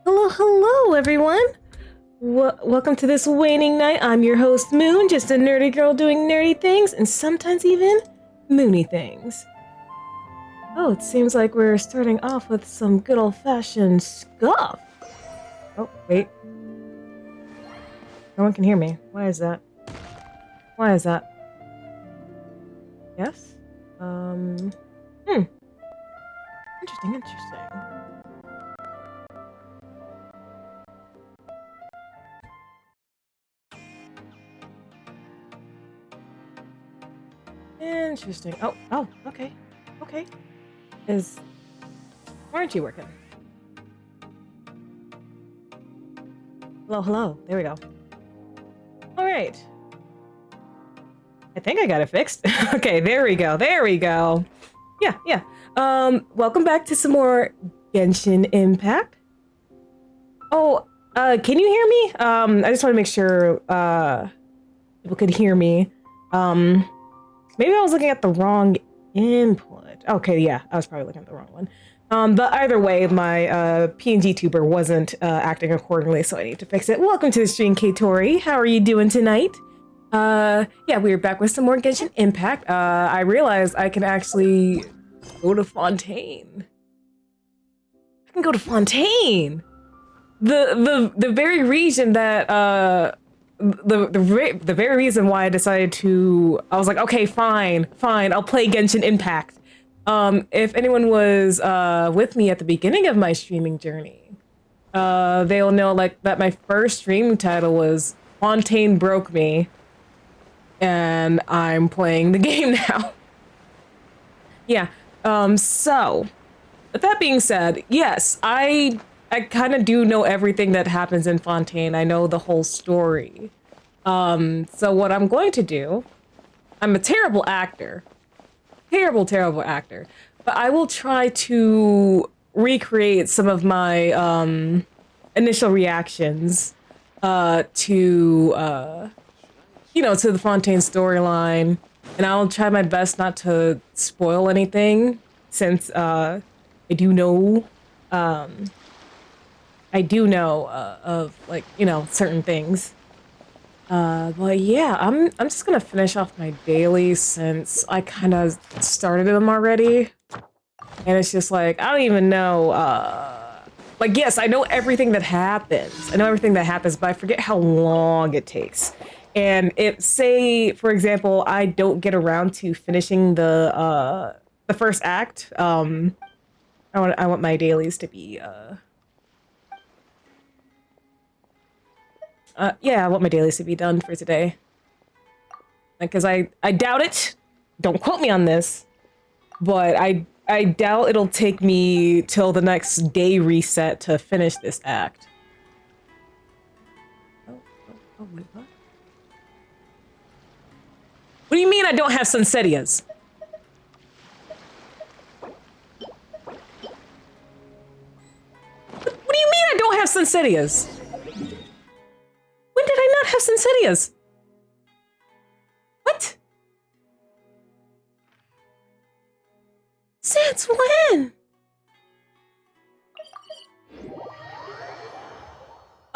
Hello, hello, everyone. Welcome to this waning night. I'm your host, Moon, just a nerdy girl doing nerdy things and sometimes even moony things. Oh, it seems like we're starting off with some good old-fashioned scuff. Oh, wait. No one can hear me. Why is that? Why is that? Yes? Interesting. Interesting. Oh, okay. Okay. Why aren't you working? Hello. There we go. Alright. I think I got it fixed. Okay, there we go. Yeah. Welcome back to some more Genshin Impact. Oh, can you hear me? I just want to make sure, people could hear me. Maybe I was looking at the wrong input. Okay, yeah, I was probably looking at the wrong one. But either way, my PNG tuber wasn't acting accordingly, so I need to fix it. Welcome to the stream, Katori. How are you doing tonight? Yeah, we're back with some more Genshin Impact. I realized I can actually go to Fontaine. I can go to Fontaine! The very region that, the very reason why I decided to, I was like, okay, fine, I'll play Genshin Impact. If anyone was with me at the beginning of my streaming journey, they'll know like that my first stream title was Fontaine Broke Me, and I'm playing the game now. Yeah. So with that being said, yes, I kind of do know everything that happens in Fontaine. I know the whole story. So what I'm going to do, I'm a terrible actor. Terrible actor. But I will try to recreate some of my initial reactions to to the Fontaine storyline, and I'll try my best not to spoil anything, since I do know of like certain things. But yeah, I'm just gonna finish off my dailies since I kind of started them already, and it's just like I don't even know. Like, yes, I know everything that happens. But I forget how long it takes. And say, for example, I don't get around to finishing the first act. I want my dailies to be yeah, I want my dailies to be done for today. Because I doubt it. Don't quote me on this, but I doubt it'll take me till the next day reset to finish this act. Oh, wait, what? What do you mean I don't have Sunsetias? What do you mean I don't have Sunsetias? When did I not have Sunsetias? What? Since when?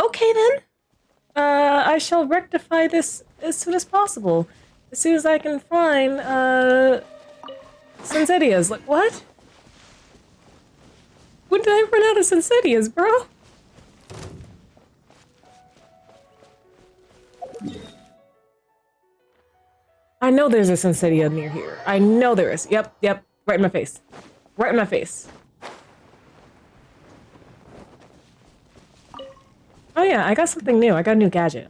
Okay then. I shall rectify this as soon as possible. As soon as I can find, Sunsetias. Like, what? When did I run out of Sunsetias, bro? I know there's a Sunsetia near here. I know there is. Yep. Right in my face. Right in my face. Oh yeah, I got something new. I got a new gadget.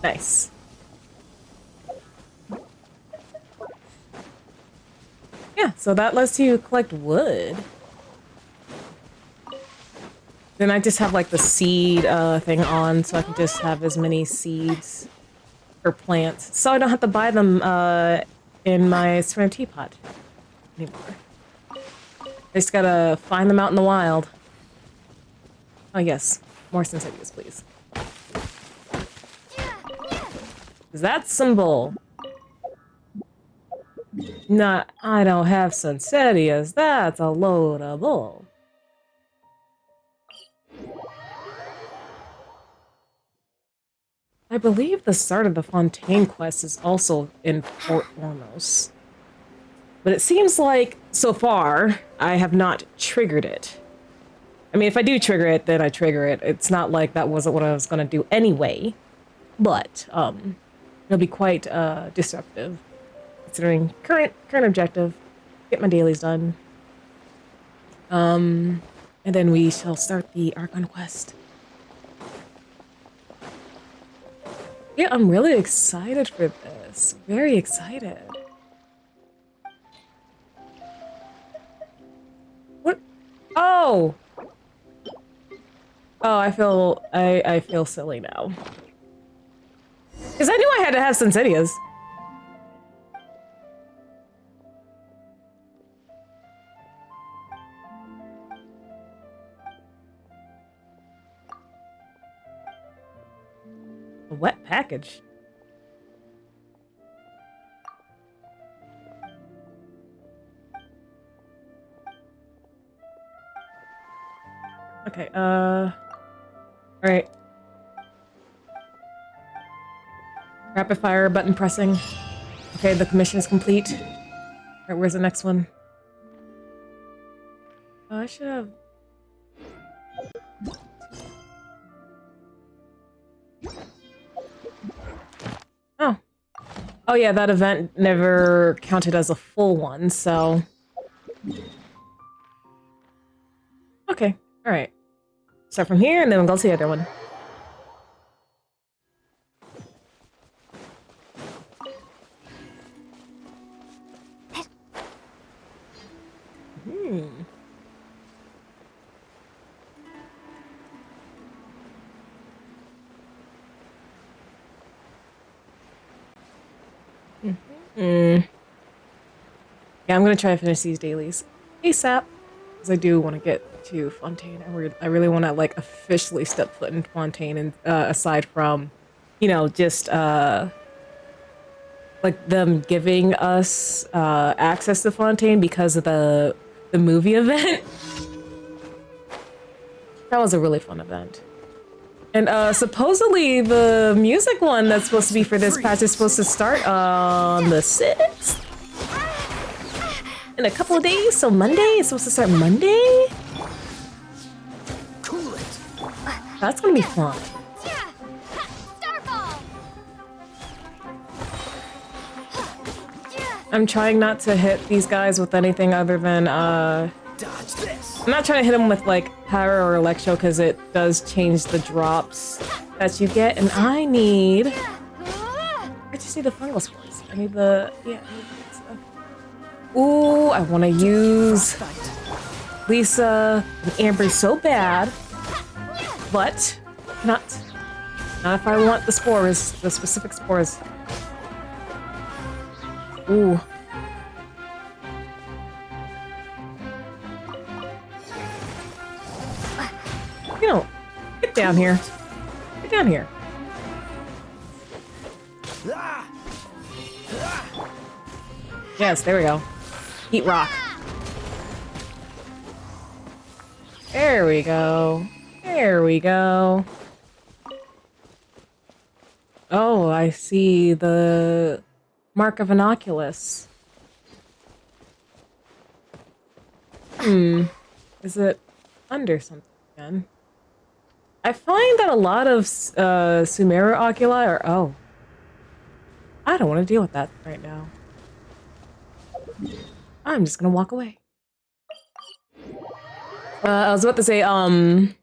Nice. Yeah, so that lets you collect wood. Then I just have like the seed thing on, so I can just have as many seeds for plants. So I don't have to buy them in my ceramic teapot anymore. I just gotta find them out in the wild. Oh yes, more Sunsetias, please. That's some bull. Not, I don't have Sunsetias. That's a load of bull. I believe the start of the Fontaine quest is also in Port Ormos. But it seems like, so far, I have not triggered it. I mean, if I do trigger it, then I trigger it. It's not like that wasn't what I was going to do anyway. But, it'll be quite, disruptive. Considering current objective. Get my dailies done. And then we shall start the Archon quest. Yeah, I'm really excited for this. Very excited. What? Oh! Oh, I feel silly now. Because I knew I had to have Sensitias. A wet package. Okay, alright. Rapid fire button pressing. Okay, the commission is complete. Alright, where's the next one? Oh, I should have... Oh. Oh yeah, that event never counted as a full one, so... Okay, alright. Start from here, and then we'll go to the other one. Yeah, I'm gonna try to finish these dailies ASAP, because I do want to get to Fontaine. I really want to, like, officially step foot in Fontaine, and aside from, you know, just like them giving us access to Fontaine because of the movie event. That was a really fun event. And supposedly the music one that's supposed to be for this patch is supposed to start on the 6th? In a couple of days, so Monday? It's supposed to start Monday? Cool it. That's gonna be fun. I'm trying not to hit these guys with anything other than, Dodge this. I'm not trying to hit them with, like, power or electro, because it does change the drops that you get, and I just need the fungal spores. I need the, yeah, I need that stuff. Ooh, I want to use Lisa and Amber so bad, but not if I want the spores, the specific spores. Ooh. You know, get down here. Get down here. Yes, there we go. Eat rock. There we go. There we go. Oh, I see the mark of an Oculus. Is it under something again? I find that a lot of Sumeru oculi are... Oh. I don't want to deal with that right now. I'm just gonna walk away. I was about to say, that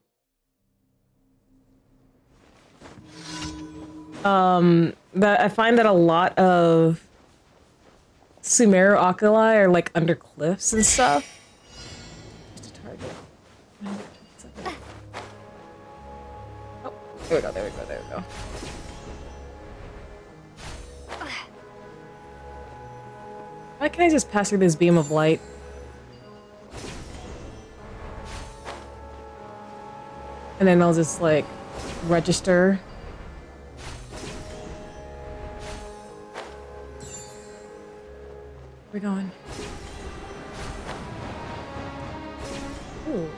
I find that a lot of Sumeru oculi are, like, under cliffs and stuff. Just a target. Oh, there we go, there we go, there we go. Why can't I just pass through this beam of light? And then I'll just, like, register. we going? Ooh.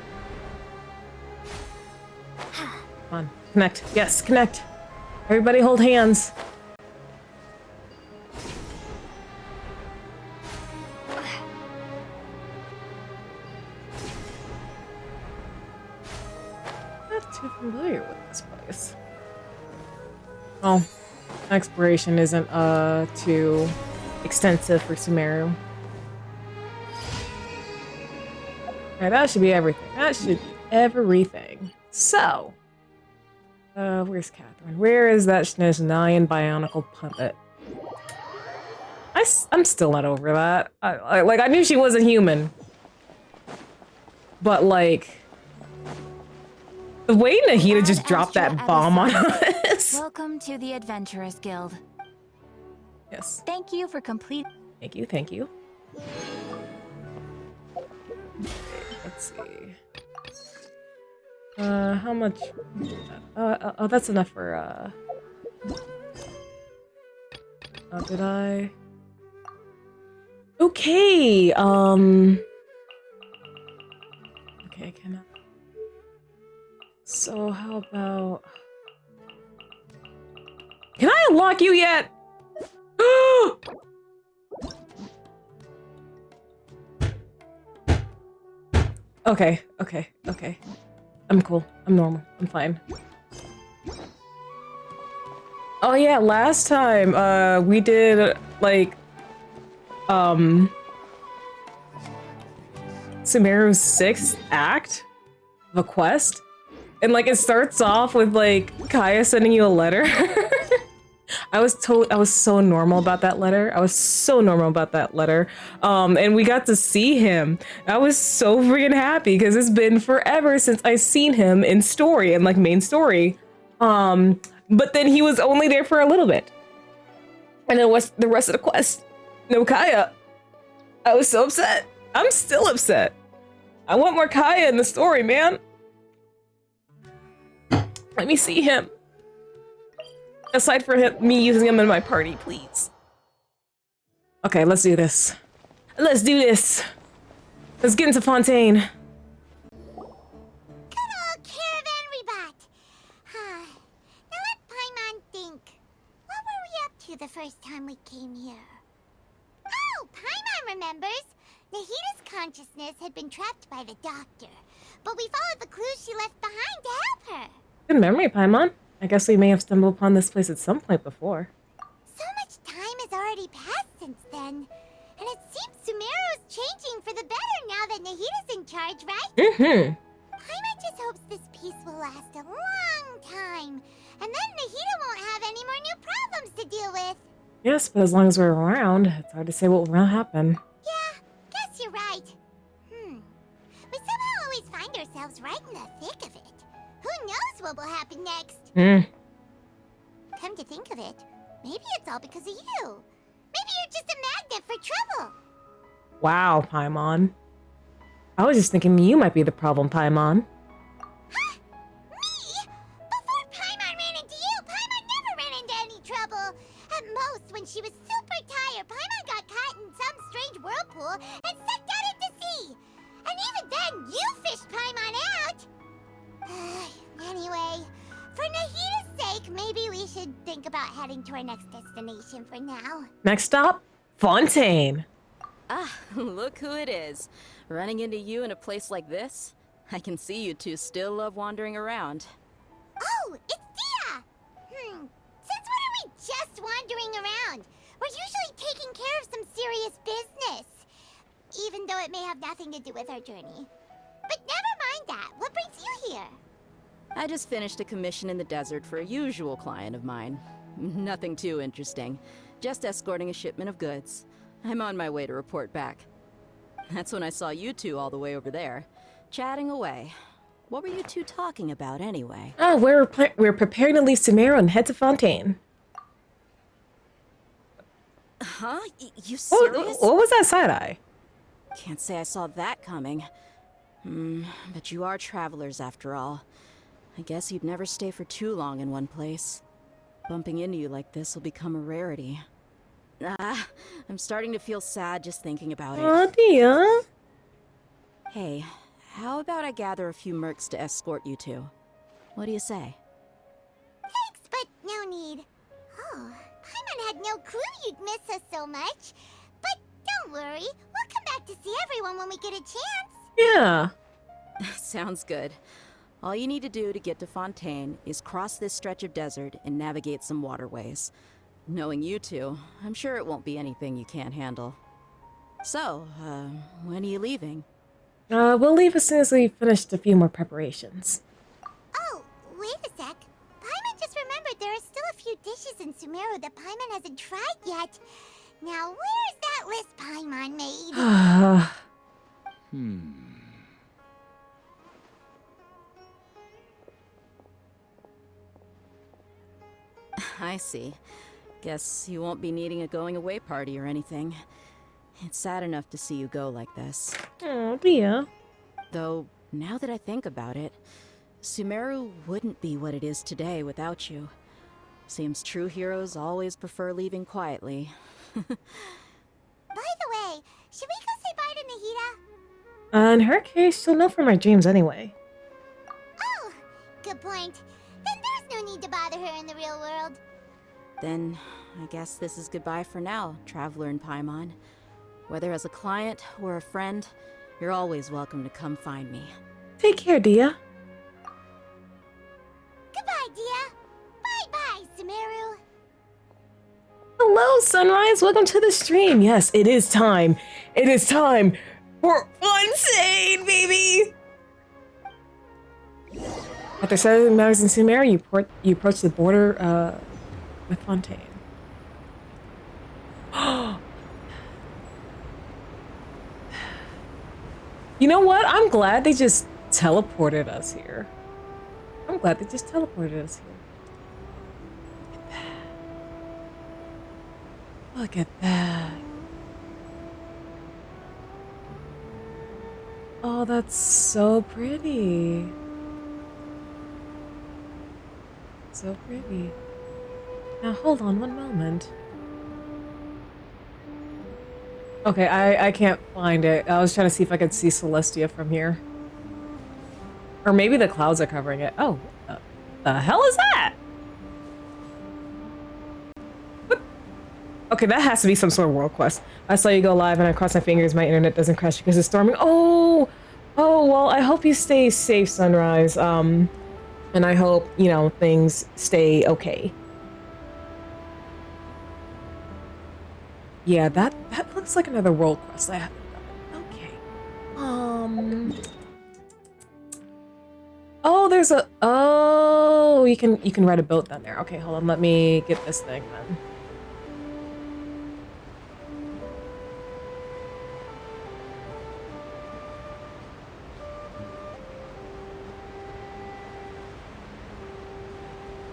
Come on, connect. Yes, connect. Everybody hold hands. Not too familiar with this place. Oh, exploration isn't too extensive for Sumeru. Alright, that should be everything. That should be everything. So, where's Catherine? Where is that Snezhnayan Bionicle puppet? I'm still not over that. I knew she wasn't human. But, like, the way Nahida just dropped that bomb on us. Welcome to the Adventurers Guild. Yes. Thank you for complete. Thank you, thank you. Let's see. How much? Oh, that's enough for, oh, did I? Okay, okay, can I? So, how about... Can I unlock you yet? Okay, okay, okay. I'm cool. I'm normal. I'm fine. Oh yeah, last time, we did, like, Sumeru's 6th act of a quest. And, like, it starts off with, like, Kaya sending you a letter. I was so normal about that letter. I was so normal about that letter. And we got to see him. I was so freaking happy because it's been forever since I seen him in story and, like, main story. But then he was only there for a little bit. And then what's the rest of the quest? No Kaya. I was so upset. I'm still upset. I want more Kaya in the story, man. Let me see him. Aside from me using him in my party, please. Okay, let's do this. Let's do this. Let's get into Fontaine. Good old caravan rebat. Now let Paimon think. What were we up to the first time we came here? Oh, Paimon remembers. Nahida's consciousness had been trapped by the doctor, but we followed the clues she left behind to help her. Good memory, Paimon. I guess we may have stumbled upon this place at some point before. So much time has already passed since then. And it seems Sumeru's changing for the better now that Nahida's in charge, right? Mm-hmm. Paimon just hopes this peace will last a long time. And then Nahida won't have any more new problems to deal with. Yes, but as long as we're around, it's hard to say what will happen. Yeah, guess you're right. We somehow always find ourselves right in the thick of it. Who knows what will happen next? Come to think of it, maybe it's all because of you. Maybe you're just a magnet for trouble. Wow, Paimon. I was just thinking you might be the problem, Paimon. Huh? Me? Before Paimon ran into you, Paimon never ran into any trouble. At most, when she was super tired, Paimon got caught in some strange whirlpool and sucked out into sea. And even then, you fished Paimon out. Anyway, for Nahida's sake, maybe we should think about heading to our next destination for now. Next stop, Fontaine. Ah, look who it is. Running into you in a place like this? I can see you two still love wandering around. Oh, it's Dia! Since when are we just wandering around? We're usually taking care of some serious business. Even though it may have nothing to do with our journey. But never mind that. What brings you here? I just finished a commission in the desert for a usual client of mine. Nothing too interesting. Just escorting a shipment of goods. I'm on my way to report back. That's when I saw you two all the way over there, chatting away. What were you two talking about anyway? Oh, we're preparing to leave Sumeru and head to Fontaine. Huh? You serious? What was that side-eye? Can't say I saw that coming. But you are travelers after all. I guess you'd never stay for too long in one place. Bumping into you like this will become a rarity. I'm starting to feel sad just thinking about it. Oh, dear. Hey, how about I gather a few mercs to escort you two? What do you say? Thanks, but no need. Oh, Paimon had no clue you'd miss us so much. But don't worry, we'll come back to see everyone when we get a chance. Yeah. Sounds good. All you need to do to get to Fontaine is cross this stretch of desert and navigate some waterways. Knowing you two, I'm sure it won't be anything you can't handle. So, when are you leaving? We'll leave as soon as we finished a few more preparations. Oh, wait a sec. Paimon just remembered there are still a few dishes in Sumeru that Paimon hasn't tried yet. Now, where's that list Paimon made? I see. Guess you won't be needing a going away party or anything. It's sad enough to see you go like this. Oh, dear. Though, now that I think about it, Sumeru wouldn't be what it is today without you. Seems true heroes always prefer leaving quietly. By the way, should we go say bye to Nahida? In her case, she'll know from her dreams anyway. Oh, good point. Then there's no need to bother her in the real world. Then, I guess this is goodbye for now, Traveler in Paimon. Whether as a client or a friend, you're always welcome to come find me. Take care, Dia. Goodbye, Dia. Bye-bye, Sumeru. Hello, Sunrise. Welcome to the stream. Yes, it is time. It is time for Fontaine, baby. After 7 hours in Sumeru, you approach the border with Fontaine. You know what? I'm glad they just teleported us here. I'm glad they just teleported us here. Look at that. Oh, that's so pretty. So pretty. Now hold on one moment. Okay, I can't find it. I was trying to see if I could see Celestia from here. Or maybe the clouds are covering it. Oh, what the hell is that? What? Okay, that has to be some sort of world quest. I saw you go live and I crossed my fingers my internet doesn't crash because it's storming. Oh, well, I hope you stay safe, Sunrise. And I hope, you know, things stay okay. Yeah, that looks like another world quest I haven't done. Okay. Oh, there's a. Oh, you can ride a boat down there. Okay, hold on. Let me get this thing then.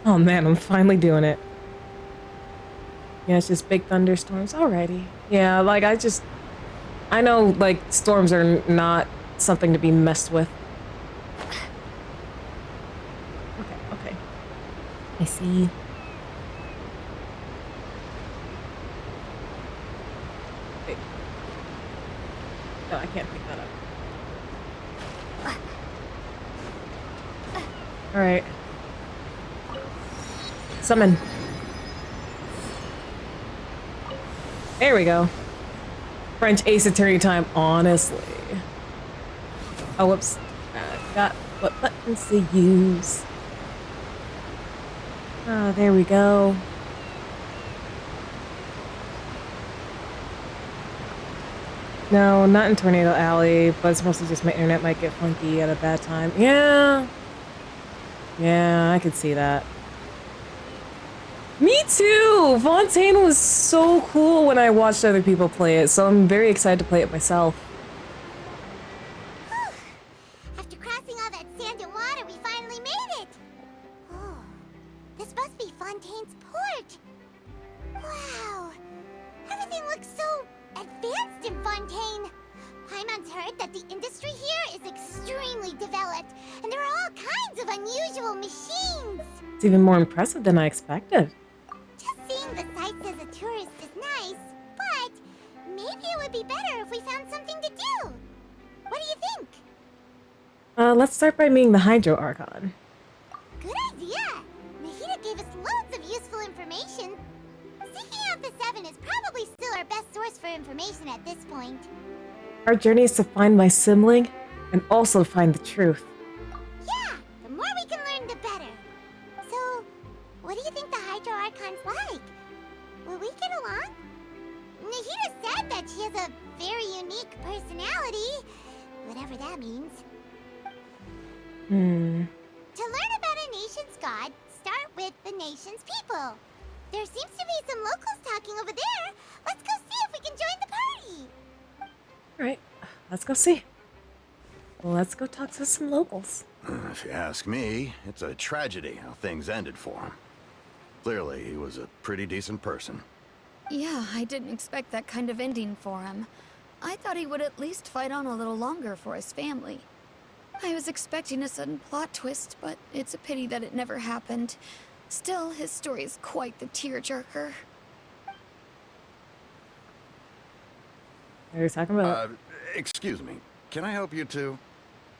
Oh man, I'm finally doing it. Yeah, it's just big thunderstorms. Alrighty. Yeah, like I know like storms are not something to be messed with. Okay. I see. Wait. No, I can't pick that up. Alright. Summon. There we go. French Ace Attorney time, honestly. Oh, whoops. I forgot what buttons to use. Oh, there we go. No, not in Tornado Alley, but it's mostly just my internet might get funky at a bad time. Yeah. Yeah, I could see that. Me too! Fontaine was so cool when I watched other people play it, so I'm very excited to play it myself. Whew. After crossing all that sand and water, we finally made it! Oh, this must be Fontaine's port. Wow, everything looks so advanced in Fontaine. Paimon's heard that the industry here is extremely developed, and there are all kinds of unusual machines. It's even more impressive than I expected. Just seeing the sights as a tourist is nice, Let's start by meeting the Hydro Archon. Good idea! Nahida gave us loads of useful information. Seeking out the Seven is probably still our best source for information at this point. Our journey is to find my sibling and also find the truth. Yeah, the more we can learn, the better. So, what do you think the Hydro Archon's like? Will we get along? Nahida said that she has a very unique personality, whatever that means. To learn about a nation's god, start with the nation's people. There seems to be some locals talking over there. Let's go see if we can join the party. Alright, let's go see. Let's go talk to some locals. If you ask me, it's a tragedy how things ended for him. Clearly, he was a pretty decent person. Yeah, I didn't expect that kind of ending for him. I thought he would at least fight on a little longer for his family. I was expecting a sudden plot twist, but it's a pity that it never happened. Still, his story is quite the tearjerker. Are you talking about? Excuse me. Can I help you two?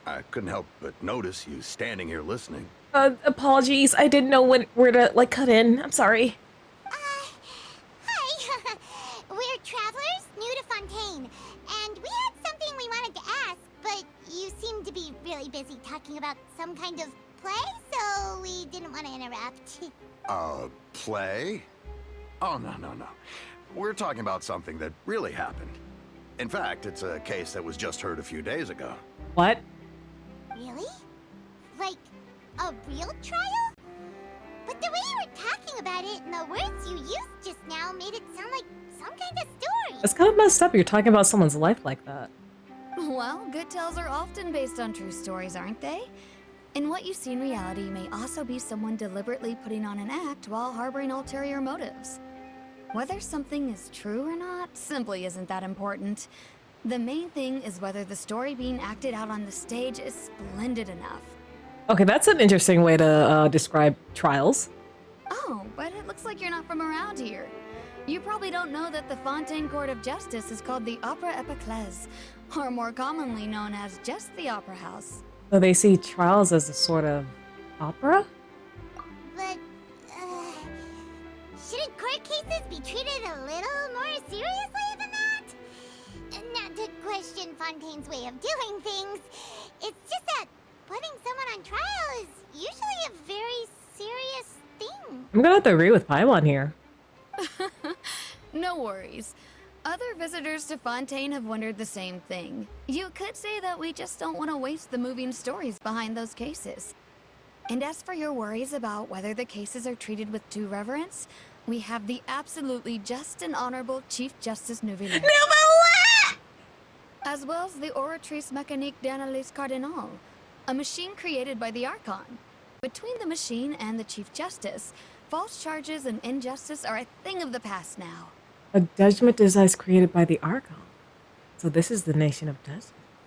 I couldn't help but notice you standing here listening. Apologies. I didn't know where to, like, cut in. I'm sorry. Hi. We're travelers new to Fontaine, and we had something we wanted to ask, but you seemed to be really busy talking about some kind of play, so we didn't want to interrupt. Play? Oh, no. We're talking about something that really happened. In fact, it's a case that was just heard a few days ago. What? Really? Like, a real trial? But the way you were talking about it and the words you used just now made it sound like some kind of story. It's kind of messed up. You're talking about someone's life like that. Well, good tales are often based on true stories, aren't they? And what you see in reality may also be someone deliberately putting on an act while harboring ulterior motives. Whether something is true or not simply isn't that important. The main thing is whether the story being acted out on the stage is splendid enough. Okay, that's an interesting way to describe trials. Oh, but it looks like you're not from around here. You probably don't know that the Fontaine Court of Justice is called the Opera Epiclese, or more commonly known as just the Opera House. So they see trials as a sort of opera? But, shouldn't court cases be treated a little more seriously than that? Not to question Fontaine's way of doing things. It's just that putting someone on trial is usually a very serious thing. I'm gonna have to agree with Paimon here. No worries. Other visitors to Fontaine have wondered the same thing. You could say that we just don't want to waste the moving stories behind those cases. And as for your worries about whether the cases are treated with due reverence, we have the absolutely just and honorable Chief Justice Nouvelle. As well as the Oratrice Mécanique d'Analyse Cardinal, a machine created by the Archon. Between the machine and the Chief Justice, false charges and injustice are a thing of the past now. A judgment device created by the Archon. So this is the nation of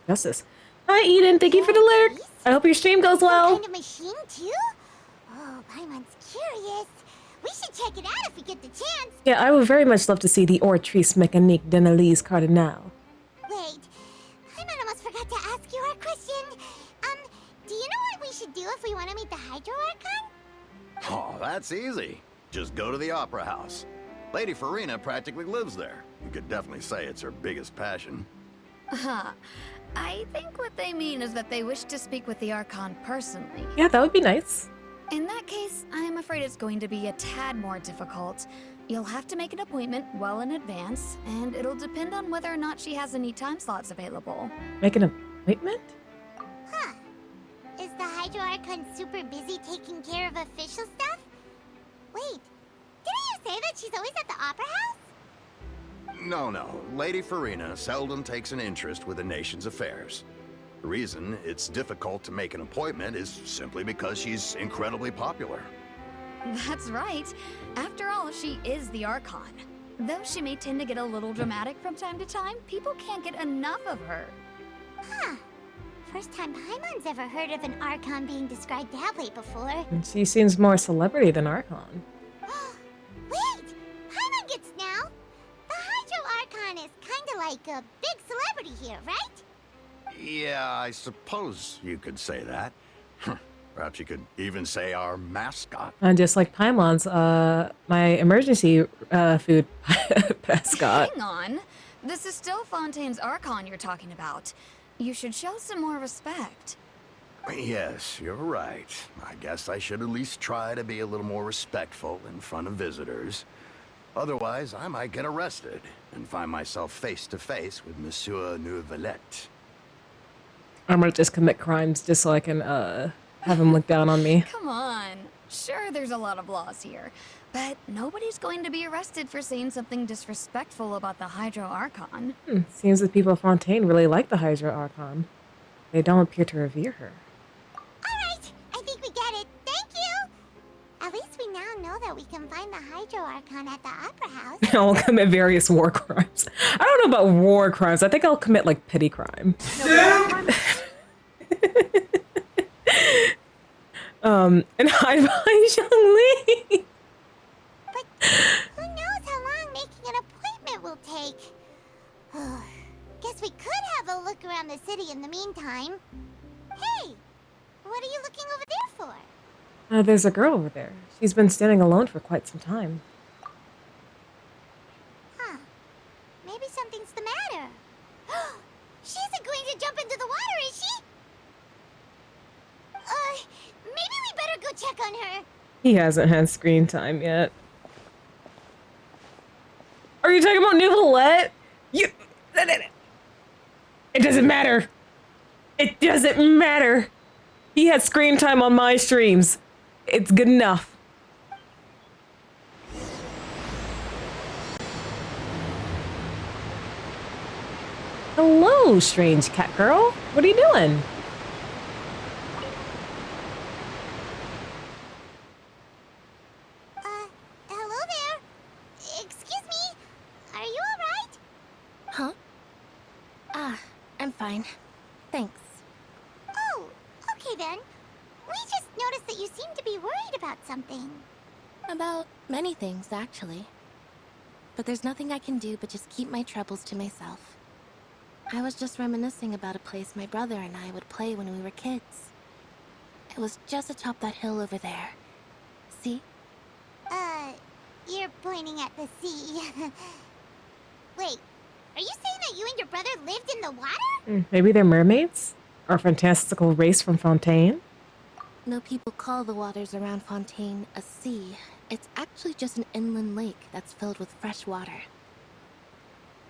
justice. Hi, Eden. Thank you for the lyric. I hope your stream goes well. Kind of machine, too? Oh, Paimon's curious. We should check it out if we get the chance. Yeah, I would very much love to see the Oratrice Mécanique d'Analyse Cardinal. Wait, Paimon almost forgot to ask you our question. Do you know what we should do if we want to meet the Hydro Archon? Oh, that's easy. Just go to the Opera House. Lady Farina practically lives there. You could definitely say it's her biggest passion. Huh. I think what they mean is that they wish to speak with the Archon personally. Yeah, that would be nice. In that case, I'm afraid it's going to be a tad more difficult. You'll have to make an appointment well in advance, and it'll depend on whether or not she has any time slots available. Make an appointment? Huh. Is the Hydro Archon super busy taking care of official stuff? Wait, didn't you say that she's always at the Opera House? No. Lady Farina seldom takes an interest with the nation's affairs. The reason it's difficult to make an appointment is simply because she's incredibly popular. That's right. After all, she is the Archon. Though she may tend to get a little dramatic from time to time, people can't get enough of her. Huh. First time Paimon's ever heard of an Archon being described that way before. And she seems more celebrity than Archon. Wait! Paimon gets now! The Hydro Archon is kinda like a big celebrity here, right? Yeah, I suppose you could say that. Perhaps you could even say our mascot. Just like Paimon's, my emergency food mascot. Hang on. This is still Fontaine's Archon you're talking about. You should show some more respect. Yes, you're right. I guess I should at least try to be a little more respectful in front of visitors. Otherwise, I might get arrested and find myself face to face with Monsieur Neuvillette. I'm gonna just commit crimes just so I can have him look down on me. Come on. Sure, there's a lot of laws here, but nobody's going to be arrested for saying something disrespectful about the Hydro Archon. Seems the people of Fontaine really like the Hydra Archon. They don't appear to revere her. Alright, I think we get it. Thank you! At least we now know that we can find the Hydro Archon at the Opera House. I'll commit various war crimes. I don't know about war crimes. I think I'll commit like petty crime. And hide behind Zhongli. But who knows how long making an appointment will take? Guess we could have a look around the city in the meantime. Hey, what are you looking over there for? There's a girl over there. She's been standing alone for quite some time. Huh. Maybe something's the matter. She isn't going to jump into the water, is she? Maybe we better go check on her. He hasn't had screen time yet. Are you talking about Neuvillette? You... It doesn't matter. It doesn't matter. He had screen time on my streams. It's good enough. Hello, strange cat girl. What are you doing? Hello there. Excuse me. Are you alright? Huh? I'm fine. Thanks. Oh, okay then. We just noticed that you seem to be worried about something. About many things, actually. But there's nothing I can do but just keep my troubles to myself. I was just reminiscing about a place my brother and I would play when we were kids. It was just atop that hill over there. See? You're pointing at the sea. Wait, are you saying that you and your brother lived in the water? Maybe they're mermaids? Or a fantastical race from Fontaine? No people call the waters around Fontaine a sea. It's actually just an inland lake that's filled with fresh water.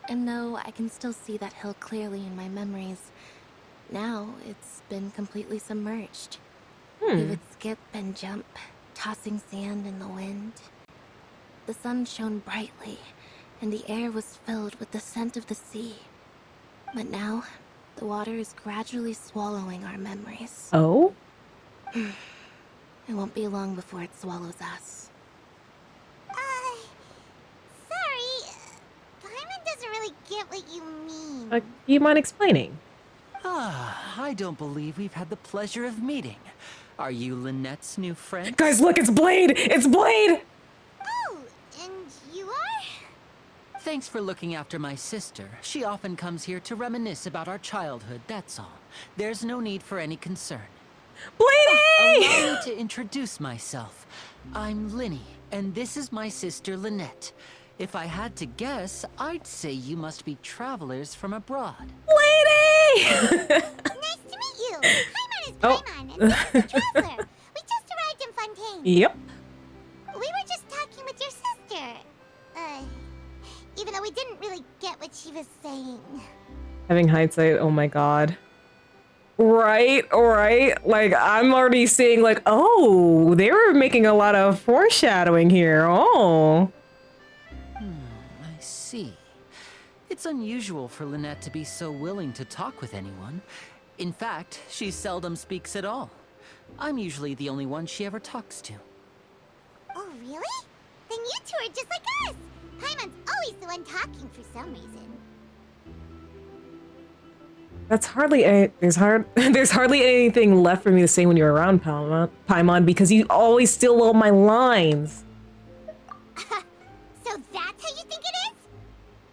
And though I can still see that hill clearly in my memories, now it's been completely submerged. We would skip and jump, tossing sand in the wind. The sun shone brightly, and the air was filled with the scent of the sea. But now, the water is gradually swallowing our memories. Oh? It won't be long before it swallows us. Sorry. Paimon doesn't really get what you mean. Do you mind explaining? I don't believe we've had the pleasure of meeting. Are you Lynette's new friend? Guys, look, it's Blade! It's Blade! Oh, and you are? Thanks for looking after my sister. She often comes here to reminisce about our childhood, that's all. There's no need for any concern. Bladey! Allow me to introduce myself. I'm Linny, and this is my sister Lynette. If I had to guess, I'd say you must be travelers from abroad. Bladey! Nice to meet you. Paimon is Paimon, and this is a traveler. We just arrived in Fontaine. Yep. We were just talking with your sister. Even though we didn't really get what she was saying. Having hindsight, oh my god. Right? Like, I'm already seeing, like, oh, they were making a lot of foreshadowing here. Oh. I see. It's unusual for Lynette to be so willing to talk with anyone. In fact, she seldom speaks at all. I'm usually the only one she ever talks to. Oh, really? Then you two are just like us. Paimon's always the one talking for some reason. There's hardly anything left for me to say when you're around, Paimon, because you always steal all my lines. So that's how you think it is?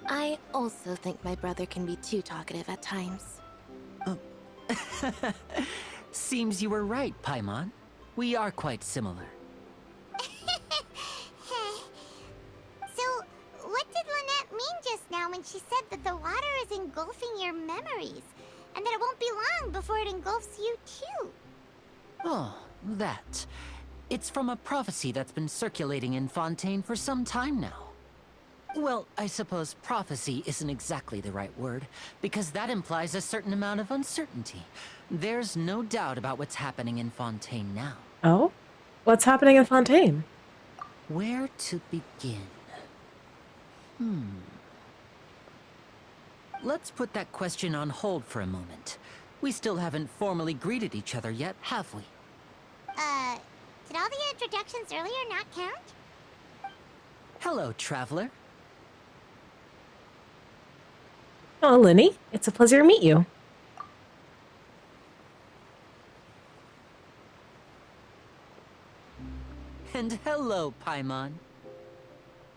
I also think my brother can be too talkative at times. Seems you were right, Paimon. We are quite similar. So, what did Lynette mean just now when she said that the water is engulfing your memories? And that it won't be long before it engulfs you too? Oh, that. It's from a prophecy that's been circulating in Fontaine for some time now. Well, I suppose prophecy isn't exactly the right word, because that implies a certain amount of uncertainty. There's no doubt about what's happening in Fontaine now. Oh? What's happening in Fontaine? Where to begin? Let's put that question on hold for a moment. We still haven't formally greeted each other yet, have we? Did all the introductions earlier not count? Hello, traveler. Oh, Linny, it's a pleasure to meet you. And hello, Paimon.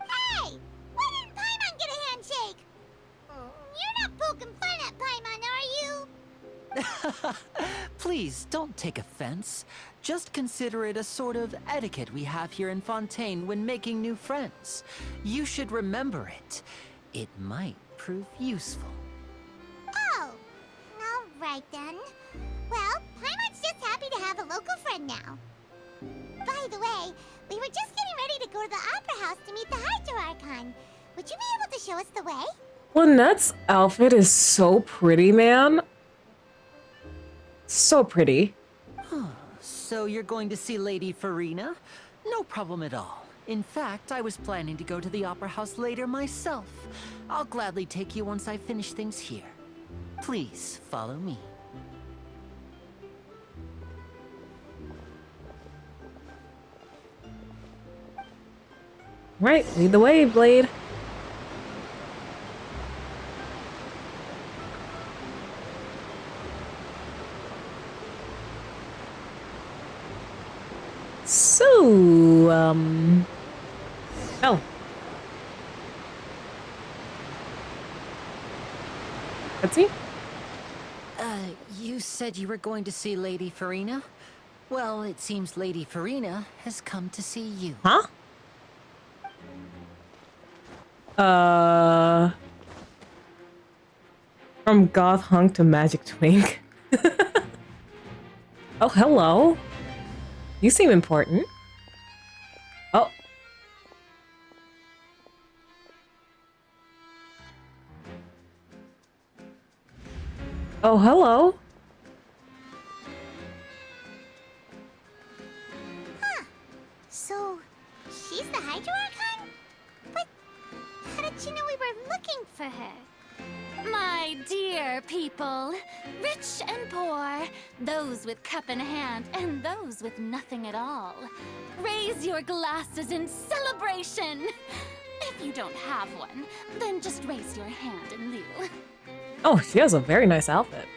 Hey! Why didn't Paimon get a handshake? You're not poking fun at Paimon, are you? Please, don't take offense. Just consider it a sort of etiquette we have here in Fontaine when making new friends. You should remember it. It might prove useful. Oh, alright then. Well, Paimon's just happy to have a local friend now. By the way, we were just getting ready to go to the Opera House to meet the Hydro Archon. Would you be able to show us the way? Lynette's outfit is so pretty, man. So pretty. So you're going to see Lady Farina? No problem at all. In fact, I was planning to go to the Opera House later myself. I'll gladly take you once I finish things here. Please, follow me. Right, lead the way, Blade. So, oh. Let's see. You said you were going to see Lady Farina? Well, it seems Lady Farina has come to see you. Huh? From goth hunk to magic twink. Oh, hello. You seem important. Oh. Oh, hello. Huh. So, she's the Hydro Archon? But how did she know we were looking for her? My dear people, rich and poor, those with cup in hand and those with nothing at all, raise your glasses in celebration. If you don't have one, then just raise your hand in lieu. Oh, she has a very nice outfit.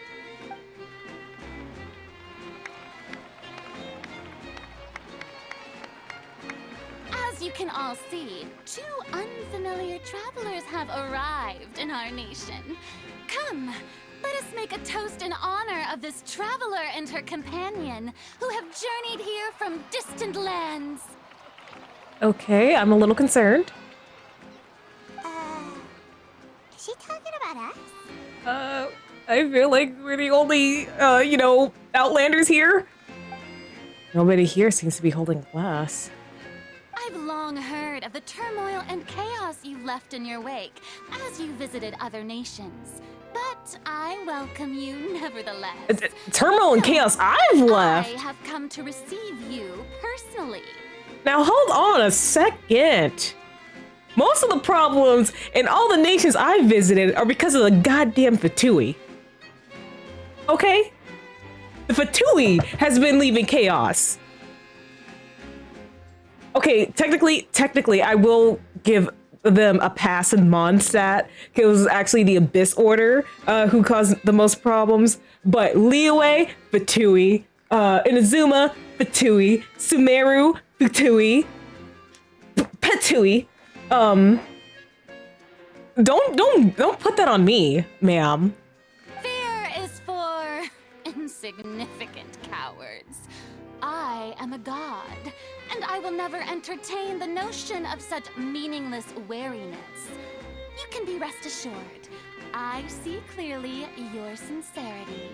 As you can all see, two unfamiliar travelers have arrived in our nation. Come, let us make a toast in honor of this traveler and her companion who have journeyed here from distant lands. Okay, I'm a little concerned. Is she talking about us? I feel like we're the only, Outlanders here. Nobody here seems to be holding glass. I've long heard of the turmoil and chaos you left in your wake as you visited other nations. But I welcome you nevertheless. Turmoil and chaos I've left? I have come to receive you personally. Now hold on a second. Most of the problems in all the nations I've visited are because of the goddamn Fatui. Okay? The Fatui has been leaving chaos. Okay, technically, I will give them a pass in Mondstadt. It was actually the Abyss Order who caused the most problems. But Liyue, Fatui, Inazuma, Fatui, Sumeru, Fatui, Petui. Don't put that on me, ma'am. Fear is for insignificant cowards. I am a god, and I will never entertain the notion of such meaningless wariness. You can be rest assured, I see clearly your sincerity.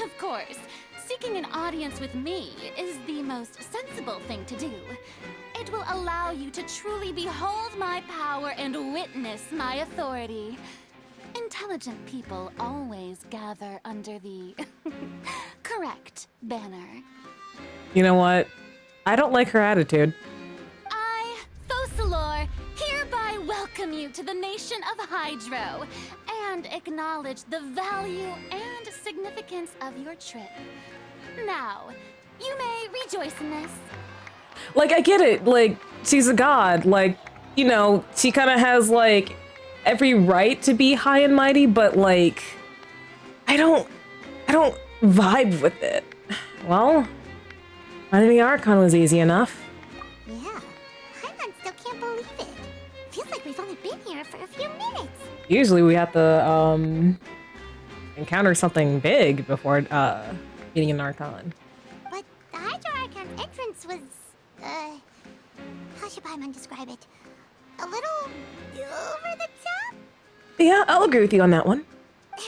Of course, seeking an audience with me is the most sensible thing to do. It will allow you to truly behold my power and witness my authority. Intelligent people always gather under the correct banner. You know what? I don't like her attitude. I, Focalor, hereby welcome you to the nation of Hydro and acknowledge the value and significance of your trip. Now, you may rejoice in this. Like, I get it. Like, she's a god. Like, you know, she kind of has, like, every right to be high and mighty, but, like, I don't vibe with it. Well, finding the Archon was easy enough. Yeah, Paimon still can't believe it. Feels like we've only been here for a few minutes. Usually we have to, encounter something big before, getting an Archon. But the Hydro Archon's entrance was, how should Paimon describe it? A little over the top? Yeah, I'll agree with you on that one. Miss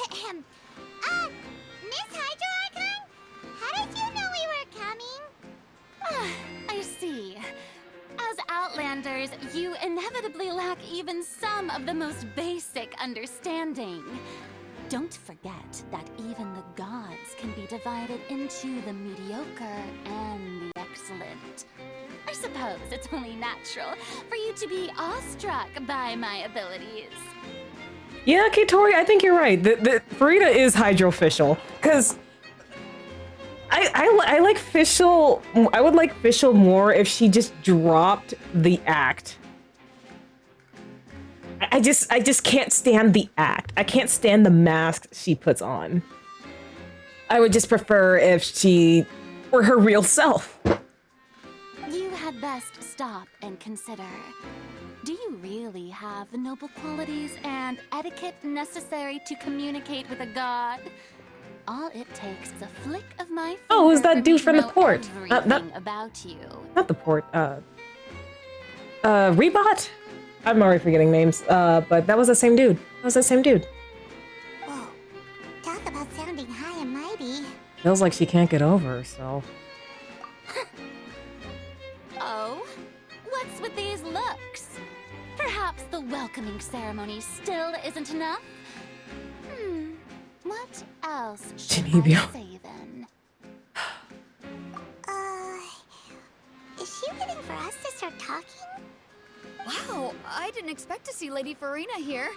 Hydro Archon? How did you know we were coming? I see. As Outlanders, you inevitably lack even some of the most basic understanding. Don't forget that even the gods can be divided into the mediocre and the excellent. I suppose it's only natural for you to be awestruck by my abilities. Yeah, okay, Tori, I think you're right. The Farida is hydroficial, because I like Fischl. I would like Fischl more if she just dropped the act. I just can't stand the act. I can't stand the mask she puts on. I would just prefer if she were her real self. You had best stop and consider. Do you really have the noble qualities and etiquette necessary to communicate with a god? All it takes is a flick of my finger. Oh, who's that for dude me from to the know port? Everything about you. Not the port. Rebot? I'm already forgetting names. But that was the same dude. Whoa, talk about sounding high and mighty. Feels like she can't get over herself. Oh, what's with these looks? Perhaps the welcoming ceremony still isn't enough? What else should Genevia. I say then? Is she waiting for us to start talking? Wow, I didn't expect to see Lady Farina here.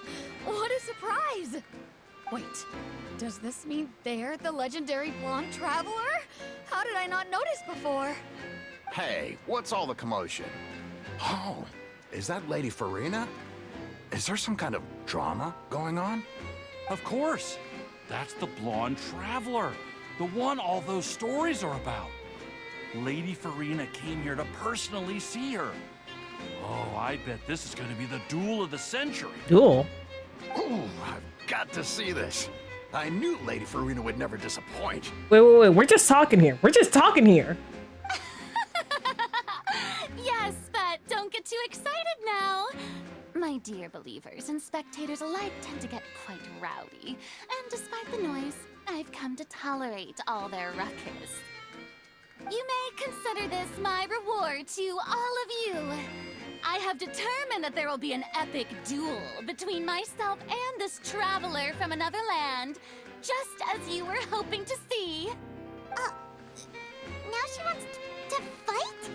What a surprise! Wait, does this mean they're the legendary blonde traveler? How did I not notice before? Hey, what's all the commotion? Oh, is that Lady Farina? Is there some kind of drama going on? Of course. That's the blonde traveler. The one all those stories are about. Lady Farina came here to personally see her. Oh, I bet this is going to be the duel of the century. Duel? Ooh, I've got to see this. I knew Lady Farina would never disappoint. Wait. We're just talking here. Yes, but don't get too excited now. My dear believers and spectators alike tend to get quite rowdy, and despite the noise, I've come to tolerate all their ruckus. You may consider this my reward to all of you. I have determined that there will be an epic duel between myself and this traveler from another land, just as you were hoping to see. Now she wants to fight?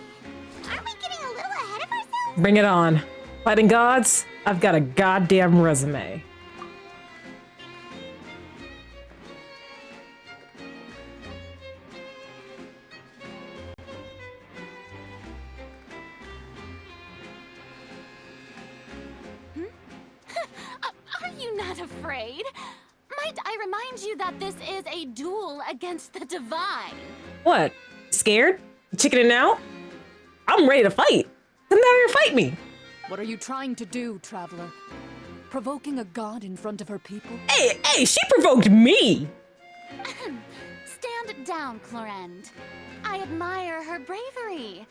Aren't we getting a little ahead of ourselves? Bring it on. Fighting gods, I've got a goddamn resume. Are you not afraid? Might I remind you that this is a duel against the divine? What? Scared? Chickening out? I'm ready to fight. Come down here and fight me. What are you trying to do, traveler? Provoking a god in front of her people? Hey, she provoked me. Stand down, Clorend. I admire her bravery.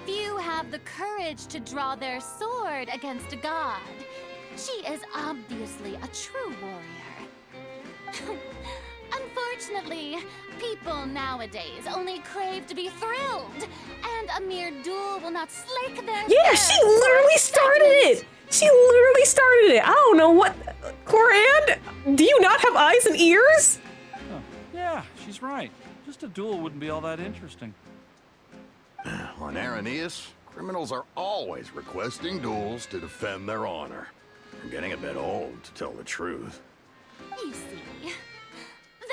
Few have the courage to draw their sword against a god. She is obviously a true warrior. Unfortunately, people nowadays only crave to be thrilled, and a mere duel will not slake their Yeah, thirst she for literally started excitement. it. She literally started it. I don't know what. Clorand, do you not have eyes and ears? Huh. Yeah, she's right. Just a duel wouldn't be all that interesting. On Araneus, criminals are always requesting duels to defend their honor. I'm getting a bit old, to tell the truth. You see.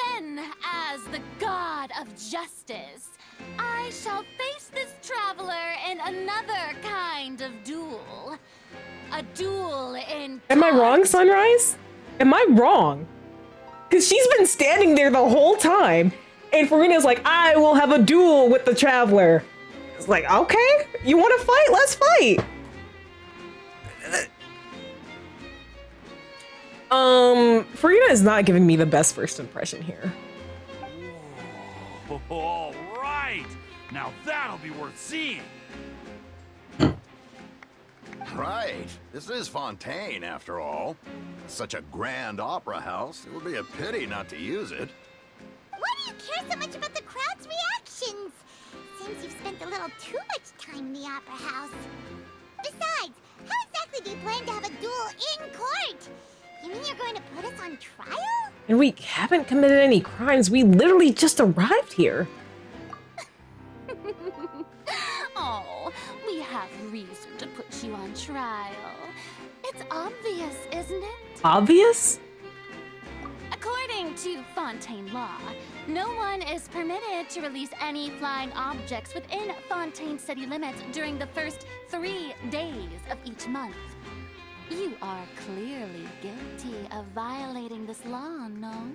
Then, as the god of justice, I shall face this traveler in another kind of duel. A duel in... Am I wrong, Sunrise? Am I wrong? Because she's been standing there the whole time, and Farina's like, I will have a duel with the traveler. It's like, okay, you want to fight? Let's fight. Farina is not giving me the best first impression here. Whoa. All right. Now that'll be worth seeing. Right. This is Fontaine, after all. Such a grand opera house, it would be a pity not to use it. Why do you care so much about the crowd's reactions? Seems you've spent a little too much time in the opera house. Besides, how exactly do you plan to have a duel in court? You mean you're going to put us on trial? And we haven't committed any crimes. We literally just arrived here. Oh, we have reason to put you on trial. It's obvious, isn't it? Obvious? According to Fontaine law, no one is permitted to release any flying objects within Fontaine city limits during the first 3 days of each month. You are clearly guilty of violating this law, no?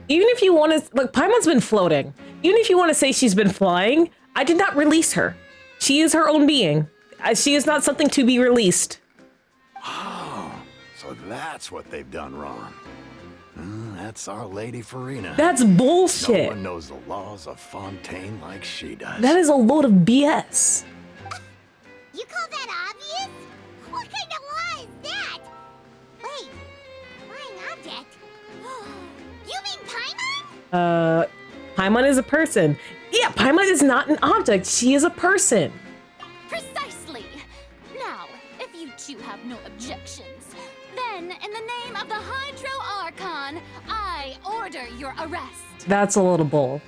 Even if you want to, look, Paimon's been floating. Even if you want to say she's been flying, I did not release her. She is her own being. She is not something to be released. Oh, so that's what they've done wrong. That's our Lady Farina. That's No bullshit. one knows the laws of Fontaine like she does. That is a load of BS. You call that obvious? What kind of law is that? Wait, flying object? You mean Paimon? Paimon is a person. Yeah, Paimon is not an object. She is a person. Precisely! Now, if you two have no objections, then in the name of the Hydro Archon, I order your arrest. That's a little bull.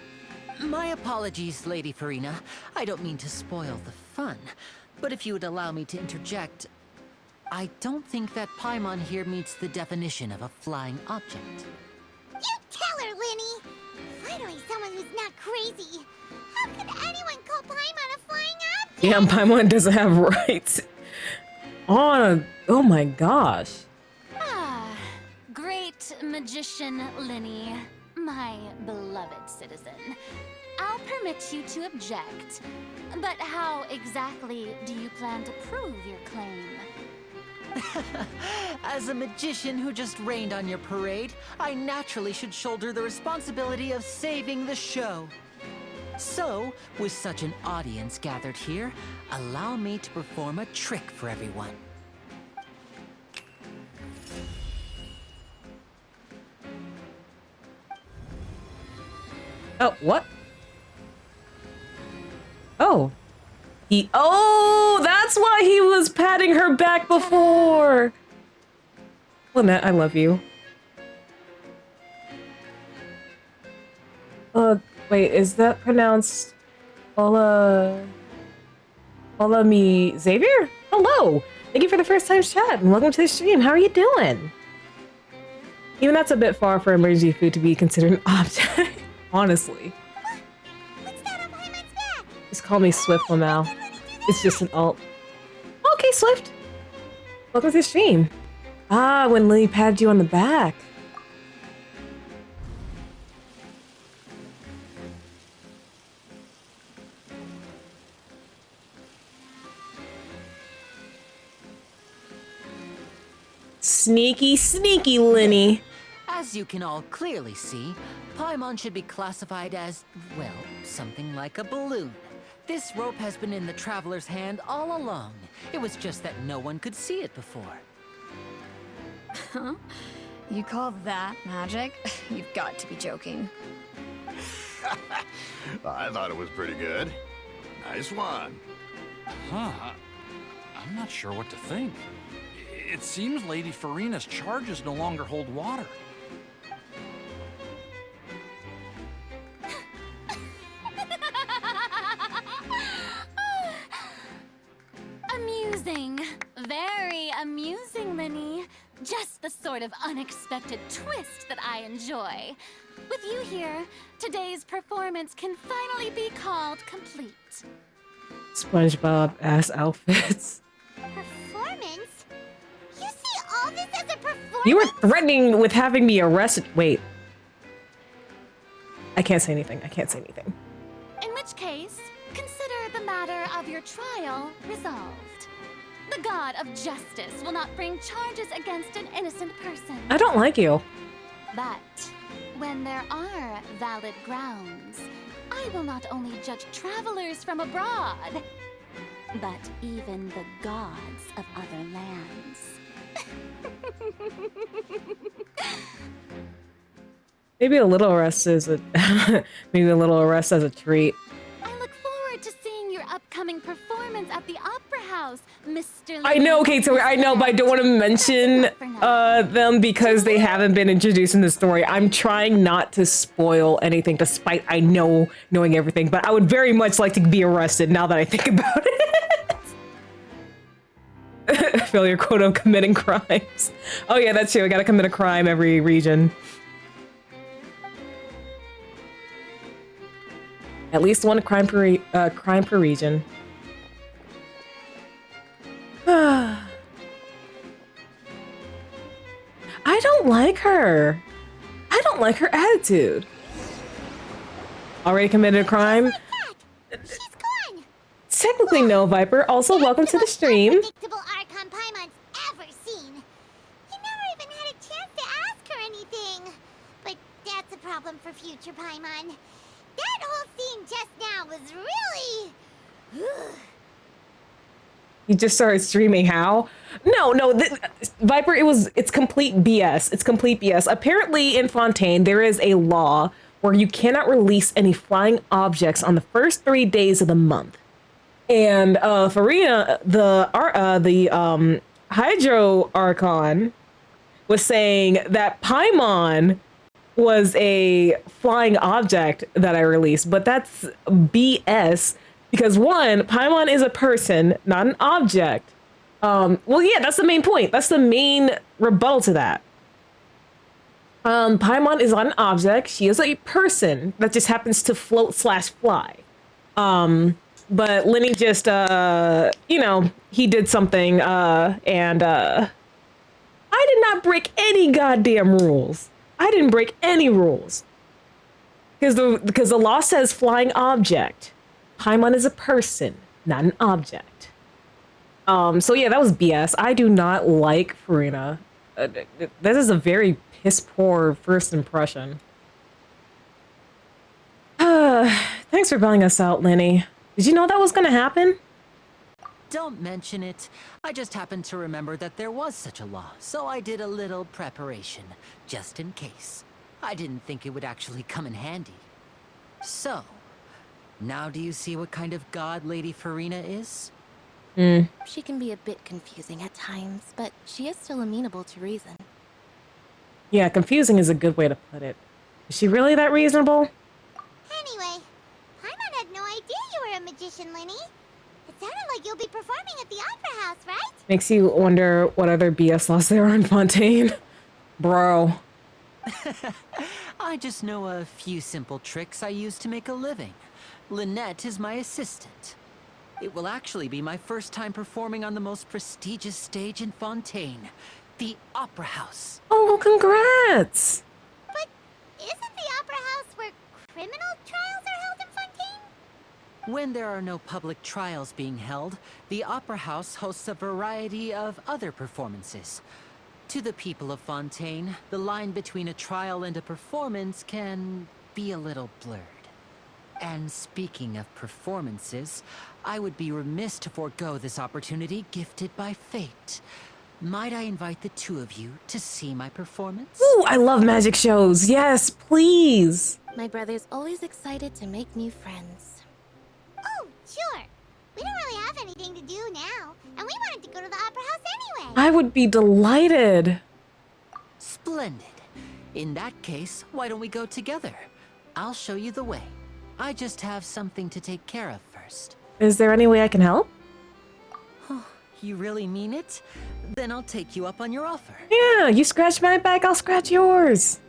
My apologies, Lady Farina. I don't mean to spoil the fun. But if you would allow me to interject, I don't think that Paimon here meets the definition of a flying object. You tell her, Linny! Finally someone who's not crazy. How could anyone call Paimon a flying object? Yeah, Paimon doesn't have rights. Oh my gosh. Ah, great magician Linny, my beloved citizen. I'll permit you to object, but how exactly do you plan to prove your claim? As a magician who just rained on your parade, I naturally should shoulder the responsibility of saving the show. So, with such an audience gathered here, allow me to perform a trick for everyone. Oh, what? Oh. Oh, that's why he was patting her back before. Lynette, I love you. Wait, is that pronounced Hola me Xavier? Hello. Thank you for the first time chat and welcome to the stream. How are you doing? Even that's a bit far for emergency food to be considered an object. Honestly. What's that on Paimon's back? Just call me Swift Lamau. It's just an alt. Okay, Swift. Welcome to the stream. Ah, when Lily patted you on the back. Sneaky, sneaky Linny. As you can all clearly see, Paimon should be classified as, well, something like a balloon. This rope has been in the Traveler's hand all along. It was just that no one could see it before. Huh? You call that magic? You've got to be joking. I thought it was pretty good. Nice one. Huh. I'm not sure what to think. It seems Lady Farina's charges no longer hold water. Amusing. Very amusing, Linny. Just the sort of unexpected twist that I enjoy. With you here, today's performance can finally be called complete. SpongeBob ass outfits. Performance? You see all this as a performance? You were threatening with having me arrested. Wait. I can't say anything. I can't say anything. In which case, consider the matter of your trial resolved. The god of justice will not bring charges against an innocent person. I don't like you. But when there are valid grounds, I will not only judge travelers from abroad, but even the gods of other lands. Maybe a little arrest is a maybe a little arrest as a treat. I look forward to seeing your upcoming performance at the Opera House, Mr. I know, okay, so I know, but I don't want to mention them because they haven't been introduced in the story. I'm trying not to spoil anything, despite I knowing everything. But I would very much like to be arrested now that I think about it. Failure quote of committing crimes. Oh yeah, that's true. I gotta commit a crime every region. At least one crime per region. I don't like her. I don't like her attitude. Already committed a crime? She's gone. Technically no, Viper. Also, welcome to the stream. Unpredictable Archon Paimon's ever seen. You never even had a chance to ask her anything. But that's a problem for future Paimon. That whole scene just now was really... You just started streaming how? No, Viper, it's complete BS. It's complete BS. Apparently in Fontaine, there is a law where you cannot release any flying objects on the first 3 days of the month. And Farina, the Hydro Archon, was saying that Paimon was a flying object that I released, but that's BS because one, Paimon is a person, not an object. Well, yeah, that's the main point. That's the main rebuttal to that. Paimon is not an object. She is a person that just happens to float/fly. But Lenny just, he did something, and I did not break any goddamn rules. I didn't break any rules. Because the law says flying object. Paimon is a person, not an object. So yeah, that was BS. I do not like Farina. This is a very piss poor first impression. Thanks for bailing us out, Lenny. Did you know that was gonna happen? Don't mention it. I just happened to remember that there was such a law, so I did a little preparation, just in case. I didn't think it would actually come in handy. So, now do you see what kind of god Lady Farina is? She can be a bit confusing at times, but she is still amenable to reason. Yeah, confusing is a good way to put it. Is she really that reasonable? Anyway, Paimon had no idea you were a magician, Lenny. It sounded like you'll be performing at the Opera House, right? Makes you wonder what other BS laws there are in Fontaine. Bro. I just know a few simple tricks I use to make a living. Lynette is my assistant. It will actually be my first time performing on the most prestigious stage in Fontaine, the Opera House. Oh, well, congrats! But isn't the Opera House where criminal trials are held in Fontaine? When there are no public trials being held, the Opera House hosts a variety of other performances. To the people of Fontaine, the line between a trial and a performance can be a little blurred. And speaking of performances, I would be remiss to forego this opportunity gifted by fate. Might I invite the two of you to see my performance? Ooh, I love magic shows. Yes, please. My brother's always excited to make new friends. Oh, sure. We don't really have anything to do now, and we wanted to go to the Opera House anyway. I would be delighted. Splendid. In that case, why don't we go together? I'll show you the way. I just have something to take care of first. Is there any way I can help? You really mean it? Then I'll take you up on your offer. Yeah, you scratch my back, I'll scratch yours.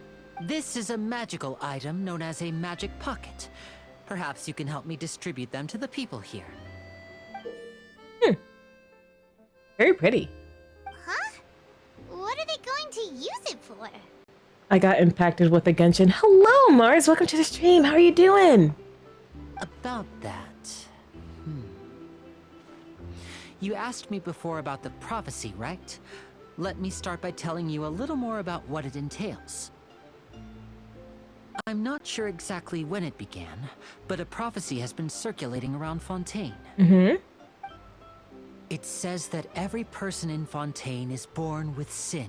This is a magical item known as a magic pocket. Perhaps you can help me distribute them to the people here. Very pretty. Huh? What are they going to use it for? I got impacted with a Genshin. Hello, Mars. Welcome to the stream. How are you doing? About that... You asked me before about the prophecy, right? Let me start by telling you a little more about what it entails. I'm not sure exactly when it began, but a prophecy has been circulating around Fontaine. It says that every person in Fontaine is born with sin.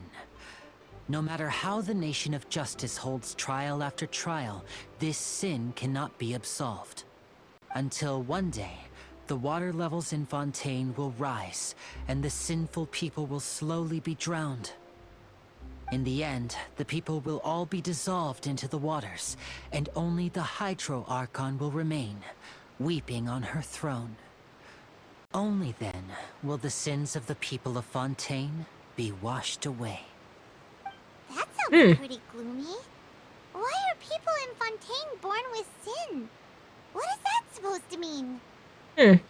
No matter how the nation of justice holds trial after trial, this sin cannot be absolved. Until one day, the water levels in Fontaine will rise, and the sinful people will slowly be drowned. In the end, the people will all be dissolved into the waters, and only the Hydro Archon will remain, weeping on her throne. Only then will the sins of the people of Fontaine be washed away. That sounds pretty gloomy. Why are people in Fontaine born with sin? What is that supposed to mean? You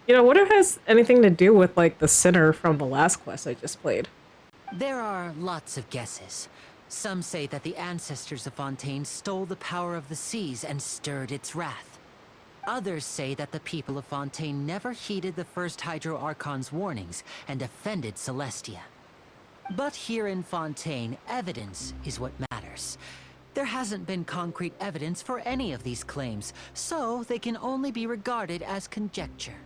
know, what if it has anything to do with, like, the sinner from the last quest I just played? There are lots of guesses. Some say that the ancestors of Fontaine stole the power of the seas and stirred its wrath. Others say that the people of Fontaine never heeded the first Hydro Archon's warnings and offended Celestia. But here in Fontaine, evidence is what matters. There hasn't been concrete evidence for any of these claims, so they can only be regarded as conjecture.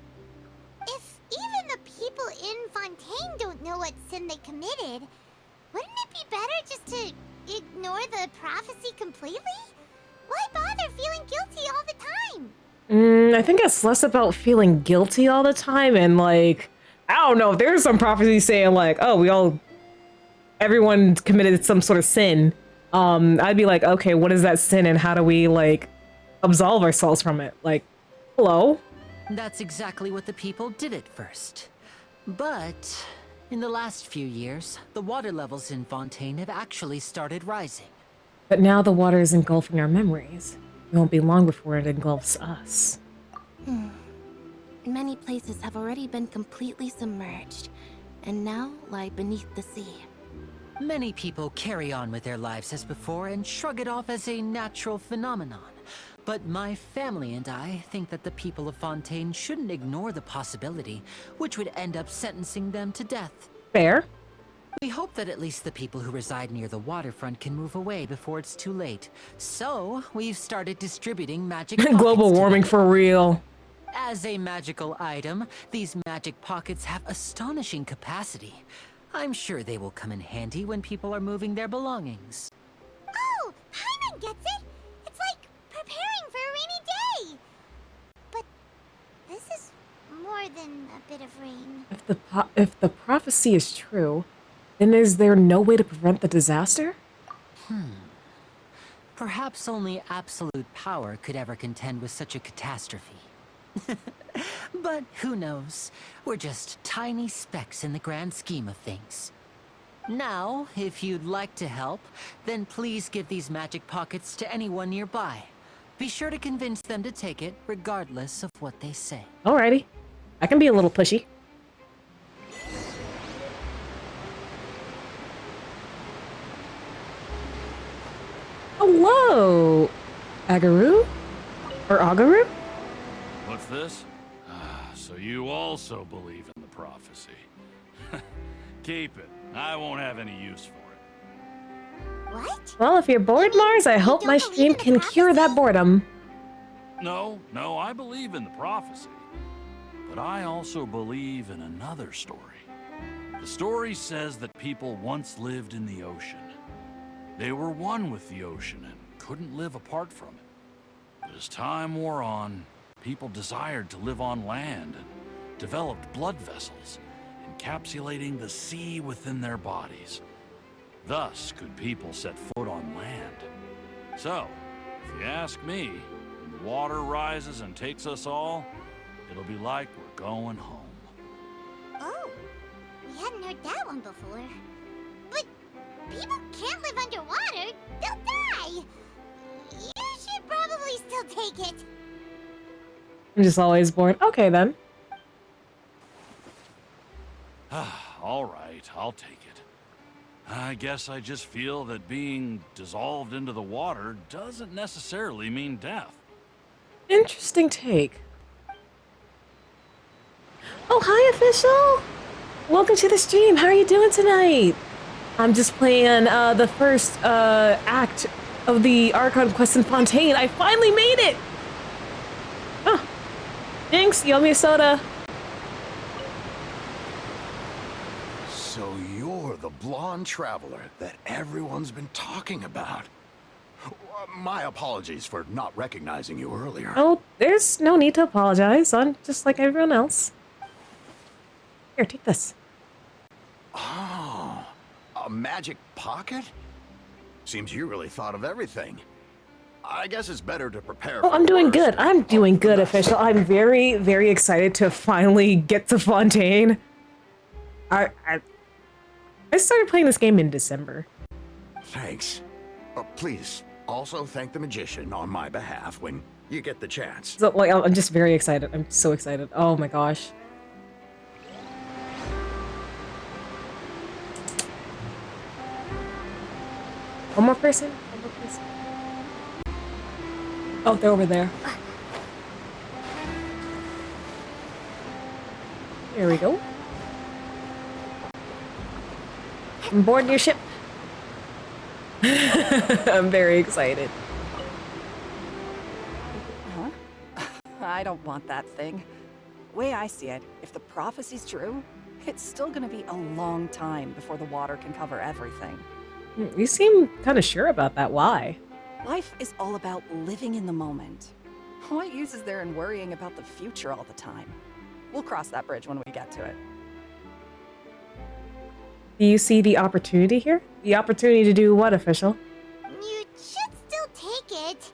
If even the people in Fontaine don't know what sin they committed, wouldn't it be better just to ignore the prophecy completely? Why bother feeling guilty all the time? I think it's less about feeling guilty all the time and, like, I don't know, if there's some prophecy saying, like, oh, everyone committed some sort of sin, I'd be like, okay, what is that sin and how do we, like, absolve ourselves from it? Like, hello? That's exactly what the people did at first. But in the last few years, the water levels in Fontaine have actually started rising. But now the water is engulfing our memories. It won't be long before it engulfs us. Many places have already been completely submerged, and now lie beneath the sea. Many people carry on with their lives as before and shrug it off as a natural phenomenon. But my family and I think that the people of Fontaine shouldn't ignore the possibility, which would end up sentencing them to death. Fair. We hope that at least the people who reside near the waterfront can move away before it's too late. So, we've started distributing magic pockets Global warming today. for real. As a magical item, these magic pockets have astonishing capacity. I'm sure they will come in handy when people are moving their belongings. Oh, Paimon gets it! It's like preparing for a rainy day! But this is more than a bit of rain. If the prophecy is true, then is there no way to prevent the disaster? Perhaps only absolute power could ever contend with such a catastrophe. But who knows? We're just tiny specks in the grand scheme of things. Now, if you'd like to help, then please give these magic pockets to anyone nearby. Be sure to convince them to take it, regardless of what they say. Alrighty. I can be a little pushy. Hello, Agaru? Or Agaru? What's this? So you also believe in the prophecy. Keep it. I won't have any use for it. What? Well, if you're bored, Mars, I hope my stream can cure that boredom. No, I believe in the prophecy. But I also believe in another story. The story says that people once lived in the ocean. They were one with the ocean and couldn't live apart from it. But as time wore on, people desired to live on land and developed blood vessels, encapsulating the sea within their bodies. Thus could people set foot on land. So, if you ask me, when the water rises and takes us all, it'll be like we're going home. Oh, we hadn't heard that one before. But people can't live underwater. They'll die. You should probably still take it. I'm just always bored. Okay, then. All right, I'll take it. I guess I just feel that being dissolved into the water doesn't necessarily mean death. Interesting take. Oh, hi, official! Welcome to the stream. How are you doing tonight? I'm just playing the first act of the Archon quest in Fontaine. I finally made it! Huh. Jinx, you owe me a soda. So you're the blonde traveler that everyone's been talking about. My apologies for not recognizing you earlier. Oh, there's no need to apologize. I'm just like everyone else. Here, take this. Oh, a magic pocket? Seems you really thought of everything. I guess it's better to prepare. Oh, I'm doing good. I'm doing good, official. I'm very, very excited to finally get to Fontaine. I started playing this game in December. Thanks. Please, also thank the magician on my behalf when you get the chance. So, like, I'm just very excited. I'm so excited. Oh my gosh. One more person? One more person. Oh, they're over there. There we go. I'm boarding your ship. I'm very excited. Huh? I don't want that thing. Way I see it, if the prophecy's true, it's still gonna be a long time before the water can cover everything. You seem kind of sure about that. Why? Life is all about living in the moment. What use is there in worrying about the future all the time? We'll cross that bridge when we get to it. Do you see the opportunity here? The opportunity to do what, official? You should still take it.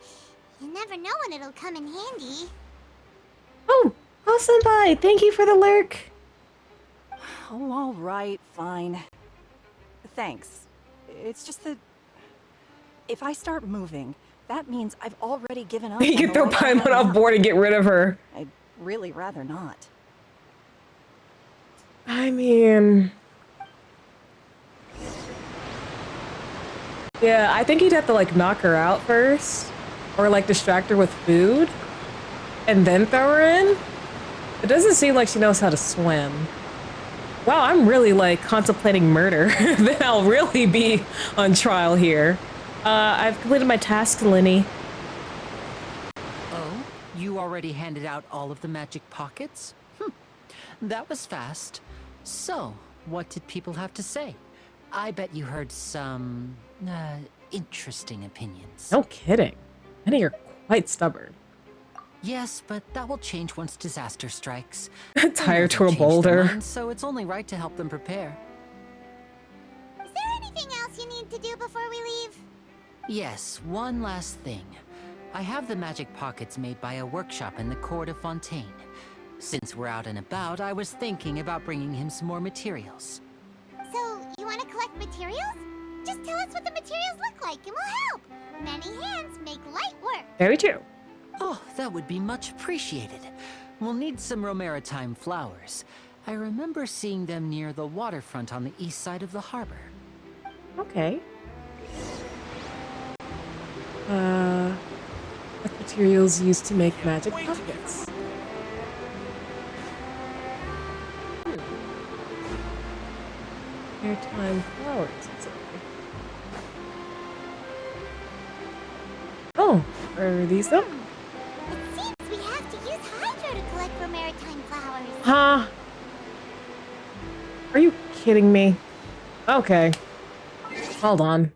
You never know when it'll come in handy. Oh, senpai, thank you for the lurk. Oh, all right, fine. Thanks. It's just that if I start moving, that means I've already given up. You can throw Paimon off board and get rid of her. I'd really rather not. I mean... yeah, I think you'd have to, like, knock her out first. Or, like, distract her with food. And then throw her in. It doesn't seem like she knows how to swim. Wow, I'm really, like, contemplating murder. Then I'll really be on trial here. I've completed my task, Linny. Oh, you already handed out all of the magic pockets? That was fast. So, what did people have to say? I bet you heard some, interesting opinions. No kidding. I think you're quite stubborn. Yes, but that will change once disaster strikes. Tired to a They'll change their boulder. minds, so it's only right to help them prepare. Is there anything else you need to do before we leave? Yes, one last thing. I have the magic pockets made by a workshop in the court of Fontaine. Since we're out and about, I was thinking about bringing him some more materials. So, you want to collect materials? Just tell us what the materials look like and we'll help. Many hands make light work. Very true. Oh, that would be much appreciated. We'll need some Romaritime flowers. I remember seeing them near the waterfront on the east side of the harbor. Okay. What materials used to make magic pockets? Airtime flowers. Oh, are these them? It seems we have to use Hydro to collect for maritime flowers. Huh? Are you kidding me? Okay. Hold on.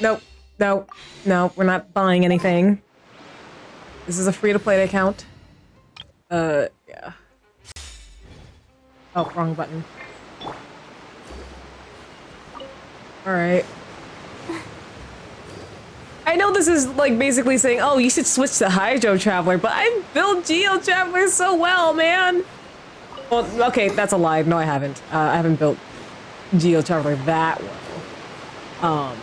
Nope. No. No, we're not buying anything. This is a free-to-play account. Yeah. Oh, wrong button. Alright. I know this is like basically saying, oh, you should switch to Hydro Traveler, but I built Geo Traveler so well, man! Well, okay, that's a lie. No, I haven't. I haven't built Geo Traveler that well.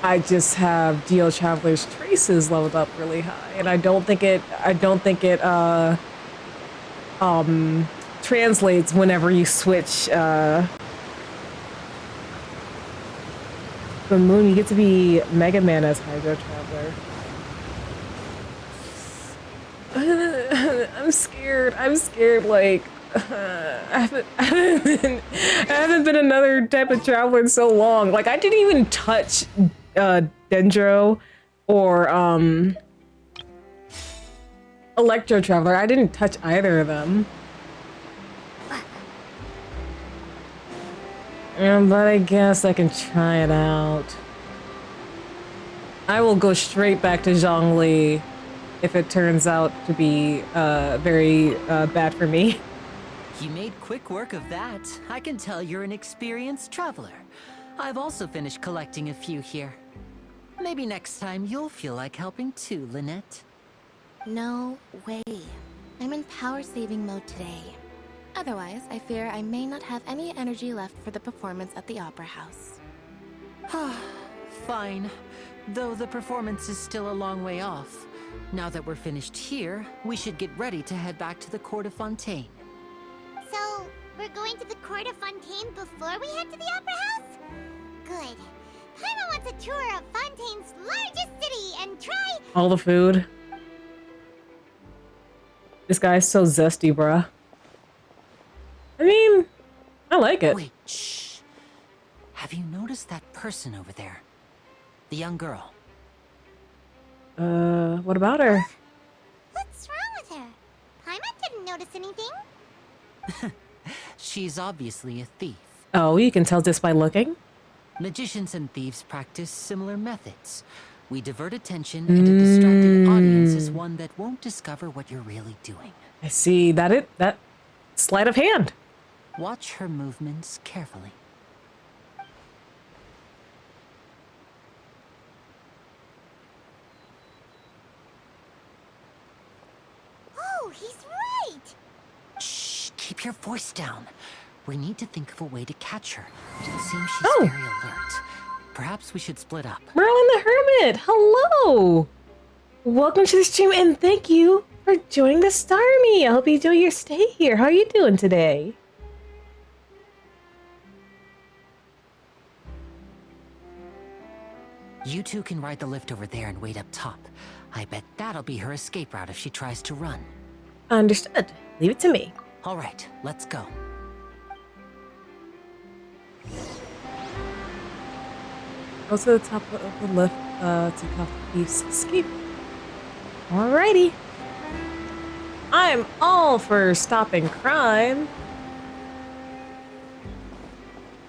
I just have Geo Traveler's traces leveled up really high, and I don't think it translates whenever you switch the moon. You get to be Mega Man as Hydro Traveler. I'm scared. I'm scared. Like I haven't been another type of traveler in so long. Like I didn't even touch Dendro or Electro Traveler. I didn't touch either of them. But I guess I can try it out. I will go straight back to Zhongli if it turns out to be very bad for me. You made quick work of that. I can tell you're an experienced traveler. I've also finished collecting a few here. Maybe next time you'll feel like helping too, Lynette. No way. I'm in power-saving mode today. Otherwise, I fear I may not have any energy left for the performance at the Opera House. Fine. Though the performance is still a long way off. Now that we're finished here, we should get ready to head back to the court of Fontaine. So, we're going to the court of Fontaine before we head to the Opera House? Good. Paimon wants a tour of Fontaine's largest city and try All the food. This guy's so zesty, bruh. I mean, I like it. Wait, shh. Have you noticed that person over there? The young girl. What about her? What's wrong with her? Paimon didn't notice anything. She's obviously a thief. Oh, you can tell just by looking? Magicians and thieves practice similar methods. We divert attention, and a distracted audience is one that won't discover what you're really doing. I see. That sleight of hand. Watch her movements carefully. Oh, he's right! Shh, keep your voice down. We need to think of a way to catch her. It seems she's Oh. very alert. Perhaps we should split up. Merlin the Hermit, hello! Welcome to the stream and thank you for joining the Starmie. I hope you enjoy your stay here. How are you doing today? You two can ride the lift over there and wait up top. I bet that'll be her escape route if she tries to run. Understood. Leave it to me. All right, let's go. Go to the top of the lift to take off the thief's escape. Alrighty. I'm all for stopping crime.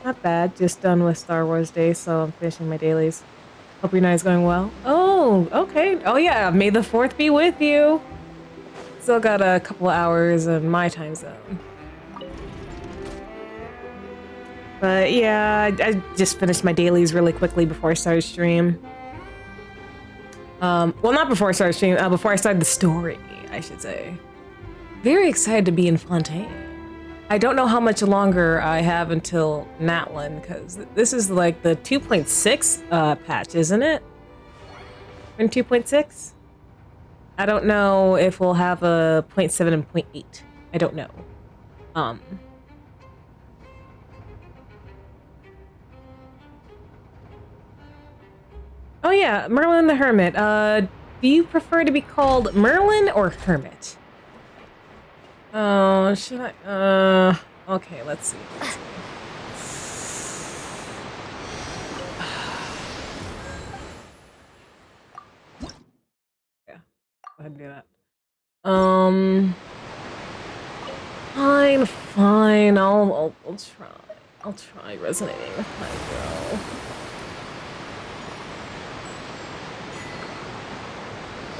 Not bad. Just done with Star Wars Day, so I'm finishing my dailies. Hope your night is going well. Oh, okay. Oh yeah, may the 4th be with you. Still got a couple of hours in my time zone. But yeah, I just finished my dailies really quickly before I started stream. Well, not before I started stream, before I started the story, I should say. Very excited to be in Fontaine. I don't know how much longer I have until Natlin, because this is like the 2.6 patch, isn't it? In 2.6? I don't know if we'll have a 0.7 and 0.8. I don't know. Oh yeah, Merlin the Hermit. Do you prefer to be called Merlin or Hermit? Oh, should I? Okay, let's see. Yeah, go ahead and do that. Fine. I'll try. I'll try resonating with Hydro.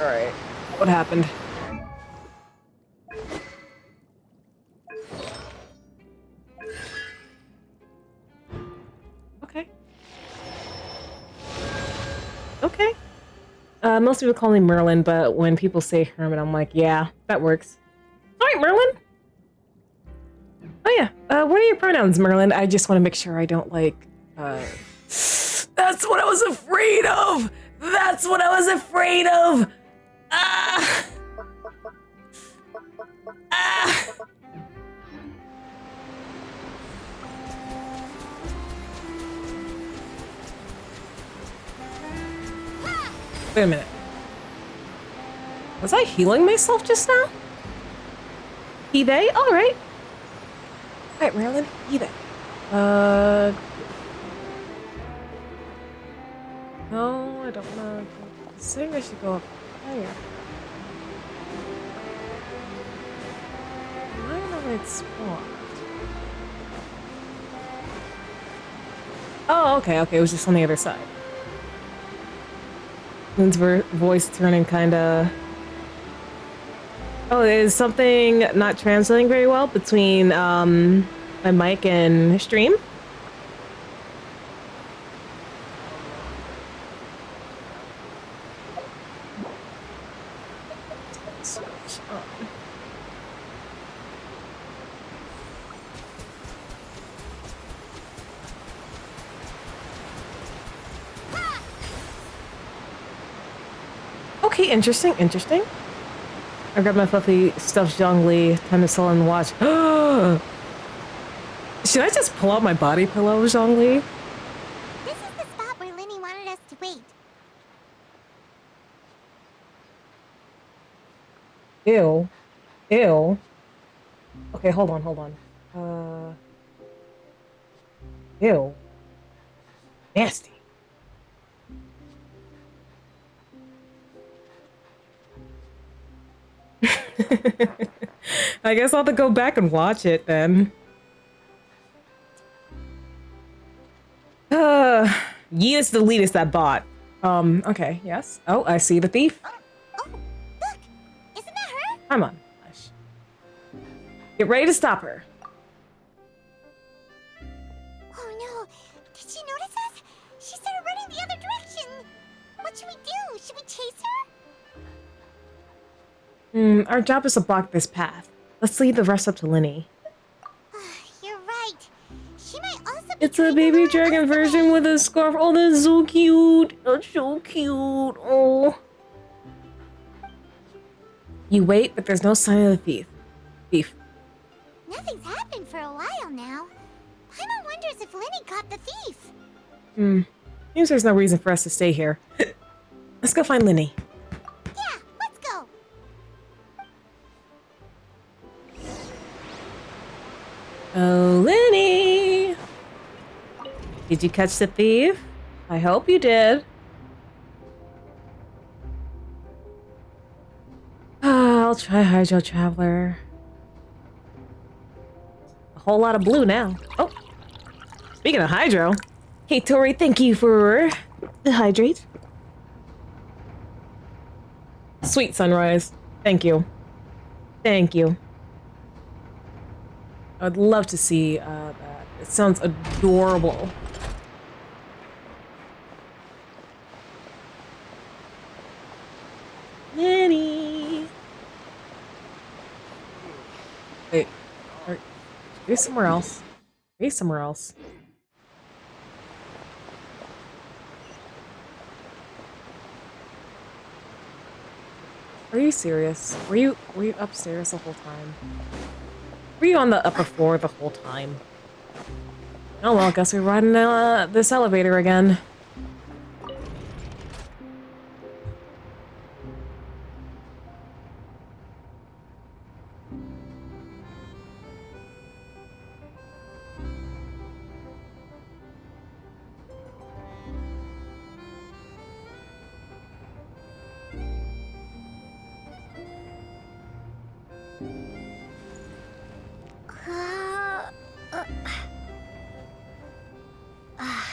All right. What happened? Okay. Okay. Most people call me Merlin, but when people say Hermit, I'm like, yeah, that works. All right, Merlin. Oh yeah. What are your pronouns, Merlin? I just want to make sure I don't like. That's what I was afraid of. That's what I was afraid of. Ah. Ah. Wait a minute. Was I healing myself just now? He they? Alright. Alright, Marilyn. He they. No, I don't wanna go. I think I should go up higher. Am I in the right spot? Oh, okay, okay. It was just on the other side. Moon's voice turning kinda... Oh, is something not translating very well between, my mic and stream? Okay, interesting, interesting. I grabbed my fluffy stuffed Zhongli, time to sell and watch. Should I just pull out my body pillow, Zhongli? This is the spot where Lenny wanted us to wait. Ew. Ew. Okay, hold on, hold on. Ew. Nasty. I guess I'll have to go back and watch it then. Yeetus deletus that bot. Okay, yes. Oh, I see the thief. Oh, look! Isn't that her? Come on, Hush. Get ready to stop her. Oh no! Did she notice us? She started running the other direction! What should we do? Should we chase her? Our job is to block this path. Let's leave the rest up to Linny. You're right. She might also be It's a baby dragon version with a scarf. Oh, that's so cute. That's so cute. Oh. You wait, but there's no sign of the thief. Nothing's happened for a while now. Paimon wonders if Lenny caught the thief. Seems there's no reason for us to stay here. Let's go find Linny. Yeah, let's go. Oh, Linny! Did you catch the thief? I hope you did. I'll try Hydro Traveler. A whole lot of blue now. Oh, speaking of Hydro. Hey, Tori, thank you for the hydrate. Sweet sunrise. Thank you. Thank you. I'd love to see that. It sounds adorable. Nanny. Wait. Are you somewhere else? Are you somewhere else? Are you serious? Were you upstairs the whole time? Were you on the upper floor the whole time? Oh well, guess we're riding this elevator again.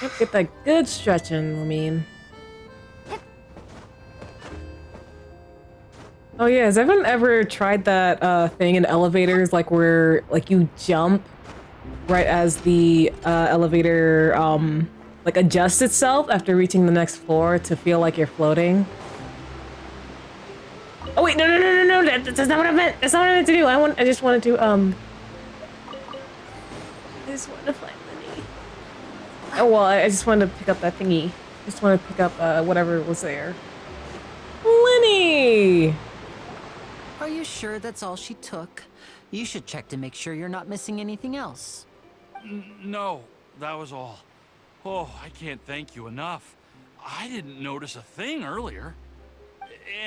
Yep, get that good stretch in, I mean. Oh yeah, has everyone ever tried that thing in elevators, like where like you jump right as the elevator like adjusts itself after reaching the next floor to feel like you're floating? Oh wait, no, that's not what I meant. That's not what I meant to do. I just wanted to I just wanted to find Lenny. Oh well, I just wanted to pick up that thingy. Just wanted to pick up whatever was there. Lenny! Are you sure that's all she took? You should check to make sure you're not missing anything else. No, that was all. Oh, I can't thank you enough. I didn't notice a thing earlier.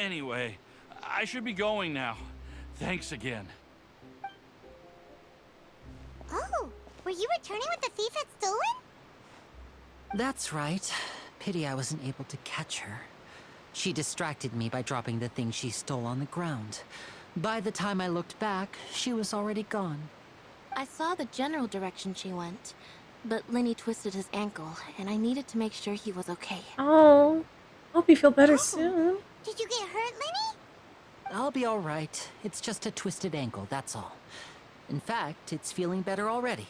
Anyway, I should be going now. Thanks again. Oh, were you returning what the thief had stolen? That's right. Pity I wasn't able to catch her. She distracted me by dropping the thing she stole on the ground. By the time I looked back, she was already gone. I saw the general direction she went, but Lenny twisted his ankle, and I needed to make sure he was okay. Oh, hope you feel better soon. Did you get hurt, Lenny? I'll be all right. It's just a twisted ankle, that's all. In fact, it's feeling better already.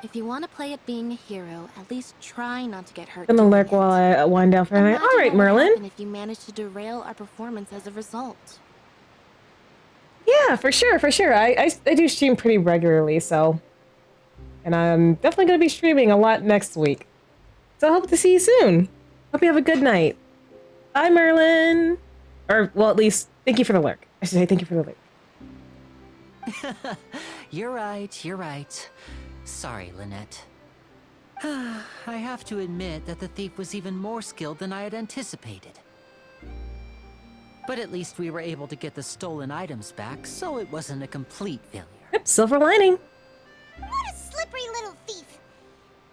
If you want to play at being a hero, at least try not to get hurt. Gonna doing lurk it. while I wind down for a night. Imagine All right, what would Merlin. happen if you manage to derail our performance as a result. Yeah, for sure, for sure. I do stream pretty regularly, so. And I'm definitely gonna be streaming a lot next week. So I hope to see you soon. Hope you have a good night. Bye, Merlin. Or, well, at least, thank you for the lurk. I should say thank you for the lurk. You're right, you're right. Sorry, Lynette. I have to admit that the thief was even more skilled than I had anticipated. But at least we were able to get the stolen items back, so it wasn't a complete failure. Yep, silver lining. What a slippery little thief.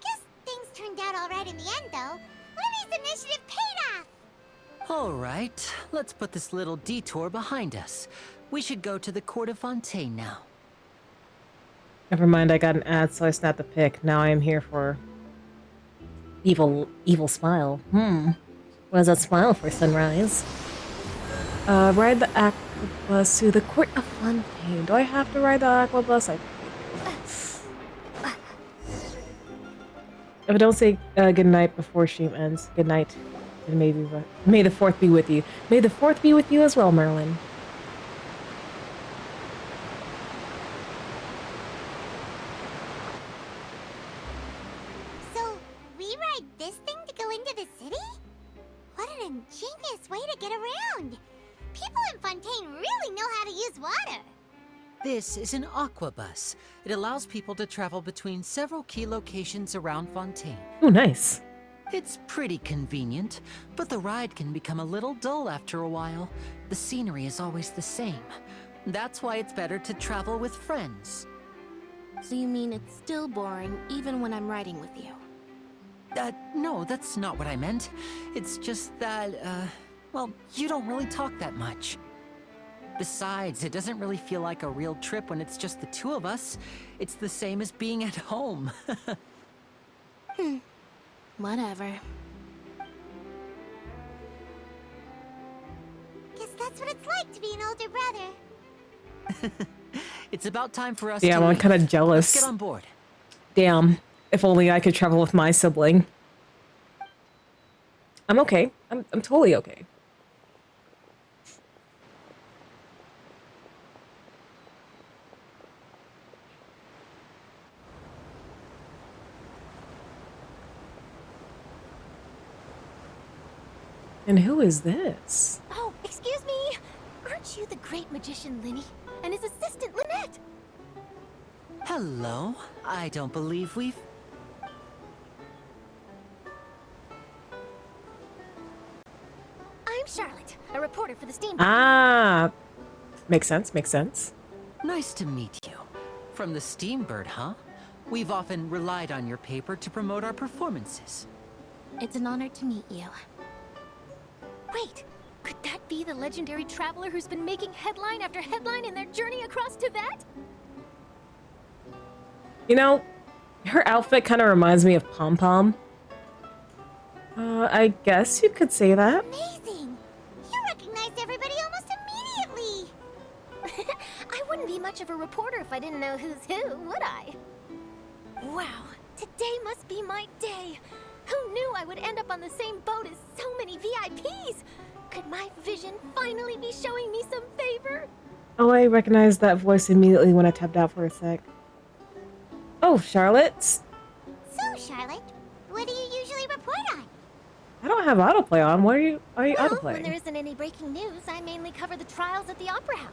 Guess things turned out all right in the end, though. Lenny's initiative paid off. All right, let's put this little detour behind us. We should go to the court of Fontaine now. Never mind, I got an ad, so I snapped the pic. Now I am here for evil smile. What is that smile for, Sunrise? Ride the aqua bus to the court of Fontaine. Do I have to ride the aqua bus? If I don't say good night before stream ends, good night. And maybe may the fourth be with you. May the fourth be with you as well, Merlin. So, we ride this thing to go into the city? What an ingenious way to get around. People in Fontaine really know how to use water. This is an aqua bus. It allows people to travel between several key locations around Fontaine. Oh, nice. It's pretty convenient, but the ride can become a little dull after a while. The scenery is always the same. That's why it's better to travel with friends. So you mean it's still boring even when I'm riding with you? No, that's not what I meant. It's just that, well, you don't really talk that much. Besides, it doesn't really feel like a real trip when it's just the two of us. It's the same as being at home. Whatever. Guess that's what it's like to be an older brother. It's about time for us Damn, to I'm leave. kind of Let's jealous. get on board. Damn. If only I could travel with my sibling. I'm okay. I'm totally okay. And who is this? Oh, excuse me. Aren't you the great magician Lenny and his assistant Lynette? Hello. I don't believe we've... I'm Charlotte, a reporter for the Steam. Ah, makes sense, makes sense. Nice to meet you. From the Steambird, huh? We've often relied on your paper to promote our performances. It's an honor to meet you. Wait, Could that be the legendary traveler who's been making headline after headline in their journey across Tibet? You know, her outfit kind of reminds me of Pom Pom. I guess you could say that. Amazing! You recognized everybody almost immediately! I wouldn't be much of a reporter if I didn't know who's who, would I? Wow, today must be my day. Who knew I would end up on the same boat as so many VIPs? Could my vision finally be showing me some favor? Oh, I recognized that voice immediately when I tapped out for a sec. Oh, Charlotte. So, Charlotte, what do you usually report on? I don't have autoplay on. What are you Well, autoplaying? when there isn't any breaking news, I mainly cover the trials at the Opera House.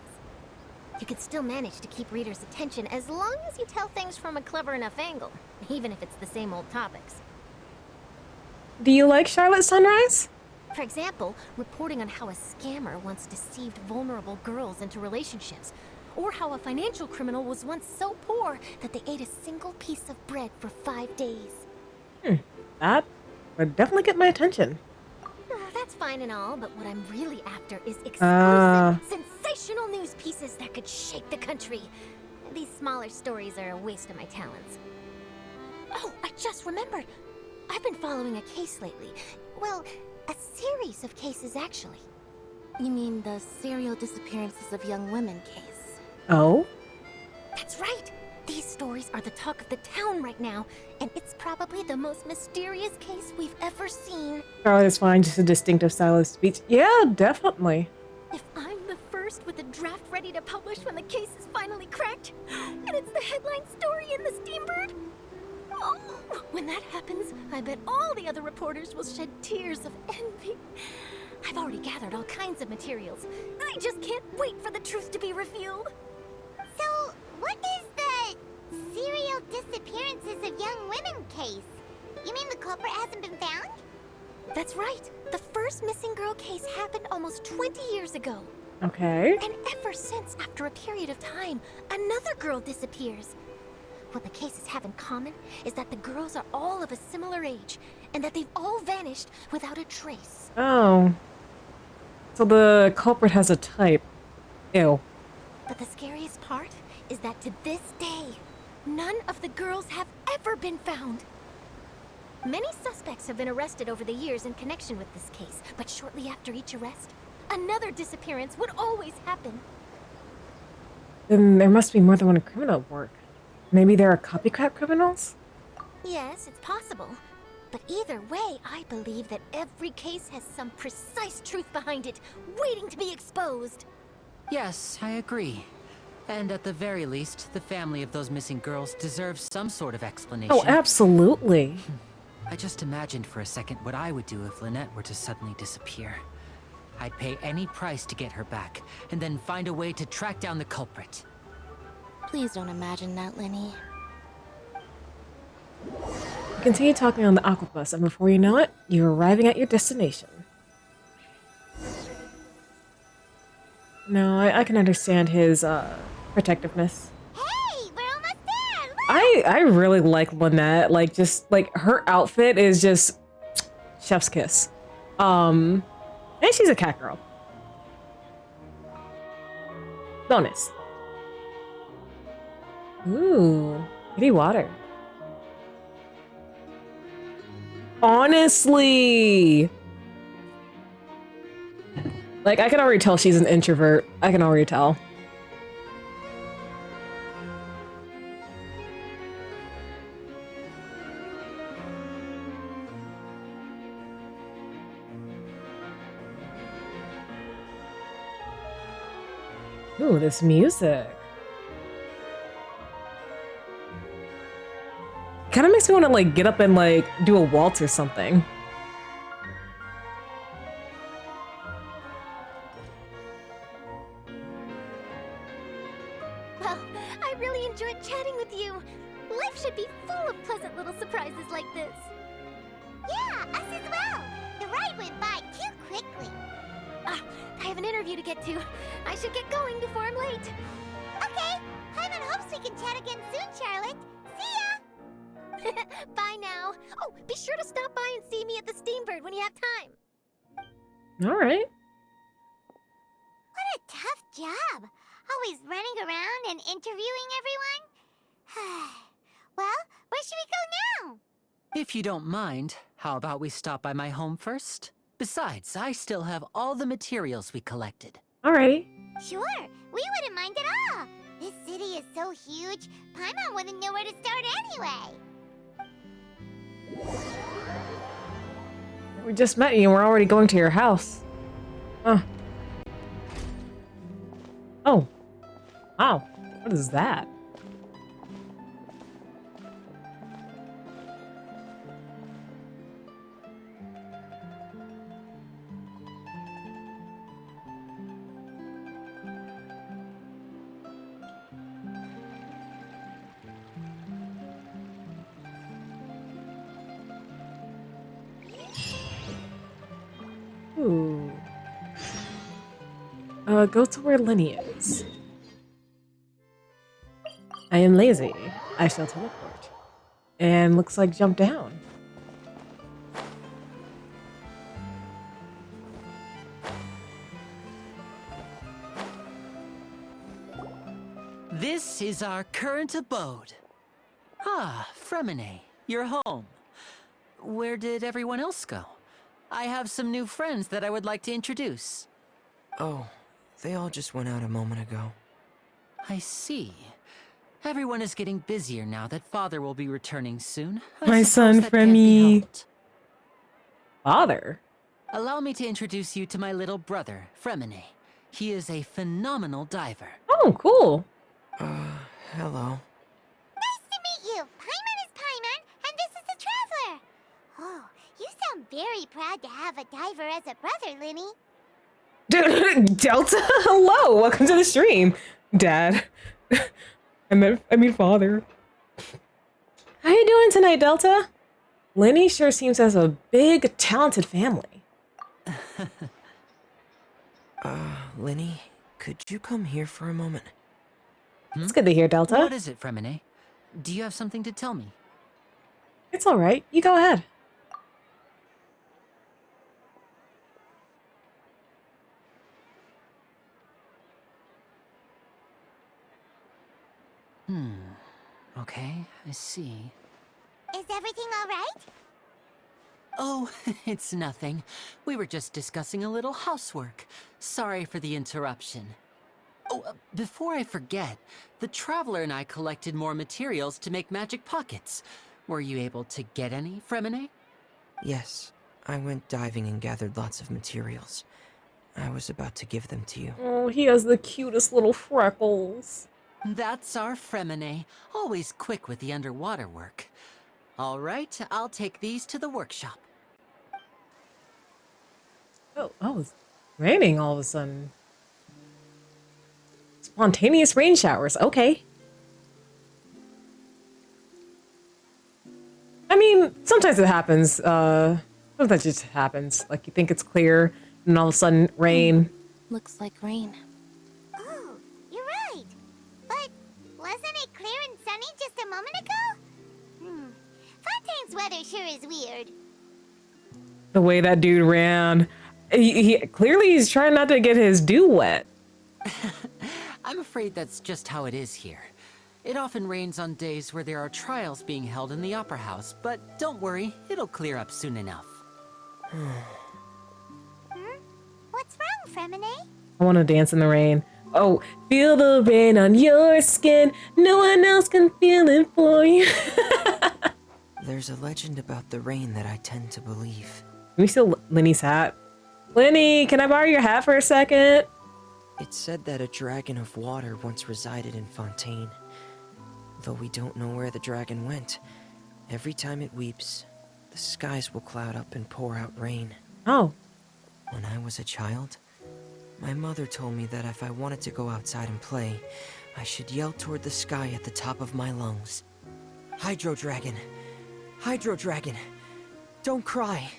You can still manage to keep readers' attention as long as you tell things from a clever enough angle, even if it's the same old topics. Do you like Charlotte Sunrise? For example, reporting on how a scammer once deceived vulnerable girls into relationships, or how a financial criminal was once so poor that they ate a single piece of bread for 5 days. That would definitely get my attention. That's fine and all, but what I'm really after is exclusive, sensational news pieces that could shake the country. These smaller stories are a waste of my talents. Oh, I just remembered. I've been following a case lately. Well, a series of cases, actually. You mean the serial disappearances of young women case? Oh? That's right! These stories are the talk of the town right now, and it's probably the most mysterious case we've ever seen. Charlotte is fine, just a distinctive style of speech. Yeah, definitely. If I'm the first with a draft ready to publish when the case is finally cracked, and it's the headline story in the Steambird, oh, when that happens, I bet all the other reporters will shed tears of envy. I've already gathered all kinds of materials. I just can't wait for the truth to be revealed. So, what is the serial disappearances of young women case? You mean the culprit hasn't been found? That's right. The first missing girl case happened almost 20 years ago. Okay. And ever since, after a period of time, another girl disappears. What the cases have in common is that the girls are all of a similar age, and that they've all vanished without a trace. Oh. So the culprit has a type. Ew. But the scariest part is that to this day, none of the girls have ever been found. Many suspects have been arrested over the years in connection with this case, but shortly after each arrest, another disappearance would always happen. Then there must be more than one criminal at work. Maybe there are copycat criminals? Yes, it's possible. But either way, I believe that every case has some precise truth behind it, waiting to be exposed. Yes, I agree. And at the very least, the family of those missing girls deserves some sort of explanation. Oh, absolutely. I just imagined for a second what I would do if Lynette were to suddenly disappear. I'd pay any price to get her back, and then find a way to track down the culprit. Please don't imagine that, Lenny. You continue talking on the aquabus, and before you know it, you're arriving at your destination. No, I can understand his, protectiveness. Hey, we're almost there! Look! I really like Lynette. Like, just, like, her outfit is just chef's kiss. And she's a cat girl. Bonus. Ooh, pretty water. Honestly, like, I can already tell she's an introvert. I can already tell. Ooh, this music. Kind of makes me want to, like, get up and, like, do a waltz or something. Well, I really enjoyed chatting with you. Life should be full of pleasant little surprises like this. Yeah, us as well. The ride went by too quickly. Ah, I have an interview to get to. I should get going before I'm late. Okay, Paimon hopes we can chat again soon, Charlotte. See ya! Bye now. Oh, be sure to stop by and see me at the Steambird when you have time. All right. job. Always running around and interviewing everyone. Well, where should we go now? If you don't mind, how about we stop by my home first? Besides, I still have all the materials we collected. Alrighty. Sure, we wouldn't mind at all. This city is so huge, Paimon wouldn't know where to start anyway. We just met you and we're already going to your house. Huh. Oh. Wow. What is that? Ooh. Go to where Lenny is. I am lazy. I shall teleport. And looks like jump down. This is our current abode. Ah, Fremine, you're home. Where did everyone else go? I have some new friends that I would like to introduce. Oh, they all just went out a moment ago. I see. Everyone is getting busier now that Father will be returning soon. My son, Fremy. Father? Allow me to introduce you to my little brother, Fremine. He is a phenomenal diver. Oh, cool. Hello. Nice to meet you. Paimon is Paimon, and this is the Traveler. Oh, you sound very proud to have a diver as a brother, Lenny. Delta, hello. Welcome to the stream. Dad. I mean father. How you doing tonight, Delta? Lenny sure seems to have a big, talented family. Lenny, could you come here for a moment? It's good to hear, Delta. What is it, Fremine? Do you have something to tell me? It's all right. You go ahead. Okay, I see. Is everything all right? Oh, it's nothing. We were just discussing a little housework. Sorry for the interruption. Oh, before I forget, the Traveler and I collected more materials to make magic pockets. Were you able to get any, Fremine? Yes, I went diving and gathered lots of materials. I was about to give them to you. Oh, he has the cutest little freckles. That's our Fremine, always quick with the underwater work. All right, I'll take these to the workshop. Oh, it's raining all of a sudden. Spontaneous rain showers. Okay. I mean, sometimes it happens. Sometimes it just happens. Like you think it's clear, and all of a sudden, rain. Looks like rain. Oh, you're right. But wasn't it clear and sunny just a moment ago? Fontaine's weather sure is weird. The way that dude ran. He clearly he's trying not to get his dew wet. I'm afraid that's just how it is here. It often rains on days where there are trials being held in the Opera House, but don't worry, it'll clear up soon enough. What's wrong, Fremine? I want to dance in the rain. Oh, feel the rain on your skin. No one else can feel it for you. There's a legend about the rain that I tend to believe. Let me steal Lenny's hat. Lenny, can I borrow your hat for a second? It said that a dragon of water once resided in Fontaine. Though we don't know where the dragon went, every time it weeps, the skies will cloud up and pour out rain. Oh. When I was a child, my mother told me that if I wanted to go outside and play, I should yell toward the sky at the top of my lungs. Hydro Dragon! Hydro Dragon! Don't cry!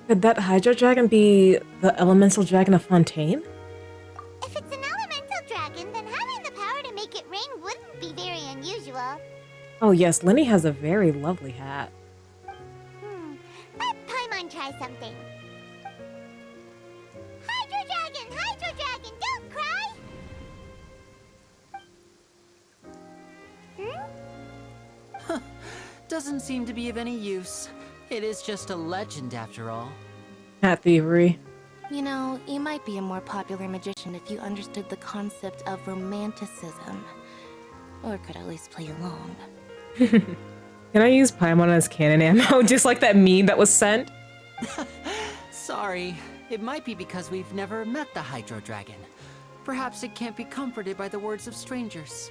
Could that Hydro Dragon be the elemental dragon of Fontaine? If it's an elemental dragon, then having the power to make it rain wouldn't be very unusual. Oh yes, Lenny has a very lovely hat. Let Paimon try something. Hydro Dragon, don't cry! Doesn't seem to be of any use. It is just a legend after all. Hat thievery. You know, you might be a more popular magician if you understood the concept of romanticism. Or could at least play along. Can I use Paimon as cannon ammo? Just like that meme that was sent? Sorry. It might be because we've never met the Hydro Dragon. Perhaps it can't be comforted by the words of strangers.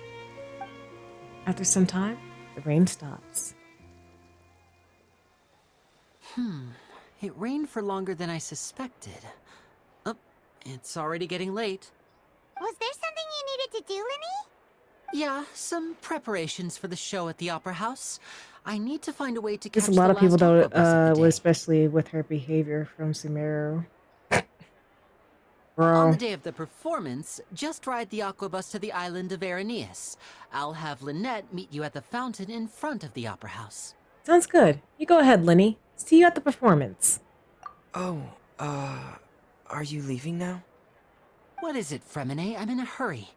After some time, the rain stops. It rained for longer than I suspected. Oh, it's already getting late. Was there something you needed to do, Linny? Yeah, some preparations for the show at the Opera House. I need to find a way to catch There's a lot the of people last that Aqua bus of the day. especially with her behavior from Sumeru. Bro. On the day of the performance, just ride the Aqua bus to the island of Araneus. I'll have Lynette meet you at the fountain in front of the Opera House. Sounds good. You go ahead, Linny. See you at the performance. Oh, are you leaving now? What is it, Fremine? I'm in a hurry.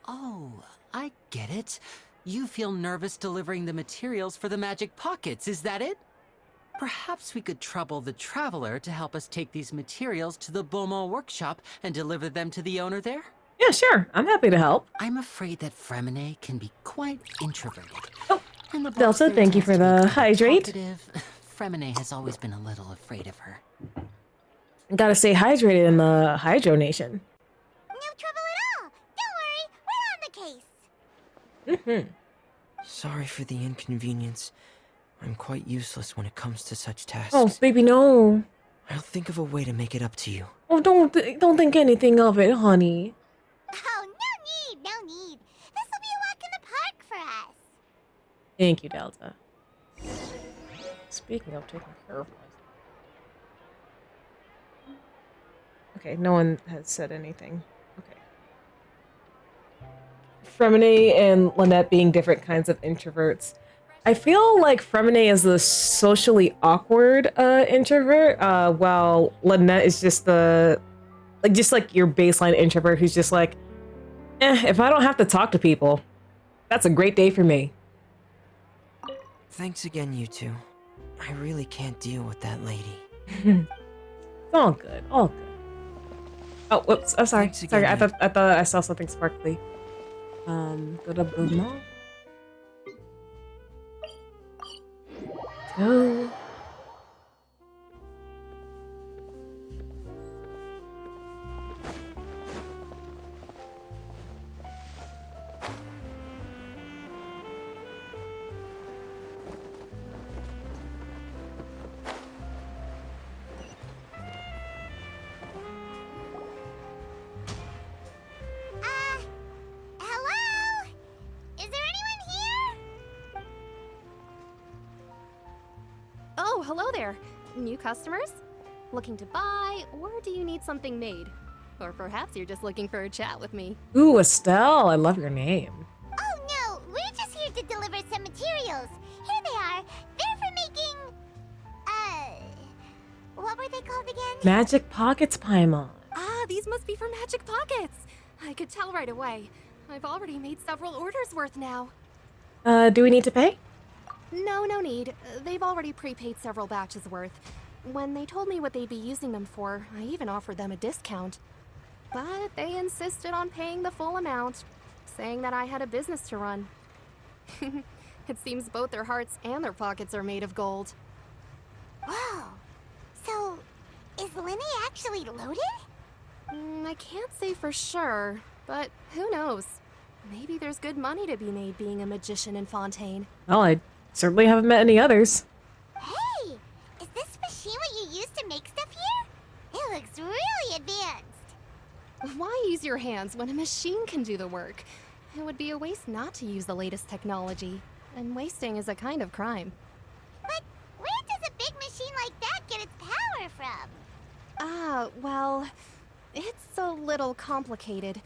Oh, I get it. You feel nervous delivering the materials for the magic pockets, is that it? Perhaps we could trouble the Traveler to help us take these materials to the Beaumont workshop and deliver them to the owner there? Yeah, sure. I'm happy to help. I'm afraid that Fremine can be quite introverted. Oh, And the boss Delta, there thank you tends for to be the quite hydrate. talkative. Fremine has always been a little afraid of her. Gotta stay hydrated in the Hydro Nation. No trouble at all. Don't worry, we're on the case. Sorry for the inconvenience. I'm quite useless when it comes to such tasks. Oh, baby, no. I'll think of a way to make it up to you. Oh, don't think anything of it, honey. Oh, no need. This will be a walk in the park for us. Thank you, Delta. Speaking of taking care of myself. Okay, no one has said anything. Okay. Fremine and Lynette being different kinds of introverts. I feel like Fremine is the socially awkward introvert, while Lynette is just the just like your baseline introvert who's just like, if I don't have to talk to people, that's a great day for me. Thanks again, you two. I really can't deal with that lady. It's all good, all good. Oh, whoops! I'm sorry. Thanks Sorry, again, I thought I saw something sparkly. Go to Beaumont. Go. Hello? Is there anyone here? Oh, hello there. New customers? Looking to buy, or do you need something made? Or perhaps you're just looking for a chat with me. Ooh, Estelle, I love your name. Oh no, we're just here to deliver some materials. Here they are. They're for making... what were they called again? Magic Pockets, Paimon. Ah, these must be for Magic Pockets. I could tell right away. I've already made several orders worth now. Do we need to pay? No need. They've already prepaid several batches worth. When they told me what they'd be using them for, I even offered them a discount. But they insisted on paying the full amount, saying that I had a business to run. It seems both their hearts and their pockets are made of gold. Whoa. So, is Linny actually loaded? I can't say for sure, but who knows? Maybe there's good money to be made being a magician in Fontaine. Well, I certainly haven't met any others. Hey, is this machine what you use to make stuff here? It looks really advanced. Why use your hands when a machine can do the work? It would be a waste not to use the latest technology, and wasting is a kind of crime. But where does a big machine like that get its power from? Well, it's a little complicated.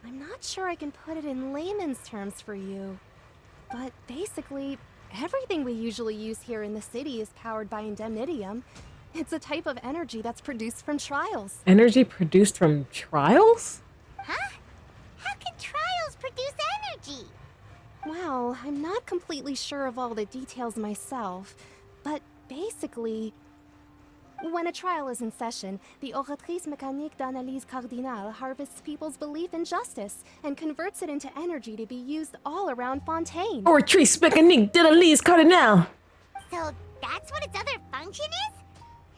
I'm not sure I can put it in layman's terms for you. But basically, everything we usually use here in the city is powered by indemnitium. It's a type of energy that's produced from trials. Energy produced from trials? Huh? How can trials produce energy? Wow, Well, I'm not completely sure of all the details myself, but basically, when a trial is in session, the Oratrice Mécanique d'Analyse Cardinale harvests people's belief in justice and converts it into energy to be used all around Fontaine. Oratrice Mécanique d'Analyse Cardinale. So that's what its other function is?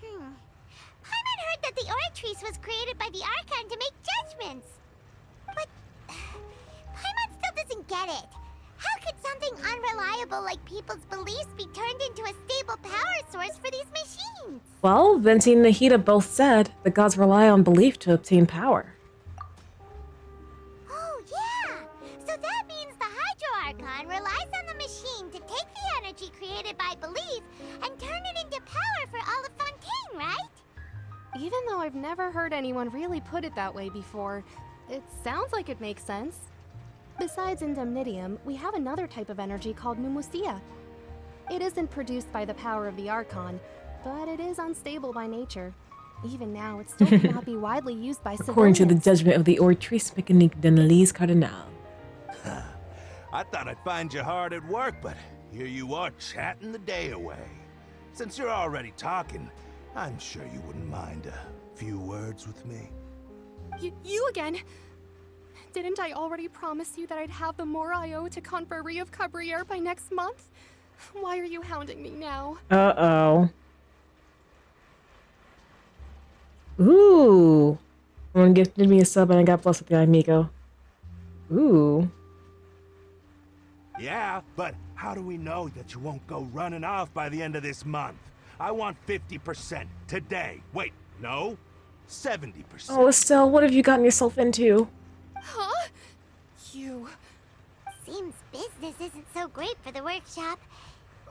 Paimon heard that the Oratrice was created by the Archon to make judgments. But Paimon still doesn't get it. How could something unreliable like people's beliefs be turned into a stable power source for these machines? Well, Venti and Nahida both said the gods rely on belief to obtain power. Oh, yeah! So that means the Hydro Archon relies on the machine to take the energy created by belief and turn it into power for all of Fontaine, right? Even though I've never heard anyone really put it that way before, it sounds like it makes sense. Besides indemnitium, we have another type of energy called pneumosia. It isn't produced by the power of the Archon, but it is unstable by nature. Even now, it still cannot be widely used by civilians. According to the judgment of the Oratrice Mécanique d'Analyse Cardinale. I thought I'd find you hard at work, but here you are chatting the day away. Since you're already talking, I'm sure you wouldn't mind a few words with me. You again? Didn't I already promise you that I'd have the more I owe to Confrérie of Cabriere by next month? Why are you hounding me now? Uh-oh. Ooh. Someone gifted me a sub and I got blessed with the Miko. Ooh. Yeah, but how do we know that you won't go running off by the end of this month? I want 50% today. Wait, no? 70%. Oh, Estelle, what have you gotten yourself into? Huh? You... Seems business isn't so great for the workshop.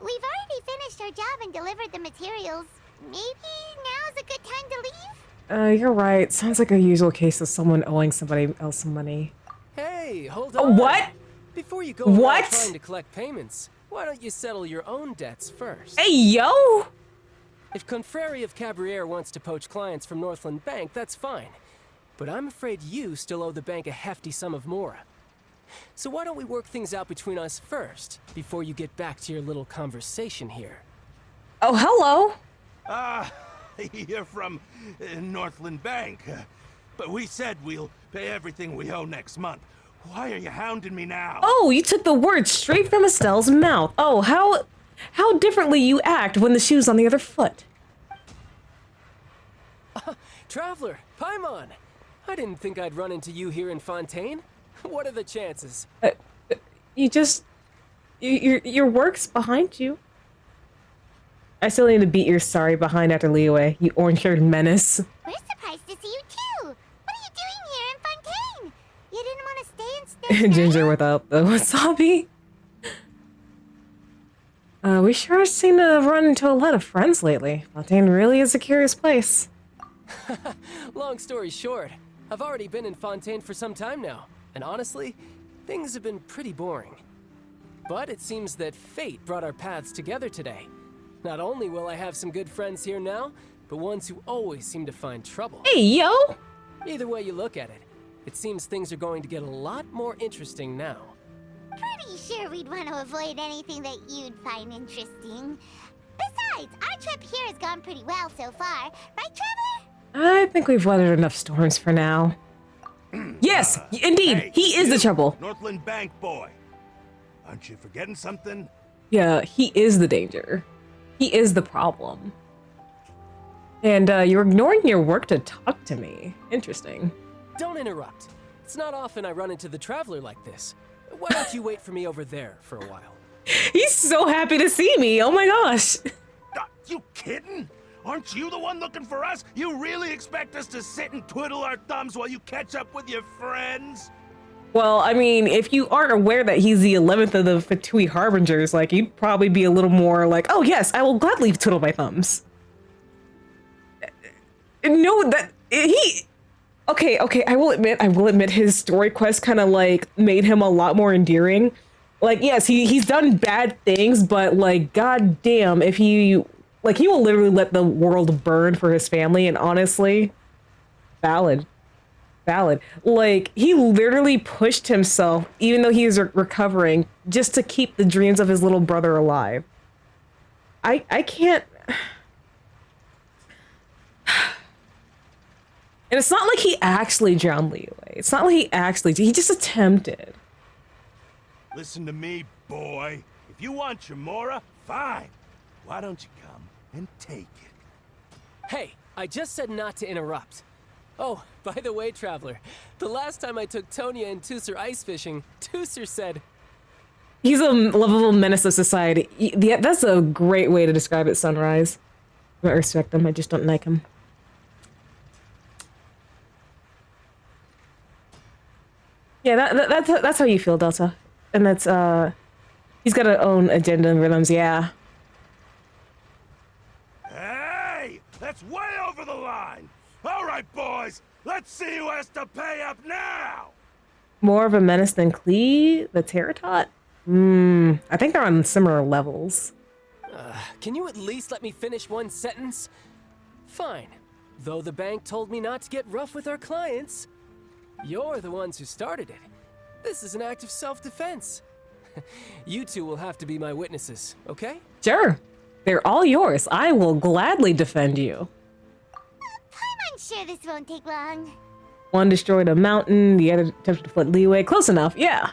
We've already finished our job and delivered the materials. Maybe now's a good time to leave? You're right. Sounds like a usual case of someone owing somebody else some money. Hey, hold on. What? Before you go What? around trying to collect payments, why don't you settle your own debts first? Hey, yo! If Confrérie of Cabriere wants to poach clients from Northland Bank, that's fine. But I'm afraid you still owe the bank a hefty sum of mora. So why don't we work things out between us first, before you get back to your little conversation here? Oh, hello! You're from Northland Bank. But we said we'll pay everything we owe next month. Why are you hounding me now? Oh, you took the words straight from Estelle's mouth. Oh, how differently you act when the shoe's on the other foot. Traveler, Paimon! I didn't think I'd run into you here in Fontaine. What are the chances? Your work's behind you. I still need to beat your sorry behind after Liyue, you orange-haired menace. We're surprised to see you too. What are you doing here in Fontaine? You didn't want to stay and stay. Ginger without the wasabi. We sure seem to have run into a lot of friends lately. Fontaine really is a curious place. Long story short, I've already been in Fontaine for some time now, and honestly, things have been pretty boring. But it seems that fate brought our paths together today. Not only will I have some good friends here now, but ones who always seem to find trouble. Hey, yo! Either way you look at it, it seems things are going to get a lot more interesting now. Pretty sure we'd want to avoid anything that you'd find interesting. Besides, our trip here has gone pretty well so far, right, Traveler? I think we've weathered enough storms for now. Yes, indeed, hey, he is the trouble. Northland Bank boy. Aren't you forgetting something? Yeah, he is the danger. He is the problem. And you're ignoring your work to talk to me. Interesting. Don't interrupt. It's not often I run into the Traveler like this. Why don't you wait for me over there for a while? He's so happy to see me. Oh my gosh. You kidding? Aren't you the one looking for us? You really expect us to sit and twiddle our thumbs while you catch up with your friends? Well, I mean, if you aren't aware that he's the 11th of the Fatui Harbingers, like, you'd probably be a little more like, oh yes, I will gladly twiddle my thumbs. No, that, he... Okay, I will admit his story quest kind of, like, made him a lot more endearing. Like, yes, he's done bad things, but, like, goddamn, if he... Like, he will literally let the world burn for his family, and honestly, valid. valid. Like, he literally pushed himself, even though he was recovering, just to keep the dreams of his little brother alive. I can't... And it's not like he actually drowned Lee away. It's not like he actually... He just attempted. Listen to me, boy. If you want Chamora, fine. Why don't you come and take it? Hey, I just said not to interrupt. Oh, by the way, Traveler, the last time I took Tonya and Tusser ice fishing, Tusser said... He's a lovable menace of society. Yeah, that's a great way to describe it, Sunrise. I respect him, I just don't like him. Yeah, that's how you feel, Delta. And that's, he's got his own agenda and rhythms, yeah. Hey! That's way over the line! All right, boys! Let's see who has to pay up now! More of a menace than Klee, the Terratot? I think they're on similar levels. Can you at least let me finish one sentence? Fine. Though the bank told me not to get rough with our clients, you're the ones who started it. This is an act of self-defense. You two will have to be my witnesses, okay? Sure. They're all yours. I will gladly defend you. I'm sure this won't take long. One destroyed a mountain, the other attempted to flip leeway. Close enough, yeah.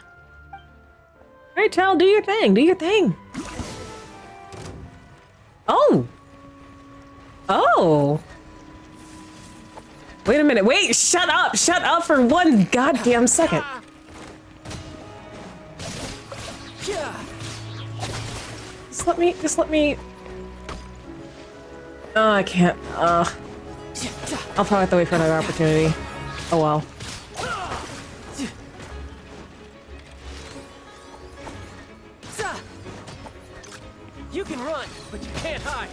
All right, Tal, do your thing. Do your thing. Oh. Oh. Wait a minute. Wait, shut up. Shut up for one goddamn second. Just let me. Oh, I can't. I'll probably have to wait for another opportunity. Oh well. You can run, but you can't hide.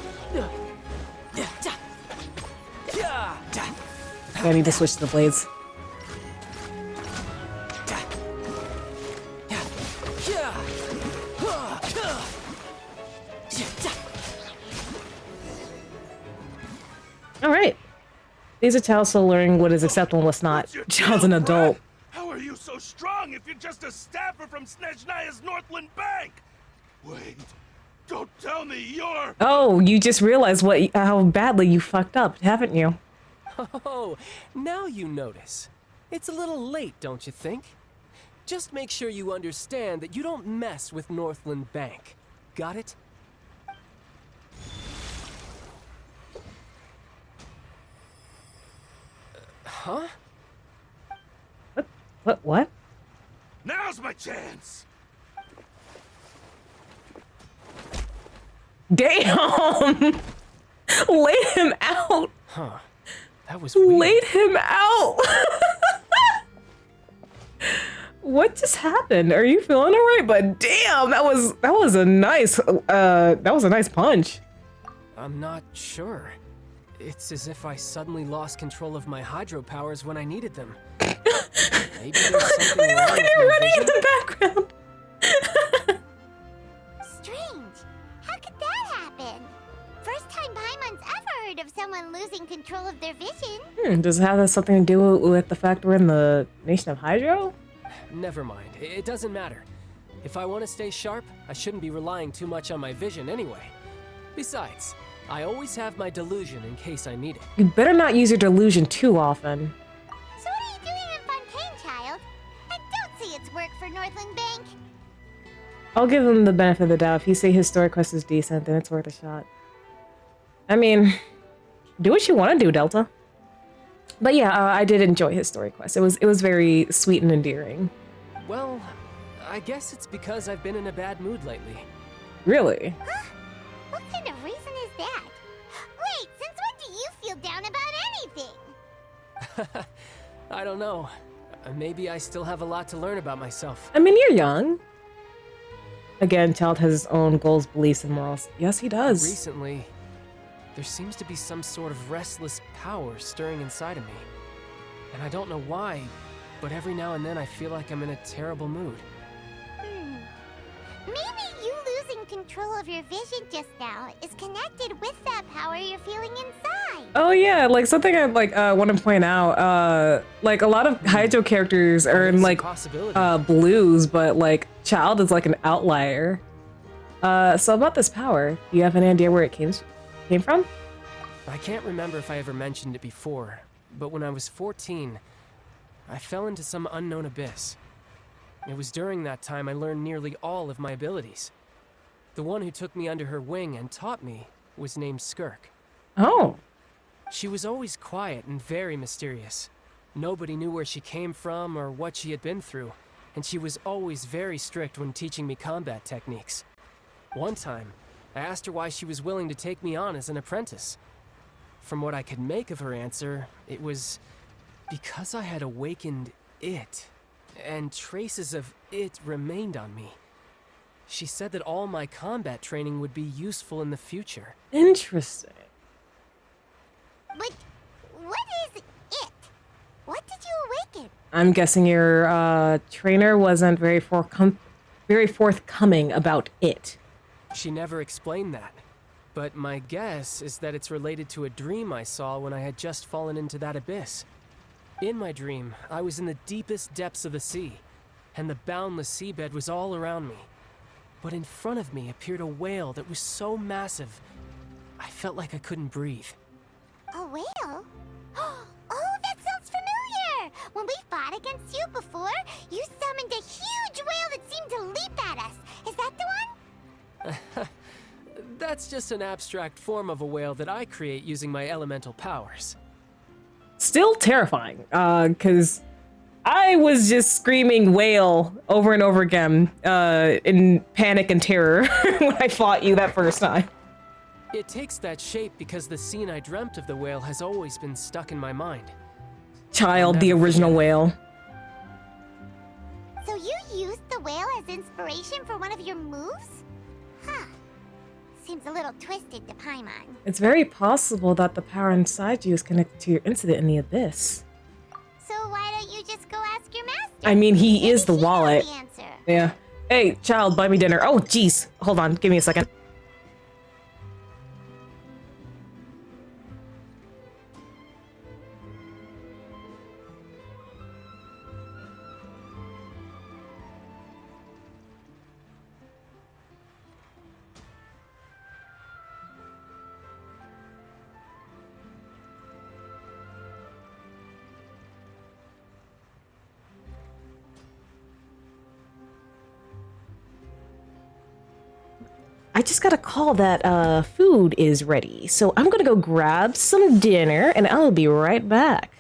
I need to switch to the blades. All right. These are Tal still learning what is acceptable and what's not. Child's an adult. How are you so strong if you're just a staffer from Snezhnaya's Northland Bank? Wait, don't tell me you're... Oh, you just realized how badly you fucked up, haven't you? Oh, now you notice. It's a little late, don't you think? Just make sure you understand that you don't mess with Northland Bank. Got it? Huh? What? Now's my chance! Damn! Laid him out! Huh. That was weird. Laid him out! What just happened? Are you feeling alright? But damn, that was a nice punch. I'm not sure. It's as if I suddenly lost control of my hydro powers when I needed them. Maybe there's something wrong with my running in vision? the background. Strange. How could that happen? First time Paimon's ever heard of someone losing control of their vision. Does it have something to do with the fact we're in the nation of Hydro? Never mind. It doesn't matter. If I want to stay sharp, I shouldn't be relying too much on my vision anyway. Besides, I always have my delusion in case I need it. You better not use your delusion too often. So what are you doing in Fontaine, child? I don't see its work for Northland Bank. I'll give him the benefit of the doubt. If you say his story quest is decent, then it's worth a shot. I mean, do what you want to do, Delta. But yeah, I did enjoy his story quest. It was very sweet and endearing. Well, I guess it's because I've been in a bad mood lately. Really? Huh? What kind of reason is that? Wait, since when do you feel down about anything? I don't know. Maybe I still have a lot to learn about myself. I mean, you're young. Again, Child has his own goals, beliefs, and morals. Yes, he does. Recently, there seems to be some sort of restless power stirring inside of me. And I don't know why, but every now and then I feel like I'm in a terrible mood. Maybe you losing in control of your vision just now is connected with that power you're feeling inside. Oh yeah, like something I like want to point out. Like a lot of Hydro characters are in like blues, but like Child is like an outlier. So about this power, do you have an idea where it came from? I can't remember if I ever mentioned it before, but when I was 14, I fell into some unknown abyss. It was during that time I learned nearly all of my abilities. The one who took me under her wing and taught me was named Skirk. Oh. She was always quiet and very mysterious. Nobody knew where she came from or what she had been through, and she was always very strict when teaching me combat techniques. One time, I asked her why she was willing to take me on as an apprentice. From what I could make of her answer, it was because I had awakened it, and traces of it remained on me. She said that all my combat training would be useful in the future. Interesting. But what is it? What did you awaken? I'm guessing your trainer wasn't very forthcoming about it. She never explained that. But my guess is that it's related to a dream I saw when I had just fallen into that abyss. In my dream, I was in the deepest depths of the sea, and the boundless seabed was all around me. But in front of me appeared a whale that was so massive, I felt like I couldn't breathe. A whale? Oh, that sounds familiar! When we fought against you before, you summoned a huge whale that seemed to leap at us. Is that the one? That's just an abstract form of a whale that I create using my elemental powers. Still terrifying, because I was just screaming whale over and over again in panic and terror when I fought you that first time. It takes that shape because the scene I dreamt of the whale has always been stuck in my mind. Child, the original whale. So you used the whale as inspiration for one of your moves? Huh. Seems a little twisted to Paimon. It's very possible that the power inside you is connected to your incident in the abyss. So why don't you just go ask your master? I mean, he is the wallet. The answer. Yeah. Hey, Child, buy me dinner. Oh, jeez. Hold on. Give me a second. I just got a call that food is ready, so I'm gonna go grab some dinner and I'll be right back.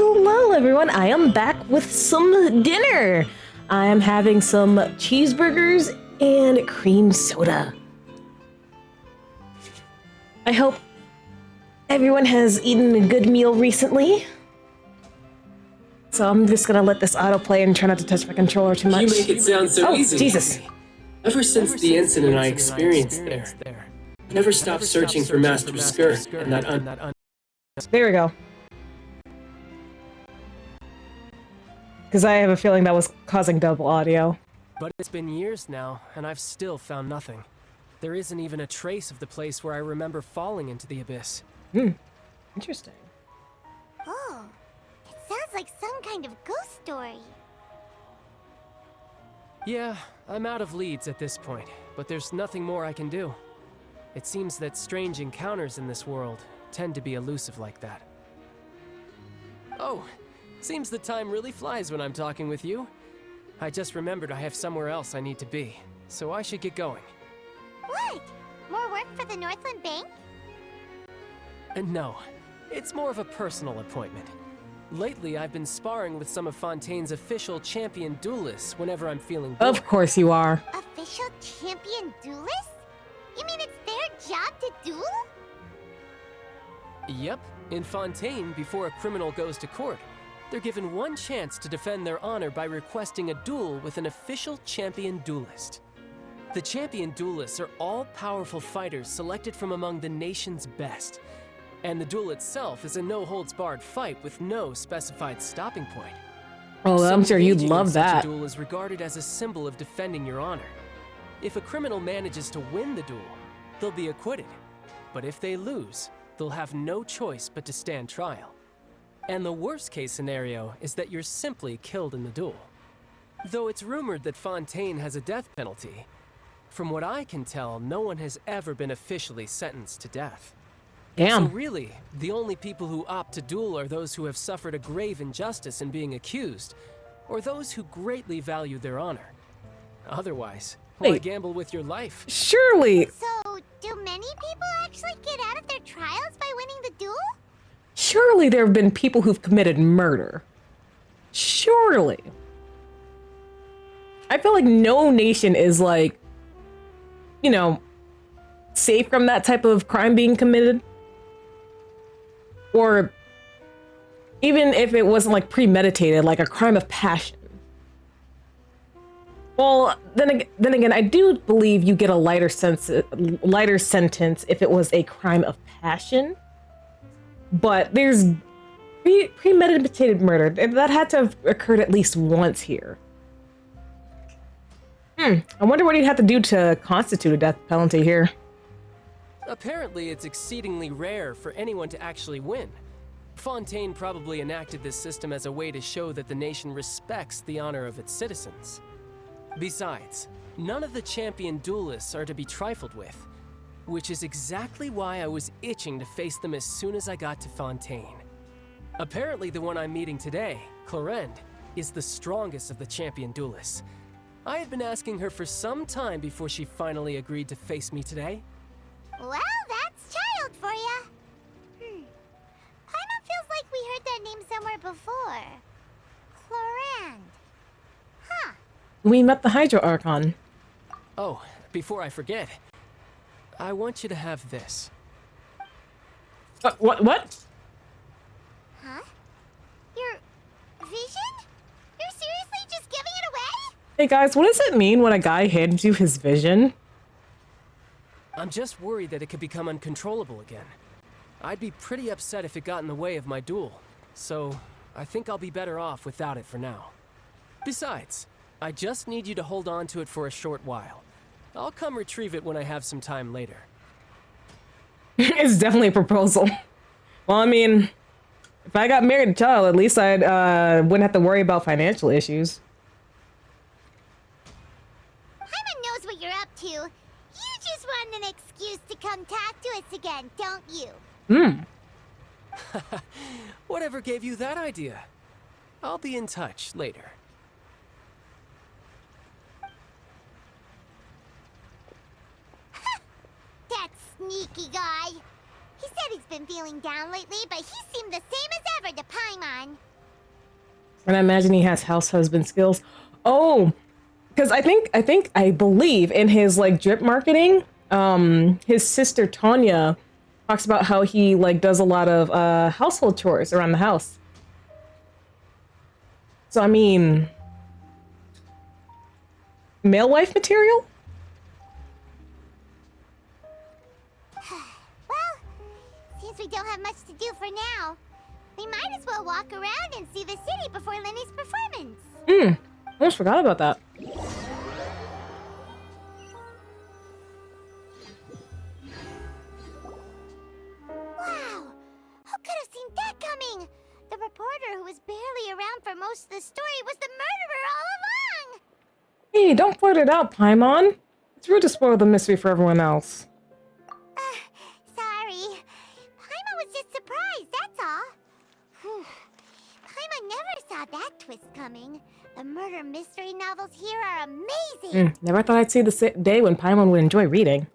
Hello, everyone. I am back with some dinner. I am having some cheeseburgers and cream soda. I hope everyone has eaten a good meal recently. So I'm just gonna let this autoplay and try not to touch my controller too much. You make it sound so easy. Jesus. Ever since the incident I experienced there, I never stopped searching for Master Skirt and that There we go. Because I have a feeling that was causing double audio. But it's been years now, and I've still found nothing. There isn't even a trace of the place where I remember falling into the abyss. Interesting. Oh, it sounds like some kind of ghost story. Yeah, I'm out of leads at this point, but there's nothing more I can do. It seems that strange encounters in this world tend to be elusive like that. Oh, seems the time really flies when I'm talking with you. I just remembered I have somewhere else I need to be, so I should get going. What? More work for the Northland Bank? No, it's more of a personal appointment. Lately, I've been sparring with some of Fontaine's official champion duelists whenever I'm feeling bored. Of course you are. Official champion duelists? You mean it's their job to duel? Yep. In Fontaine, before a criminal goes to court, they're given one chance to defend their honor by requesting a duel with an official champion duelist. The champion duelists are all-powerful fighters selected from among the nation's best. And the duel itself is a no-holds-barred fight with no specified stopping point. Oh, I'm sure you'd engaging love in such that. A duel is regarded as a symbol of defending your honor. If a criminal manages to win the duel, they'll be acquitted. But if they lose, they'll have no choice but to stand trial. And the worst-case scenario is that you're simply killed in the duel. Though it's rumored that Fontaine has a death penalty, from what I can tell, no one has ever been officially sentenced to death. Damn. So really, the only people who opt to duel are those who have suffered a grave injustice in being accused, or those who greatly value their honor. Otherwise, why Wait. gamble with your life? Surely. So, do many people actually get out of their trials by winning the duel? Surely there have been people who've committed murder. Surely. I feel like no nation is like, you know, safe from that type of crime being committed. Or even if it wasn't like premeditated, like a crime of passion. Well, then again, I do believe you get a lighter sentence if it was a crime of passion. But there's premeditated murder. That had to have occurred at least once here. I wonder what you'd have to do to constitute a death penalty here. Apparently, it's exceedingly rare for anyone to actually win. Fontaine probably enacted this system as a way to show that the nation respects the honor of its citizens. Besides, none of the champion duelists are to be trifled with, which is exactly why I was itching to face them as soon as I got to Fontaine. Apparently, the one I'm meeting today, Clorinde, is the strongest of the champion duelists. I had been asking her for some time before she finally agreed to face me today. Well, that's child for ya. Paimon feels like we heard that name somewhere before. Clorinde. Huh. We met the Hydro Archon. Oh, before I forget, I want you to have this. What? Huh? Your vision? You're seriously just giving it away? Hey guys, what does it mean when a guy hands you his vision? I'm just worried that it could become uncontrollable again. I'd be pretty upset if it got in the way of my duel, so I think I'll be better off without it for now. Besides, I just need you to hold on to it for a short while. I'll come retrieve it when I have some time later. It's definitely a proposal. Well, I mean, if I got married to a child, at least I wouldn't have to worry about financial issues. Paimon knows what you're up to. You just want an excuse to come talk to us again, don't you? Whatever gave you that idea? I'll be in touch later. That sneaky guy. He said he's been feeling down lately, but he seemed the same as ever to Paimon. And I imagine he has house husband skills. Oh, because I believe in his like drip marketing, his sister Tanya talks about how he like does a lot of household chores around the house. So I mean, male wife material? Well, since we don't have much to do for now, we might as well walk around and see the city before Lenny's performance. I almost forgot about that. Wow! Who could have seen that coming? The reporter who was barely around for most of the story was the murderer all along! Hey, don't flirt it out, Paimon. It's rude to spoil the mystery for everyone else. Sorry. Paimon was just surprised, that's all. Paimon never saw that twist coming. The murder mystery novels here are amazing! Never thought I'd see the day when Paimon would enjoy reading.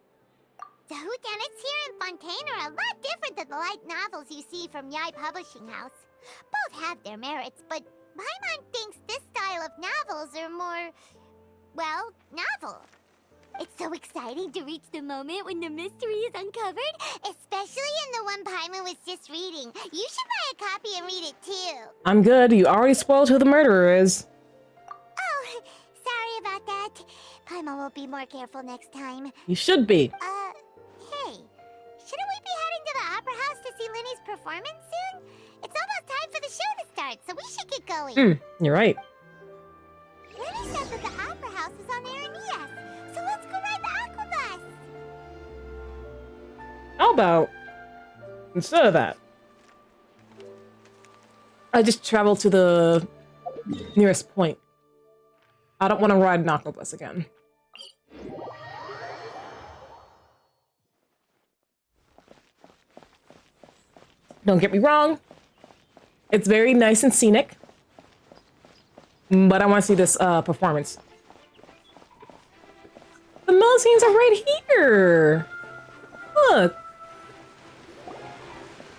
The whodunits here in Fontaine are a lot different than the light novels you see from Yai Publishing House. Both have their merits, but Paimon thinks this style of novels are more, well, novel. It's so exciting to reach the moment when the mystery is uncovered, especially in the one Paimon was just reading. You should buy a copy and read it too. I'm good. You already spoiled who the murderer is. Oh, sorry about that. Paimon will be more careful next time. You should be. Hey, shouldn't we be heading to the Opera House to see Lenny's performance soon? It's almost time for the show to start, so we should get going. You're right. Lenny said that the Opera House is on Aranias, so let's go ride the Aquabus. How about instead of that, I just travel to the nearest point. I don't want to ride an Aquabus again. Don't get me wrong. It's very nice and scenic. But I want to see this performance. The Melusines are right here. Look.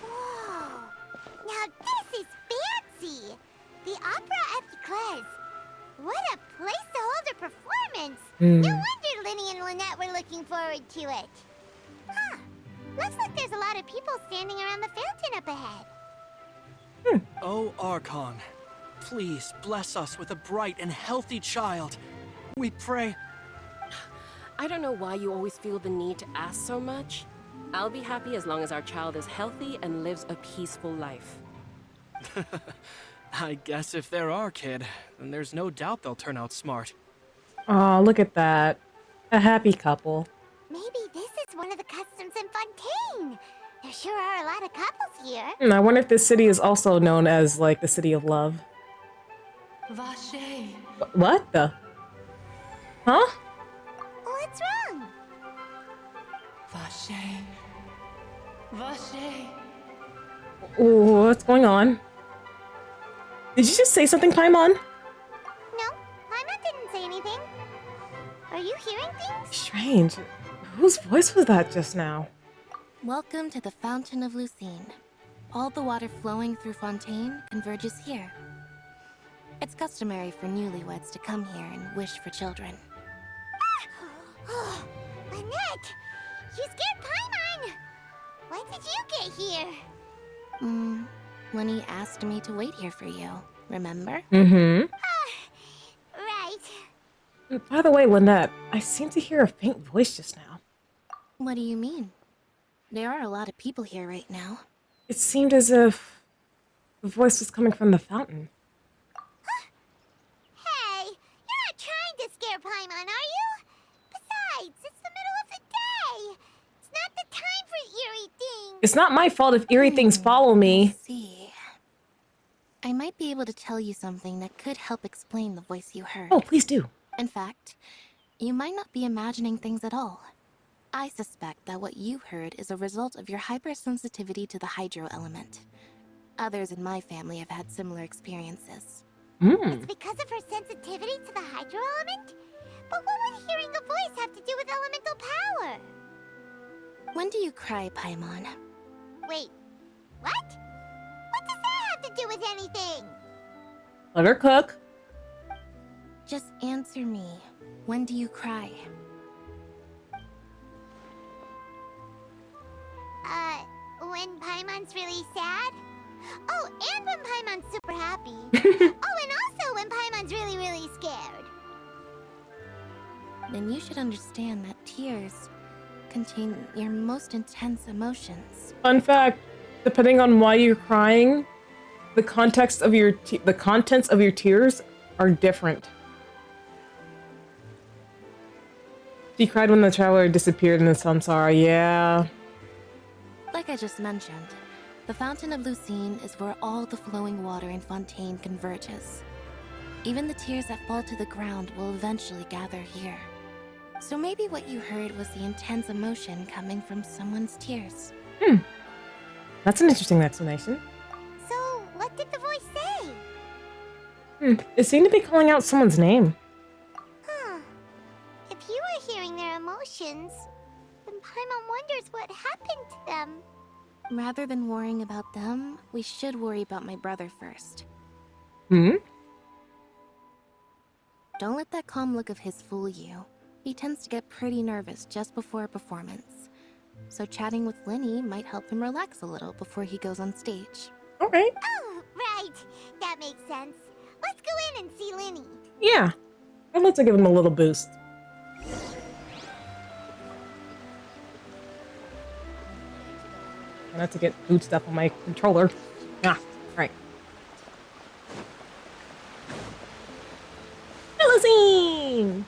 Whoa, now this is fancy. The Opera Epiclese. What a place to hold a performance. No wonder Lenny and Lynette were looking forward to it. Huh. Looks like there's a lot of people standing around the fountain up ahead. Oh, Archon, please bless us with a bright and healthy child. We pray. I don't know why you always feel the need to ask so much. I'll be happy as long as our child is healthy and lives a peaceful life. I guess if they're our kid, then there's no doubt they'll turn out smart. Aw, look at that. A happy couple. Maybe this is one of the customs in Fontaine. There sure are a lot of couples here. I wonder if this city is also known as, like, the City of Love. Vache. What the? Huh? What's wrong? Vache. Vache. What's going on? Did you just say something, Paimon? No, Paimon didn't say anything. Are you hearing things? Strange. Whose voice was that just now? Welcome to the Fountain of Lucine. All the water flowing through Fontaine converges here. It's customary for newlyweds to come here and wish for children. Oh, Lynette! You scared Paimon! When did you get here? Lenny asked me to wait here for you, remember? Right. By the way, Lynette, I seem to hear a faint voice just now. What do you mean? There are a lot of people here right now. It seemed as if the voice was coming from the fountain. Hey, you're not trying to scare Paimon, are you? Besides, it's the middle of the day. It's not the time for eerie things. It's not my fault if eerie things follow me. I see. I might be able to tell you something that could help explain the voice you heard. Oh, please do. In fact, you might not be imagining things at all. I suspect that what you heard is a result of your hypersensitivity to the hydro element. Others in my family have had similar experiences. It's because of her sensitivity to the hydro element? But what would hearing a voice have to do with elemental power? When do you cry, Paimon? Wait, what? What does that have to do with anything? Let her cook. Just answer me. When do you cry? When Paimon's really sad? Oh, and when Paimon's super happy. Oh, and also when Paimon's really, really scared. Then you should understand that tears contain your most intense emotions. Fun fact, depending on why you're crying, the context of the contents of your tears are different. She cried when the traveler disappeared in the samsara. Yeah. Like I just mentioned, the Fountain of Lucine is where all the flowing water in Fontaine converges. Even the tears that fall to the ground will eventually gather here. So maybe what you heard was the intense emotion coming from someone's tears. That's an interesting explanation. So, what did the voice say? It seemed to be calling out someone's name. Huh. If you were hearing their emotions, then Paimon wonders what happened to them. Rather than worrying about them, we should worry about my brother first. Hmm? Don't let that calm look of his fool you. He tends to get pretty nervous just before a performance. So chatting with Linny might help him relax a little before he goes on stage. Okay. Oh, right. That makes sense. Let's go in and see Linny. Yeah. I'd like to give him a little boost. Not to get food stuff on my controller. Ah, right. Limousine!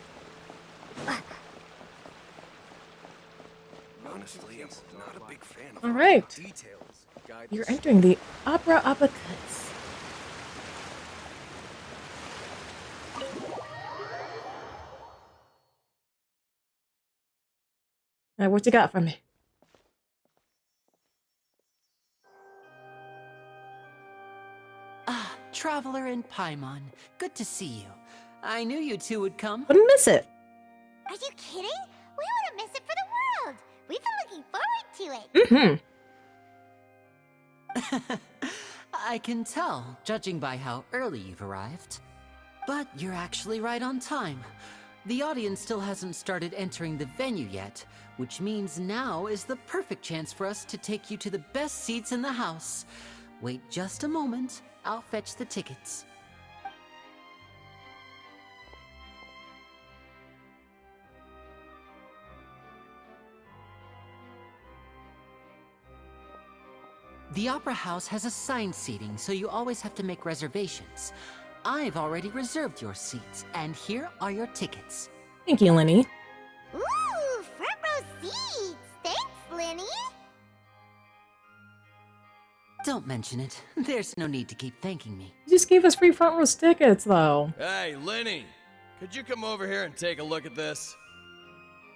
Honestly, I'm not a big fan of All right. details. You're entering the Opera Uppercuts. Now, what you got for me? Ah, Traveler and Paimon. Good to see you. I knew you two would come. Wouldn't miss it. Are you kidding? We wouldn't miss it for the world. We've been looking forward to it. I can tell, judging by how early you've arrived. But you're actually right on time. The audience still hasn't started entering the venue yet, which means now is the perfect chance for us to take you to the best seats in the house. Wait just a moment, I'll fetch the tickets. The Opera House has assigned seating, so you always have to make reservations. I've already reserved your seats, and here are your tickets. Thank you, Linny. Ooh, front row seats. Thanks, Linny. Don't mention it. There's no need to keep thanking me. You just gave us free front row tickets, though. Hey, Linny, could you come over here and take a look at this?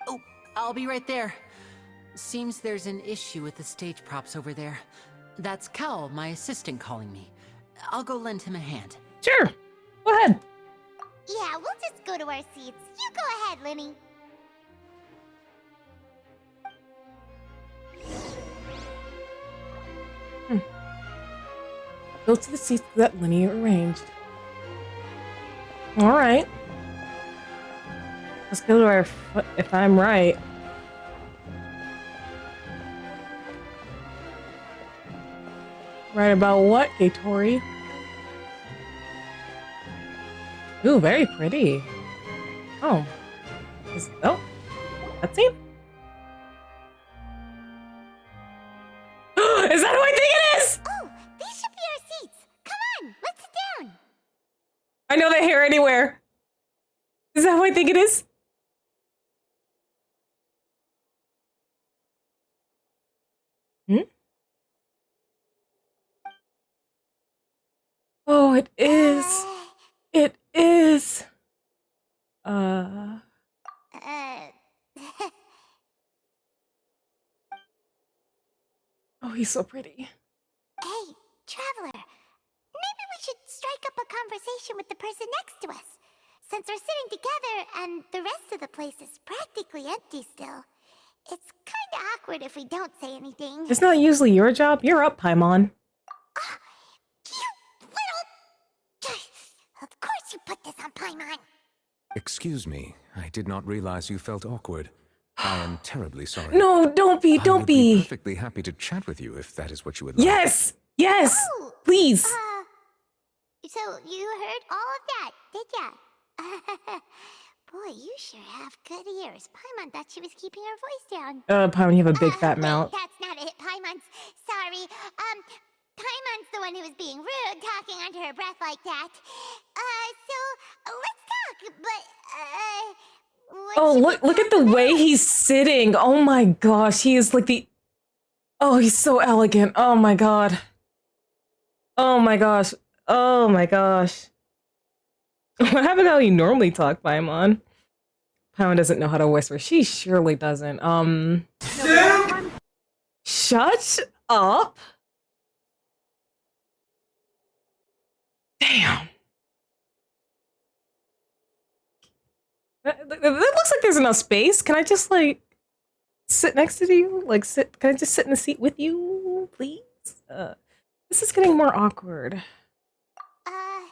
Oh, I'll be right there. Seems there's an issue with the stage props over there. That's Cal, my assistant, calling me. I'll go lend him a hand. Sure. Go ahead. Yeah, we'll just go to our seats. You go ahead, Linny. Go to the seats that Linny arranged. All right. Let's go to our, if I'm right. Right about what, Gatori? Ooh, very pretty. Oh. Oh. That scene? Is that who I think it is? Oh, these should be our seats. Come on, let's sit down. I know that hair anywhere. Is that who I think it is? Hmm? Oh, it is. It is. Oh, he's so pretty. Hey, Traveler. Maybe we should strike up a conversation with the person next to us. Since we're sitting together and the rest of the place is practically empty still, it's kinda awkward if we don't say anything. It's not usually your job. You're up, Paimon. Paimon. Excuse me, I did not realize you felt awkward. I am terribly sorry. No, don't be, I don't would be. perfectly happy to chat with you if that is what you would like. Yes, yes, Oh, please. So you heard all of that, did ya? Boy, you sure have good ears. Paimon thought she was keeping her voice down. Paimon, you have a big fat Wait, mouth. that's not it. Paimon's sorry. Paimon's the one who was being rude, talking under her breath like that. So let's talk. But Oh, look at the way he's sitting. Oh my gosh, he is like the... Oh, he's so elegant. Oh my god. Oh my gosh. Oh my gosh. What happened to how you normally talk, Paimon? Paimon doesn't know how to whisper. She surely doesn't. Shut up. Damn. It looks like there's enough space. Can I just, like, sit next to you? Like, can I just sit in the seat with you, please? This is getting more awkward. Oh,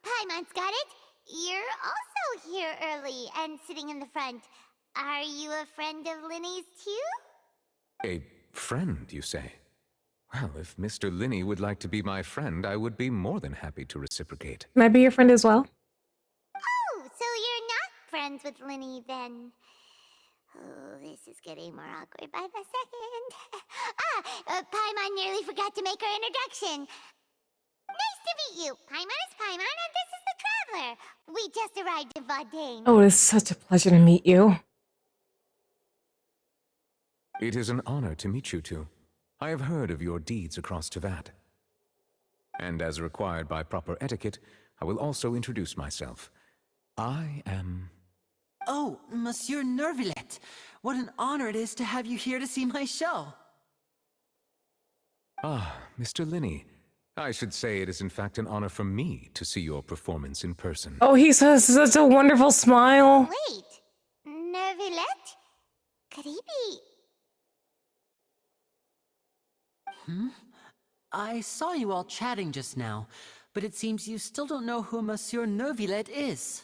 Paimon's got it. You're also here early and sitting in the front. Are you a friend of Linny's too? A friend, you say? Well, if Mr. Linney would like to be my friend, I would be more than happy to reciprocate. Can I be your friend as well? Oh, so you're not friends with Linny then? Oh, this is getting more awkward by the second. Paimon nearly forgot to make her introduction. Nice to meet you. Paimon is Paimon, and this is the Traveler. We just arrived in Fontaine. Oh, it is such a pleasure to meet you. It is an honor to meet you two. I have heard of your deeds across Tevat. And as required by proper etiquette, I will also introduce myself. I am... Oh, Monsieur Nervillet. What an honor it is to have you here to see my show. Ah, Mr. Linney. I should say it is in fact an honor for me to see your performance in person. Oh, he has such a wonderful smile. Wait, Nervillet? Could he be... I saw you all chatting just now, but it seems you still don't know who Monsieur Nervillet is.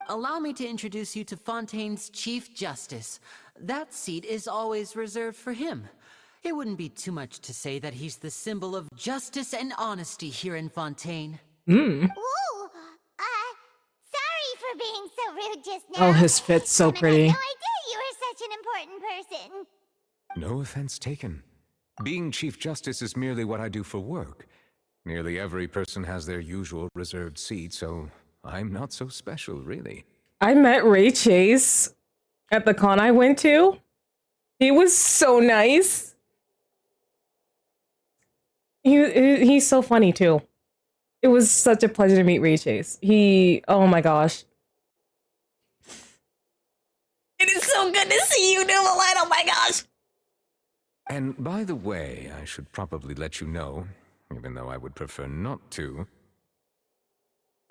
Allow me to introduce you to Fontaine's Chief Justice. That seat is always reserved for him. It wouldn't be too much to say that he's the symbol of justice and honesty here in Fontaine. Hmm. Ooh, sorry for being so rude just now. Oh, his fit's so pretty. I had no idea you were such an important person. No offense taken. Being Chief Justice is merely what I do for work. Nearly every person has their usual reserved seat, so I'm not so special, really. I met Ray Chase at the con I went to. He was so nice. He's so funny, too. It was such a pleasure to meet Ray Chase. Oh my gosh. It is so good to see you, Nuvalet. Oh my gosh. And by the way, I should probably let you know, even though I would prefer not to.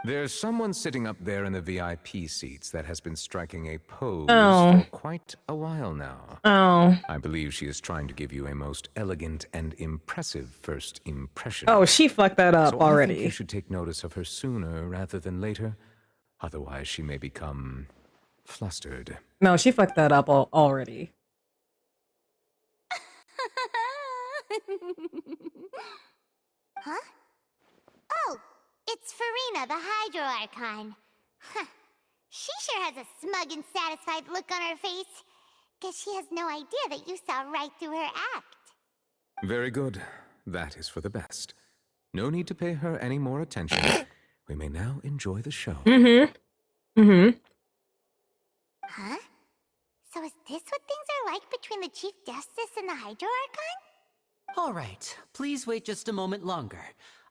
There's someone sitting up there in the VIP seats that has been striking a pose for quite a while now. Oh. I believe she is trying to give you a most elegant and impressive first impression. Oh, she fucked that up so already. I think you should take notice of her sooner rather than later. Otherwise, she may become flustered. No, she fucked that up already. Huh? Oh, it's Farina, the Hydro Archon. Huh. She sure has a smug and satisfied look on her face. Guess she has no idea that you saw right through her act. Very good. That is for the best. No need to pay her any more attention. We may now enjoy the show. Mm-hmm. Mm-hmm. Huh? So is this what things are like between the Chief Justice and the Hydro Archon? All right, please wait just a moment longer.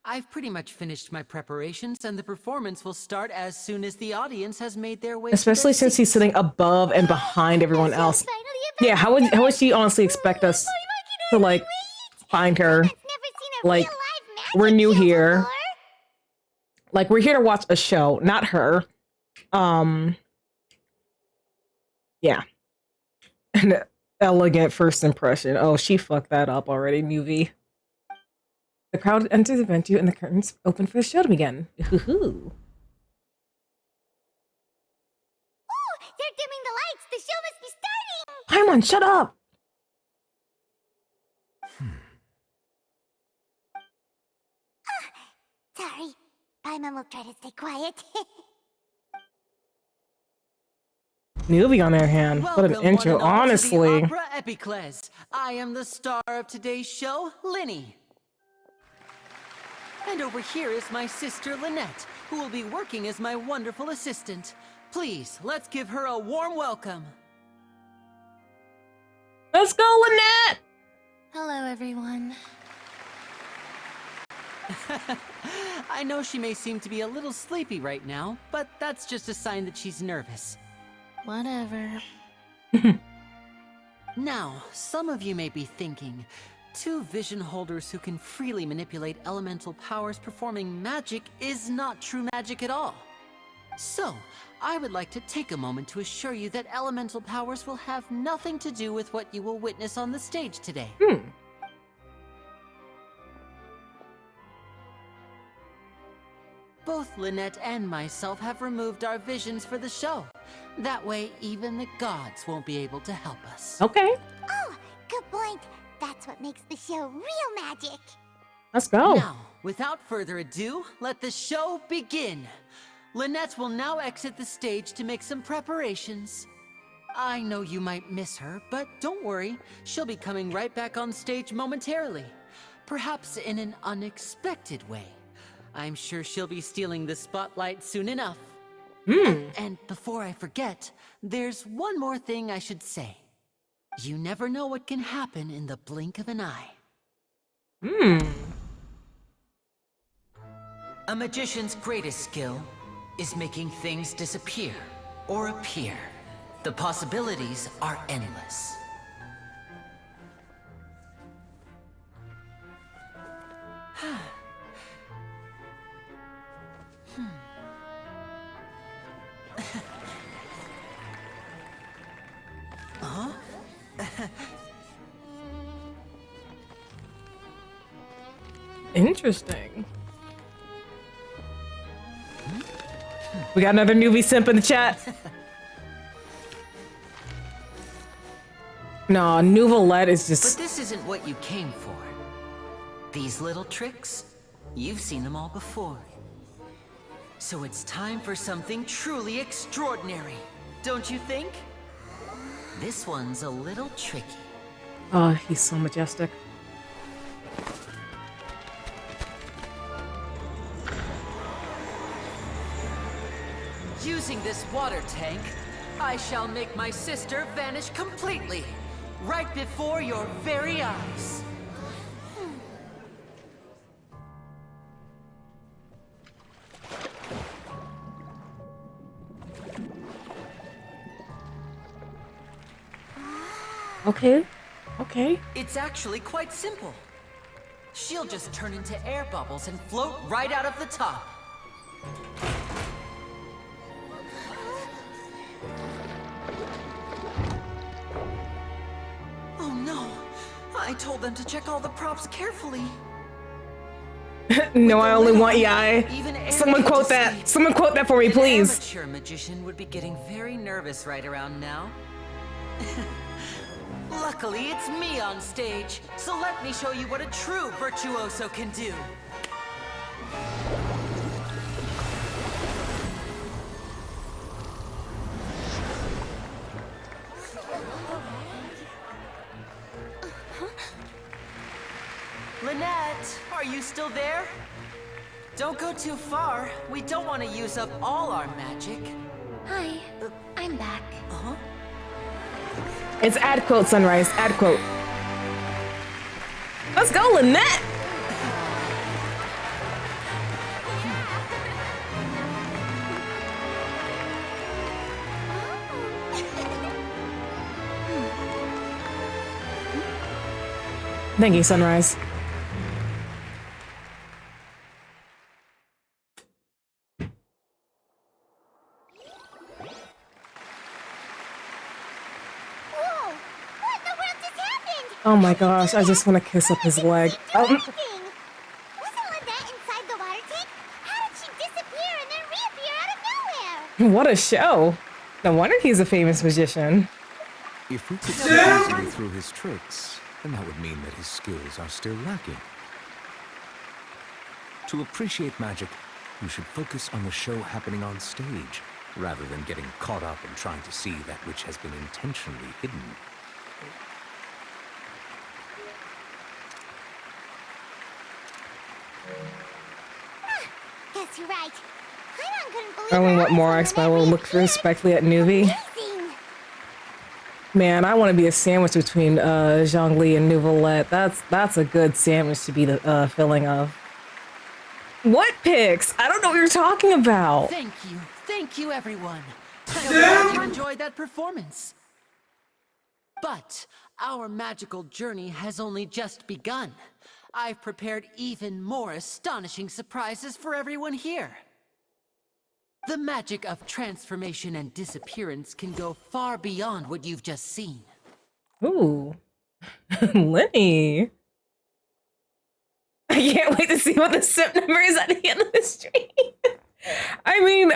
I've pretty much finished my preparations, and the performance will start as soon as the audience has made their way. Especially since he's sitting above and behind everyone else. Yeah, how would she honestly expect us to, like, find her? Like, we're new here. Like, we're here to watch a show, not her. Yeah. An elegant first impression. Oh, she fucked that up already, movie. The crowd enters the venue and the curtains open for the show to begin. Hoo-hoo. Paimon, shut up! Sorry. Paimon will try to stay quiet. Newbie on their hand. What an Welcome, intro, one and all, honestly. to the Opera Epicles. I am the star of today's show, Linny. And over here is my sister, Lynette, who will be working as my wonderful assistant. Please, let's give her a warm welcome. Let's go, Lynette! Hello, everyone. I know she may seem to be a little sleepy right now, but that's just a sign that she's nervous. Whatever. Now, some of you may be thinking, two vision holders who can freely manipulate elemental powers performing magic is not true magic at all. So, I would like to take a moment to assure you that elemental powers will have nothing to do with what you will witness on the stage today. Both Lynette and myself have removed our visions for the show. That way, even the gods won't be able to help us. Okay. Oh, good point. That's what makes the show real magic. Let's go. Now, without further ado, let the show begin. Lynette will now exit the stage to make some preparations. I know you might miss her, but don't worry. She'll be coming right back on stage momentarily. Perhaps in an unexpected way. I'm sure she'll be stealing the spotlight soon enough. And before I forget, there's one more thing I should say. You never know what can happen in the blink of an eye. A magician's greatest skill is making things disappear or appear. The possibilities are endless. Interesting. We got another newbie simp in the chat. No, Nouvellette is just... But this isn't what you came for. These little tricks, you've seen them all before. So it's time for something truly extraordinary, don't you think? This one's a little tricky. Oh, he's so majestic. Using this water tank, I shall make my sister vanish completely, right before your very eyes. Okay. Okay. It's actually quite simple. She'll just turn into air bubbles and float right out of the top. Oh no! I told them to check all the props carefully. No, I only want Yai. Someone quote that. Someone quote that for me, please. An amateur magician would be getting very nervous right around now. Luckily, it's me on stage, so let me show you what a true virtuoso can do. Lynette, are you still there? Don't go too far. We don't want to use up all our magic. Hi, I'm back. Uh-huh. It's ad quote, Sunrise. Ad quote. Let's go, Lynette! Thank you, Sunrise. Oh my gosh, I just want to kiss up his leg. Wasn't Lynette inside the water tank? How did she disappear and then reappear out of nowhere? What a show. No wonder he's a famous magician. If we could see easily through his tricks, then that would mean that his skills are still lacking. To appreciate magic, you should focus on the show happening on stage, rather than getting caught up in trying to see that which has been intentionally hidden. Guess you're right. Paimon couldn't believe Knowing her what eyes more when Expo will look respectfully at Nuvi. Amazing. Man, I want to be a sandwich between Zhongli and Nouvelette. That's a good sandwich to be the filling of. What pics? I don't know what you're talking about. Thank you, everyone. I'm glad you enjoyed that performance. But our magical journey has only just begun. I've prepared even more astonishing surprises for everyone here. The magic of transformation and disappearance can go far beyond what you've just seen. Ooh. Lenny. I can't wait to see what the SIP number is at the end of the stream. I mean,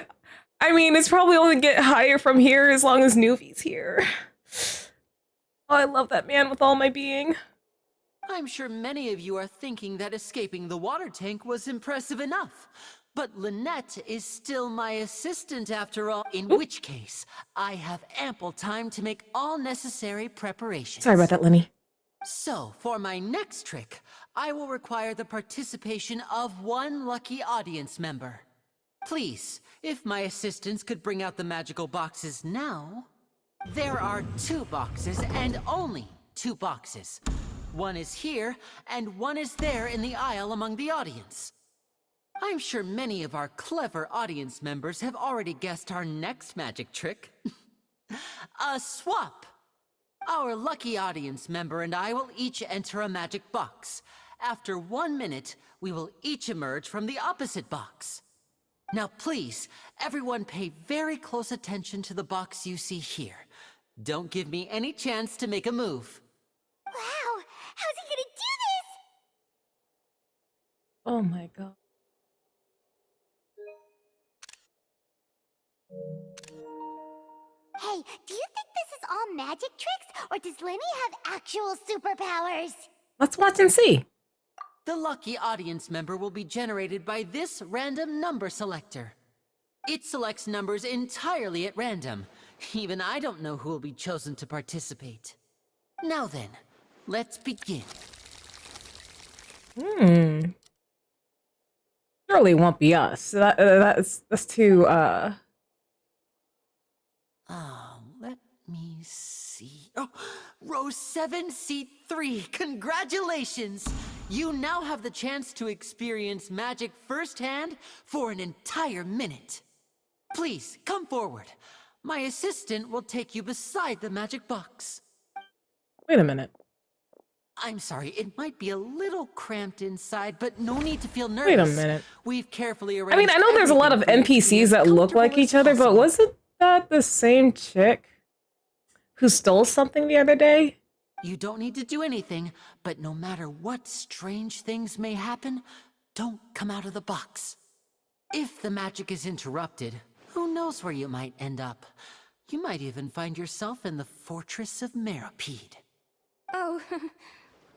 it's probably only get higher from here as long as Nuvi's here. Oh, I love that man with all my being. I'm sure many of you are thinking that escaping the water tank was impressive enough. But Lynette is still my assistant after all, in which case, I have ample time to make all necessary preparations. Sorry about that, Lenny. So, for my next trick, I will require the participation of one lucky audience member. Please, if my assistants could bring out the magical boxes now. There are 2 boxes, and only 2 boxes. One is here, and one is there in the aisle among the audience. I'm sure many of our clever audience members have already guessed our next magic trick. A swap! Our lucky audience member and I will each enter a magic box. After 1 minute, we will each emerge from the opposite box. Now please, everyone pay very close attention to the box you see here. Don't give me any chance to make a move. Wow, how's he gonna do this? Oh my god. Hey, do you think this is all magic tricks, or does Lenny have actual superpowers? Let's watch and see. The lucky audience member will be generated by this random number selector. It selects numbers entirely at random. Even I don't know who will be chosen to participate. Now then, let's begin. Surely it won't be us. That's too Let me see. Oh, row 7, seat 3. Congratulations! You now have the chance to experience magic firsthand for an entire minute. Please, come forward. My assistant will take you beside the magic box. Wait a minute. I'm sorry, it might be a little cramped inside, but no need to feel nervous. Wait a minute. We've carefully arranged. I mean, I know there's a lot of NPCs that look like each other, but wasn't that the same chick who stole something the other day? You don't need to do anything, but no matter what strange things may happen, don't come out of the box. If the magic is interrupted, who knows where you might end up? You might even find yourself in the Fortress of Meropide. Oh,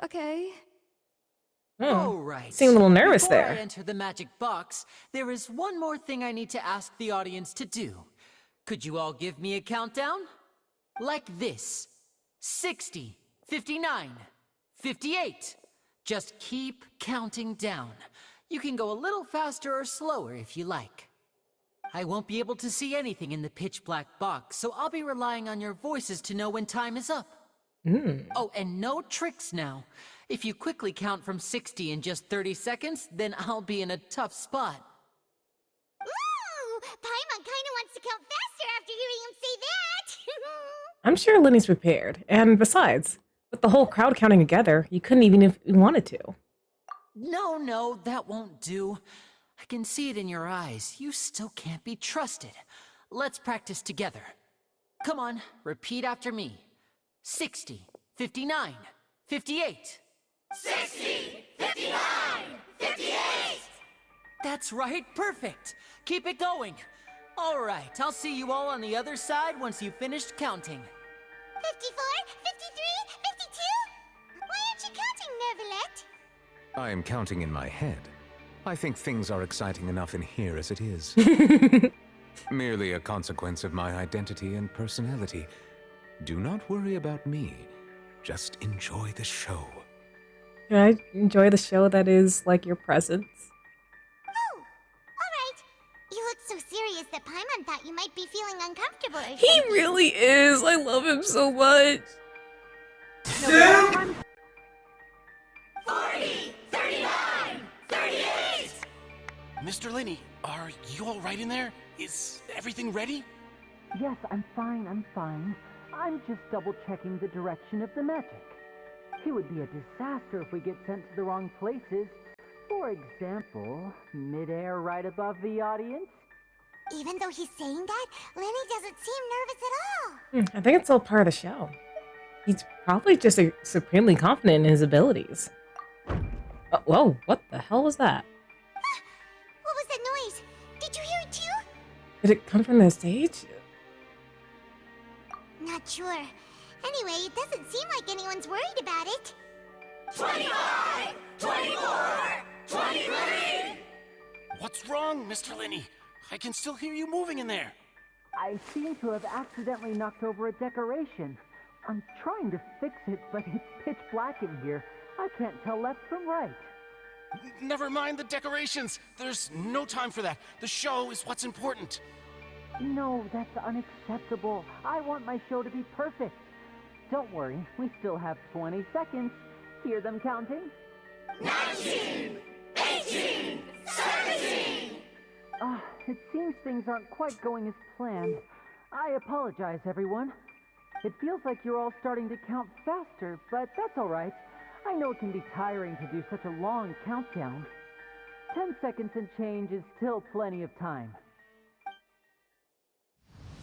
okay. All right. Seem a little nervous Before there. I enter the magic box, there is one more thing I need to ask the audience to do. Could you all give me a countdown? Like this. 60, 59, 58. Just keep counting down. You can go a little faster or slower if you like. I won't be able to see anything in the pitch black box, so I'll be relying on your voices to know when time is up. Oh, and no tricks now. If you quickly count from 60 in just 30 seconds, then I'll be in a tough spot. Ooh, Paimon kinda wants to count faster after hearing him say that. I'm sure Lenny's prepared. And besides, with the whole crowd counting together, you couldn't even if you wanted to. No, that won't do. I can see it in your eyes. You still can't be trusted. Let's practice together. Come on, repeat after me. 60, 59, 58. 60, 59, 58! That's right, perfect. Keep it going. All right, I'll see you all on the other side once you've finished counting. 54, 53, 52? Why aren't you counting, Nervalet? I am counting in my head. I think things are exciting enough in here as it is. Merely a consequence of my identity and personality. Do not worry about me. Just enjoy the show. Can I enjoy the show that is like your presence? Oh, alright. You look so serious that Paimon thought you might be feeling uncomfortable or He something. really is. I love him so much. 40, 39, 38! Mr. Linney, are you all right in there? Is everything ready? Yes, I'm fine. I'm just double-checking the direction of the magic. It would be a disaster if we get sent to the wrong places. For example, midair right above the audience. Even though he's saying that, Lenny doesn't seem nervous at all. I think it's all part of the show. He's probably just supremely confident in his abilities. Whoa, what the hell was that? What was that noise? Did you hear it too? Did it come from the stage? Not sure. Anyway, it doesn't seem like anyone's worried about it. 25! 24! 23! What's wrong, Mr. Linney? I can still hear you moving in there. I seem to have accidentally knocked over a decoration. I'm trying to fix it, but it's pitch black in here. I can't tell left from right. Never mind the decorations. There's no time for that. The show is what's important. No, that's unacceptable. I want my show to be perfect. Don't worry, we still have 20 seconds. Hear them counting? 19! 18! 17! It seems things aren't quite going as planned. I apologize, everyone. It feels like you're all starting to count faster, but that's all right. I know it can be tiring to do such a long countdown. 10 seconds and change is still plenty of time.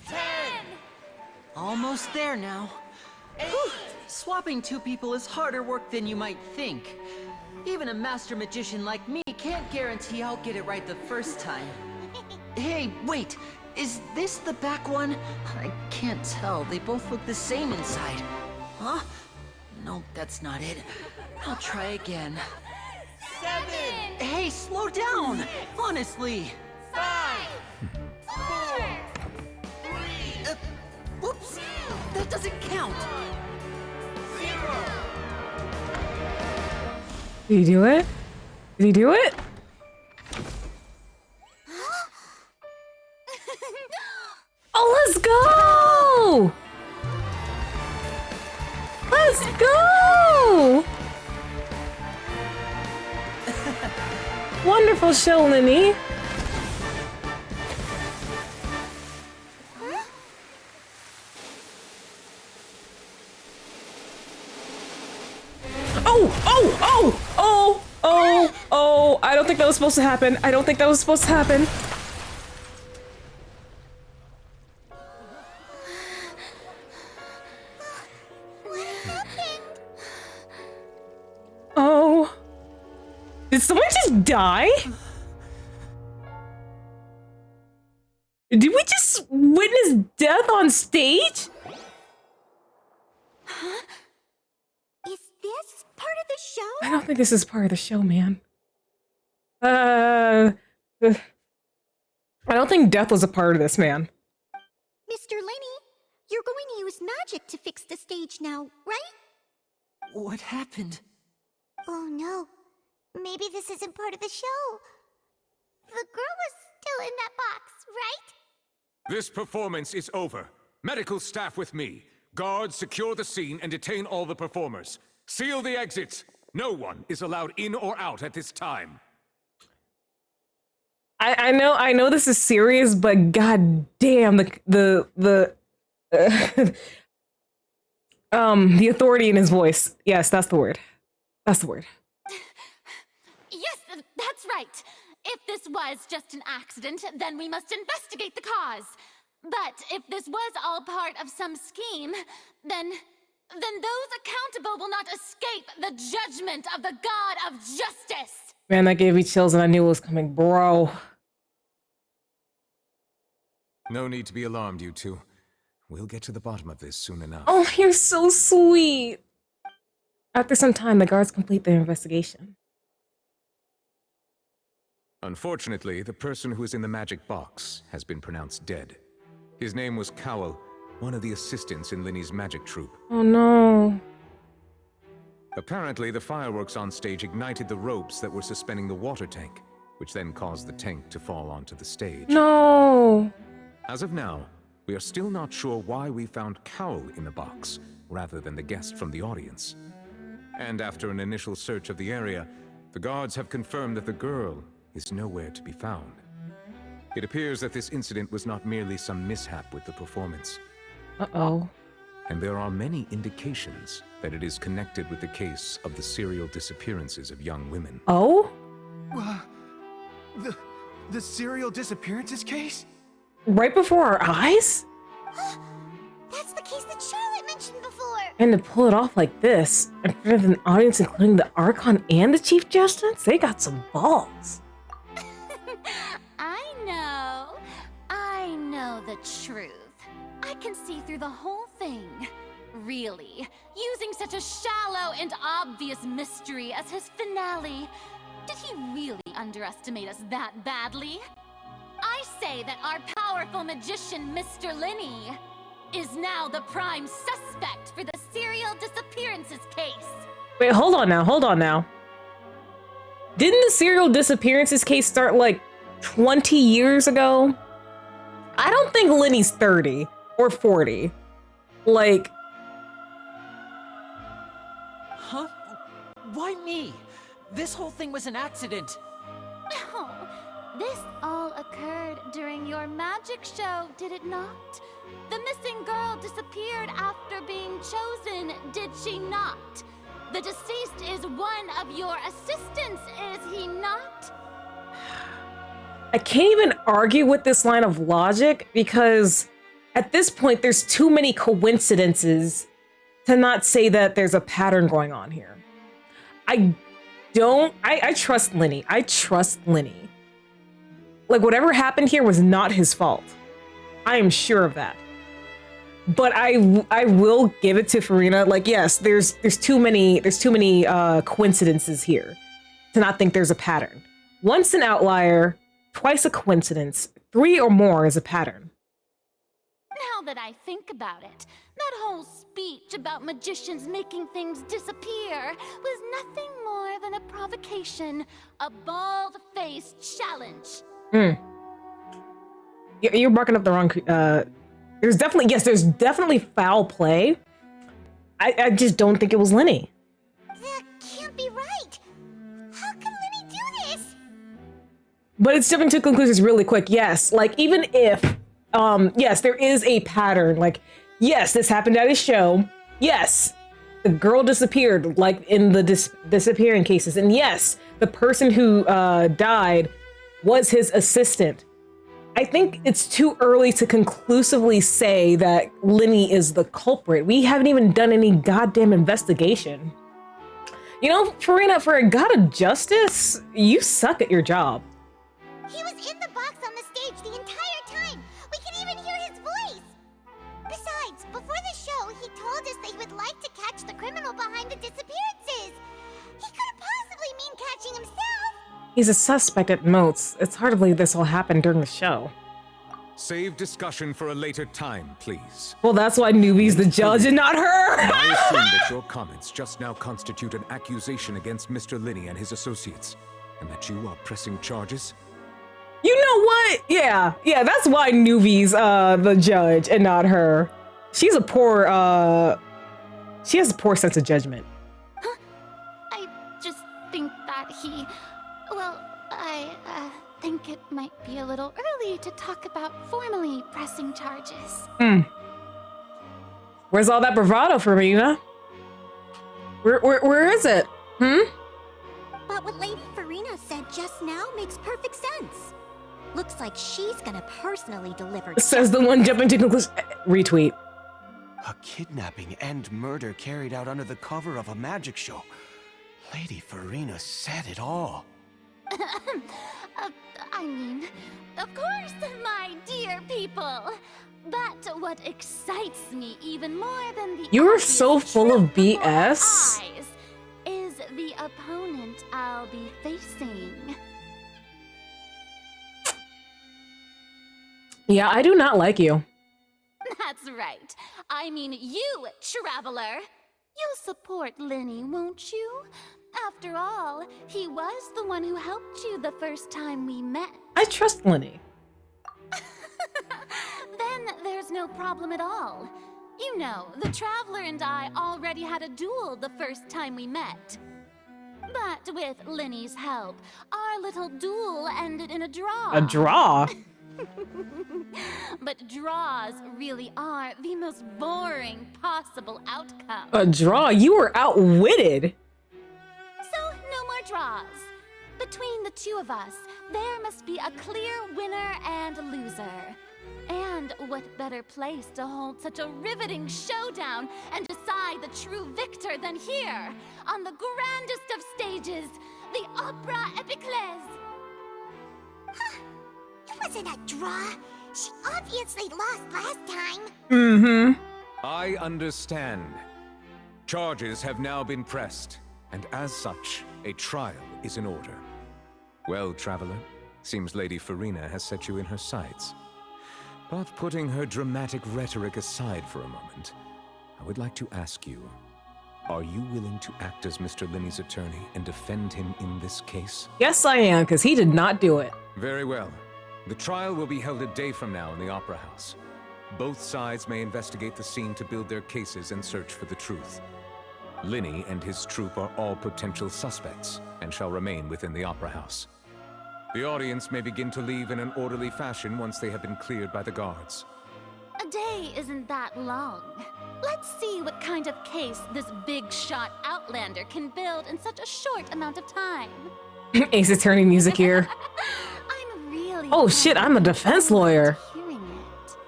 10! Almost there now. Whew. Swapping two people is harder work than you might think. Even a master magician like me can't guarantee I'll get it right the first time. Hey, wait! Is this the back one? I can't tell. They both look the same inside. Huh? No, that's not it. I'll try again. 7! Hey, slow down! Honestly! 5! 4! 3! Whoops! That doesn't count! 0! Did he do it? Did he do it? Oh, let's go! Let's go! Wonderful show, Linny. Oh, I don't think that was supposed to happen. I don't think that was supposed to happen. What happened? Oh. Did someone just die? Did we just witness death on stage? Huh? Is this part of the show? I don't think this is part of the show, man. I don't think death was a part of this, man. Mr. Linney, you're going to use magic to fix the stage now, right? What happened? Oh no. Maybe this isn't part of the show. The girl was still in that box, right? This performance is over. Medical staff with me. Guards, secure the scene and detain all the performers. Seal the exits. No one is allowed in or out at this time. I know this is serious, but god damn the authority in his voice. Yes, that's the word. That's the word. Yes, that's right. If this was just an accident, then we must investigate the cause. But if this was all part of some scheme, then those accountable will not escape the judgment of the God of Justice. Man, that gave me chills and I knew it was coming, bro. No need to be alarmed, you two. We'll get to the bottom of this soon enough. Oh, you're so sweet. After some time, the guards complete their investigation. Unfortunately, the person who is in the magic box has been pronounced dead. His name was Cowell, one of the assistants in Linny's magic troupe. Oh no. Apparently, the fireworks on stage ignited the ropes that were suspending the water tank, which then caused the tank to fall onto the stage. No. As of now, we are still not sure why we found Cowell in the box, rather than the guest from the audience. And after an initial search of the area, the guards have confirmed that the girl is nowhere to be found. It appears that this incident was not merely some mishap with the performance. Uh-oh. And there are many indications that it is connected with the case of the serial disappearances of young women. Oh? The serial disappearances case? Right before our eyes? That's the case that Charlotte mentioned before. And to pull it off like this, in front of an audience including the Archon and the Chief Justice, they got some balls. I know the truth. I can see through the whole thing. Really, using such a shallow and obvious mystery as his finale. Did he really underestimate us that badly? I say that our powerful magician, Mr. Linney, is now the prime suspect for the serial disappearances case. Wait, hold on now. Didn't the serial disappearances case start like 20 years ago? I don't think Linney's 30 or 40. Like... Huh? Why me? This whole thing was an accident. No, this all occurred during your magic show, did it not? The missing girl disappeared after being chosen, did she not? The deceased is one of your assistants, is he not? I can't even argue with this line of logic because at this point there's too many coincidences to not say that there's a pattern going on here. I trust Linney. I trust Linney. Like whatever happened here was not his fault. I am sure of that. But I will give it to Farina. Like, yes, there's too many coincidences here to not think there's a pattern. Once an outlier, twice a coincidence, 3 or more is a pattern. Now that I think about it, that whole speech about magicians making things disappear was nothing more than a provocation, a bald-faced challenge. You're barking up the wrong... there's definitely foul play. I just don't think it was Linney. That can't be right. How can Linney do this? But it's jumping to conclusions really quick. Yes, like even if, yes, there is a pattern. Like, yes, this happened at his show. Yes, the girl disappeared, like in the disappearing cases. And yes, the person who died was his assistant. I think it's too early to conclusively say that Linney is the culprit. We haven't even done any goddamn investigation. You know, Farina, for a god of justice, you suck at your job. He was in the box on the stage the entire time. We can even hear his voice. Besides, before the show, he told us that he would like to catch the criminal behind the disappearances. He couldn't possibly mean catching himself. He's a suspect at most. It's hard to believe this all happened during the show. Save discussion for a later time, please. Well, that's why Newbie's the judge and not her. I assume that your comments just now constitute an accusation against Mr. Linney and his associates, and that you are pressing charges? You know what? Yeah, that's why Newbie's the judge and not her. She has a poor sense of judgment. I just think that I think it might be a little early to talk about formally pressing charges. Where's all that bravado, Farina? Where is it? But what Lady Farina said just now makes perfect sense. Looks like she's gonna personally deliver. Says the one jumping to conclusion. Retweet. A kidnapping and murder carried out under the cover of a magic show. Lady Farina said it all. I mean, of course, my dear people. But what excites me even more than the You are obvious so full of truth before our BS. eyes is the opponent I'll be facing. Yeah, I do not like you. That's right. I mean you, traveler. You'll support Lenny, won't you? After all, he was the one who helped you the first time we met. I trust Lenny. Then there's no problem at all. You know, the Traveler and I already had a duel the first time we met. But with Lenny's help, our little duel ended in a draw. A draw? But draws really are the most boring possible outcome. A draw? You were outwitted. So, no more draws. Between the two of us, there must be a clear winner and loser. And what better place to hold such a riveting showdown and decide the true victor than here, on the grandest of stages, the Opera Epiclese. It wasn't a draw. She obviously lost last time. Mm-hmm. I understand. Charges have now been pressed, and as such, a trial is in order. Well, Traveler, seems Lady Farina has set you in her sights. But putting her dramatic rhetoric aside for a moment, I would like to ask you, are you willing to act as Mr. Lenny's attorney and defend him in this case? Yes, I am, because he did not do it. Very well. The trial will be held a day from now in the Opera House. Both sides may investigate the scene to build their cases and search for the truth. Lenny and his troupe are all potential suspects and shall remain within the Opera House. The audience may begin to leave in an orderly fashion once they have been cleared by the guards. A day isn't that long. Let's see what kind of case this big shot Outlander can build in such a short amount of time. Ace Attorney music here. I'm really Oh shit, I'm a defense lawyer.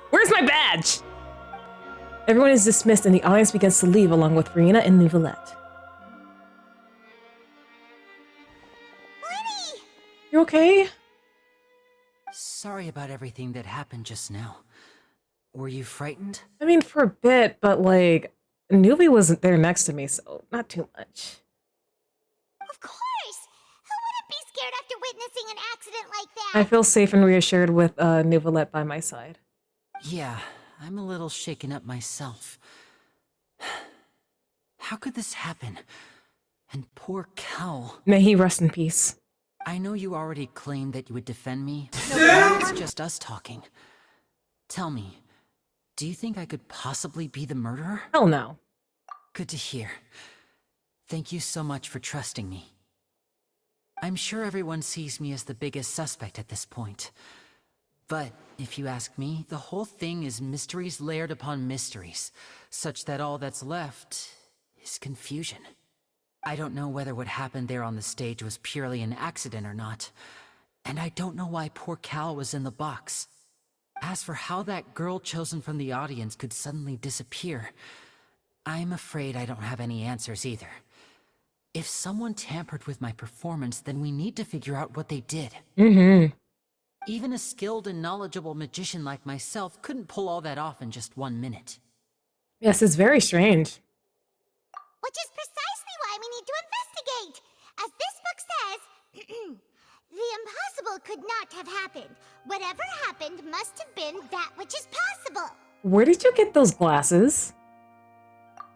Where's my badge? Everyone is dismissed and the audience begins to leave along with Farina and Nouvellette. You okay? Sorry about everything that happened just now. Were you frightened? I mean, for a bit, but like, Nuvi wasn't there next to me, so not too much. Of course! Who wouldn't be scared after witnessing an accident like that? I feel safe and reassured with Nouvellette by my side. Yeah, I'm a little shaken up myself. How could this happen? And poor Cal. May he rest in peace. I know you already claimed that you would defend me, but now it's just us talking. Tell me, do you think I could possibly be the murderer? Hell no. Good to hear. Thank you so much for trusting me. I'm sure everyone sees me as the biggest suspect at this point. But if you ask me, the whole thing is mysteries layered upon mysteries, such that all that's left is confusion. I don't know whether what happened there on the stage was purely an accident or not, and I don't know why poor Cal was in the box. As for how that girl chosen from the audience could suddenly disappear, I'm afraid I don't have any answers either. If someone tampered with my performance, then we need to figure out what they did. Mm-hmm. Even a skilled and knowledgeable magician like myself couldn't pull all that off in just 1 minute. Yes, it's very strange. Which is precisely why we need to investigate. As this book says, the impossible could not have happened. Whatever happened must have been that which is possible. Where did you get those glasses?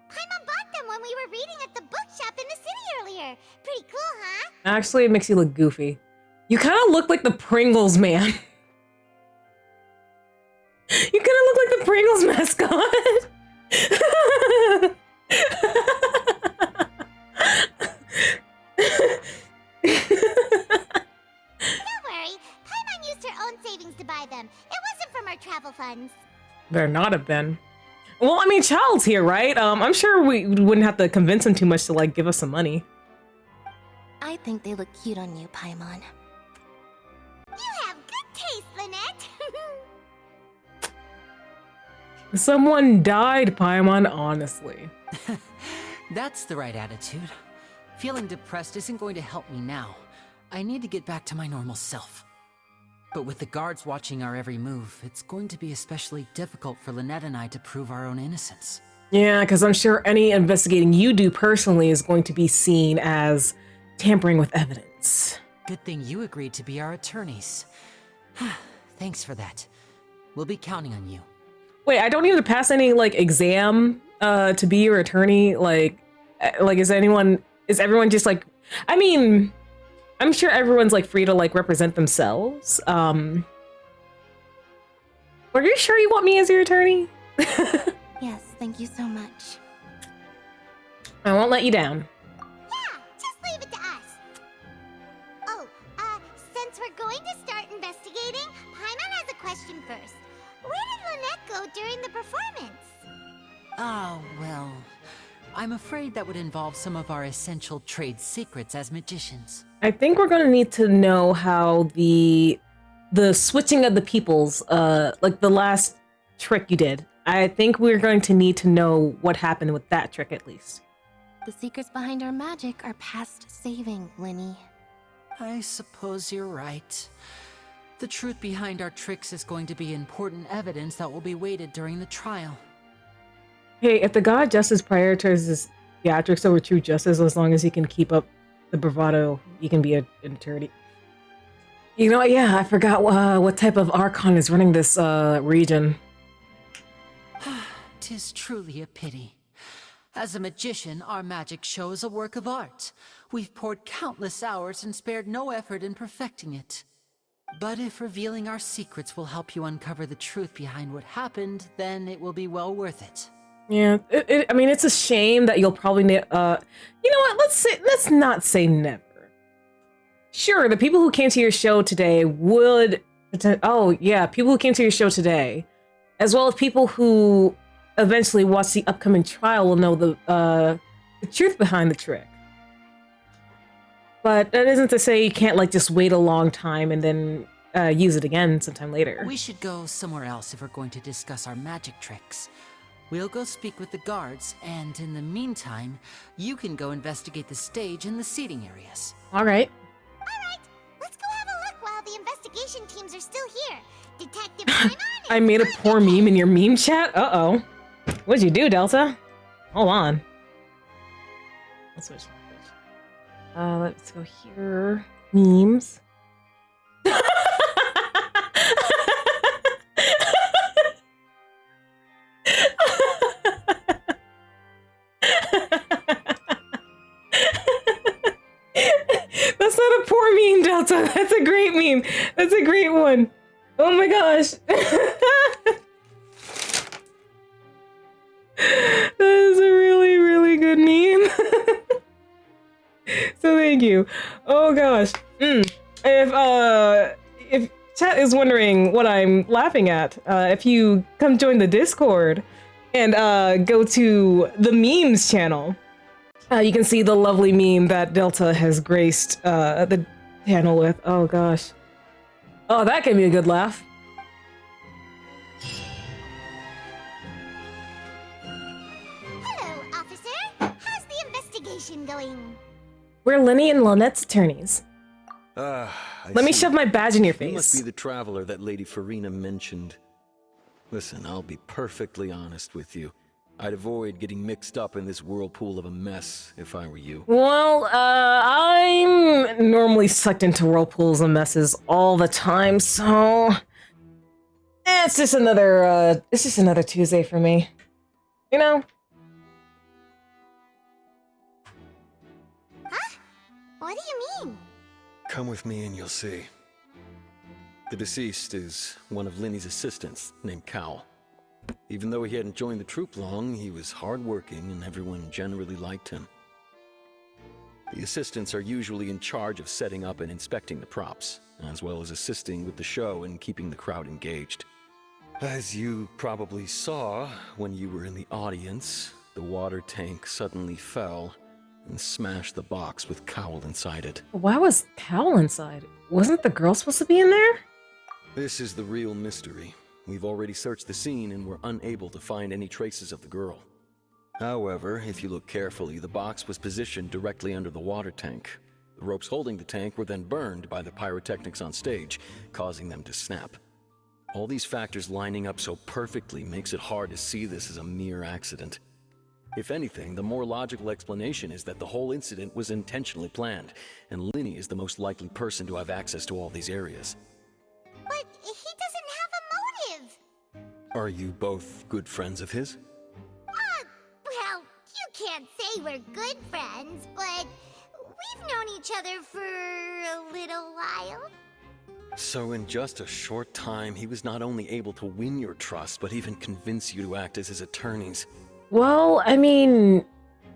Paimon bought them when we were reading at the bookshop in the city earlier. Pretty cool, huh? Actually, it makes you look goofy. You kind of look like the Pringles man. You kind of look like the Pringles mascot. Don't worry, Paimon used her own savings to buy them. It wasn't from our travel funds. Better not have been. Well, I mean, Child's here, right? I'm sure we wouldn't have to convince him too much to, like, give us some money. I think they look cute on you, Paimon. You have good taste, Lynette. Someone died, Paimon, honestly. That's the right attitude. Feeling depressed isn't going to help me now. I need to get back to my normal self. But with the guards watching our every move, it's going to be especially difficult for Lynette and I to prove our own innocence. Yeah, because I'm sure any investigating you do personally is going to be seen as tampering with evidence. Good thing you agreed to be our attorneys. Thanks for that. We'll be counting on you. Wait, I don't need to pass any, like, exam to be your attorney? Like, is everyone just, like... I mean, I'm sure everyone's, like, free to, like, represent themselves. Are you sure you want me as your attorney? Yes, thank you so much. I won't let you down. Yeah, just leave it to us. Oh, since we're going to start investigating, Paimon has a question first. Where did Lynette go during the performance? Oh, well, I'm afraid that would involve some of our essential trade secrets as magicians. I think we're gonna need to know how the switching of the peoples, like the last trick you did. I think we're going to need to know what happened with that trick at least. The secrets behind our magic are past saving, Linny. I suppose you're right. The truth behind our tricks is going to be important evidence that will be weighted during the trial. Hey, if the god Justice prioritizes theatrics over true justice, as long as he can keep up the bravado, he can be an attorney. You know what? Yeah, I forgot what type of archon is running this region. 'Tis truly a pity. As a magician, our magic show is a work of art. We've poured countless hours and spared no effort in perfecting it. But if revealing our secrets will help you uncover the truth behind what happened, then it will be well worth it. Yeah, I mean, it's a shame that you'll probably you know what? Let's not say never. Sure, the people who came to your show today would. Oh yeah, people who came to your show today, as well as people who eventually watch the upcoming trial, will know the truth behind the trick. But that isn't to say you can't, like, just wait a long time and then use it again sometime later. We should go somewhere else if we're going to discuss our magic tricks. We'll go speak with the guards, and in the meantime, you can go investigate the stage and the seating areas. All right. Let's go have a look while the investigation teams are still here. Detective Paimon. I made a poor meme in your meme chat? Uh-oh. What'd you do, Delta? Hold on. Let's switch. Let's go here. Memes. That's not a poor meme, Delta. That's a great meme. That's a great one. Oh my gosh. That is a really, really good meme. So thank you. Oh gosh. If chat is wondering what I'm laughing at, if you come join the Discord and go to the memes channel, you can see the lovely meme that Delta has graced the channel with. Oh gosh. Oh, that gave me a good laugh. Hello, officer. How's the investigation going? We're Linny and Lynette's attorneys. I Let me see. shove my badge in your You must face. be the traveler that Lady Farina mentioned. Listen, I'll be perfectly honest with you. I'd avoid getting mixed up in this whirlpool of a mess if I were you. Well, I'm normally sucked into whirlpools and messes all the time, so it's just another Tuesday for me. You know? What do you mean? Come with me and you'll see. The deceased is one of Linny's assistants named Cowell. Even though he hadn't joined the troupe long, he was hardworking and everyone generally liked him. The assistants are usually in charge of setting up and inspecting the props, as well as assisting with the show and keeping the crowd engaged. As you probably saw when you were in the audience, the water tank suddenly fell and smashed the box with Cowell inside it. Why was Cowell inside? Wasn't the girl supposed to be in there? This is the real mystery. We've already searched the scene and were unable to find any traces of the girl. However, if you look carefully, the box was positioned directly under the water tank. The ropes holding the tank were then burned by the pyrotechnics on stage, causing them to snap. All these factors lining up so perfectly makes it hard to see this as a mere accident. If anything, the more logical explanation is that the whole incident was intentionally planned, and Linny is the most likely person to have access to all these areas. But he doesn't have a motive. Are you both good friends of his? Well, you can't say we're good friends, but we've known each other for a little while. So in just a short time, he was not only able to win your trust, but even convince you to act as his attorneys. Well, I mean,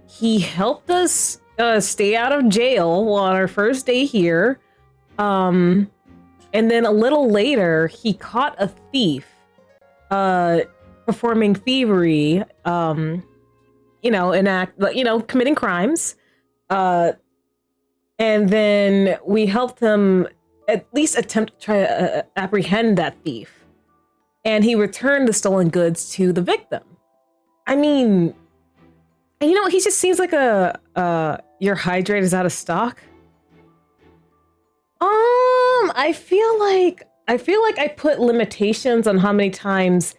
he helped us stay out of jail on our first day here. And then a little later, he caught a thief performing thievery, committing crimes. And then we helped him at least attempt to try to apprehend that thief. And he returned the stolen goods to the victim. I mean, he just seems like your hydrate is out of stock. I feel like I put limitations on how many times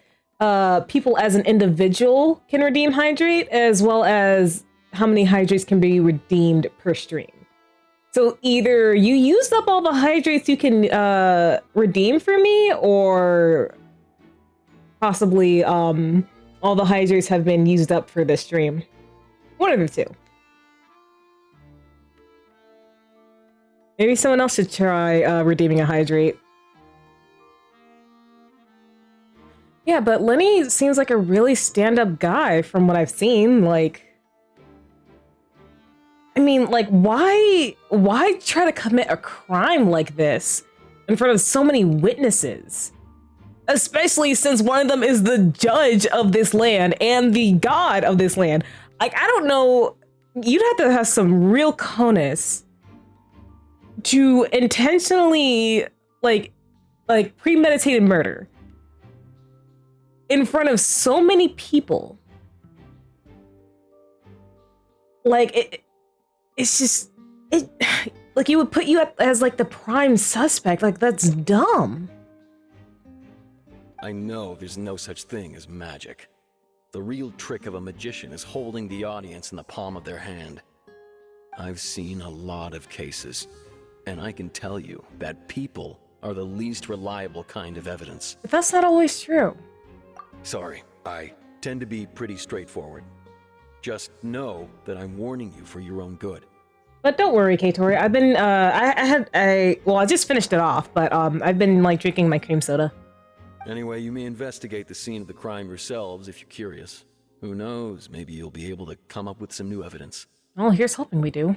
people as an individual can redeem hydrate, as well as how many hydrates can be redeemed per stream. So either you used up all the hydrates you can redeem for me, or possibly all the hydrates have been used up for this stream. One of the two. Maybe someone else should try redeeming a hydrate. Yeah, but Lenny seems like a really stand-up guy from what I've seen. Like, I mean, like, why try to commit a crime like this in front of so many witnesses? Especially since one of them is the judge of this land and the god of this land. Like, I don't know, you'd have to have some real cojones to intentionally, like premeditated murder in front of so many people. Like, it's just, like, you would put you up as, like, the prime suspect. Like, that's dumb. I know there's no such thing as magic. The real trick of a magician is holding the audience in the palm of their hand. I've seen a lot of cases, and I can tell you that people are the least reliable kind of evidence. But that's not always true. Sorry, I tend to be pretty straightforward. Just know that I'm warning you for your own good. But don't worry, Katori. I've been, I just finished it off, but I've been, like, drinking my cream soda. Anyway, you may investigate the scene of the crime yourselves if you're curious. Who knows, maybe you'll be able to come up with some new evidence. Well, here's hoping we do.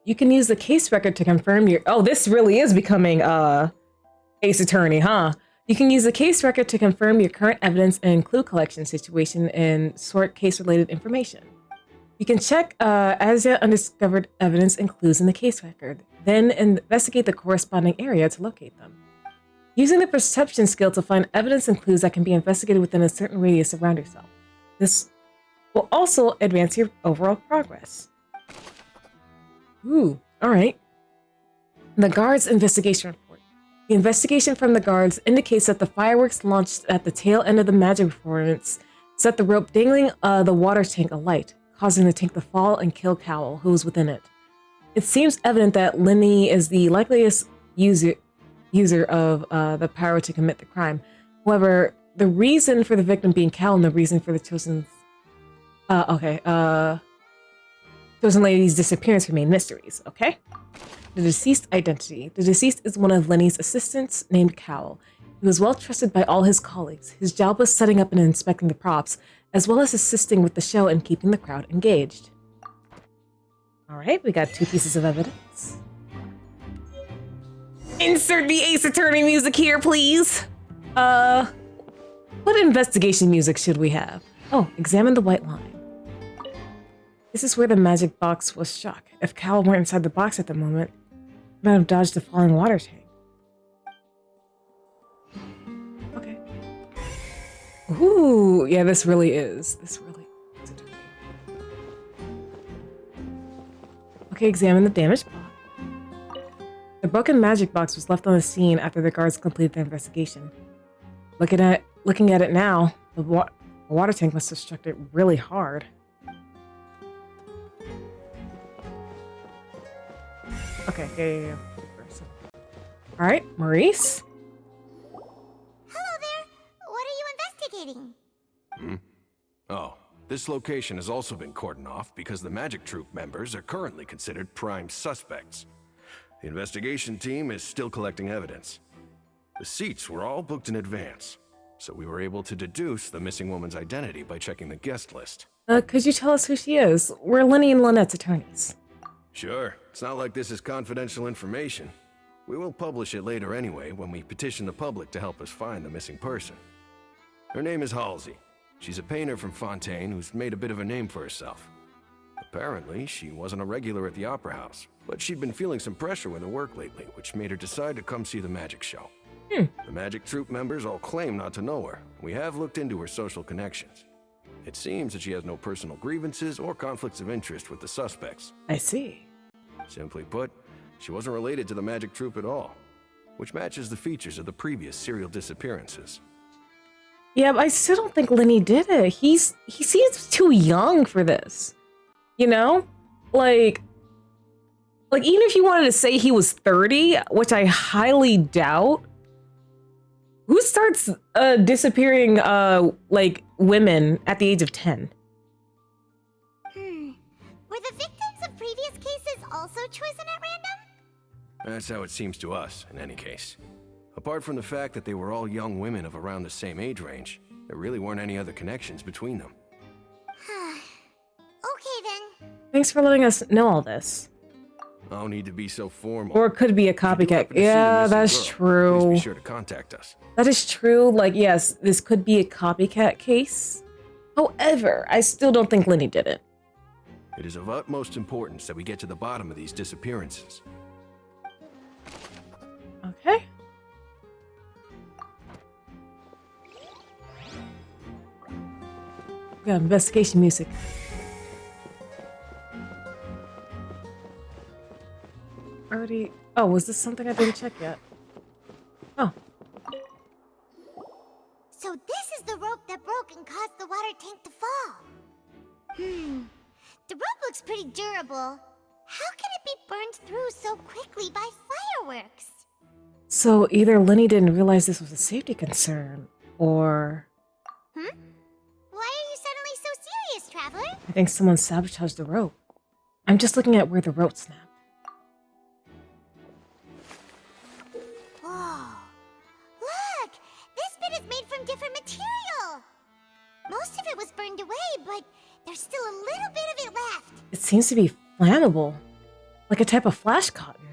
You can use the case record to confirm your... Oh, this really is becoming, Ace Attorney, huh? You can use the case record to confirm your current evidence and clue collection situation and sort case-related information. You can check as yet undiscovered evidence and clues in the case record, then investigate the corresponding area to locate them. Using the perception skill to find evidence and clues that can be investigated within a certain radius around yourself. This will also advance your overall progress. Ooh, alright. The guard's investigation report. The investigation from the guards indicates that the fireworks launched at the tail end of the magic performance set the rope dangling the water tank alight, causing the tank to fall and kill Cowell, who was within it. It seems evident that Linny is the likeliest user of the power to commit the crime. However, the reason for the victim being Cal and the reason for the chosen lady's disappearance remain mysteries, okay? The deceased identity. The deceased is one of Lenny's assistants named Cowell. He was well trusted by all his colleagues. His job was setting up and inspecting the props, as well as assisting with the show and keeping the crowd engaged. Alright, we got 2 pieces of evidence. Insert the Ace Attorney music here, please. What investigation music should we have? Oh, examine the white line. This is where the magic box was struck. If Cal weren't inside the box at the moment, he might have dodged the falling water tank. Okay. Ooh, yeah, this really is. This really is. Okay, examine the damaged box. The broken magic box was left on the scene after the guards completed their investigation. Looking at it now, the water tank must have struck it really hard. Okay, yeah. All right, Maurice. Hello there. What are you investigating? Oh, this location has also been cordoned off because the Magic Troop members are currently considered prime suspects. The investigation team is still collecting evidence. The seats were all booked in advance, so we were able to deduce the missing woman's identity by checking the guest list. Could you tell us who she is? We're Lenny and Lynette's attorneys. Sure, it's not like this is confidential information. We will publish it later anyway when we petition the public to help us find the missing person. Her name is Halsey. She's a painter from Fontaine who's made a bit of a name for herself. Apparently, she wasn't a regular at the Opera House, but she'd been feeling some pressure with her work lately, which made her decide to come see the magic show. The Magic Troop members all claim not to know her. We have looked into her social connections. It seems that she has no personal grievances or conflicts of interest with the suspects. I see. Simply put, she wasn't related to the Magic Troop at all, which matches the features of the previous serial disappearances. Yeah, but I still don't think Lenny did it. He seems too young for this. You know? Like even if you wanted to say he was 30, which I highly doubt, who starts disappearing like women at the age of 10? Were the victims of previous cases also chosen at random? That's how it seems to us, in any case. Apart from the fact that they were all young women of around the same age range, there really weren't any other connections between them. Okay then. Thanks for letting us know all this. No need to be so formal. Or it could be a copycat. Yeah, that's true. Please be sure to contact us. That is true. Like, yes, this could be a copycat case. However, I still don't think Lenny did it. It is of utmost importance that we get to the bottom of these disappearances. Okay. We got investigation music. Already. Oh, was this something I didn't check yet? Oh. So this is the rope that broke and caused the water tank to fall. The rope looks pretty durable. How can it be burned through so quickly by fireworks? So either Lenny didn't realize this was a safety concern, or... Why are you suddenly so serious, Traveler? I think someone sabotaged the rope. I'm just looking at where the rope snapped. Whoa. Look! This bit is made from different material! Most of it was burned away, but there's still a little bit of it left. It seems to be flammable, like a type of flash cotton.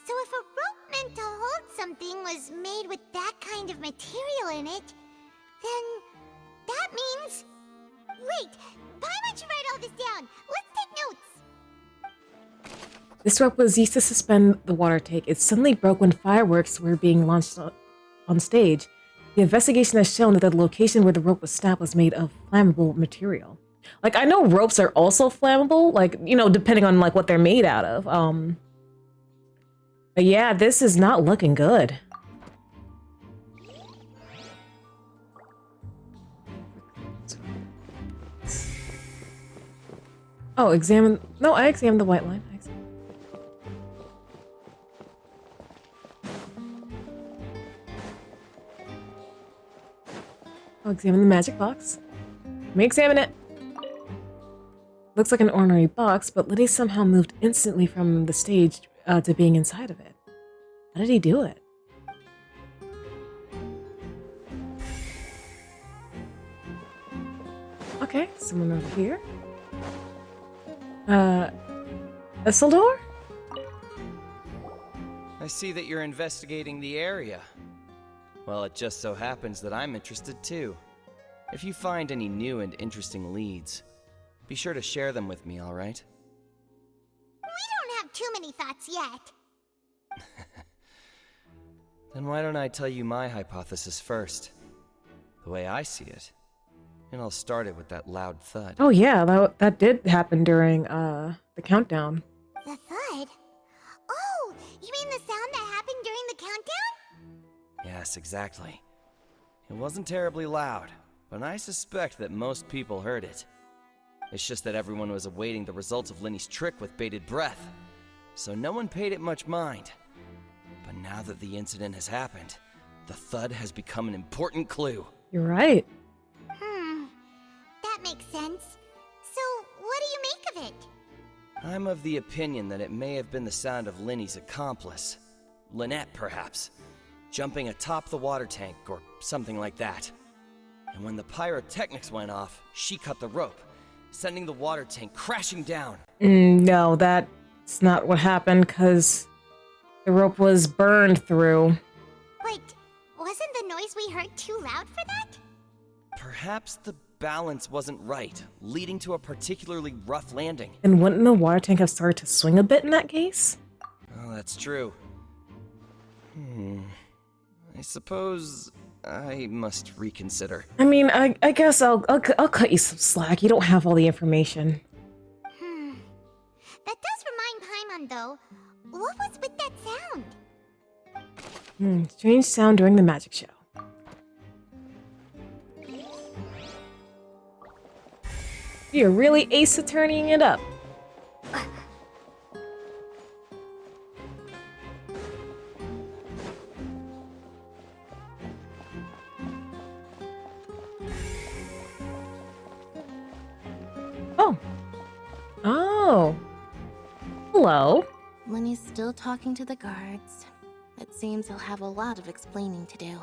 So if a rope meant to hold something was made with that kind of material in it, then that means... Wait, why don't you write all this down? Let's take notes. This rope was used to suspend the water tank. It suddenly broke when fireworks were being launched on stage. The investigation has shown that the location where the rope was snapped was made of flammable material. Like, I know ropes are also flammable, like, you know, depending on like what they're made out of. But yeah, this is not looking good. Oh, examine. No, I examined the white line. I'll examine the magic box. Let me examine it. Looks like an ordinary box, but Liddy somehow moved instantly from the stage to being inside of it. How did he do it? Okay, someone over here. Isildur? I see that you're investigating the area. Well, it just so happens that I'm interested too. If you find any new and interesting leads, be sure to share them with me, alright? We don't have too many thoughts yet. Then why don't I tell you my hypothesis first? The way I see it, It all started with that loud thud. Oh yeah, that did happen during the countdown. The thud? Oh, you mean the sound that happened during the countdown? Yes, exactly. It wasn't terribly loud, but I suspect that most people heard it. It's just that everyone was awaiting the results of Lenny's trick with bated breath, so no one paid it much mind. But now that the incident has happened, the thud has become an important clue. You're right. That makes sense. So, what do you make of it? I'm of the opinion that it may have been the sound of Lenny's accomplice. Lynette, perhaps. Jumping atop the water tank, or something like that. And when the pyrotechnics went off, she cut the rope, sending the water tank crashing down. No, that's not what happened, because the rope was burned through. But wasn't the noise we heard too loud for that? Perhaps the balance wasn't right, leading to a particularly rough landing. And wouldn't the water tank have started to swing a bit in that case? Oh, that's true. I suppose I must reconsider. I mean, I guess I'll cut you some slack. You don't have all the information. That does remind Paimon, though. What was with that sound? Strange sound during the magic show. You're really ace-attorneying it up. Oh. Hello. Lenny's still talking to the guards. It seems he'll have a lot of explaining to do.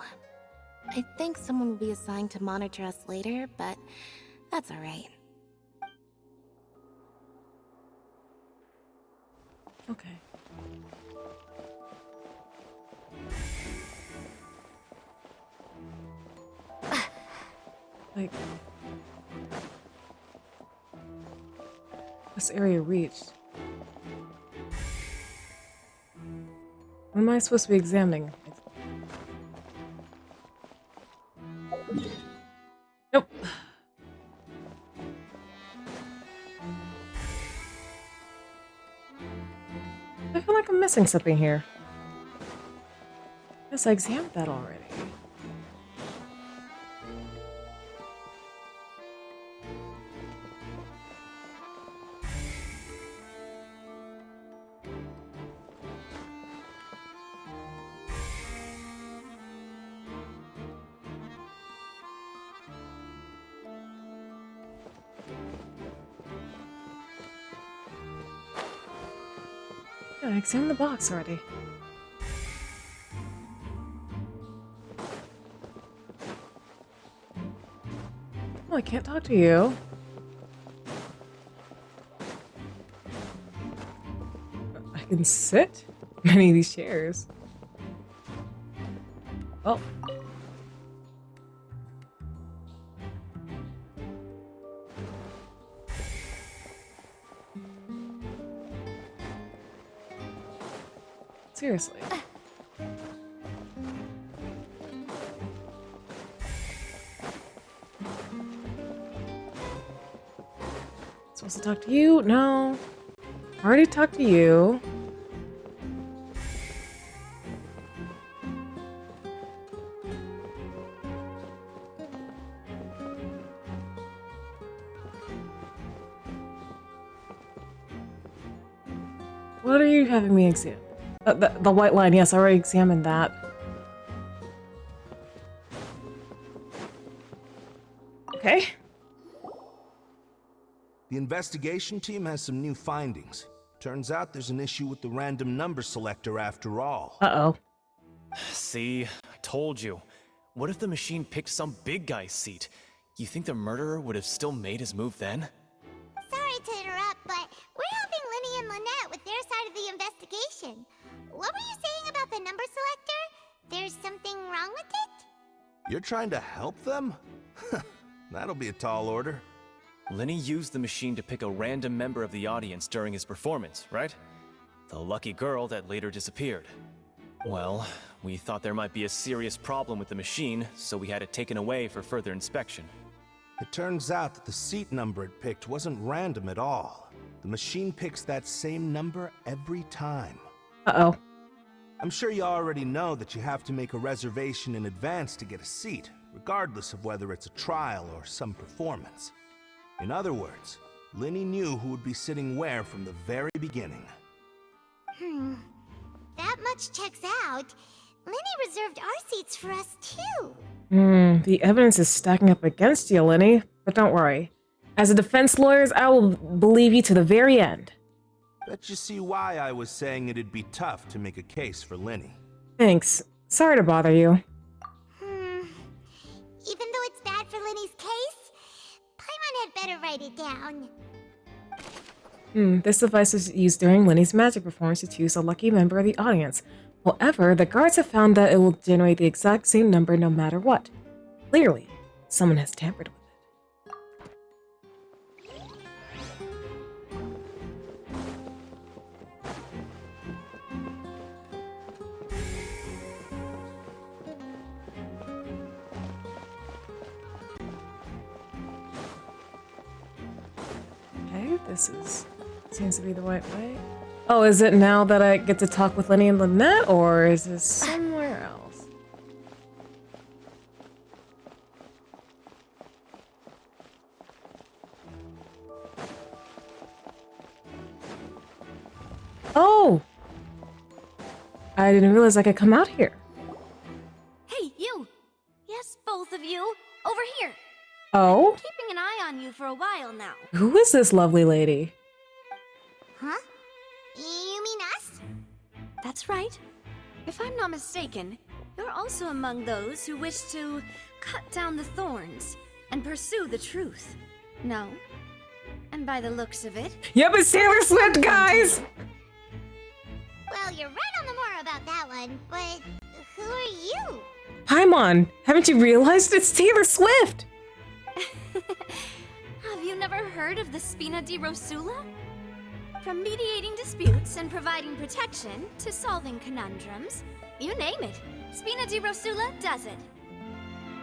I think someone will be assigned to monitor us later, but that's alright. Okay. Like, this area reached. What am I supposed to be examining? Nope. I feel like I'm missing something here. Yes, I examined that already. Yeah, I examined the box already. Oh, I can't talk to you. I can sit in many of these chairs. Oh. Seriously. Supposed to talk to you? No. Already talked to you. What are you having me examine? The white line, yes, I already examined that. Okay. The investigation team has some new findings. Turns out there's an issue with the random number selector after all. Uh-oh. See, I told you. What if the machine picked some big guy's seat? You think the murderer would have still made his move then? Sorry to interrupt, but we're helping Lenny and Lynette with their side of the investigation. What were you saying about the number selector? There's something wrong with it? You're trying to help them? That'll be a tall order. Lenny used the machine to pick a random member of the audience during his performance, right? The lucky girl that later disappeared. Well, we thought there might be a serious problem with the machine, so we had it taken away for further inspection. It turns out that the seat number it picked wasn't random at all. The machine picks that same number every time. Uh-oh. I'm sure you already know that you have to make a reservation in advance to get a seat, regardless of whether it's a trial or some performance. In other words, Linny knew who would be sitting where from the very beginning. That much checks out. Linny reserved our seats for us too. The evidence is stacking up against you, Linny. But don't worry. As a defense lawyer, I will believe you to the very end. Bet you see why I was saying it'd be tough to make a case for Linny. Thanks. Sorry to bother you. Even though it's bad for Linny's case, Paimon had better write it down. This device was used during Linny's magic performance to choose a lucky member of the audience. However, the guards have found that it will generate the exact same number no matter what. Clearly, someone has tampered with it. Okay, this seems to be the right way. Oh, is it now that I get to talk with Linny and Lynette, or is this somewhere else? Oh! I didn't realize I could come out here. Hey, you! Yes, both of you! Over here! Oh? Keeping an eye on you for a while now. Who is this lovely lady? Huh? You mean us? That's right. If I'm not mistaken, you're also among those who wish to cut down the thorns and pursue the truth. No? And by the looks of it... Yep, it's Taylor Swift, guys! Well, you're right on the moor about that one, but who are you? Paimon, haven't you realized it's Taylor Swift? Have you never heard of the Spina di Rosula? From mediating disputes and providing protection to solving conundrums, you name it, Spina di Rosula does it.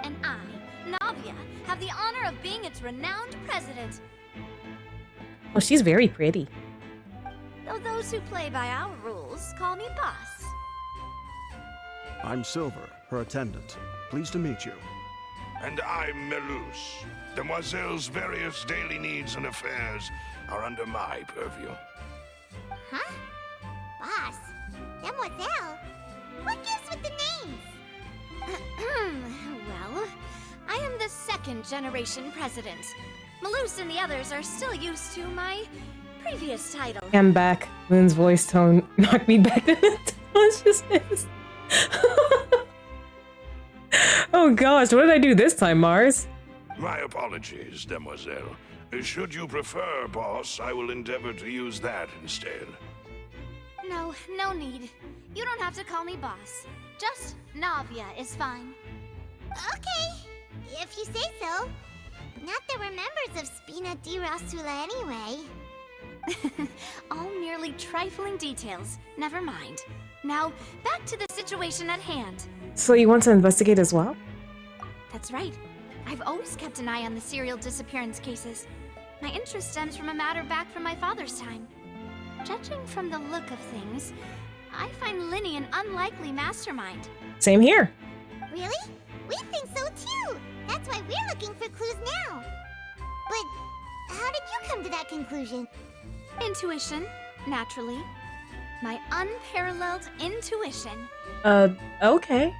And I, Navia, have the honor of being its renowned president. Oh, she's very pretty. Though those who play by our rules call me boss. I'm Silver, her attendant. Pleased to meet you. And I'm Melus. Demoiselle's various daily needs and affairs are under my purview. Huh? Boss? Demoiselle? What gives with the names? Well, I am the second generation president. Melus and the others are still used to my previous title. I'm back. Lynn's voice tone knocked me back into consciousness. Oh gosh, what did I do this time, Mars? My apologies, Demoiselle. Should you prefer, boss, I will endeavor to use that instead. No need. You don't have to call me boss. Just Navia is fine. Okay, if you say so. Not that we're members of Spina di Rosula anyway. All merely trifling details. Never mind. Now, back to the situation at hand. So you want to investigate as well? That's right. I've always kept an eye on the serial disappearance cases. My interest stems from a matter back from my father's time. Judging from the look of things, I find Linny an unlikely mastermind. Same here. Really? We think so too. That's why we're looking for clues now. But how did you come to that conclusion? Intuition, naturally. My unparalleled intuition. Okay.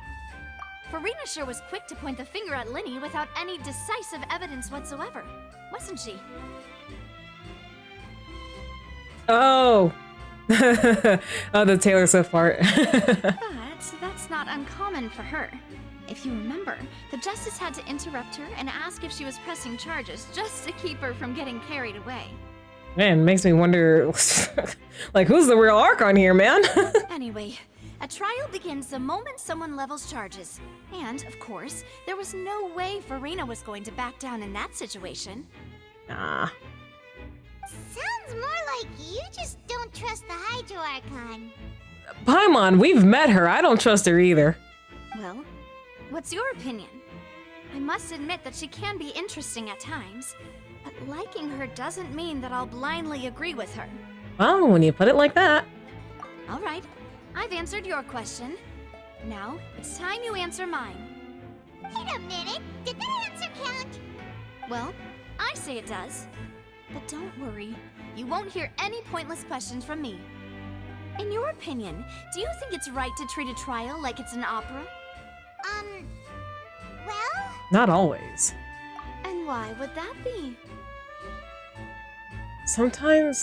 Farina sure was quick to point the finger at Linny without any decisive evidence whatsoever, wasn't she? Oh. Oh, the Taylor Swift part. But that's not uncommon for her. If you remember, the justice had to interrupt her and ask if she was pressing charges just to keep her from getting carried away. Man, makes me wonder, like, who's the real Archon here, man? Anyway, a trial begins the moment someone levels charges. And, of course, there was no way Farina was going to back down in that situation. Nah. Sounds more like you just don't trust the Hydro Archon. Paimon, we've met her. I don't trust her either. Well, what's your opinion? I must admit that she can be interesting at times, but liking her doesn't mean that I'll blindly agree with her. Well, when you put it like that. All right, I've answered your question. Now, it's time you answer mine. Wait a minute, did that answer count? Well, I say it does. But don't worry, you won't hear any pointless questions from me. In your opinion, do you think it's right to treat a trial like it's an opera? Well? Not always. And why would that be? Sometimes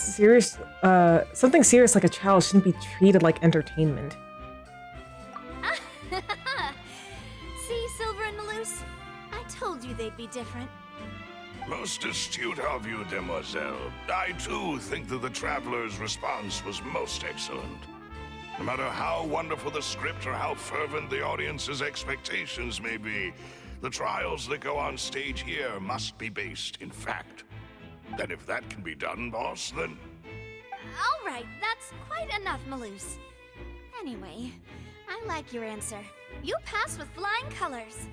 something serious like a trial shouldn't be treated like entertainment. See, Silver and Malus? I told you they'd be different. Most astute of you, demoiselle. I too think that the traveler's response was most excellent. No matter how wonderful the script or how fervent the audience's expectations may be, the trials that go on stage here must be based in fact. And if that can be done, boss, then... All right, that's quite enough, Malus. Anyway, I like your answer. You pass with flying colors.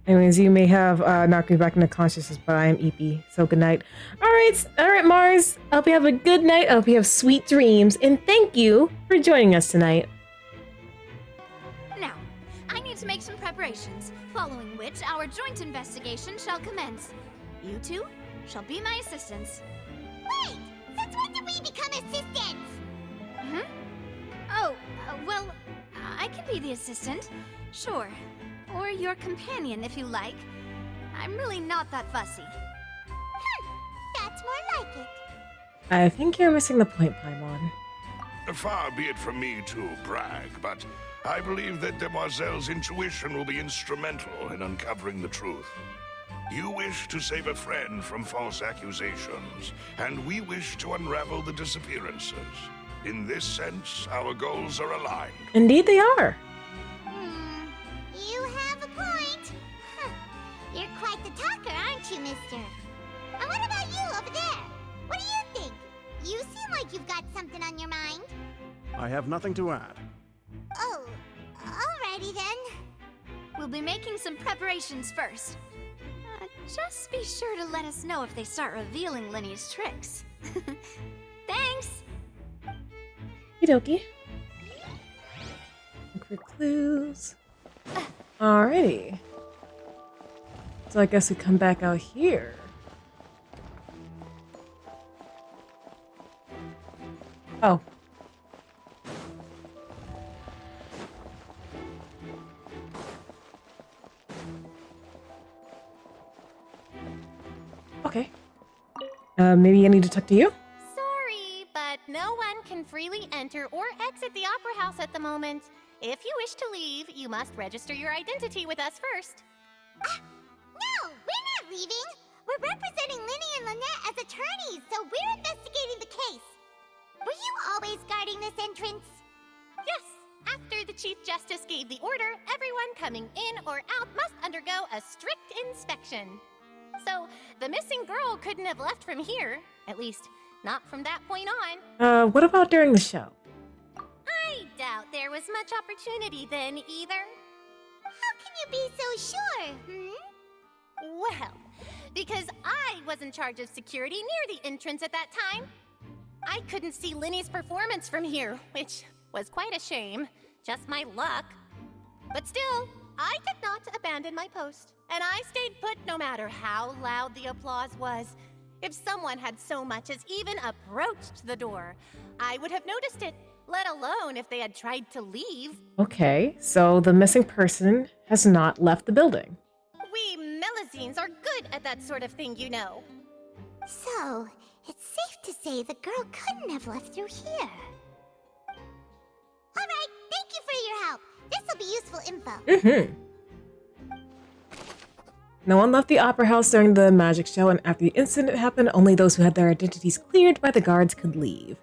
Anyways, you may have knocked me back into consciousness, but I am EP, so good night. All right, Mars. I hope you have a good night. I hope you have sweet dreams, and thank you for joining us tonight. Now, I need to make some preparations, following which our joint investigation shall commence. You two shall be my assistants. Wait! Since when did we become assistants? Hmm? Oh, well, I can be the assistant, sure. Or your companion, if you like. I'm really not that fussy. That's more like it. I think you're missing the point, Paimon. Far be it from me to brag, but I believe that Demoiselle's intuition will be instrumental in uncovering the truth. You wish to save a friend from false accusations, and we wish to unravel the disappearances. In this sense, our goals are aligned. Indeed they are. You have a point. You're quite the talker, aren't you, mister? And what about you over there? What do you think? You seem like you've got something on your mind. I have nothing to add. Oh, alrighty then. We'll be making some preparations first. Just be sure to let us know if they start revealing Linny's tricks. Thanks! Okie dokie. Quick clues. Alrighty. So I guess we come back out here. Oh. Okay. Maybe I need to talk to you? Sorry, but no one can freely enter or exit the Opera House at the moment. If you wish to leave, you must register your identity with us first. No, we're not leaving. We're representing Linny and Lynette as attorneys, so we're investigating the case. Were you always guarding this entrance? Yes. After the Chief Justice gave the order, everyone coming in or out must undergo a strict inspection. So, the missing girl couldn't have left from here. At least, not from that point on. What about during the show? I doubt there was much opportunity then, either. How can you be so sure, Well, because I was in charge of security near the entrance at that time. I couldn't see Linny's performance from here, which was quite a shame. Just my luck. But still, I did not abandon my post, and I stayed put no matter how loud the applause was. If someone had so much as even approached the door, I would have noticed it, let alone if they had tried to leave. Okay, so the missing person has not left the building. We Melazines are good at that sort of thing, you know. So, it's safe to say the girl couldn't have left through here. Alright, thank you for your help. This'll be useful info. No one left the Opera House during the magic show, and after the incident happened, only those who had their identities cleared by the guards could leave.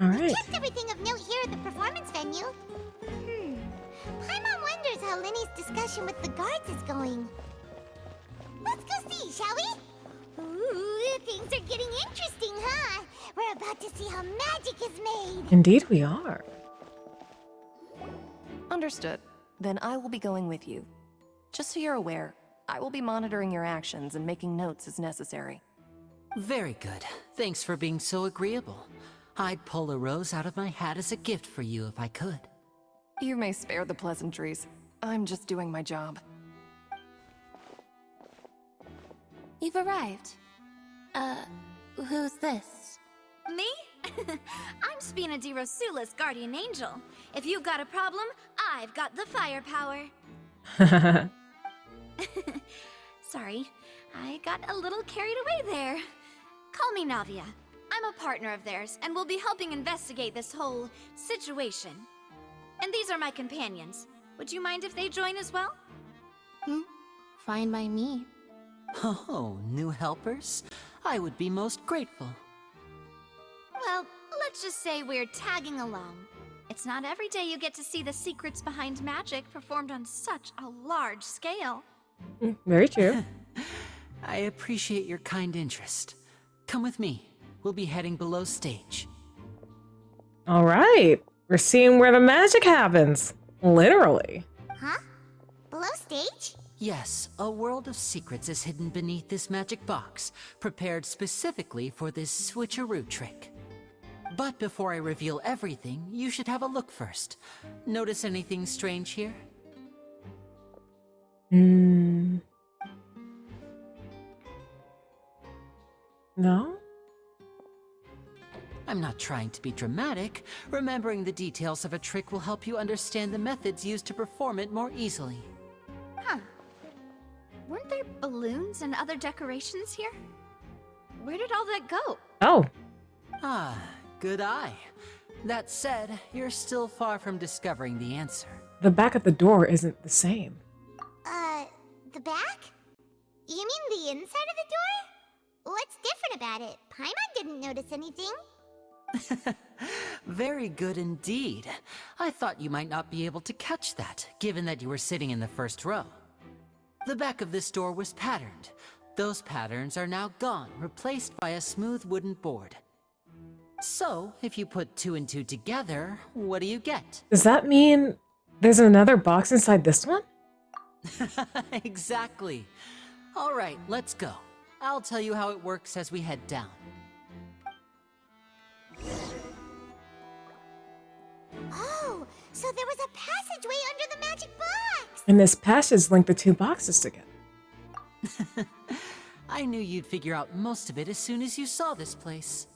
Alright. We kept everything of note here at the performance venue. Paimon wonders how Linny's discussion with the guards is going. Let's go see, shall we? Ooh, things are getting interesting, huh? We're about to see how magic is made. Indeed we are. Understood. Then I will be going with you. Just so you're aware, I will be monitoring your actions and making notes as necessary. Very good. Thanks for being so agreeable. I'd pull a rose out of my hat as a gift for you if I could. You may spare the pleasantries. I'm just doing my job. You've arrived. Who's this? Me? I'm Spina di Rosula's guardian angel. If you've got a problem, I've got the firepower. Sorry, I got a little carried away there. Call me Navia. I'm a partner of theirs, and will be helping investigate this whole situation. And these are my companions. Would you mind if they join as well? Fine by me. Oh, new helpers? I would be most grateful. Well, let's just say we're tagging along. It's not every day you get to see the secrets behind magic performed on such a large scale. Very true. I appreciate your kind interest. Come with me. We'll be heading below stage. All right. We're seeing where the magic happens. Literally. Huh? Below stage? Yes, a world of secrets is hidden beneath this magic box, prepared specifically for this switcheroo trick. But before I reveal everything, you should have a look first. Notice anything strange here? No? I'm not trying to be dramatic. Remembering the details of a trick will help you understand the methods used to perform it more easily. Huh. Weren't there balloons and other decorations here? Where did all that go? Oh. Ah, good eye. That said, you're still far from discovering the answer. The back of the door isn't the same. The back? You mean the inside of the door? What's different about it? Paimon didn't notice anything. Very good indeed. I thought you might not be able to catch that, given that you were sitting in the first row. The back of this door was patterned. Those patterns are now gone, replaced by a smooth wooden board. So, if you put 2 and 2 together, what do you get? Does that mean there's another box inside this one? Exactly. All right, let's go. I'll tell you how it works as we head down. Oh, so there was a passageway under the magic box! And this passage linked the two boxes together. I knew you'd figure out most of it as soon as you saw this place.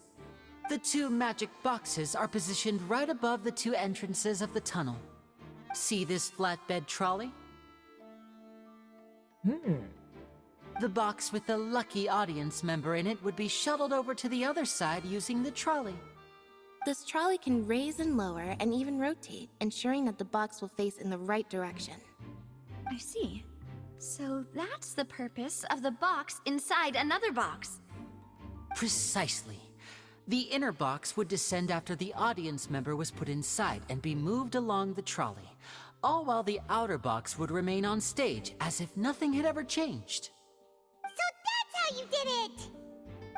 The 2 magic boxes are positioned right above the 2 entrances of the tunnel. See this flatbed trolley? The box with the lucky audience member in it would be shuttled over to the other side using the trolley. This trolley can raise and lower and even rotate, ensuring that the box will face in the right direction. I see. So that's the purpose of the box inside another box. Precisely. The inner box would descend after the audience member was put inside and be moved along the trolley, all while the outer box would remain on stage as if nothing had ever changed. So that's how you did it!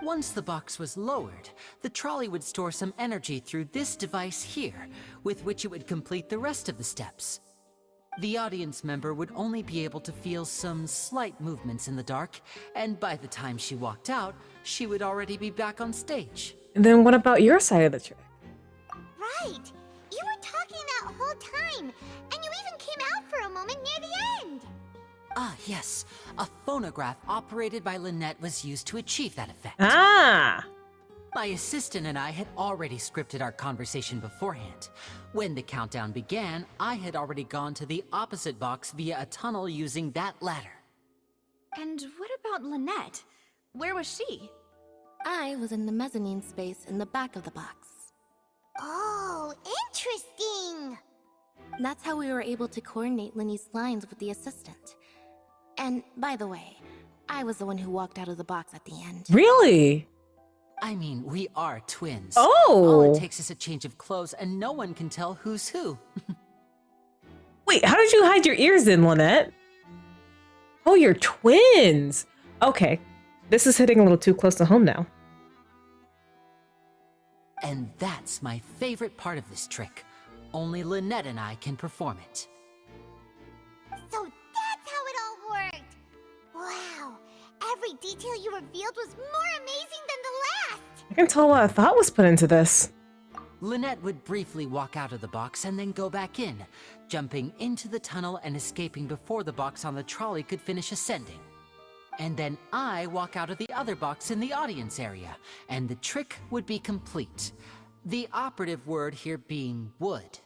Once the box was lowered, the trolley would store some energy through this device here, with which it would complete the rest of the steps. The audience member would only be able to feel some slight movements in the dark, and by the time she walked out, she would already be back on stage. And then what about your side of the trick? Right! You were talking that whole time, and you even came out for a moment near the end! Ah, yes. A phonograph operated by Lynette was used to achieve that effect. Ah! My assistant and I had already scripted our conversation beforehand. When the countdown began, I had already gone to the opposite box via a tunnel using that ladder. And what about Lynette? Where was she? I was in the mezzanine space in the back of the box. Oh, interesting! That's how we were able to coordinate Linny's lines with the assistant. And, by the way, I was the one who walked out of the box at the end. Really? I mean, we are twins. Oh! All it takes is a change of clothes and no one can tell who's who. Wait, how did you hide your ears then, Lynette? Oh, you're twins! Okay, this is hitting a little too close to home now. And that's my favorite part of this trick. Only Lynette and I can perform it. every detail you revealed was more amazing than the last! I can tell a lot of thought was put into this. Lynette would briefly walk out of the box and then go back in, jumping into the tunnel and escaping before the box on the trolley could finish ascending. And then I walk out of the other box in the audience area, and the trick would be complete. The operative word here being would.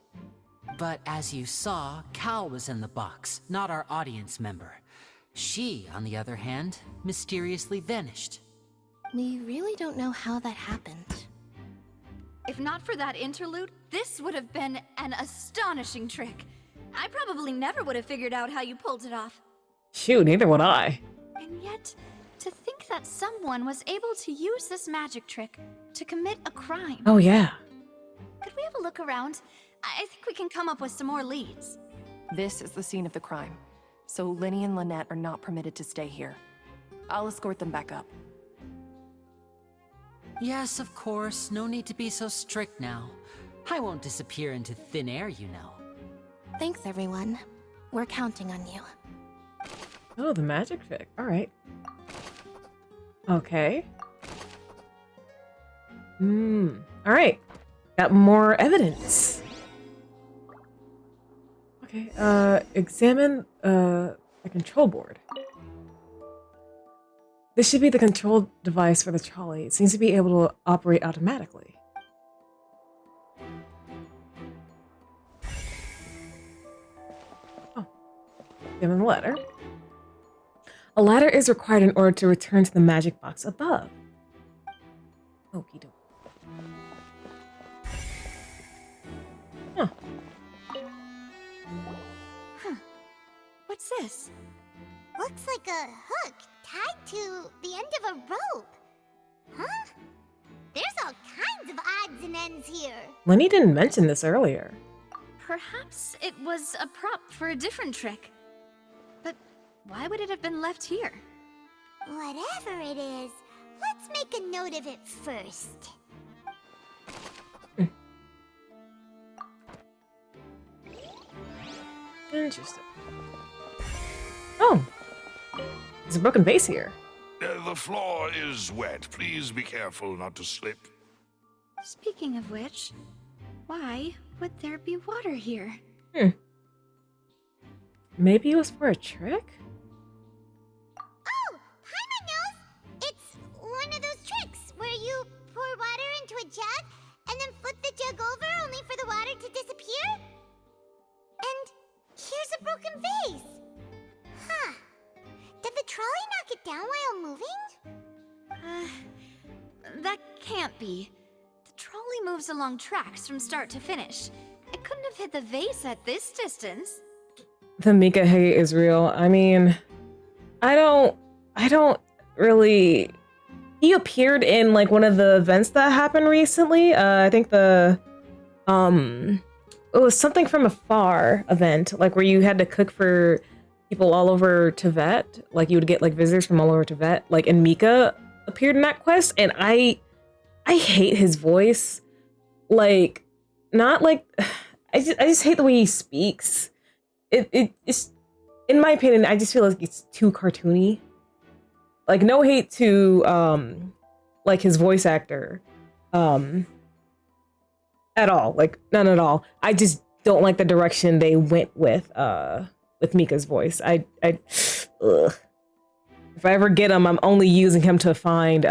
But as you saw, Cal was in the box, not our audience member. She, on the other hand, mysteriously vanished. We really don't know how that happened. If not for that interlude, this would have been an astonishing trick. I probably never would have figured out how you pulled it off. Shoot, neither would I. And yet, to think that someone was able to use this magic trick to commit a crime. Oh, yeah. Could we have a look around? I think we can come up with some more leads. This is the scene of the crime, so Linny and Lynette are not permitted to stay here. I'll escort them back up. Yes, of course. No need to be so strict now. I won't disappear into thin air, you know. Thanks, everyone. We're counting on you. Oh, the magic trick. All right. Okay. All right. Got more evidence. Okay. Examine the control board. This should be the control device for the trolley. It seems to be able to operate automatically. Oh. Give him a ladder. A ladder is required in order to return to the magic box above. Okie doke. Huh. What's this? Looks like a hook tied to the end of a rope. Huh? There's all kinds of odds and ends here. Lenny didn't mention this earlier. Perhaps it was a prop for a different trick. But why would it have been left here? Whatever it is, let's make a note of it first. Interesting. Oh. There's a broken vase here. The floor is wet. Please be careful not to slip. Speaking of which, why would there be water here? Maybe it was for a trick? Oh, Paimon knows! It's one of those tricks where you pour water into a jug and then flip the jug over only for the water to disappear? And here's a broken vase. Huh. Did the trolley knock it down while moving? That can't be. The trolley moves along tracks from start to finish. It couldn't have hit the vase at this distance. The Mika hate is real. I mean, I don't really... He appeared in like one of the events that happened recently. I think it was something from afar event, like where you had to cook for people all over Tibet. Like you would get like visitors from all over Tibet. Like, and Mika appeared in that quest, and I hate his voice. Like, not like I just hate the way he speaks. It's, in my opinion, I just feel like it's too cartoony. Like, no hate to like his voice actor at all. Like, none at all. I just don't like the direction they went with Mika's voice. Ugh. If I ever get him, I'm only using him to find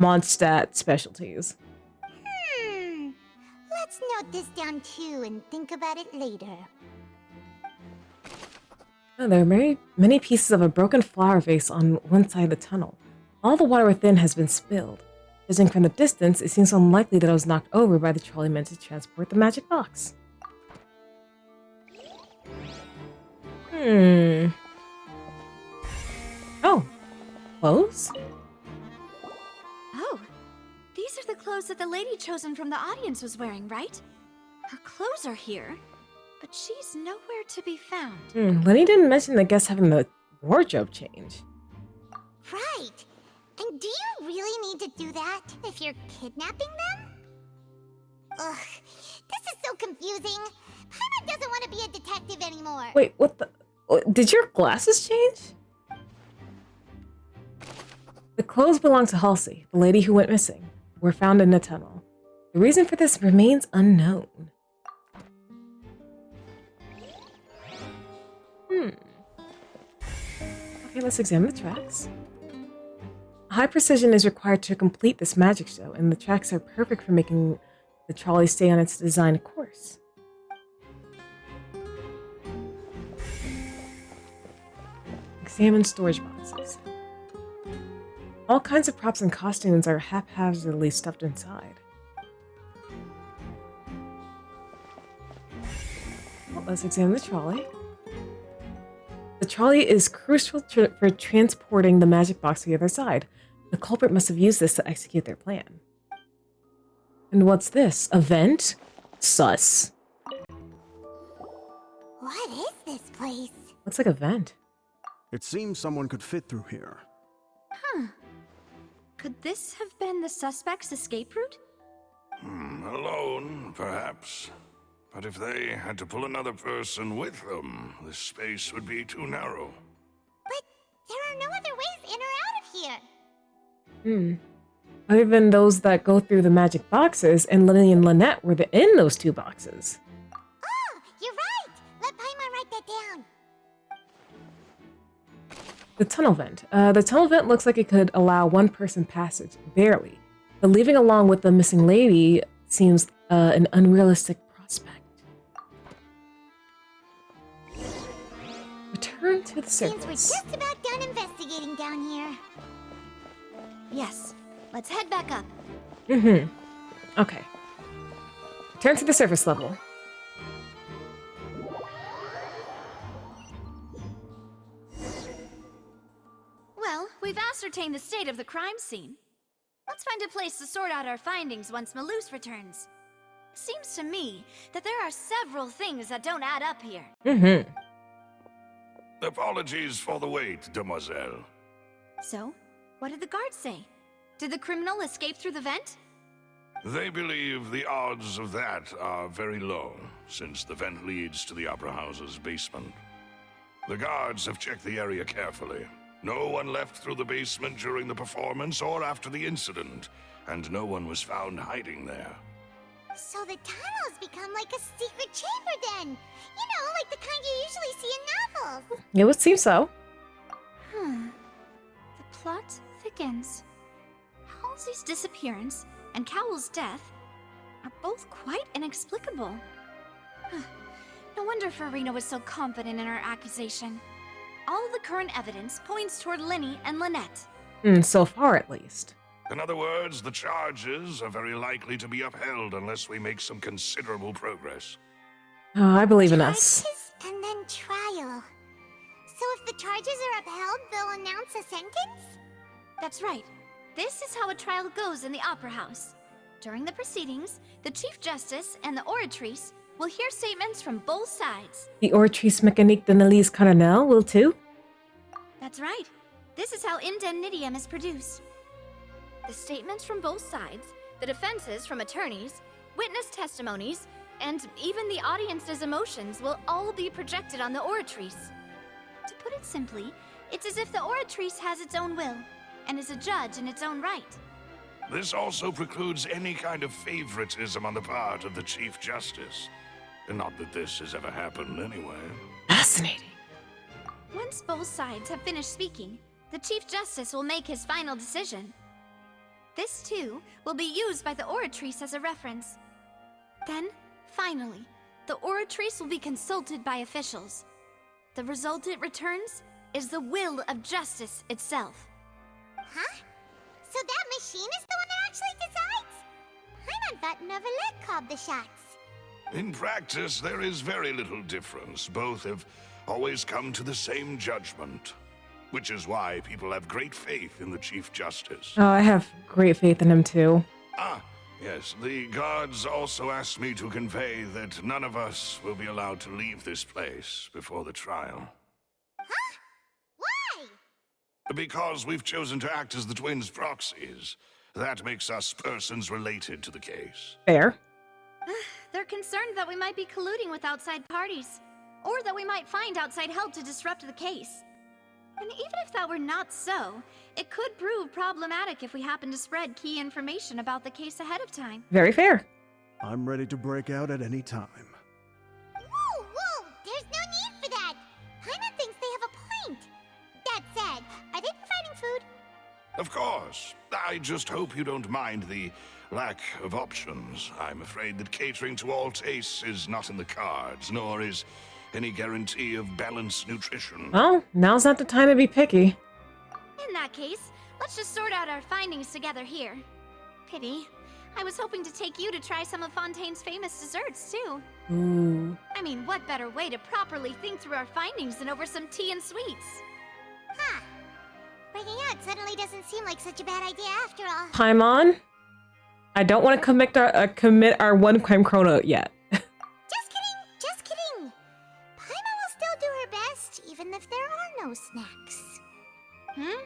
Mondstadt specialties. Let's note this down too and think about it later. Oh, there are many pieces of a broken flower vase on one side of the tunnel. All the water within has been spilled. Judging from the distance, it seems unlikely that it was knocked over by the trolley meant to transport the magic box. Oh. Clothes? Oh. These are the clothes that the lady chosen from the audience was wearing, right? Her clothes are here, but she's nowhere to be found. Lenny didn't mention the guests having the wardrobe change. Right. And do you really need to do that if you're kidnapping them? Ugh. This is so confusing. Paimon doesn't want to be a detective anymore. Wait, what the... Did your glasses change? The clothes belong to Halsey, the lady who went missing, were found in the tunnel. The reason for this remains unknown. Okay, let's examine the tracks. High precision is required to complete this magic show, and the tracks are perfect for making the trolley stay on its designed course. Examine storage boxes. All kinds of props and costumes are haphazardly stuffed inside. Well, let's examine the trolley. The trolley is crucial for transporting the magic box to the other side. The culprit must have used this to execute their plan. And what's this? A vent? Sus. What is this place? Looks like a vent. It seems someone could fit through here. Huh. Could this have been the suspect's escape route? Alone, perhaps. But if they had to pull another person with them, the space would be too narrow. But there are no other ways in or out of here. Other than those that go through the magic boxes, and Lily and Lynette were in those two boxes. Oh, you're right! Let Paimon write that down. The tunnel vent. The tunnel vent looks like it could allow one person passage, barely. But leaving along with the missing lady seems an unrealistic prospect. Return to the surface. Seems we're just about done investigating down here. Yes. Let's head back up. Okay. Return to the surface level. Well, we've ascertained the state of the crime scene. Let's find a place to sort out our findings once Malus returns. It seems to me that there are several things that don't add up here. Apologies for the wait, demoiselle. So, what did the guards say? Did the criminal escape through the vent? They believe the odds of that are very low, since the vent leads to the Opera House's basement. The guards have checked the area carefully. No one left through the basement during the performance or after the incident, and no one was found hiding there. So the tunnel's become like a secret chamber then. You know, like the kind you usually see in novels. It would seem so. The plot thickens. Halsey's disappearance and Cowell's death are both quite inexplicable. No wonder Farina was so confident in her accusation. All the current evidence points toward Linny and Lynette. So far, at least. In other words, the charges are very likely to be upheld unless we make some considerable progress. Oh, I believe in us. Charges and then trial. So if the charges are upheld, they'll announce a sentence? That's right. This is how a trial goes in the Opera House. During the proceedings, the Chief Justice and the Oratrice will hear statements from both sides. The Oratrice Mécanique d'Analyse Cardinal will too? That's right. This is how indemnitium is produced. The statements from both sides, the defenses from attorneys, witness testimonies, and even the audience's emotions will all be projected on the Oratrice. To put it simply, it's as if the Oratrice has its own will, and is a judge in its own right. This also precludes any kind of favoritism on the part of the Chief Justice. Not that this has ever happened anyway. Fascinating. Once both sides have finished speaking, the Chief Justice will make his final decision. This, too, will be used by the Oratrice as a reference. Then, finally, the Oratrice will be consulted by officials. The result it returns is the will of justice itself. Huh? So that machine is the one that actually decides? Paimon thought Neuvillette called the shots. In practice, there is very little difference. Both have always come to the same judgment, which is why people have great faith in the Chief Justice. Oh, I have great faith in him too. Ah, yes, the guards also asked me to convey that none of us will be allowed to leave this place before the trial. Huh? Why? Because we've chosen to act as the twins' proxies. That makes us persons related to the case. Fair. They're concerned that we might be colluding with outside parties, or that we might find outside help to disrupt the case. And even if that were not so, it could prove problematic if we happen to spread key information about the case ahead of time. Very fair. I'm ready to break out at any time. Whoa, whoa! There's no need for that! Paimon thinks they have a point! That said, are they providing food? Of course. I just hope you don't mind the lack of options. I'm afraid that catering to all tastes is not in the cards, nor is any guarantee of balanced nutrition. Well, now's not the time to be picky. In that case, let's just sort out our findings together here. Pity. I was hoping to take you to try some of Fontaine's famous desserts, too. Ooh. I mean, what better way to properly think through our findings than over some tea and sweets? Huh. Breaking out suddenly doesn't seem like such a bad idea after all. Paimon, I don't want to commit our one crime chrono yet. Just kidding! Paimon will still do her best, even if there are no snacks. Hmm?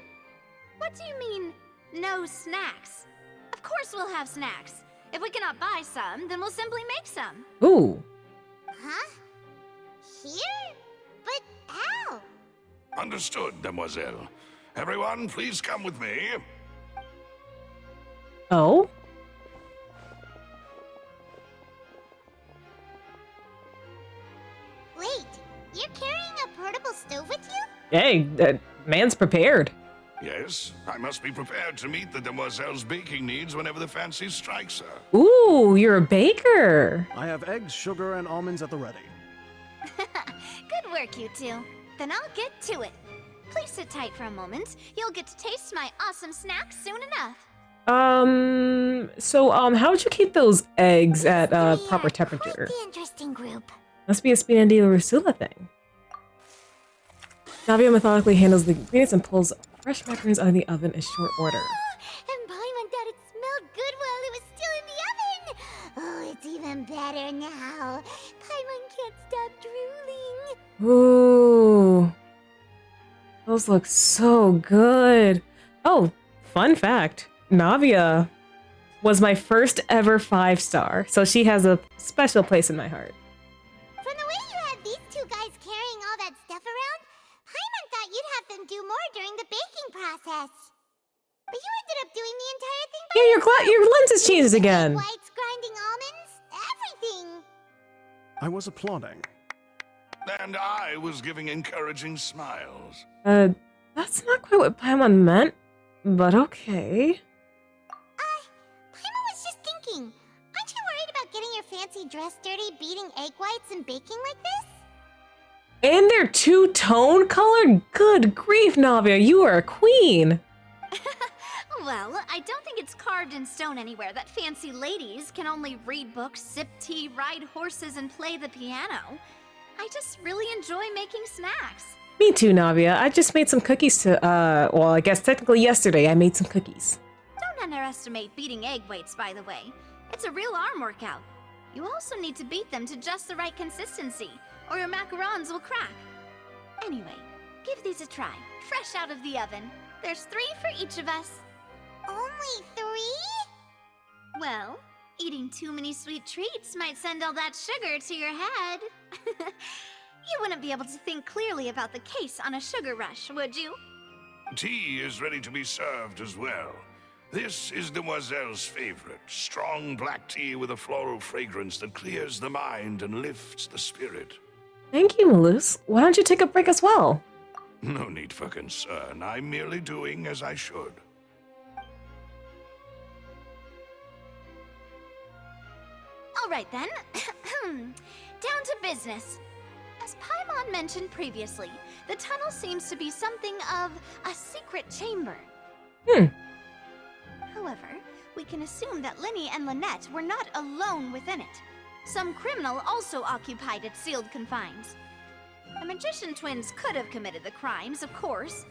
What do you mean, no snacks? Of course we'll have snacks. If we cannot buy some, then we'll simply make some. Ooh. Huh? Here? But how? Understood, Demoiselle. Everyone, please come with me. Oh? Wait, you're carrying a portable stove with you? Hey, man's prepared. Yes, I must be prepared to meet the Demoiselle's baking needs whenever the fancy strikes her. Ooh, you're a baker. I have eggs, sugar, and almonds at the ready. Good work, you two. Then I'll get to it. Please sit tight for a moment. You'll get to taste my awesome snacks soon enough. How would you keep those eggs at proper temperature? The interesting group. Must be a Spinandila Rusula thing. Navia methodically handles the ingredients and pulls fresh macaroons out of the oven in short order. And Paimon thought it smelled good while it was still in the oven. Oh, it's even better now. Paimon can't stop drooling. Ooh. Those look so good. Oh, fun fact. Navia was my first ever 5-star, so she has a special place in my heart. From the way you had these two guys carrying all that stuff around, Paimon thought you'd have them do more during the baking process. But you ended up doing the entire thing by Yeah, your lenses changes again. whites, grinding almonds, everything. I was applauding. And I was giving encouraging smiles. That's not quite what Paimon meant, but okay. Paimon was just thinking, aren't you worried about getting your fancy dress dirty, beating egg whites and baking like this? And they're two-tone colored? Good grief, Navia, you are a queen. Well, I don't think it's carved in stone anywhere that fancy ladies can only read books, sip tea, ride horses, and play the piano. I just really enjoy making snacks. Me too, Navia. I just made some cookies to, well, I guess technically yesterday I made some cookies. Don't underestimate beating egg weights, by the way. It's a real arm workout. You also need to beat them to just the right consistency, or your macarons will crack. Anyway, give these a try, fresh out of the oven. There's 3 for each of us. Only 3? Well, eating too many sweet treats might send all that sugar to your head. You wouldn't be able to think clearly about the case on a sugar rush, would you? Tea is ready to be served as well. This is Demoiselle's favorite, strong black tea with a floral fragrance that clears the mind and lifts the spirit. Thank you, Malus. Why don't you take a break as well? No need for concern. I'm merely doing as I should. All right then. Down to business. As Paimon mentioned previously, the tunnel seems to be something of a secret chamber. However, we can assume that Linny and Lynette were not alone within it. Some criminal also occupied its sealed confines. The magician twins could have committed the crimes, of course,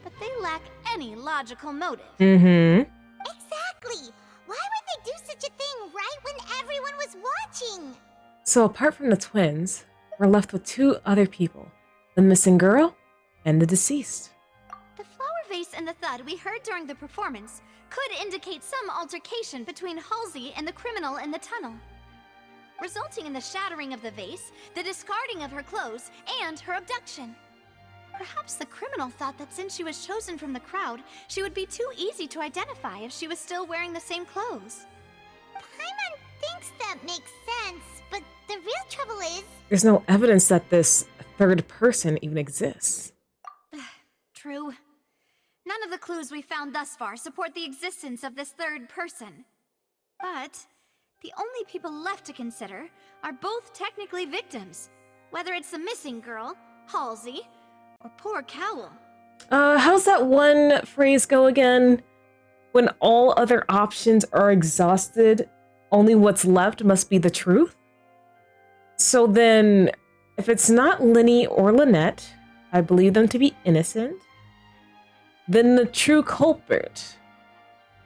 but they lack any logical motive. Mm-hmm. Exactly! Why would they do such a thing right when everyone was watching? So apart from the twins, we're left with 2 other people. The missing girl and the deceased. The flower vase and the thud we heard during the performance could indicate some altercation between Halsey and the criminal in the tunnel, resulting in the shattering of the vase, the discarding of her clothes, and her abduction. Perhaps the criminal thought that since she was chosen from the crowd, she would be too easy to identify if she was still wearing the same clothes. Paimon thinks that makes sense, but the real trouble is... There's no evidence that this third person even exists. True. None of the clues we found thus far support the existence of this third person. But the only people left to consider are both technically victims, whether it's the missing girl, Halsey, or poor Cowl. How's that one phrase go again? When all other options are exhausted, only what's left must be the truth? So then, if it's not Linny or Lynette, I believe them to be innocent, then the true culprit.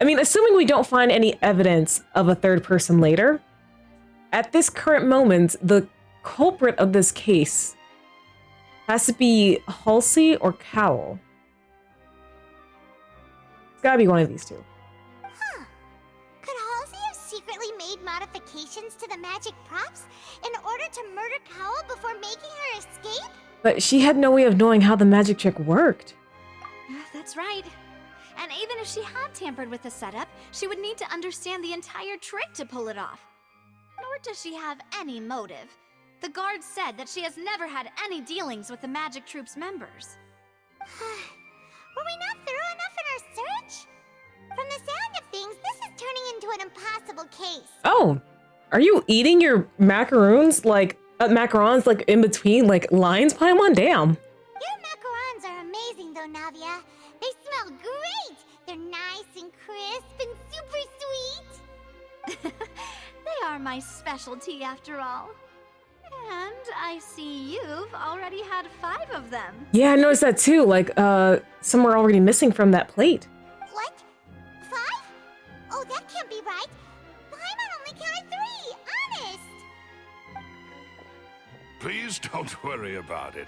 I mean, assuming we don't find any evidence of a third person later, at this current moment, the culprit of this case has to be Halsey or Cowl. It's gotta be one of these two. Huh. Could Halsey have secretly made modifications to the magic props in order to murder Cowl before making her escape? But she had no way of knowing how the magic trick worked. That's right. And even if she had tampered with the setup, she would need to understand the entire trick to pull it off. Nor does she have any motive. The guard said that she has never had any dealings with the magic troop's members. Were we not thorough enough in our search? From the sound of things, this is turning into an impossible case. Oh, are you eating your macaroons like in between like lines, Paimon? Damn. Your macarons are amazing though, Navia. They smell great. They're nice and crisp and super sweet. They are my specialty after all. And I see you've already had 5 of them. Yeah, I noticed that too. Like, some are already missing from that plate. What? 5? Oh, that can't be right. Paimon only counted 3, honest. Please don't worry about it.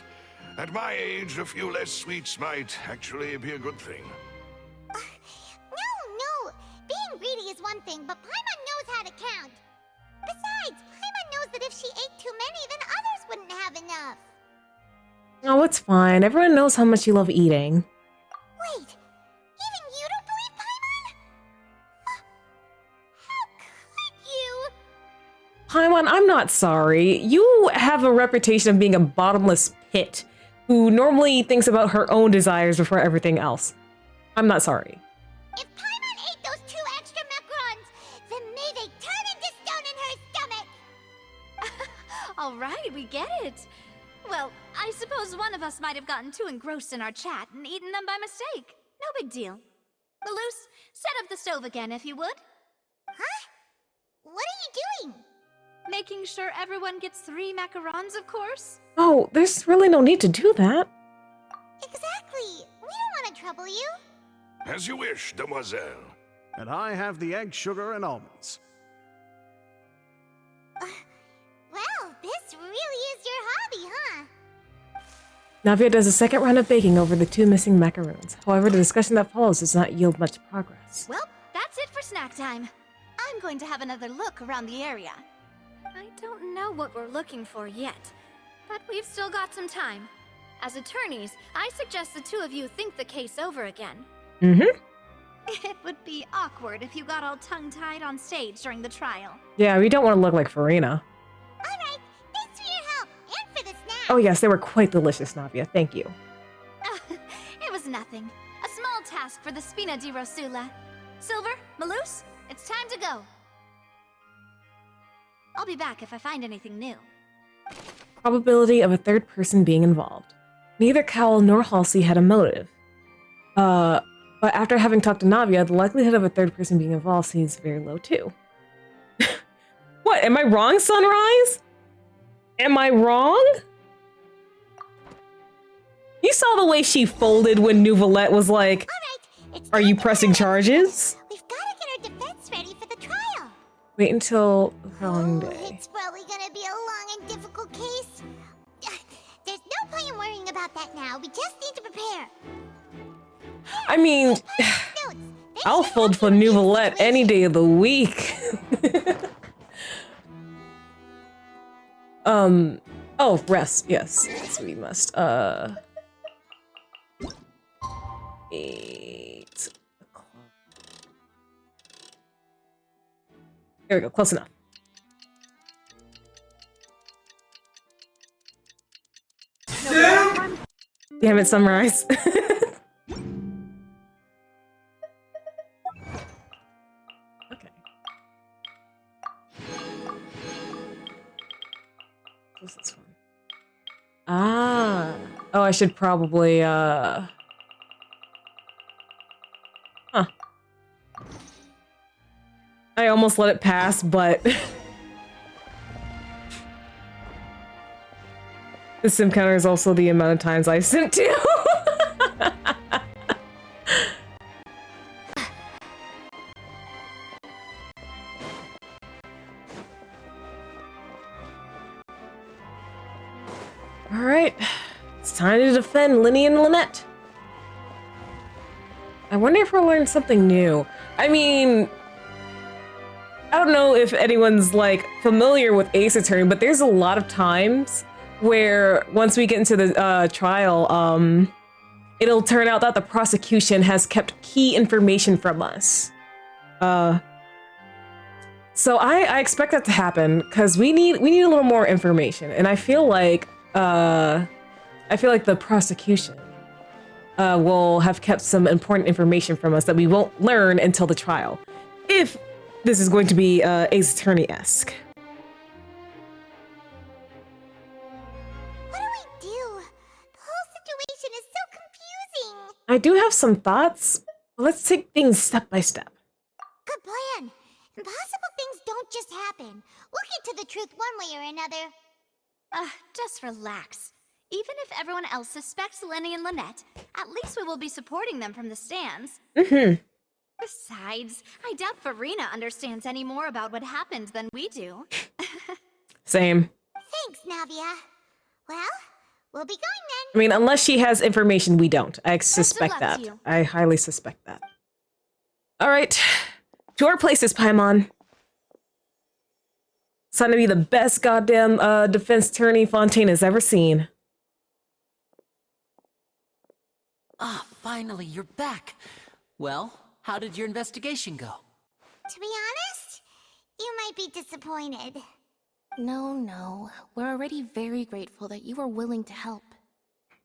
At my age, a few less sweets might actually be a good thing. No. Being greedy is one thing, but Paimon knows how to count. Besides, Paimon knows that if she ate too many, then others wouldn't have enough. Oh, it's fine. Everyone knows how much you love eating. Wait, even you don't believe Paimon? How could you? Paimon, I'm not sorry. You have a reputation of being a bottomless pit who normally thinks about her own desires before everything else. I'm not sorry. If Paimon ate those 2 extra macarons, then may they turn into stone in her stomach! All right, we get it. Well, I suppose one of us might have gotten too engrossed in our chat and eaten them by mistake. No big deal. Malus, set up the stove again if you would. Huh? What are you doing? Making sure everyone gets 3 macarons, of course. Oh, there's really no need to do that. Exactly. We don't want to trouble you. As you wish, demoiselle. And I have the egg, sugar, and almonds. Well, this really is your hobby, huh? Navia does a second round of baking over the 2 missing macaroons. However, the discussion that follows does not yield much progress. Well, that's it for snack time. I'm going to have another look around the area. I don't know what we're looking for yet, but we've still got some time. As attorneys, I suggest the 2 of you think the case over again. Mm-hmm. It would be awkward if you got all tongue-tied on stage during the trial. Yeah, we don't want to look like Farina. Alright, thanks for your help, and for the snack. Oh yes, they were quite delicious, Navia. Thank you. It was nothing. A small task for the Spina di Rosula. Silver, Malus, it's time to go. I'll be back if I find anything new. Probability of a third person being involved. Neither Cowl nor Halsey had a motive. But after having talked to Navia, the likelihood of a third person being involved seems very low too. What, am I wrong, Sunrise? Am I wrong? You saw the way she folded when Nouvelette was like, are you pressing charges? We've got to get our defense ready for the trial. Wait until the following day. It's probably gonna be a long and difficult case. There's no point in worrying about that now. We just need to prepare. I mean, I'll fold for Nouvelette any day of the week. Oh, rest. Yes, we must. 8 o'clock. There we go, close enough. Damn it, Sunrise. Okay. What's this one? Ah. Oh, I should probably, Huh. I almost let it pass, but... This encounter is also the amount of times I sent to. Alright. It's time to defend Linny and Lynette. I wonder if we'll learn something new. I mean... I don't know if anyone's, like, familiar with Ace Attorney, but there's a lot of times where once we get into the trial, it'll turn out that the prosecution has kept key information from us. So I expect that to happen because we need a little more information, and I feel like the prosecution will have kept some important information from us that we won't learn until the trial, if this is going to be Ace Attorney-esque. I do have some thoughts. Let's take things step by step. Good plan. Impossible things don't just happen. We'll get to the truth one way or another. Just relax. Even if everyone else suspects Lenny and Lynette, at least we will be supporting them from the stands. Mm-hmm. Besides, I doubt Farina understands any more about what happened than we do. Same. Thanks, Navia. Well, we'll be going then. I mean, unless she has information we don't. I suspect that. I highly suspect that. All right. To our places, Paimon. It's time to be the best goddamn defense attorney Fontaine has ever seen. Ah, finally, you're back. Well, how did your investigation go? To be honest, you might be disappointed. No. We're already very grateful that you were willing to help.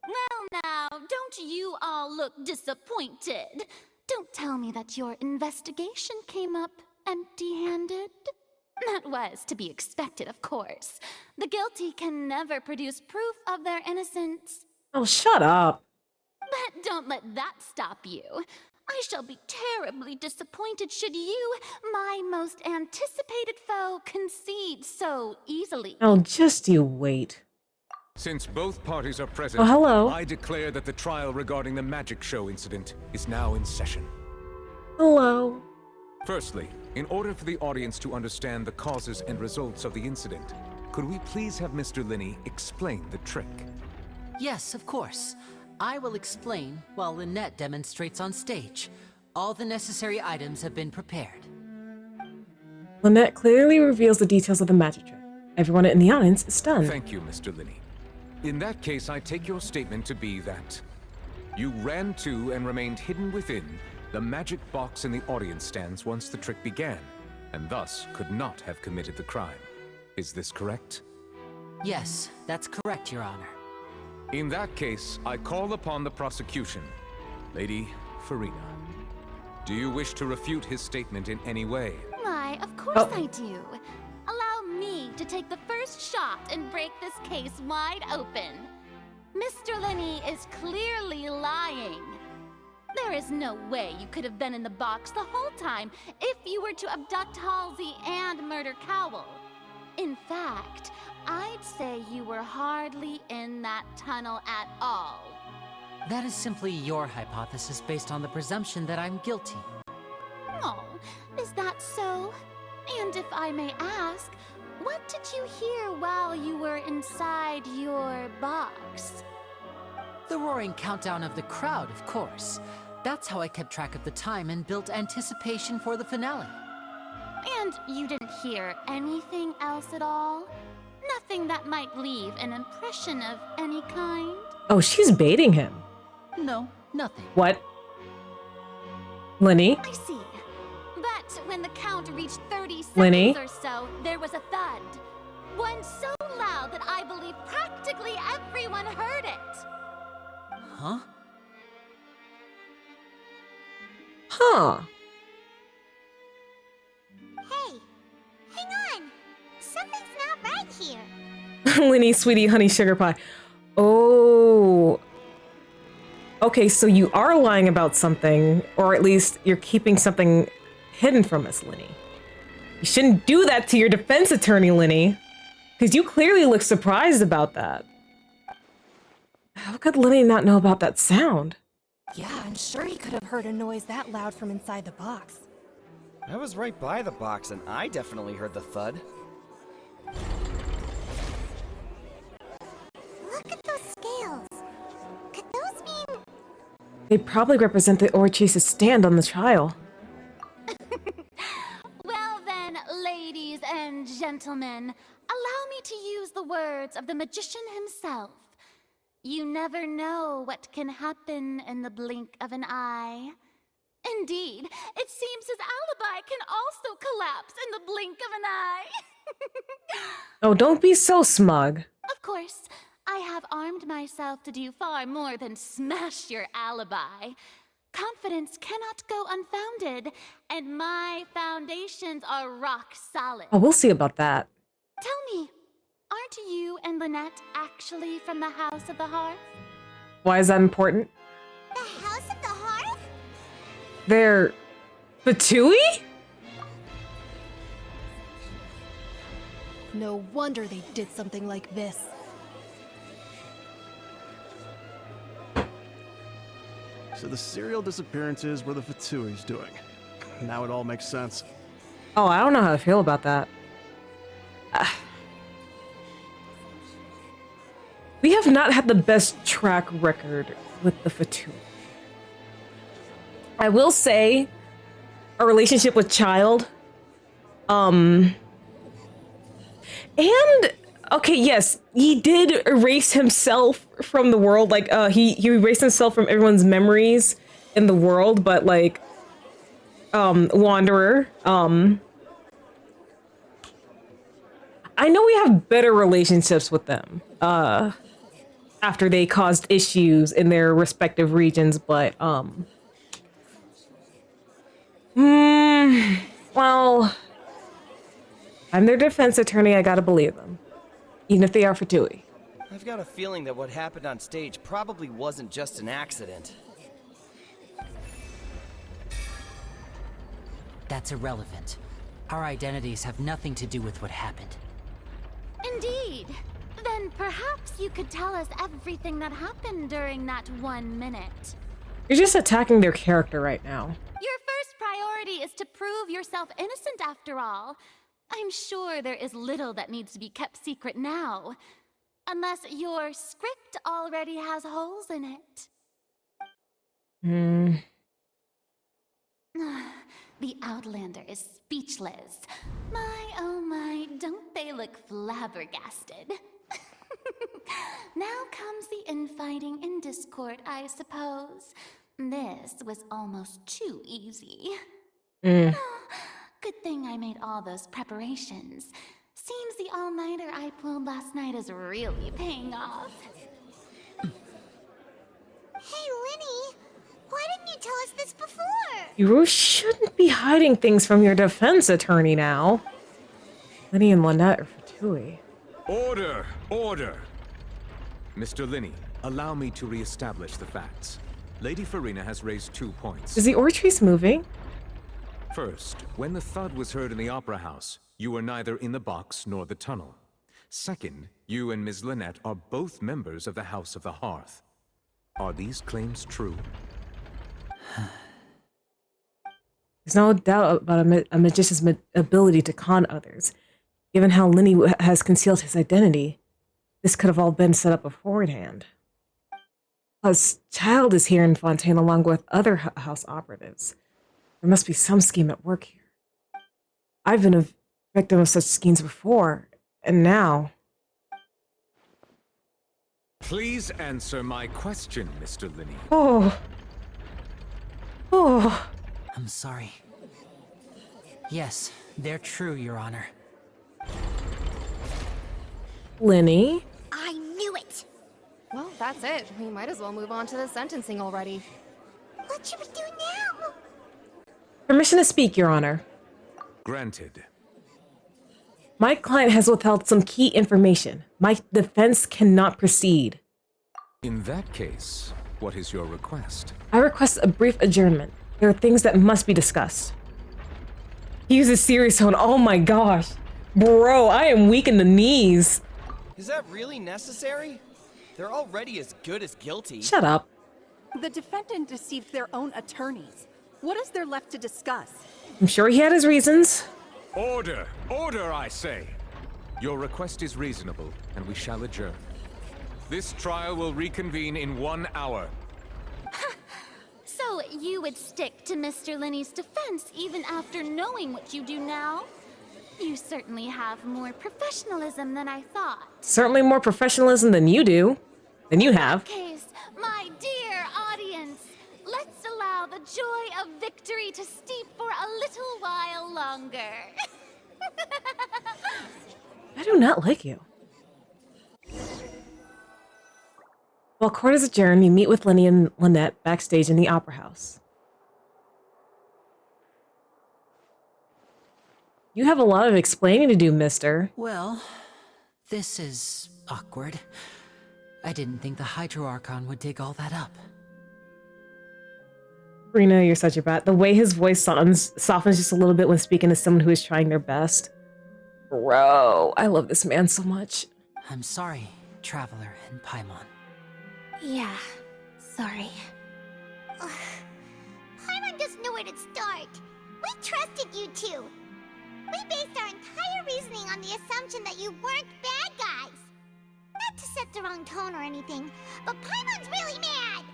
Well now, don't you all look disappointed? Don't tell me that your investigation came up empty-handed. That was to be expected, of course. The guilty can never produce proof of their innocence. Oh, shut up. But don't let that stop you. I shall be terribly disappointed should you, my most anticipated foe, concede so easily. Oh, just you wait. Since both parties are present, oh, hello. I declare that the trial regarding the magic show incident is now in session. Hello. Firstly, in order for the audience to understand the causes and results of the incident, could we please have Mr. Linny explain the trick? Yes, of course. I will explain while Lynette demonstrates on stage. All the necessary items have been prepared. Lynette clearly reveals the details of the magic trick. Everyone in the audience is stunned. Thank you, Mr. Linny. In that case, I take your statement to be that you ran to and remained hidden within the magic box in the audience stands once the trick began, and thus could not have committed the crime. Is this correct? Yes, that's correct, Your Honor. In that case, I call upon the prosecution. Lady Farina, do you wish to refute his statement in any way? Why, of course I do. Allow me to take the first shot and break this case wide open. Mr. Linny is clearly lying. There is no way you could have been in the box the whole time if you were to abduct Halsey and murder Cowell. In fact, I'd say you were hardly in that tunnel at all. That is simply your hypothesis based on the presumption that I'm guilty. Oh, is that so? And if I may ask, what did you hear while you were inside your box? The roaring countdown of the crowd, of course. That's how I kept track of the time and built anticipation for the finale. And you didn't hear anything else at all? Nothing that might leave an impression of any kind? Oh, she's baiting him. No, nothing. What? Lenny? I see. But when the count reached 30 Lenny? seconds or so, there was a thud. One so loud that I believe practically everyone heard it. Huh? Huh. Hey, hang on. Something's not right here. Lenny, sweetie, honey, sugar pie. Oh. Okay, so you are lying about something, or at least you're keeping something hidden from us, Lenny. You shouldn't do that to your defense attorney, Lenny. Because you clearly look surprised about that. How could Lenny not know about that sound? Yeah, I'm sure he could have heard a noise that loud from inside the box. I was right by the box, and I definitely heard the thud. Look at those scales. Could those mean... They probably represent the Orchase's stand on the trial. Well then, ladies and gentlemen, allow me to use the words of the magician himself. You never know what can happen in the blink of an eye. Indeed, it seems his alibi can also collapse in the blink of an eye. Oh, don't be so smug. Of course, I have armed myself to do far more than smash your alibi. Confidence cannot go unfounded, and my foundations are rock solid. Oh, we'll see about that. Tell me, aren't you and Lynette actually from the House of the Hearth? Why is that important? The House of the Hearth? They're... Fatui? No wonder they did something like this. So the serial disappearances were the Fatui's doing. Now it all makes sense. Oh, I don't know how to feel about that. We have not had the best track record with the Fatui. I will say, our relationship with Child, and okay, yes, he did erase himself from the world. Like, he erased himself from everyone's memories in the world. But like, Wanderer, I know we have better relationships with them. After they caused issues in their respective regions, but well, I'm their defense attorney. I gotta believe them, even if they are Fatui. I've got a feeling that what happened on stage probably wasn't just an accident. That's irrelevant. Our identities have nothing to do with what happened. Indeed. Then perhaps you could tell us everything that happened during that 1 minute. You're just attacking their character right now. Your first priority is to prove yourself innocent after all. I'm sure there is little that needs to be kept secret now. Unless your script already has holes in it. The Outlander is speechless. My, oh my, don't they look flabbergasted? Now comes the infighting and discord, I suppose. This was almost too easy. Good thing I made all those preparations. Seems the all-nighter I pulled last night is really paying off. Hey, Lenny, why didn't you tell us this before? You shouldn't be hiding things from your defense attorney now. Lenny and Lynette are Fatui. Order! Order! Mr. Linney, allow me to reestablish the facts. Lady Farina has raised 2 points. Is the Orchis moving? First, when the thud was heard in the Opera House, you were neither in the box nor the tunnel. Second, you and Ms. Lynette are both members of the House of the Hearth. Are these claims true? There's no doubt about a magician's ability to con others. Given how Lenny has concealed his identity, this could have all been set up beforehand. Plus, Child is here in Fontaine along with other house operatives. There must be some scheme at work here. I've been a victim of such schemes before, and now... Please answer my question, Mr. Linney. Oh. I'm sorry. Yes, they're true, Your Honor. Lenny? I knew it! Well, that's it. We might as well move on to the sentencing already. What should we do now? Permission to speak, Your Honor. Granted. My client has withheld some key information. My defense cannot proceed. In that case, what is your request? I request a brief adjournment. There are things that must be discussed. He uses serious tone. Oh my gosh. Bro, I am weak in the knees. Is that really necessary? They're already as good as guilty. Shut up. The defendant deceived their own attorneys. What is there left to discuss? I'm sure he had his reasons. Order! Order, I say! Your request is reasonable, and we shall adjourn. This trial will reconvene in 1 hour. So you would stick to Mr. Linney's defense even after knowing what you do now? You certainly have more professionalism than I thought. Certainly more professionalism than you do. Than you have. In that case, my dear audience, let's allow the joy of victory to steep for a little while longer. I do not like you. While court is adjourned, you meet with Lenny and Lynette backstage in the Opera House. You have a lot of explaining to do, mister. Well, this is awkward. I didn't think the Hydro Archon would dig all that up. Rena, you're such a brat. The way his voice softens just a little bit when speaking to someone who is trying their best. Bro, I love this man so much. I'm sorry, Traveler and Paimon. Yeah, sorry. Paimon doesn't know where to start. We trusted you two. We based our entire reasoning on the assumption that you weren't bad guys. Not to set the wrong tone or anything, but Paimon's really mad.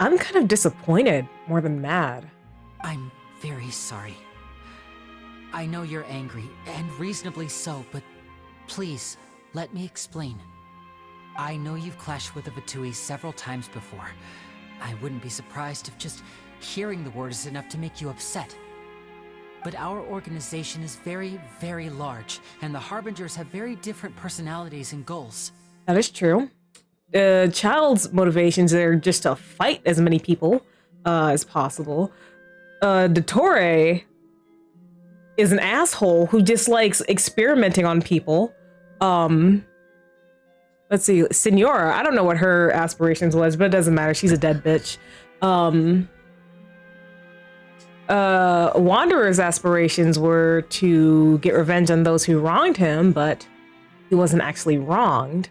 I'm kind of disappointed more than mad. I'm very sorry. I know you're angry, and reasonably so, but please, let me explain. I know you've clashed with the Fatui several times before. I wouldn't be surprised if just hearing the word is enough to make you upset. But our organization is very, very large, and the Harbingers have very different personalities and goals. That is true. Child's motivations are just to fight as many people as possible. Dottore is an asshole who dislikes experimenting on people. Let's see, Senora, I don't know what her aspirations was, but it doesn't matter. She's a dead bitch. Wanderer's aspirations were to get revenge on those who wronged him, but he wasn't actually wronged.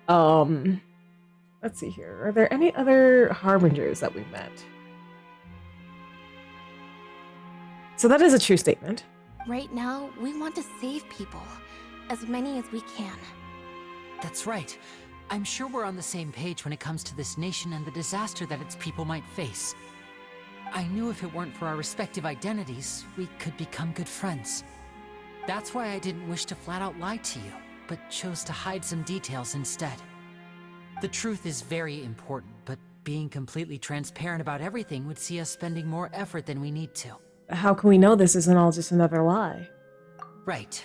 Let's see here. Are there any other Harbingers that we met? So that is a true statement. Right now, we want to save people. As many as we can. That's right. I'm sure we're on the same page when it comes to this nation and the disaster that its people might face. I knew if it weren't for our respective identities, we could become good friends. That's why I didn't wish to flat out lie to you, but chose to hide some details instead. The truth is very important, but being completely transparent about everything would see us spending more effort than we need to. How can we know this isn't all just another lie? Right.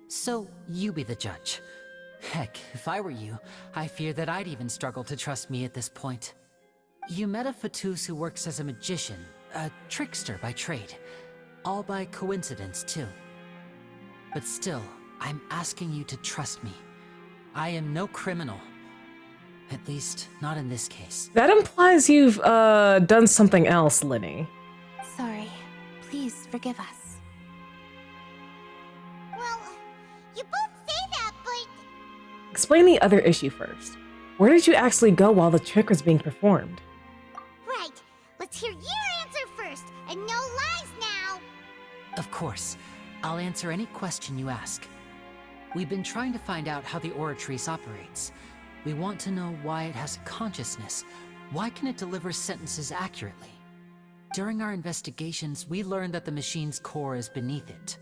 So, you be the judge. Heck, if I were you, I fear that I'd even struggle to trust me at this point. You met a Fatus who works as a magician, a trickster by trade. All by coincidence, too. But still, I'm asking you to trust me. I am no criminal. At least, not in this case. That implies you've, done something else, Lenny. Sorry. Please forgive us. Well, you both say that, but... Explain the other issue first. Where did you actually go while the trick was being performed? Right. Let's hear your answer first, and no lies now. Of course. I'll answer any question you ask. We've been trying to find out how the Oratrice operates. We want to know why it has a consciousness. Why can it deliver sentences accurately? During our investigations, we learned that the machine's core is beneath it.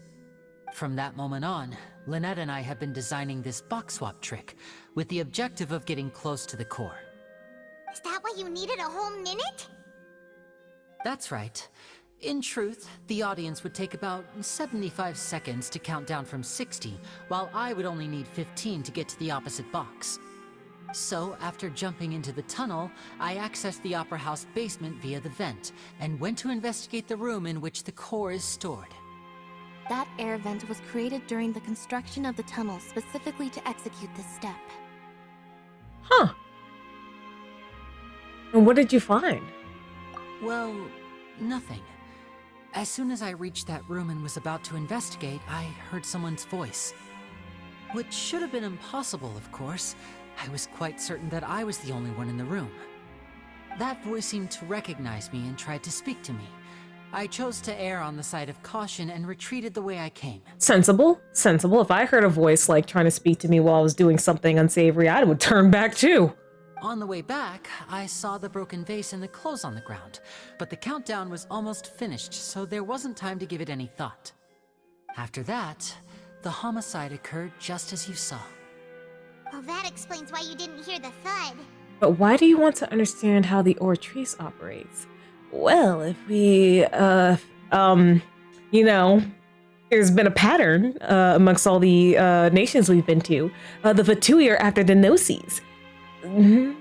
From that moment on, Lynette and I have been designing this box swap trick, with the objective of getting close to the core. Is that why you needed a whole minute? That's right. In truth, the audience would take about 75 seconds to count down from 60, while I would only need 15 to get to the opposite box. So, after jumping into the tunnel, I accessed the Opera House basement via the vent, and went to investigate the room in which the core is stored. That air vent was created during the construction of the tunnel specifically to execute this step. Huh. And what did you find? Well, nothing. As soon as I reached that room and was about to investigate, I heard someone's voice. Which should have been impossible, of course. I was quite certain that I was the only one in the room. That voice seemed to recognize me and tried to speak to me. I chose to err on the side of caution and retreated the way I came. Sensible. Sensible. If I heard a voice like trying to speak to me while I was doing something unsavory, I would turn back too. On the way back, I saw the broken vase and the clothes on the ground, but the countdown was almost finished, so there wasn't time to give it any thought. After that, the homicide occurred just as you saw. Well, that explains why you didn't hear the thud. But why do you want to understand how the Oratrice operates? Well, if we, you know, there's been a pattern amongst all the nations we've been to. The Fatui are after the Gnosis. Mm-hmm.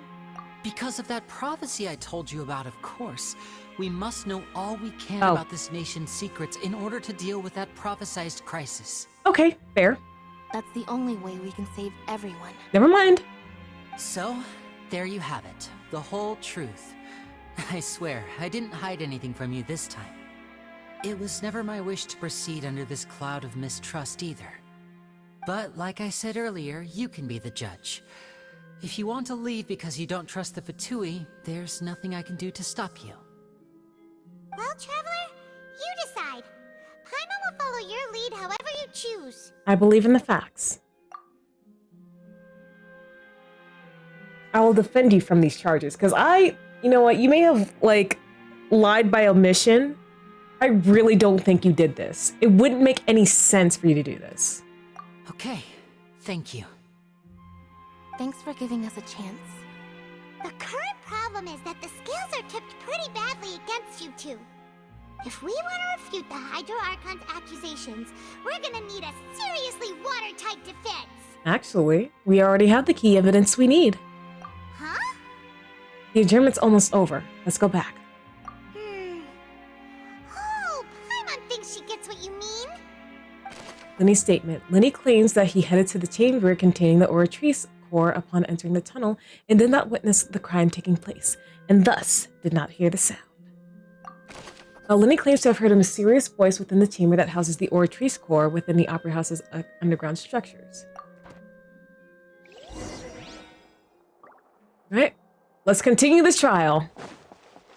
Because of that prophecy I told you about, of course. We must know all we can about this nation's secrets in order to deal with that prophesized crisis. Okay, fair. That's the only way we can save everyone. Never mind. So, there you have it. The whole truth. I swear, I didn't hide anything from you this time. It was never my wish to proceed under this cloud of mistrust either. But like I said earlier, you can be the judge. If you want to leave because you don't trust the Fatui, there's nothing I can do to stop you. Well, Traveler, you decide. Paimon will follow your lead however you choose. I believe in the facts. I will defend you from these charges, because you know what, you may have, like, lied by omission. I really don't think you did this. It wouldn't make any sense for you to do this. Okay, thank you. Thanks for giving us a chance. The current problem is that the scales are tipped pretty badly against you two. If we want to refute the Hydro Archon's accusations, we're gonna need a seriously watertight defense. Actually, we already have the key evidence we need. Huh? The adjournment's almost over. Let's go back. Oh, Paimon thinks she gets what you mean. Lenny's statement. Lenny claims that he headed to the chamber containing the Oratrice core upon entering the tunnel and did not witness the crime taking place, and thus did not hear the sound. Lenny claims to have heard a mysterious voice within the chamber that houses the Oratrice core within the Opera House's underground structures. Alright, let's continue this trial.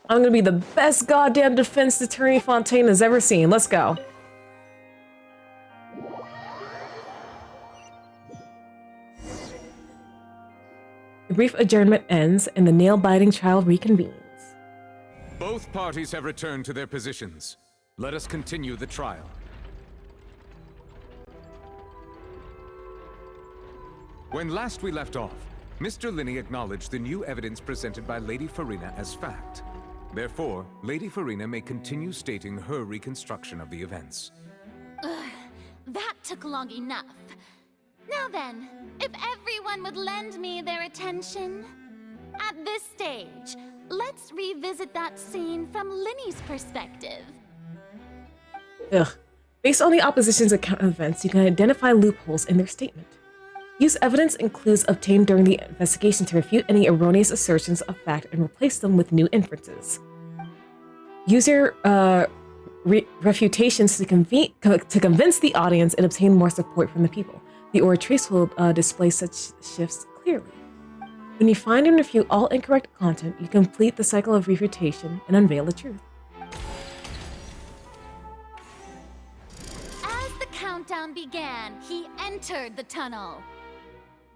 I'm gonna be the best goddamn defense attorney Fontaine has ever seen. Let's go. The brief adjournment ends and the nail-biting trial reconvenes. Both parties have returned to their positions. Let us continue the trial. When last we left off, Mr. Linney acknowledged the new evidence presented by Lady Farina as fact. Therefore, Lady Farina may continue stating her reconstruction of the events. Ugh, that took long enough. Now then, if everyone would lend me their attention. At this stage, let's revisit that scene from Linney's perspective. Ugh. Based on the opposition's account of events, you can identify loopholes in their statement. Use evidence and clues obtained during the investigation to refute any erroneous assertions of fact and replace them with new inferences. Use your refutations to convince the audience and obtain more support from the people. The Oratrice will display such shifts clearly. When you find and refute all incorrect content, you complete the cycle of refutation and unveil the truth. As the countdown began, he entered the tunnel.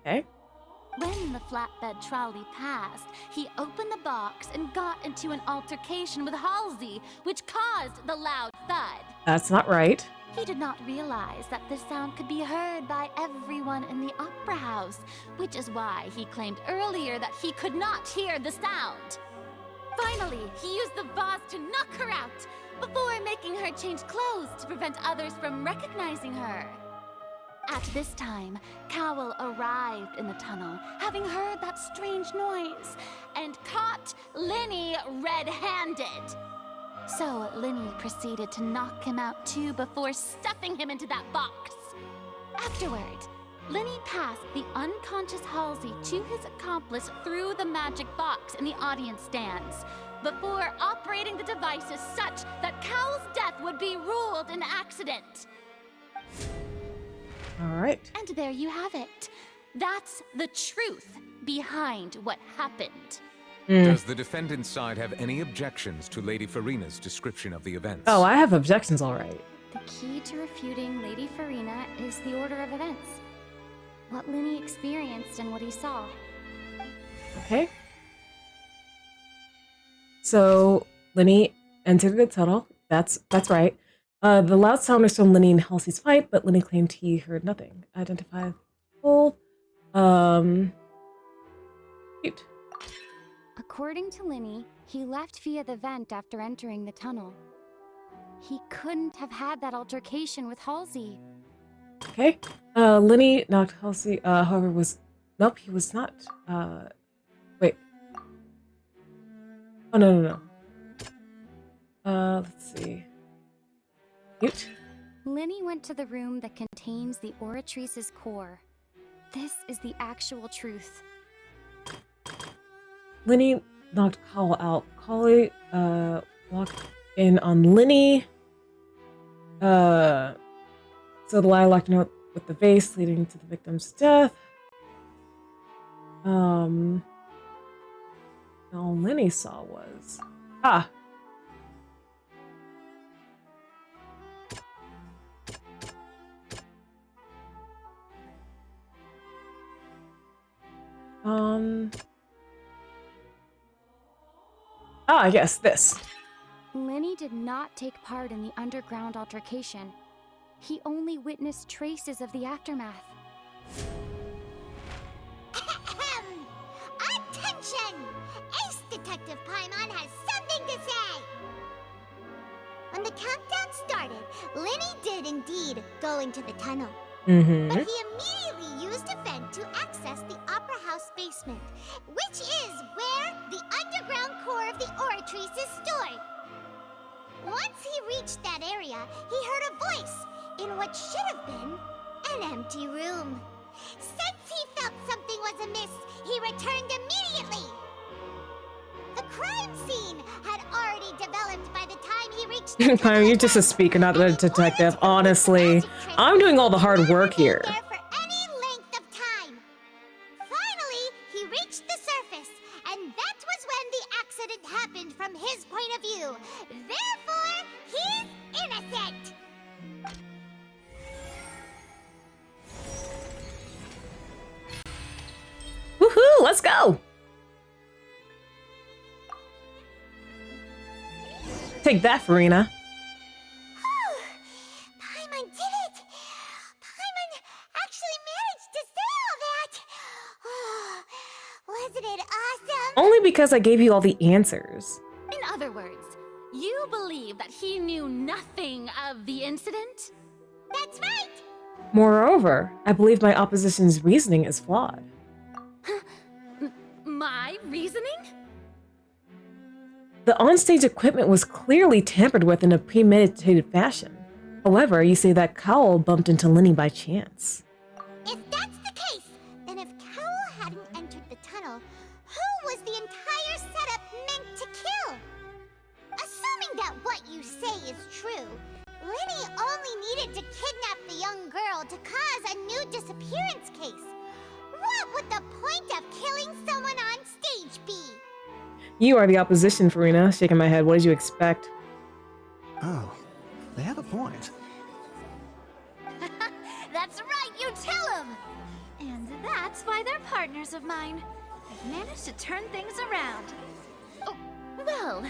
Okay. When the flatbed trolley passed, he opened the box and got into an altercation with Halsey, which caused the loud thud. That's not right. He did not realize that the sound could be heard by everyone in the Opera House, which is why he claimed earlier that he could not hear the sound. Finally, he used the vase to knock her her change clothes to prevent others from recognizing her. At this time, Cowell arrived in the tunnel, having heard that strange noise, and caught Linny red-handed. So Linny proceeded to knock him out too before stuffing him into that box. Afterward, Linny passed the unconscious Halsey to his accomplice through the magic box in the audience stands, before operating the devices such that Cowell's death would be ruled an accident. All right. And there you have it. That's the truth behind what happened. Does the defendant's side have any objections to Lady Farina's description of the events? Oh, I have objections, all right. The key to refuting Lady Farina is the order of events. What Linny experienced and what he saw. Okay. So Linny entered the tunnel. That's right. The loud sound was from Linny and Halsey's fight, but Linny claimed he heard nothing. Identify full. Cute. According to Linny, he left via the vent after entering the tunnel. He couldn't have had that altercation with Halsey. Okay. Linny knocked Halsey, however, was... Nope, he was not. Wait. Oh, no. Let's see. Cute. Linny went to the room that contains the Oratrice's core. This is the actual truth. Linny knocked Cowell out. Cowell walked in on Linny. So the lie locked note with the vase leading to the victim's death. All Linny saw was... yes, this. Linny did not take part in the underground altercation. He only witnessed traces of the aftermath. Attention! Ace Detective Paimon has something to say! When the countdown started, Linny did indeed go into the tunnel. But he immediately used a vent to access the Opera House basement, which is where the underground core of the Oratrice is stored. Once he reached that area, he heard a voice in what should have been an empty room. Since he felt something was amiss, he returned immediately. The crime scene had already developed by the time he reached the You're just a speaker, not a detective. Honestly, I'm doing all the hard work here. for any length of time. Finally, he reached the surface, and that was when the accident happened from his point of view. Therefore, he's innocent. Woohoo! Let's go. Take that, Farina. Paimon did it! Paimon actually managed to say all that! Oh, wasn't it awesome? Only because I gave you all the answers. In other words, you believe that he knew nothing of the incident? That's right! Moreover, I believe my opposition's reasoning is flawed. My reasoning? The onstage equipment was clearly tampered with in a premeditated fashion. However, you say that Cowell bumped into Linny by chance. If that's the case, then if Cowell hadn't entered the tunnel, who was the entire setup meant to kill? Assuming that what you say is true, Linny only needed to kidnap the young girl to cause a new disappearance case. What would the point of killing someone on stage be? You are the opposition, Farina. Shaking my head. What did you expect? Oh, they have a point. That's right, you tell him! And that's why they're partners of mine. They've managed to turn things around. Oh, well,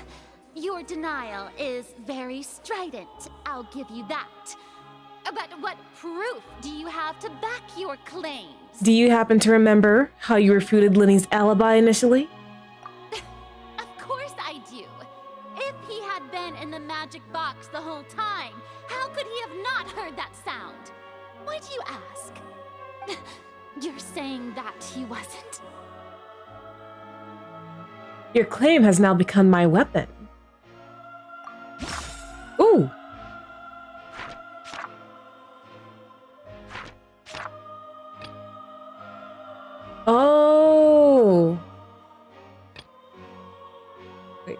your denial is very strident. I'll give you that. But what proof do you have to back your claims? Do you happen to remember how you refuted Linny's alibi initially? Of course I do. If he had been been in the magic box the whole time. How could he have not heard that sound? Why do you ask? You're saying that he wasn't? Your claim has now become my weapon. Ooh. Oh. Wait.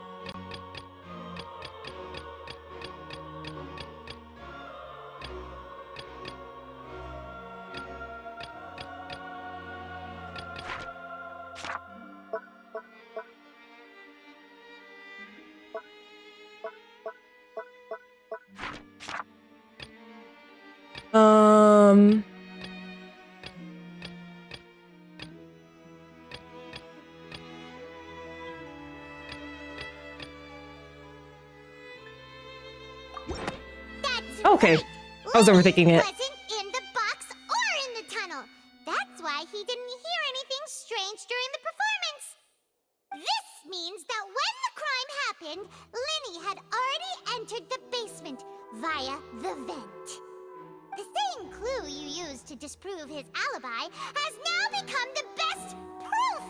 Okay. I was overthinking it. Wasn't in the box or in the tunnel. That's why he didn't hear anything strange during the performance. This means that when the crime happened, Linny had already entered the basement via the vent. The same clue you used to disprove his alibi has now become the best proof.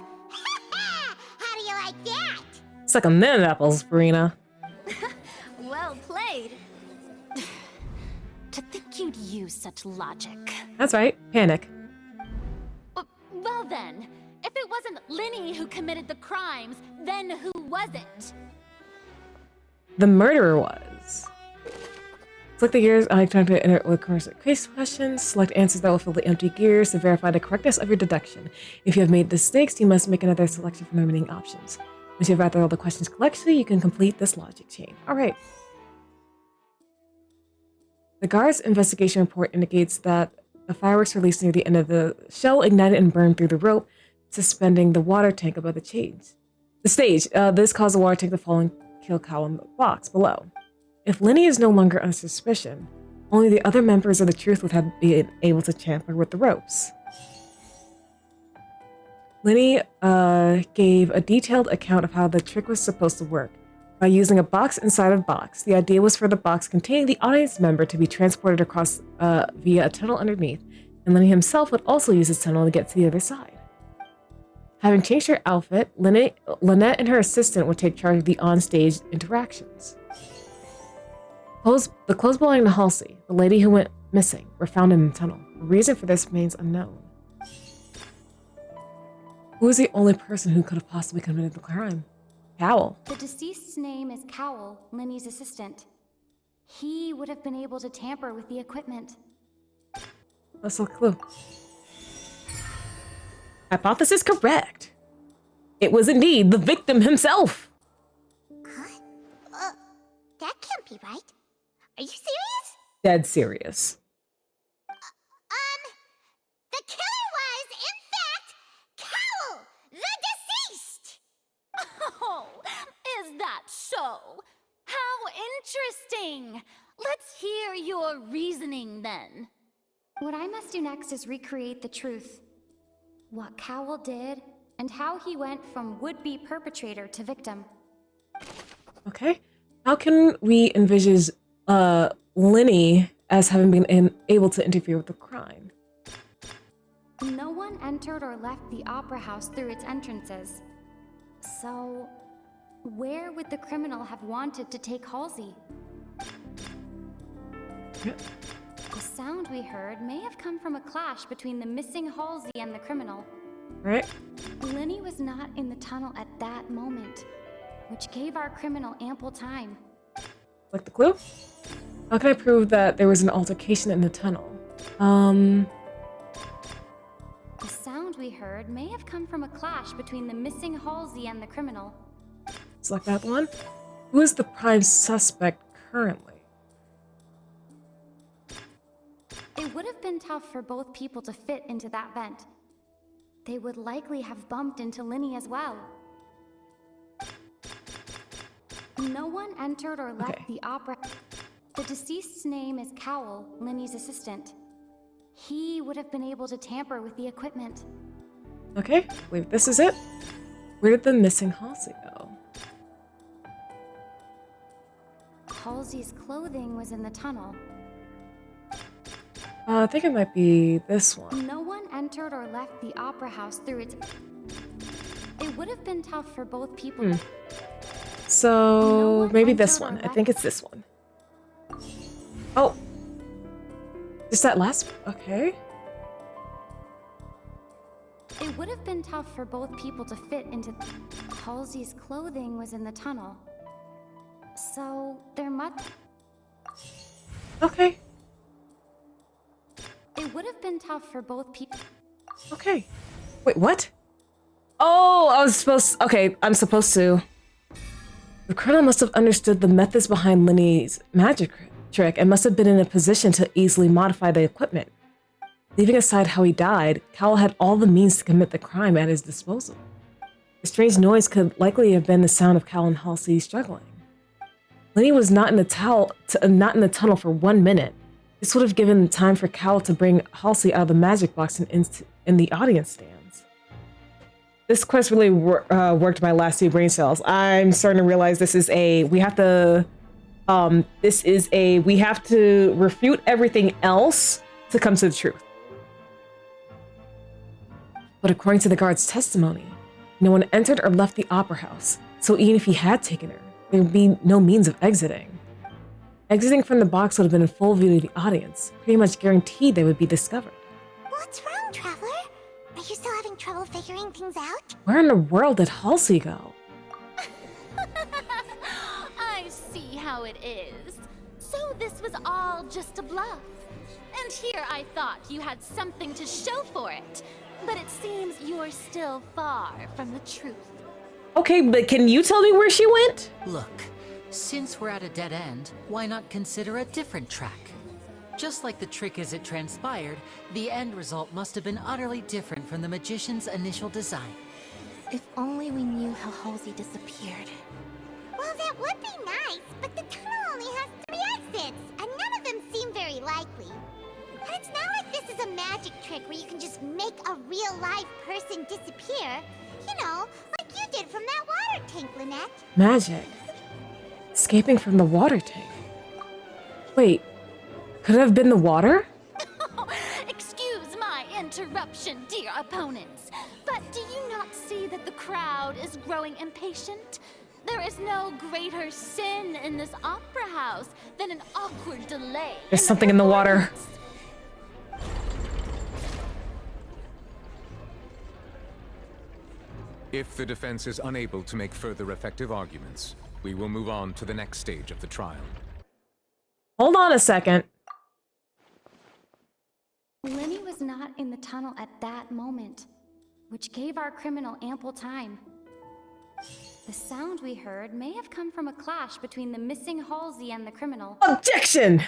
How do you like that? It's like a minute apples, Farina. Well played. To think you'd use such logic. That's right. Panic. Well then, if it wasn't Linny who committed the crimes, then who was it? The murderer was. Select the gears. I trying to enter with quiz questions. Select answers that will fill the empty gears to verify the correctness of your deduction. If you have made mistakes, you must make another selection from the remaining options. Once you have answered all the questions correctly, you can complete this logic chain. All right. The guard's investigation report indicates that the fireworks released near the end of the shell ignited and burned through the rope, suspending the water tank above the stage. This caused the water tank to fall and kill Cal in the box below. If Linny is no longer under suspicion, only the other members of the Truth would have been able to tamper with the ropes. Linny gave a detailed account of how the trick was supposed to work. By using a box inside a box, the idea was for the box containing the audience member to be transported across via a tunnel underneath, and Linny himself would also use his tunnel to get to the other side. Having changed her outfit, Lynette and her assistant would take charge of the on-stage interactions. The clothes belonging to Halsey, the lady who went missing, were found in the tunnel. The reason for this remains unknown. Who is the only person who could have possibly committed the crime? Cowell. The deceased's name is Cowell, Linny's assistant. He would have been able to tamper with the equipment. That's a clue. Hypothesis correct. It was indeed the victim himself. Huh? That can't be right. Are you serious? Dead serious. The killer was, in fact, Cowell, the deceased! Oh, is that so? How interesting! Let's hear your reasoning then. What I must do next is recreate the truth. What Cowell did, and how he went from would-be perpetrator to victim. Okay. How can we envisage Linny as having been able to interfere with the crime? No one entered or left the opera house through its entrances. So, where would the criminal have wanted to take Halsey? The sound we heard may have come from a clash between the missing Halsey and the criminal. Right. Linny was not in the tunnel at that moment, which gave our criminal ample time. Like the clue? How can I prove that there was an altercation in the tunnel? The sound we heard may have come from a clash between the missing Halsey and the criminal. Select that one. Who is the prime suspect currently? It would have been tough for both people to fit into that vent. They would likely have bumped into Linny as well. No one entered or left the opera. The deceased's name is Cowell, Linny's assistant. He would have been able to tamper with the equipment. Okay, wait, this is it? Where did the missing Halsey go? Halsey's clothing was in the tunnel. I think it might be this one. No one entered or left the opera house through its... It would have been tough for both people. So maybe this one. I think it's this one. Oh. Just that last... Okay. It would have been tough for both people to fit into... Halsey's clothing was in the tunnel. So there must... Okay. It would have been tough for both people... Okay. Wait, what? Oh, I was supposed... Okay, I'm supposed to... The colonel must have understood the methods behind Lenny's magic trick and must have been in a position to easily modify the equipment. Leaving aside how he died, Cowell had all the means to commit the crime at his disposal. The strange noise could likely have been the sound of Cowell and Halsey struggling. Lenny was not in the tunnel for 1 minute. This would have given time for Cowell to bring Halsey out of the magic box and in the audience stands. This quest really worked my last 2 brain cells. I'm starting to realize this is a we have to refute everything else to come to the truth. But according to the guard's testimony, no one entered or left the opera house, so even if he had taken her, there would be no means of exiting. Exiting from the box would have been in full view of the audience, pretty much guaranteed they would be discovered. What's wrong, Traveler? Are you still having trouble figuring things out? Where in the world did Halsey go? I see how it is. So this was all just a bluff. And here I thought you had something to show for it. But it seems you're still far from the truth. Okay, but can you tell me where she went? Look, since we're at a dead end, why not consider a different track? Just like the trick as it transpired, the end result must have been utterly different from the magician's initial design. If only we knew how Halsey disappeared. Well, that would be nice, but the tunnel only has 3 exits, and none of them seem very likely. And it's not like this is a magic trick where you can just make a real live person disappear. You know, like you did from that water tank, Lynette. Magic. Escaping from the water tank. Wait, could it have been the water? Excuse my interruption, dear opponents. But do you not see that the crowd is growing impatient? There is no greater sin in this opera house than an awkward delay. There's something in the water. If the defense is unable to make further effective arguments, we will move on to the next stage of the trial. Hold on a second. Lenny was not in the tunnel at that moment, which gave our criminal ample time. The sound we heard may have come from a clash between the missing Halsey and the criminal. Objection!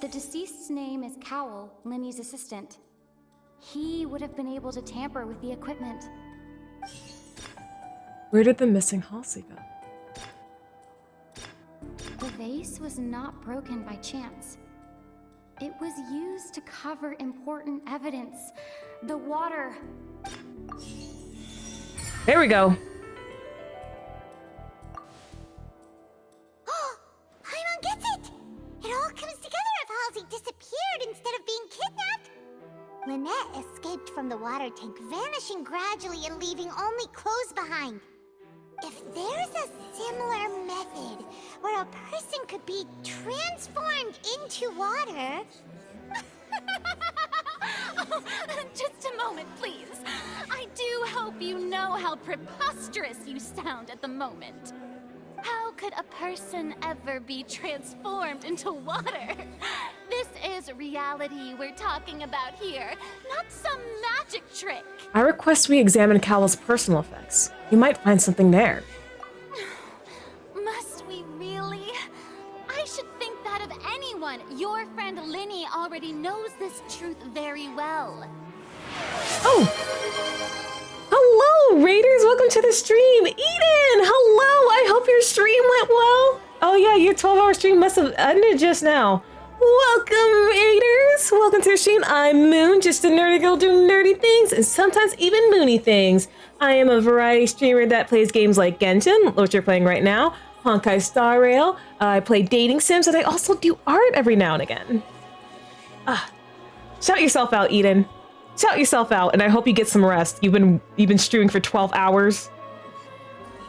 The deceased's name is Cowell, Lenny's assistant. He would have been able to tamper with the equipment. Where did the missing Halsey go? The vase was not broken by chance. It was used to cover important evidence. The water. There we go. Paimon gets it! It all comes together if Halsey disappeared instead of being kidnapped. Lynette escaped from the water tank, vanishing gradually and leaving only clothes behind. If there's a similar method where a person could be transformed into water... Oh, just a moment, please. I do hope you know how preposterous you sound at the moment. How could a person ever be transformed into water? This is reality we're talking about here, not some magic trick. I request we examine Cowell's personal effects. You might find something there. Must we really? I should think that of anyone. Your friend Linny already knows this truth very well. Oh! Hello, Raiders! Welcome to the stream! Eden! Hello! I hope your stream went well! Oh yeah, your 12-hour stream must have ended just now. Welcome, Raiders! Welcome to the stream. I'm Moon, just a nerdy girl doing nerdy things, and sometimes even moony things. I am a variety streamer that plays games like Genshin, which you're playing right now, Honkai Star Rail. I play dating sims, and I also do art every now and again. Shout yourself out, Eden. Shout yourself out, and I hope you get some rest. You've been streaming for 12 hours.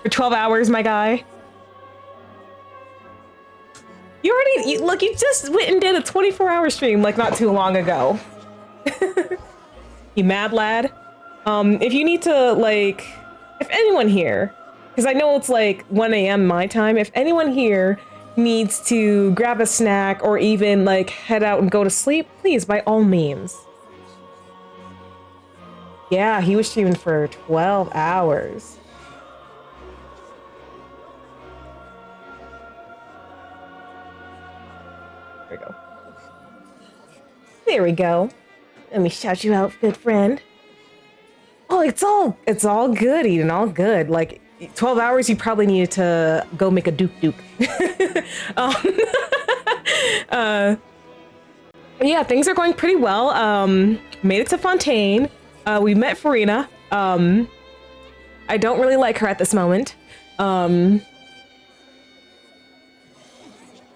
For 12 hours, my guy. Look, you just went and did a 24-hour stream like not too long ago. You mad lad? If you need to, like, if anyone here, because I know it's like 1 a.m. my time, if anyone here needs to grab a snack or even like head out and go to sleep, please, by all means. Yeah, he was streaming for 12 hours. There we go. There we go. Let me shout you out, good friend. Oh, it's all good, Eden, all good. Like 12 hours, you probably needed to go make a duke. Yeah, things are going pretty well. Made it to Fontaine. We met Farina. I don't really like her at this moment.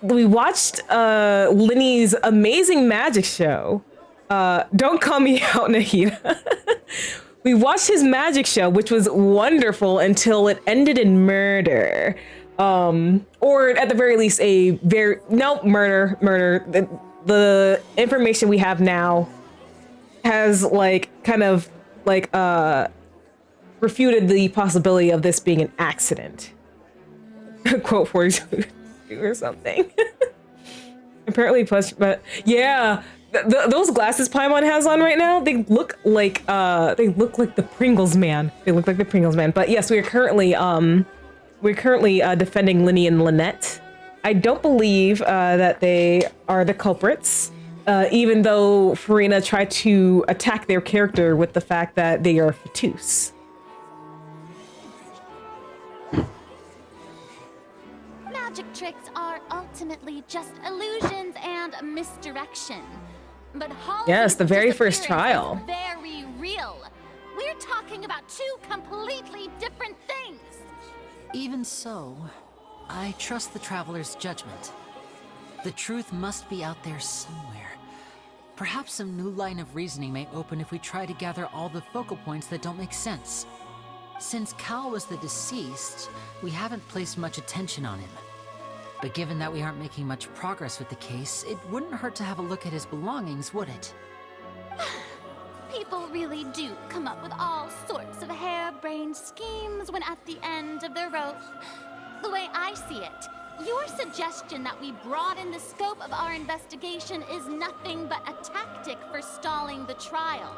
We watched Linny's amazing magic show. Don't call me out, Nahida. We watched his magic show, which was wonderful until it ended in murder. Or at the very least, murder. The information we have now has refuted the possibility of this being an accident. Quote 42 or something. Apparently, but yeah. Those glasses Paimon has on right now, they look like the Pringles man. They look like the Pringles man. But yes, we're currently defending Linny and Lynette. I don't believe that they are the culprits, even though Farina tried to attack their character with the fact that they are Fatus. Magic tricks are ultimately just illusions and misdirection. But yes, the very first trial. Very real. We're talking about two completely different things. Even so, I trust the traveler's judgment. The truth must be out there somewhere. Perhaps some new line of reasoning may open if we try to gather all the focal points that don't make sense. Since Cal was the deceased, we haven't placed much attention on him. But given that we aren't making much progress with the case, it wouldn't hurt to have a look at his belongings, would it? People really do come up with all sorts of harebrained schemes when at the end of the rope. The way I see it, your suggestion that we broaden the scope of our investigation is nothing but a tactic for stalling the trial.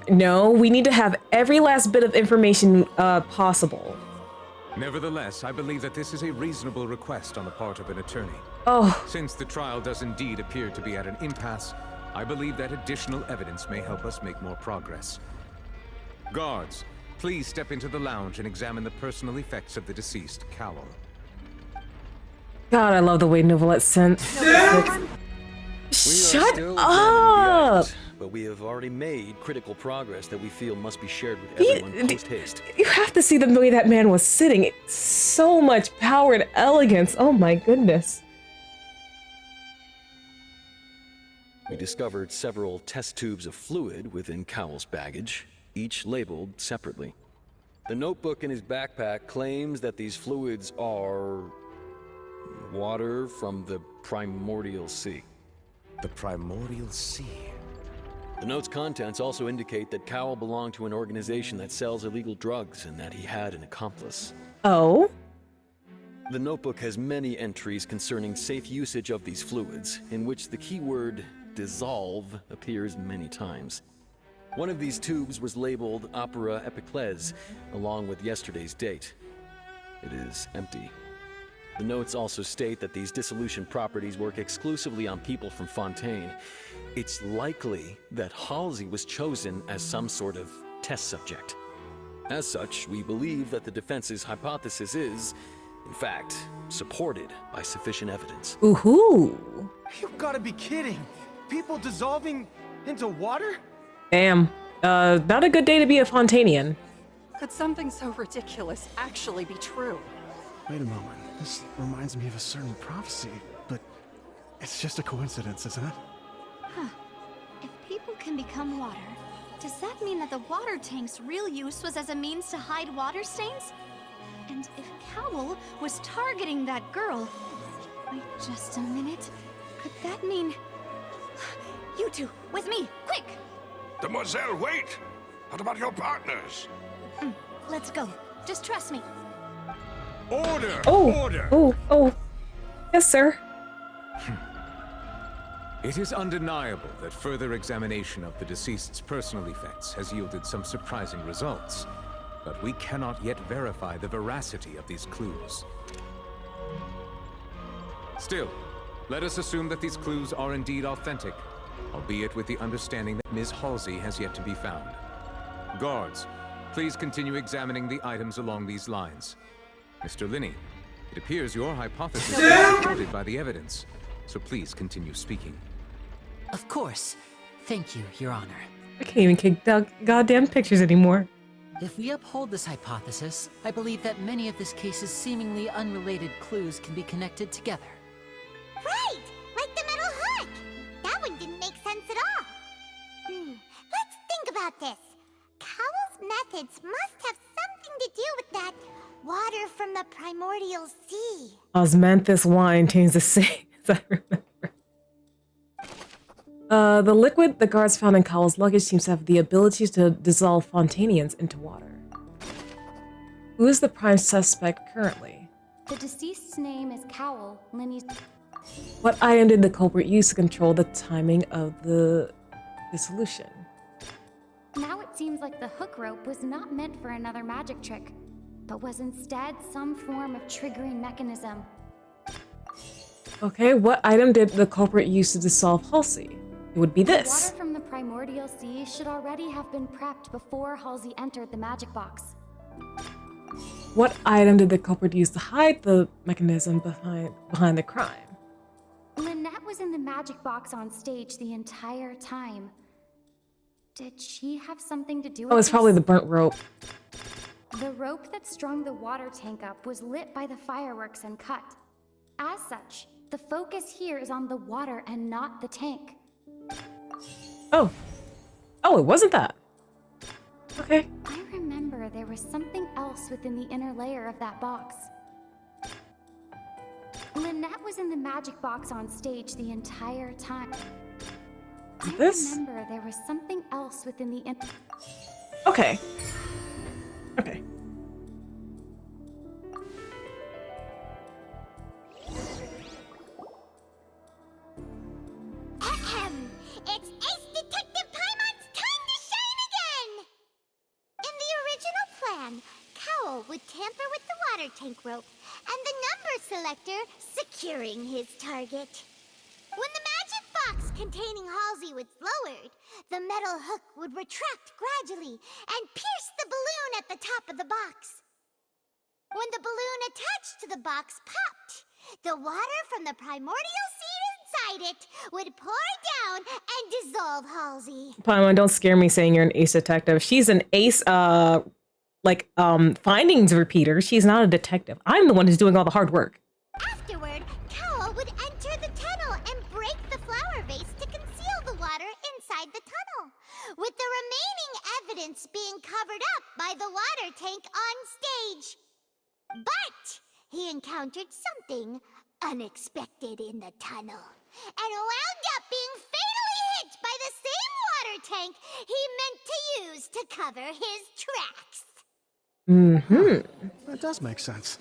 No, we need to have every last bit of information possible. Nevertheless, I believe that this is a reasonable request on the part of an attorney. Oh. Since the trial does indeed appear to be at an impasse, I believe that additional evidence may help us make more progress. Guards, please step into the lounge and examine the personal effects of the deceased, Cowell. God, I love the way Novelette sent. Shut up! But we have already made critical progress that we feel must be shared with everyone post-haste. You have to see the way that man was sitting. So much power and elegance. Oh my goodness. We discovered several test tubes of fluid within Cowell's baggage, each labeled separately. The notebook in his backpack claims that these fluids are water from the primordial sea. The primordial sea? The note's contents also indicate that Cowell belonged to an organization that sells illegal drugs and that he had an accomplice. Oh? The notebook has many entries concerning safe usage of these fluids, in which the keyword dissolve appears many times. One of these tubes was labeled Opera Epiclese, along with yesterday's date. It is empty. The notes also state that these dissolution properties work exclusively on people from Fontaine. It's likely that Halsey was chosen as some sort of test subject. As such, we believe that the defense's hypothesis is, in fact, supported by sufficient evidence. Ooh-hoo. You gotta be kidding! People dissolving into water? Damn. Not a good day to be a Fontainian. Could something so ridiculous actually be true? Wait a moment. This reminds me of a certain prophecy, but it's just a coincidence, isn't it? Huh. If people can become water, does that mean that the water tank's real use was as a means to hide water stains? And if Cowl was targeting that girl... Wait just a minute. Could that mean... You two, with me, quick! Demoiselle, wait! What about your partners? Let's go. Just trust me. Order! Oh, Order! oh. Yes, sir. It is undeniable that further examination of the deceased's personal effects has yielded some surprising results, but we cannot yet verify the veracity of these clues. Still, let us assume that these clues are indeed authentic, albeit with the understanding that Ms. Halsey has yet to be found. Guards, please continue examining the items along these lines. Mr. Linney, it appears your hypothesis is supported by the evidence, so please continue speaking. Of course. Thank you, Your Honor. I can't even kick goddamn pictures anymore. If we uphold this hypothesis, I believe that many of this case's seemingly unrelated clues can be connected together. Right! Like the metal hook! That one didn't make sense at all. Let's think about this. Cowell's methods must have something to do with that water from the primordial sea. Osmanthus wine changed the sea, as I remember. The liquid the guards found in Cowell's luggage seems to have the ability to dissolve Fontanians into water. Who is the prime suspect currently? The deceased's name is Cowell, Linney's... What item did the culprit use to control the timing of the dissolution? Now it seems like the hook rope was not meant for another magic trick, but was instead some form of triggering mechanism. Okay, what item did the culprit use to dissolve Halsey? It would be this. The water from the primordial sea should already have been prepped before Halsey entered the magic box. What item did the culprit use to hide the mechanism behind the crime? Lynette was in the magic box on stage the entire time. Did she have something to do with Oh, it's probably the burnt rope. The rope that strung the water tank up was lit by the fireworks and cut. As such, the focus here is on the water and not the tank. Oh, it wasn't that. Okay. I remember there was something else within the inner layer of that box. Lynette was in the magic box on stage the entire time. This? I remember there was something else within the Okay. Okay. It's Ace Detective Paimon's time to shine again! In the original plan, Cowell would tamper with the water tank rope and the number selector securing his target. When the magic box containing Halsey was lowered, the metal hook would retract gradually and pierce the balloon at the top of the box. When the balloon attached to the box popped, the water from the primordial seed inside it would pour down and dissolve Halsey. Paimon, don't scare me saying you're an ace detective. She's an ace, findings repeater. She's not a detective. I'm the one who's doing all the hard work. Afterward, Cowell would enter the tunnel and break the flower vase to conceal the water inside the tunnel, with the remaining evidence being covered up by the water tank on stage. But he encountered something unexpected in the tunnel and wound up being fatally hit by the same water tank he meant to use to cover his tracks. That does make sense.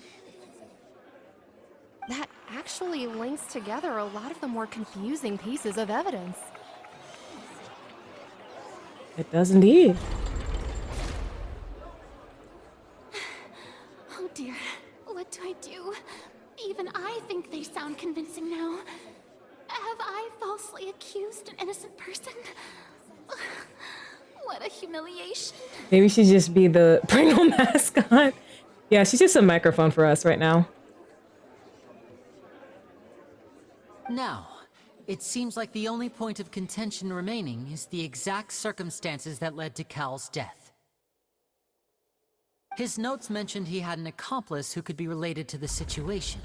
That actually links together a lot of the more confusing pieces of evidence. It does indeed. Oh dear, what do I do? Even I think they sound convincing now. Have I falsely accused an innocent person? What a humiliation. Maybe she just be the Pringle mascot. Yeah, she's just a microphone for us right now. Now, it seems like the only point of contention remaining is the exact circumstances that led to Cal's death. His notes mentioned he had an accomplice who could be related to the situation.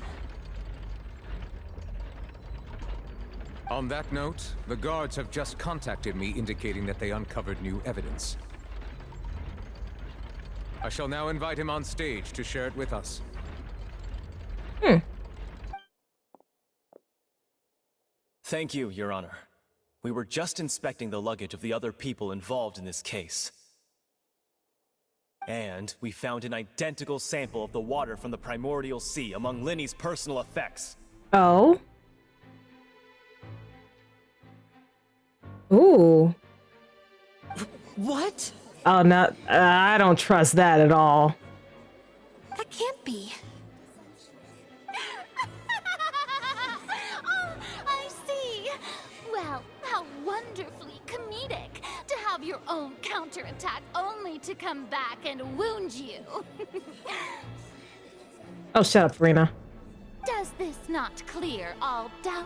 On that note, the guards have just contacted me indicating that they uncovered new evidence. I shall now invite him on stage to share it with us. Thank you, Your Honor. We were just inspecting the luggage of the other people involved in this case. And we found an identical sample of the water from the primordial sea among Linny's personal effects. Oh? Ooh. What? Oh, no, I don't trust that at all. That can't be. Oh, I see. Well, how wonderfully comedic to have your own counterattack only to come back and wound you. Oh, shut up, Farina. Does this not clear all doubt?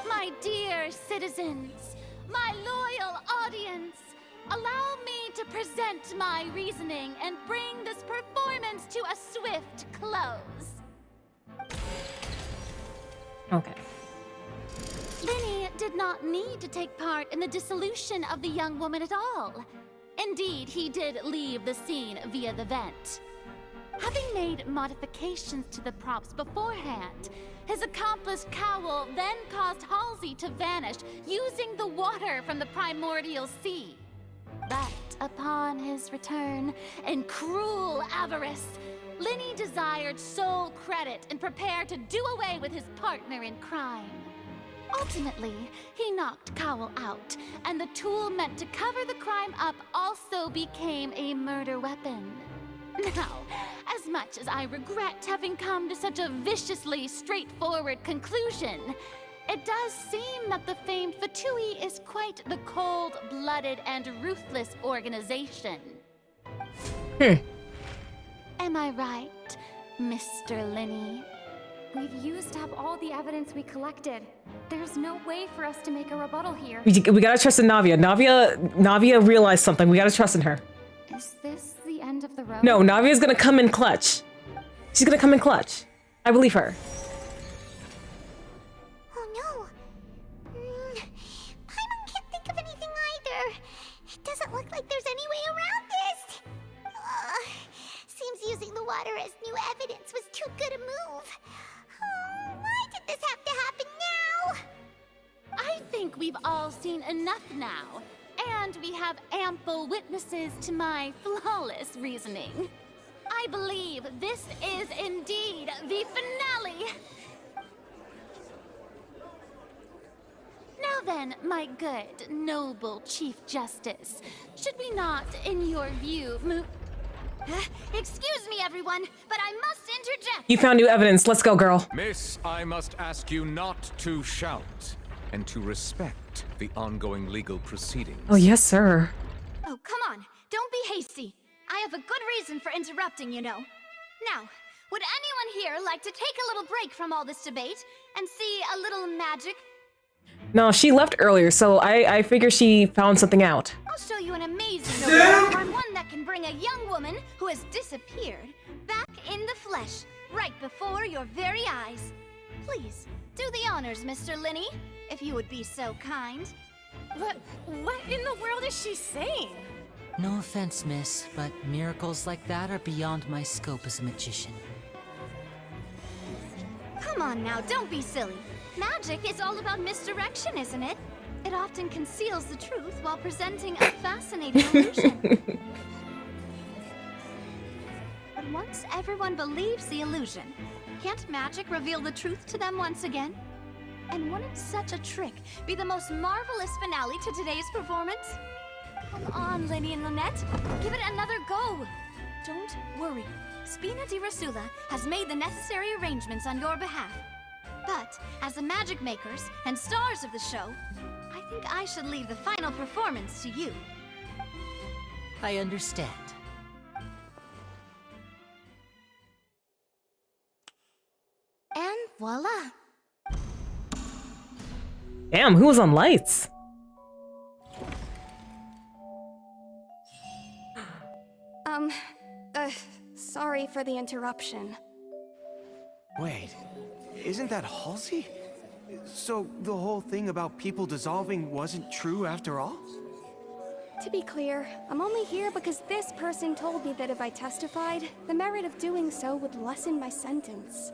My dear citizens, my loyal audience, allow me to present my reasoning and bring this performance to a swift close. Okay. Linny did not need to take part in the dissolution of the young woman at all. Indeed, he did leave the scene via the vent. Having made modifications to the props beforehand, his accomplice Cowell then caused Halsey to vanish using the water from the primordial sea. But upon his return, in cruel avarice, Linny desired sole credit and prepared to do away with his partner in crime. Ultimately, he knocked Cowell out, and the tool meant to cover the crime up also became a murder weapon. Now, as much as I regret having come to such a viciously straightforward conclusion, it does seem that the famed Fatui is quite the cold-blooded and ruthless organization. Am I right, Mr. Linny? We've used up all the evidence we collected. There's no way for us to make a rebuttal here. We gotta trust in Navia. Navia realized something. We gotta trust in her. Is this the end of the road? No, Navia's gonna come in clutch. She's gonna come in clutch. I believe her. Oh no. Paimon can't think of anything either. It doesn't look like there's any way around this. Seems using the water as new evidence was too good a move. Why did this have to happen now? I think we've all seen enough now, and we have ample witnesses to my flawless reasoning. I believe this is indeed the finale. Now then, my good, noble Chief Justice, should we not, in your view, move... Excuse me, everyone, but I must interject. You found new evidence. Let's go, girl. Miss, I must ask you not to shout and to respect the ongoing legal proceedings. Oh, yes, sir. Oh, come on. Don't be hasty. I have a good reason for interrupting, you know. Now, would anyone here like to take a little break from all this debate and see a little magic? No, she left earlier, so I figure she found something out. I'll show you an amazing one, one that can bring a young woman who has disappeared back in the flesh, right before your very eyes. Please, do the honors, Mr. Linny, if you would be so kind. What in the world is she saying? No offense, miss, but miracles like that are beyond my scope as a magician. Come on now, don't be silly. Magic is all about misdirection, isn't it? It often conceals the truth while presenting a fascinating illusion. But once everyone believes the illusion, can't magic reveal the truth to them once again? And wouldn't such a trick be the most marvelous finale to today's performance? Come on, Linny and Lynette, give it another go. Don't worry, Spina di Rasula has made the necessary arrangements on your behalf. But, as the magic makers and stars of the show, I think I should leave the final performance to you. I understand. And voila. Damn, who was on lights? for the interruption. Wait, isn't that Halsey? So the whole thing about people dissolving wasn't true after all? To be clear, I'm only here because this person told me that if I testified, the merit of doing so would lessen my sentence.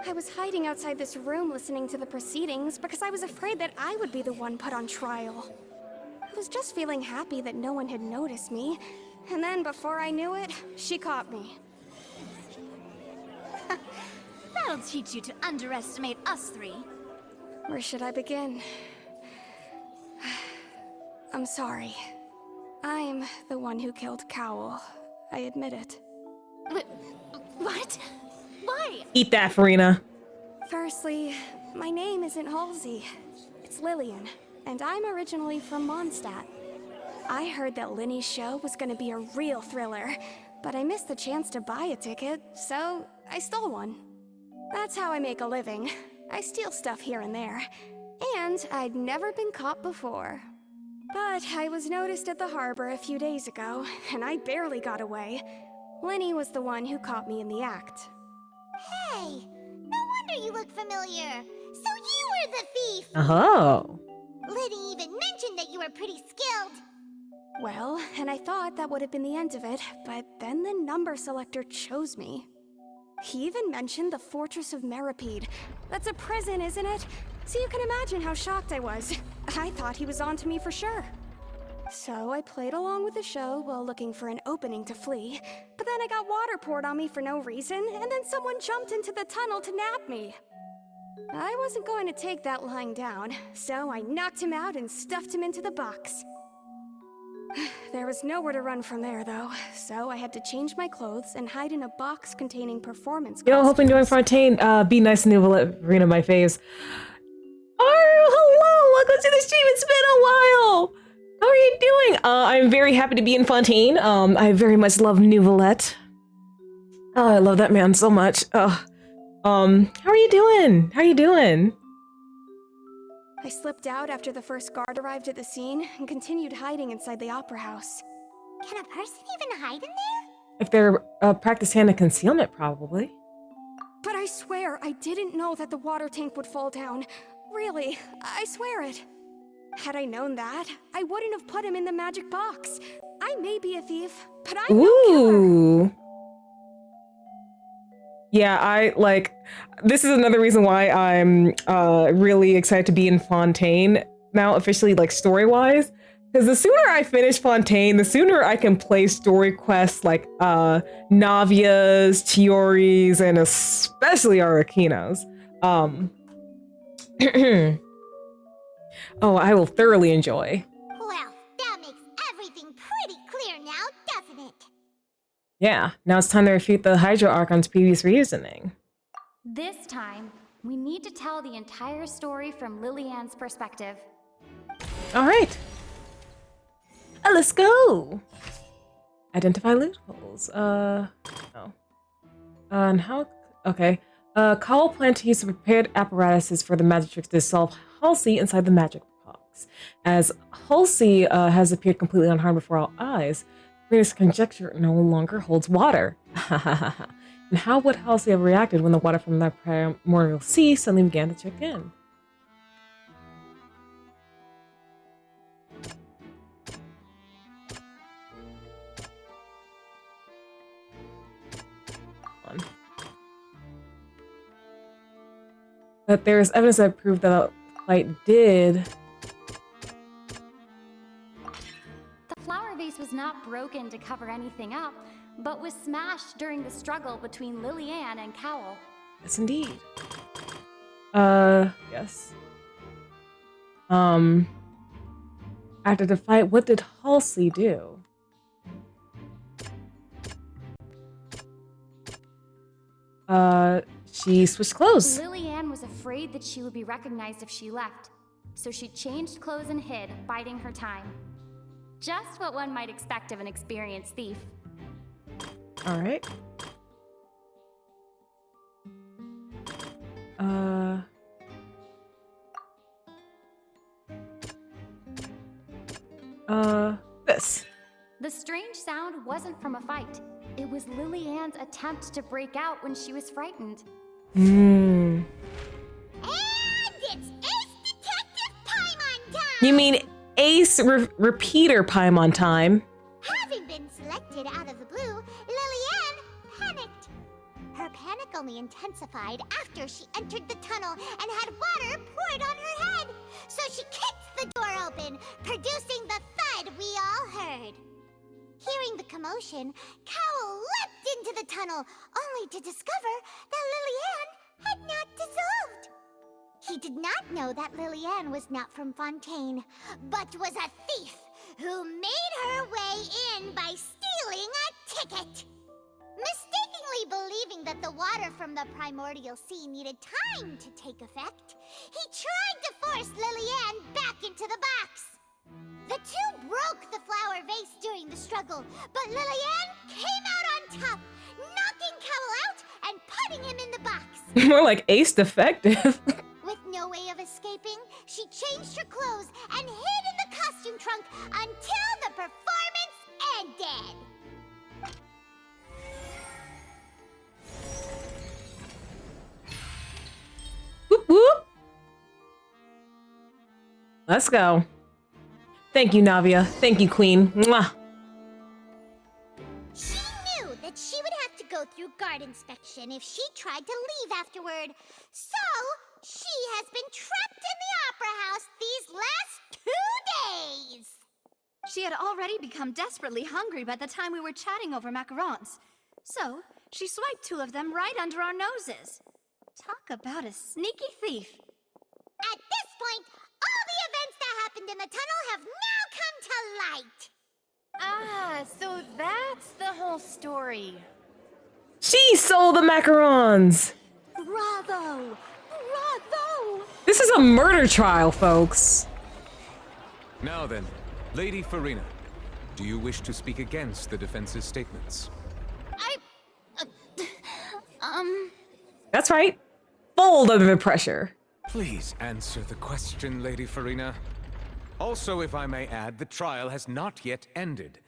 I was hiding outside this room listening to the proceedings because I was afraid that I would be the one put on trial. I was just feeling happy that no one had noticed me, and then before I knew it, she caught me. That'll teach you to underestimate us three. Where should I begin? I'm sorry. I'm the one who killed Cowl. I admit it. What? Why? Eat that, Farina. Firstly, my name isn't Halsey. It's Lillian, and I'm originally from Mondstadt. I heard that Linny's show was gonna be a real thriller, but I missed the chance to buy a ticket, so I stole one. That's how I make a living. I steal stuff here and there, and I'd never been caught before. But I was noticed at the harbor a few days ago, and I barely got away. Linny was the one who caught me in the act. Hey, no wonder you look familiar. So you were the thief! Oh. Liddy even mentioned that you were pretty skilled. Well, and I thought that would have been the end of it, but then the number selector chose me. He even mentioned the Fortress of Meripede. That's a prison, isn't it? So you can imagine how shocked I was. I thought he was onto me for sure. So I played along with the show while looking for an opening to flee, but then I got water poured on me for no reason, and then someone jumped into the tunnel to nab me. I wasn't going to take that lying down, so I knocked him out and stuffed him into the box. There was nowhere to run from there, though, so I had to change my clothes and hide in a box containing performance Yo, hope you're doing Fontaine. Be nice and Arena, my faves. Oh, hello! Welcome to the stream. It's been a while. How are you doing? I'm very happy to be in Fontaine. I very much love Nouvelette. Oh, I love that man so much. How are you doing? How are you doing? I slipped out after the first guard arrived at the scene and continued hiding inside the opera house. Can a person even hide in there? If they're practice hand of concealment, probably. But I swear, I didn't know that the water tank would fall down. Really, I swear it. Had I known that, I wouldn't have put him in the magic box. I may be a thief, but I'm no killer. Yeah, this is another reason why I'm really excited to be in Fontaine now, officially, like, story-wise. Because the sooner I finish Fontaine, the sooner I can play story quests like Navia's, Tiori's, and especially Arakino's. Oh, I will thoroughly enjoy. Well, that makes everything pretty clear now, doesn't it? Yeah, now it's time to refute the Hydro Archon's previous reasoning. This time, we need to tell the entire story from Lillian's perspective. All right. Let's go. Identify loopholes. No. And how? Okay. Cowell planned to use the prepared apparatuses for the magic tricks to dissolve Halsey inside the magic box. As Halsey has appeared completely unharmed before all eyes, Rita's conjecture no longer holds water. And how would Halsey have reacted when the water from the primordial sea suddenly began to check in? But there is evidence that proved that light did. The flower vase was not broken to cover anything up, but was smashed during the struggle between Lillian and Cowell. Yes, indeed. Yes. After the fight, what did Halsey do? She switched clothes. Lillian was afraid that she would be recognized if she left, so she changed clothes and hid, biding her time. Just what one might expect of an experienced thief. All right. This. The strange sound wasn't from a fight. It was Lily-Ann's attempt to break out when she was frightened. Hmm. And it's Ace Detective Paimon time! You mean Ace Repeater Paimon time? Having been selected out of the blue, Lily-Ann panicked. Her panic only intensified after she entered the tunnel and had water poured on her head. So she kicked the door open, producing the thud we all heard. Hearing the commotion, Cowell leapt into the tunnel, only to discover that Lily-Ann had not dissolved. He did not know that Lily-Ann was not from Fontaine, but was a thief who made her way in by stealing a ticket. Mistakenly believing that the water from the primordial sea needed time to take effect, he tried to force Lily-Ann back into the box. The two broke the flower vase during the struggle, but Lily-Ann came out on top, knocking Cowell out and putting him in the box. More like Ace defective. With no way of escaping, she changed her clothes and hid in the costume trunk until the performance ended. Whoop whoop. Let's go. Thank you, Navia. Thank you, Queen. Mwah. She knew that she would have to go through guard inspection if she tried to leave afterward. So, she has been trapped in the Opera House these last 2 days. She had already become desperately hungry by the time we were chatting over macarons. So, she swiped 2 of them right under our noses. Talk about a sneaky thief. At this point, all the events that happened in the tunnel have now come to light. Ah, so that's the whole story. She sold the macarons. Bravo! Bravo! This is a murder trial, folks. Now then, Lady Farina, do you wish to speak against the defense's statements? That's right. Fold under the pressure. Please answer the question, Lady Farina. Also, if I may add, the trial has not yet ended.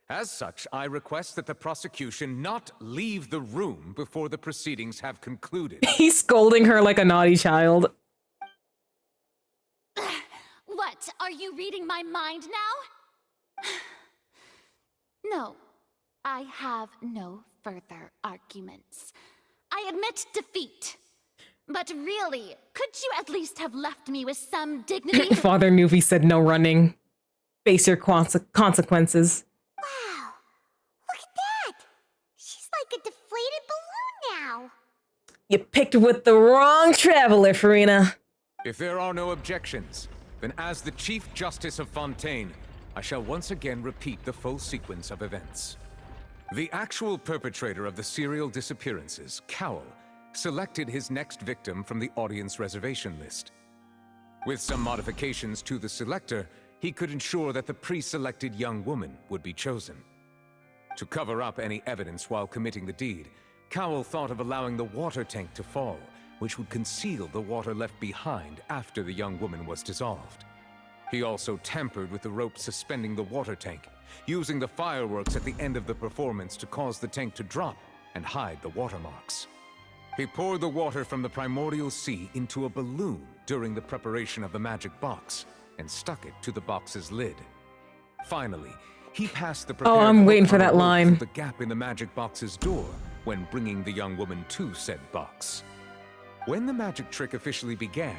As such, I request that the prosecution not leave the room before the proceedings have concluded. He's scolding her like a naughty child. What? Are you reading my mind now? No, I have no further arguments. I admit defeat. But really, could you at least have left me with some dignity? Father Nuvi said no running. Face your consequences. Wow, look at that. She's like a deflated balloon now. You picked with the wrong traveler, Farina. If there are no objections, then as the Chief Justice of Fontaine, I shall once again repeat the full sequence of events. The actual perpetrator of the serial disappearances, Cowell, selected his next victim from the audience reservation list. With some modifications to the selector, he could ensure that the pre-selected young woman would be chosen. To cover up any evidence while committing the deed, Cowell thought of allowing the water tank to fall, which would conceal the water left behind after the young woman was dissolved. He also tampered with the rope suspending the water tank, using the fireworks at the end of the performance to cause the tank to drop and hide the watermarks. He poured the water from the primordial sea into a balloon during the preparation of the magic box and stuck it to the box's lid. Finally, he passed the prepared I'm waiting for that rope line. through the gap in the magic box's door when bringing the young woman to said box. When the magic trick officially began,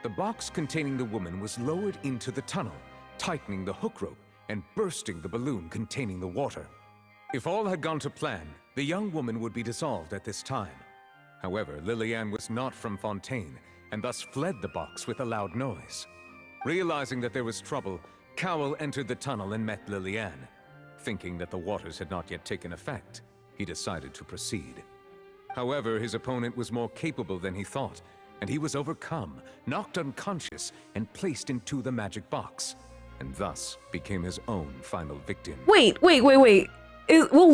the box containing the woman was lowered into the tunnel, tightening the hook rope and bursting the balloon containing the water. If all had gone to plan, the young woman would be dissolved at this time. However, Lily-Ann was not from Fontaine, and thus fled the box with a loud noise. Realizing that there was trouble, Cowell entered the tunnel and met Lily-Ann. Thinking that the waters had not yet taken effect, he decided to proceed. However, his opponent was more capable than he thought, and he was overcome, knocked unconscious, and placed into the magic box, and thus became his own final victim. Wait. Will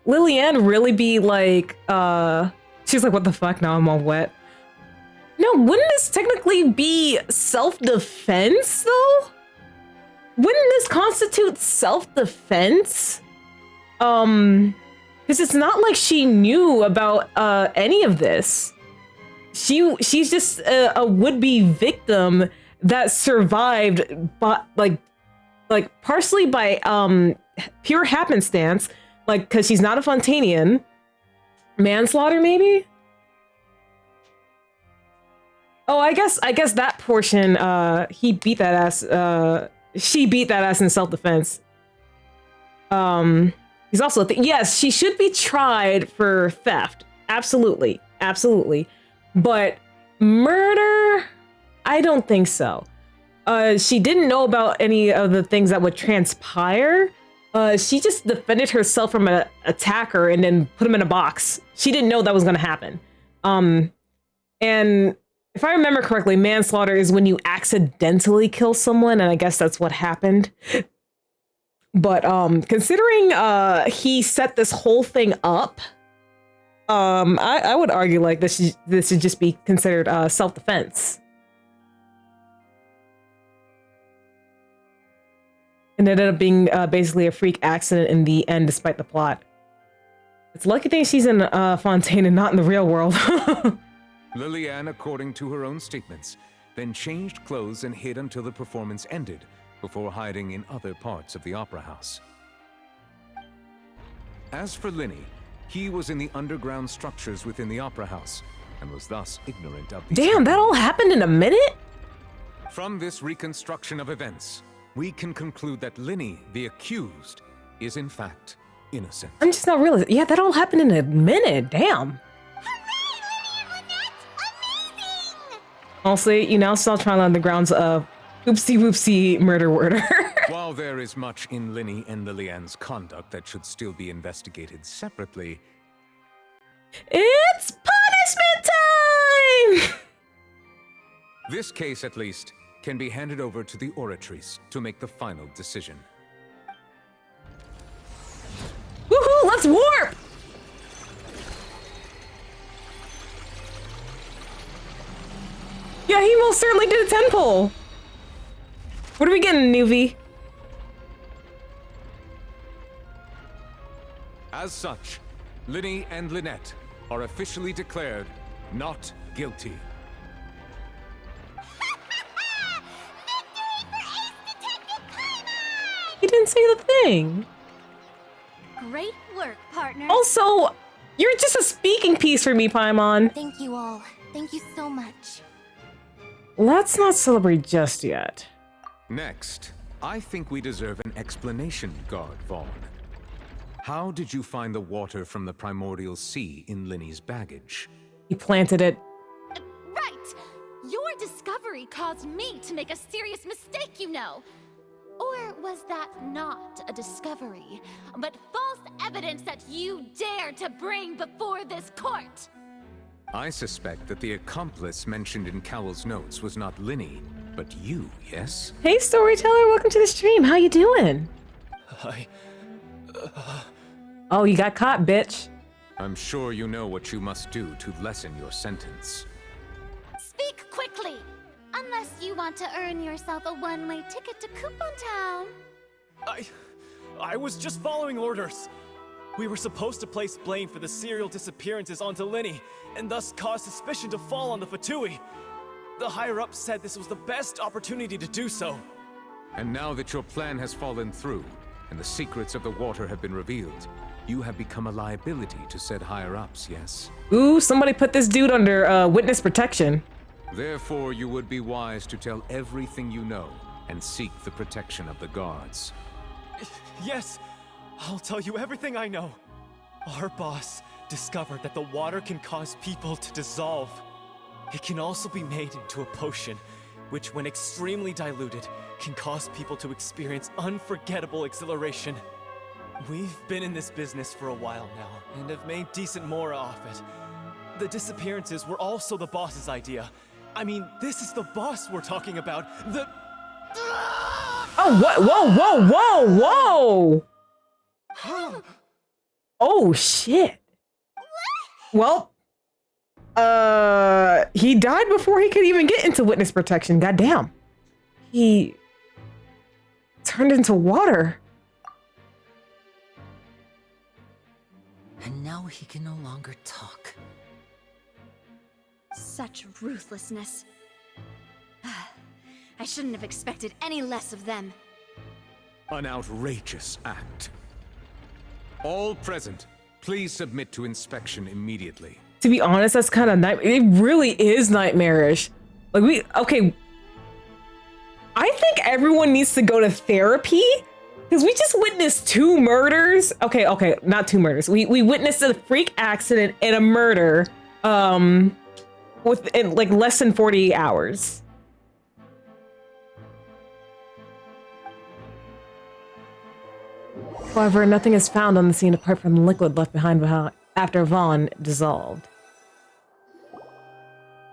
Lily-Ann really be like, she's like, what the fuck? Now I'm all wet. No, wouldn't this technically be self-defense, though? Wouldn't this constitute self-defense? Because it's not like she knew about any of this. She's just a would-be victim that survived, but like partially by pure happenstance, like because she's not a Fontanian. Manslaughter, maybe. Oh, I guess that portion, he beat that ass. She beat that ass in self-defense. He's also yes, she should be tried for theft. Absolutely, absolutely. But murder, I don't think so. She didn't know about any of the things that would transpire. She just defended herself from an attacker and then put him in a box. She didn't know that was going to happen. And if I remember correctly, manslaughter is when you accidentally kill someone, and I guess that's what happened. But considering he set this whole thing up, I would argue like this should just be considered self-defense. And it ended up being basically a freak accident in the end, despite the plot. It's a lucky thing she's in Fontaine and not in the real world. Lillian, according to her own statements, then changed clothes and hid until the performance ended, before hiding in other parts of the opera house. As for Linny, he was in the underground structures within the opera house, and was thus ignorant of the— Damn, that all happened in a minute? From this reconstruction of events, we can conclude that Linny, the accused, is in fact innocent. I'm just not realizing. Yeah, that all happened in a minute. Damn. Honestly, you now still trying on the grounds of oopsie whoopsie murder. While there is much in Linny and Lillian's conduct that should still be investigated separately, it's punishment time! This case, at least, can be handed over to the Oratrice to make the final decision. Woohoo, let's warp! Yeah, he most certainly did a 10-pole. What are we getting, Nuvi? As such, Linny and Lynette are officially declared not guilty. He didn't say the thing. Great work, partner. Also, you're just a speaking piece for me, Paimon. Thank you all. Thank you so much. Let's not celebrate just yet. Next, I think we deserve an explanation, Guard Vaughn. How did you find the water from the primordial sea in Linny's baggage? He planted it. Right! Your discovery caused me to make a serious mistake, you know. Or was that not a discovery, but false evidence that you dared to bring before this court? I suspect that the accomplice mentioned in Cowell's notes was not Linny, but you, yes? Hey, storyteller, welcome to the stream. How you doing? Oh, you got caught, bitch. I'm sure you know what you must do to lessen your sentence. Speak quickly! Unless you want to earn yourself a one-way ticket to Coupon Town. I was just following orders. We were supposed to place blame for the serial disappearances onto Linny, and thus cause suspicion to fall on the Fatui. The higher-ups said this was the best opportunity to do so. And now that your plan has fallen through, and the secrets of the water have been revealed, you have become a liability to said higher-ups, yes? Ooh, somebody put this dude under witness protection. Therefore, you would be wise to tell everything you know, and seek the protection of the guards. Yes, I'll tell you everything I know. Our boss discovered that the water can cause people to dissolve. It can also be made into a potion, which when extremely diluted, can cause people to experience unforgettable exhilaration. We've been in this business for a while now, and have made decent mora off it. The disappearances were also the boss's idea. I mean, this is the boss we're talking about. Oh, what? Whoa! Oh, shit. Well, he died before he could even get into witness protection. Goddamn. He turned into water. And now he can no longer talk. Such ruthlessness. I shouldn't have expected any less of them. An outrageous act. All present, please submit to inspection immediately. To be honest, that's kind of it really is nightmarish. Like okay. I think everyone needs to go to therapy because we just witnessed 2 murders. Okay, not 2 murders. We witnessed a freak accident and a murder within like less than 48 hours. However, nothing is found on the scene apart from the liquid left behind after Vaughn dissolved.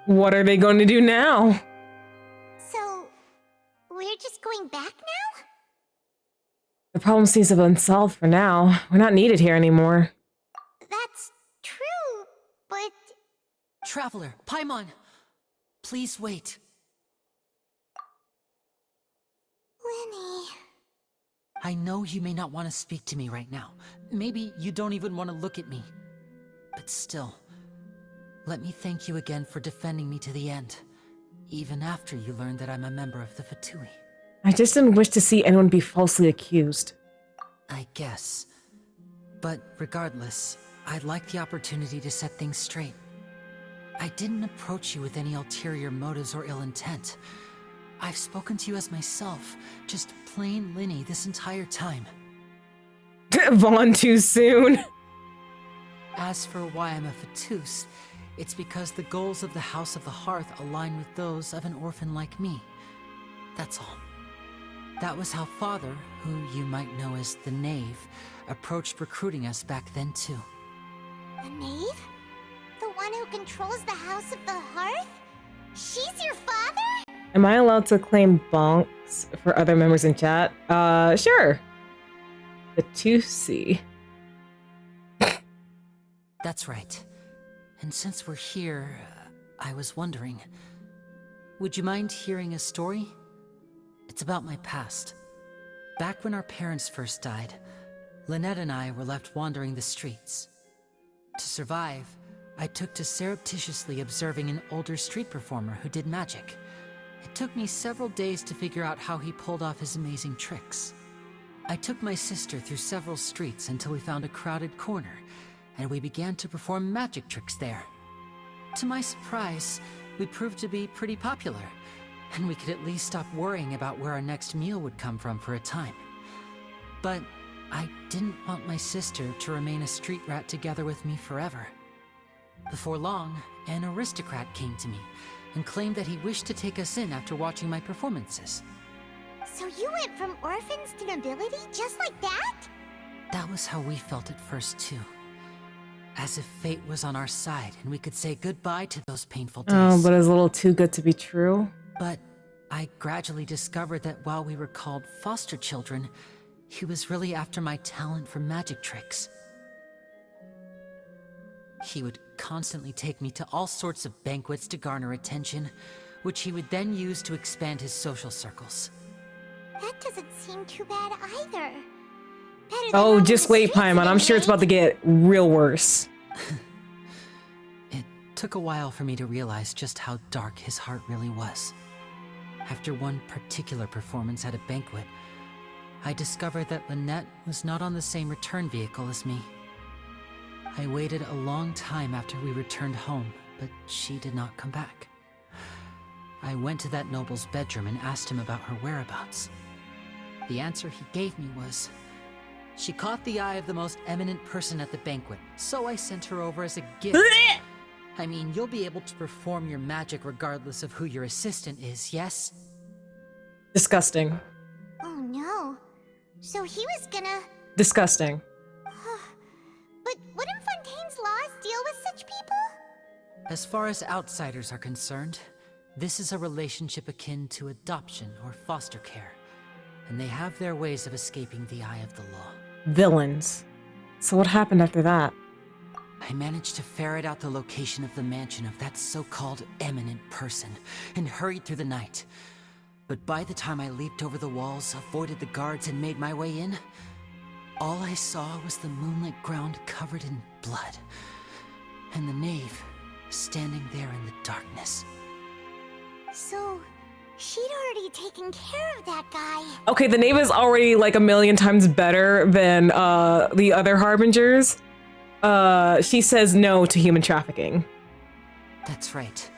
What are they going to do now? So, we're just going back now? The problem seems to have been solved for now. We're not needed here anymore. That's true, but... Traveler, Paimon, please wait. Lenny... I know you may not want to speak to me right now. Maybe you don't even want to look at me. But still, let me thank you again for defending me to the end, even after you learned that I'm a member of the Fatui. I just didn't wish to see anyone be falsely accused. I guess. But regardless, I'd like the opportunity to set things straight. I didn't approach you with any ulterior motives or ill intent. I've spoken to you as myself, just plain Linny this entire time. Vaughn too soon. As for why I'm a Fatus, it's because the goals of the House of the Hearth align with those of an orphan like me. That's all. That was how Father, who you might know as the Knave, approached recruiting us back then too. The Knave? The one who controls the House of the Hearth? She's your father? Am I allowed to claim bonks for other members in chat? Sure. The 2C. That's right. And since we're here, I was wondering, would you mind hearing a story? It's about my past. Back when our parents first died, Lynette and I were left wandering the streets. To survive, I took to surreptitiously observing an older street performer who did magic. It took me several days to figure out how he pulled off his amazing tricks. I took my sister through several streets until we found a crowded corner, and we began to perform magic tricks there. To my surprise, we proved to be pretty popular, and we could at least stop worrying about where our next meal would come from for a time. But I didn't want my sister to remain a street rat together with me forever. Before long, an aristocrat came to me and claimed that he wished to take us in after watching my performances. So you went from orphans to nobility just like that? That was how we felt at first too. As if fate was on our side and we could say goodbye to those painful days. Oh, but it's a little too good to be true. But I gradually discovered that while we were called foster children, he was really after my talent for magic tricks. He would constantly take me to all sorts of banquets to garner attention, which he would then use to expand his social circles. That doesn't seem too bad either. Oh, just wait, Paimon. I'm sure it's about to get real worse. It took a while for me to realize just how dark his heart really was. After one particular performance at a banquet, I discovered that Lynette was not on the same return vehicle as me. I waited a long time after we returned home, but she did not come back. I went to that noble's bedroom and asked him about her whereabouts. The answer he gave me was, she caught the eye of the most eminent person at the banquet, so I sent her over as a gift. I mean, you'll be able to perform your magic regardless of who your assistant is, yes? Disgusting. Oh no. So he was gonna... Disgusting. But wouldn't Fontaine's laws deal with such people? As far as outsiders are concerned, this is a relationship akin to adoption or foster care, and they have their ways of escaping the eye of the law. Villains. So what happened after that? I managed to ferret out the location of the mansion of that so-called eminent person and hurried through the night. But by the time I leaped over the walls, avoided the guards, and made my way in, All I saw was the moonlit ground covered in blood, and the knave standing there in the darkness. So, she'd already taken care of that guy. Okay, the name is already like a million times better than the other harbingers. She says no to human trafficking. That's right.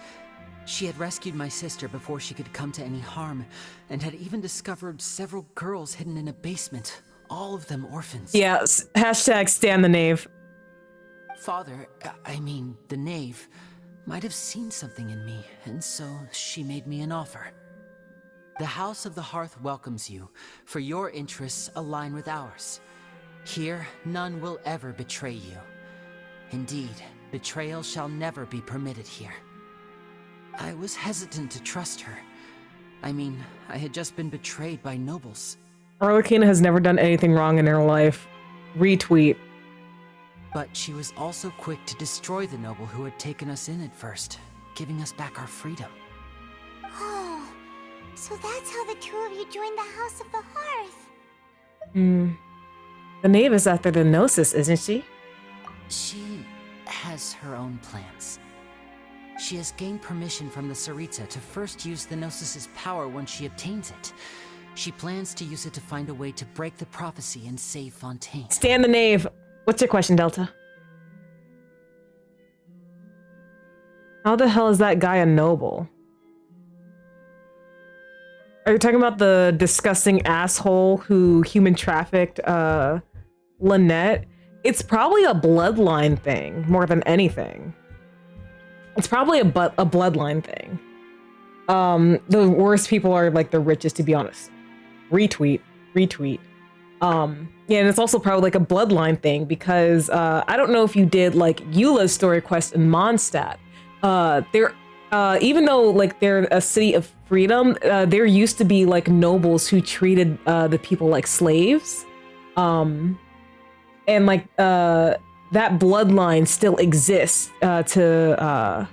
She had rescued my sister before she could come to any harm, and had even discovered several girls hidden in a basement, all of them orphans. Yeah, hashtag stan the knave. Father, I mean, the knave, might have seen something in me, and so she made me an offer. The House of the Hearth welcomes you, for your interests align with ours. Here, none will ever betray you. Indeed, betrayal shall never be permitted here. I was hesitant to trust her. I mean, I had just been betrayed by nobles. Arlecchina has never done anything wrong in her life. Retweet. But she was also quick to destroy the noble who had taken us in at first, giving us back our freedom. Oh, so that's how the two of you joined the House of the Hearth. The knave is after the Gnosis, isn't she? She has her own plans. She has gained permission from the Tsaritsa to first use the Gnosis' power when she obtains it. She plans to use it to find a way to break the prophecy and save Fontaine. Stan the knave. What's your question, Delta? How the hell is that guy a noble? Are you talking about the disgusting asshole who human trafficked Lynette? It's probably a bloodline thing more than anything. It's probably a bloodline thing. The worst people are like the richest, to be honest. Retweet. Yeah, and it's also probably like a bloodline thing because I don't know if you did like Eula's story quest in Mondstadt. Even though like they're a city of freedom, there used to be like nobles who treated the people like slaves. And like that bloodline still exists yeah,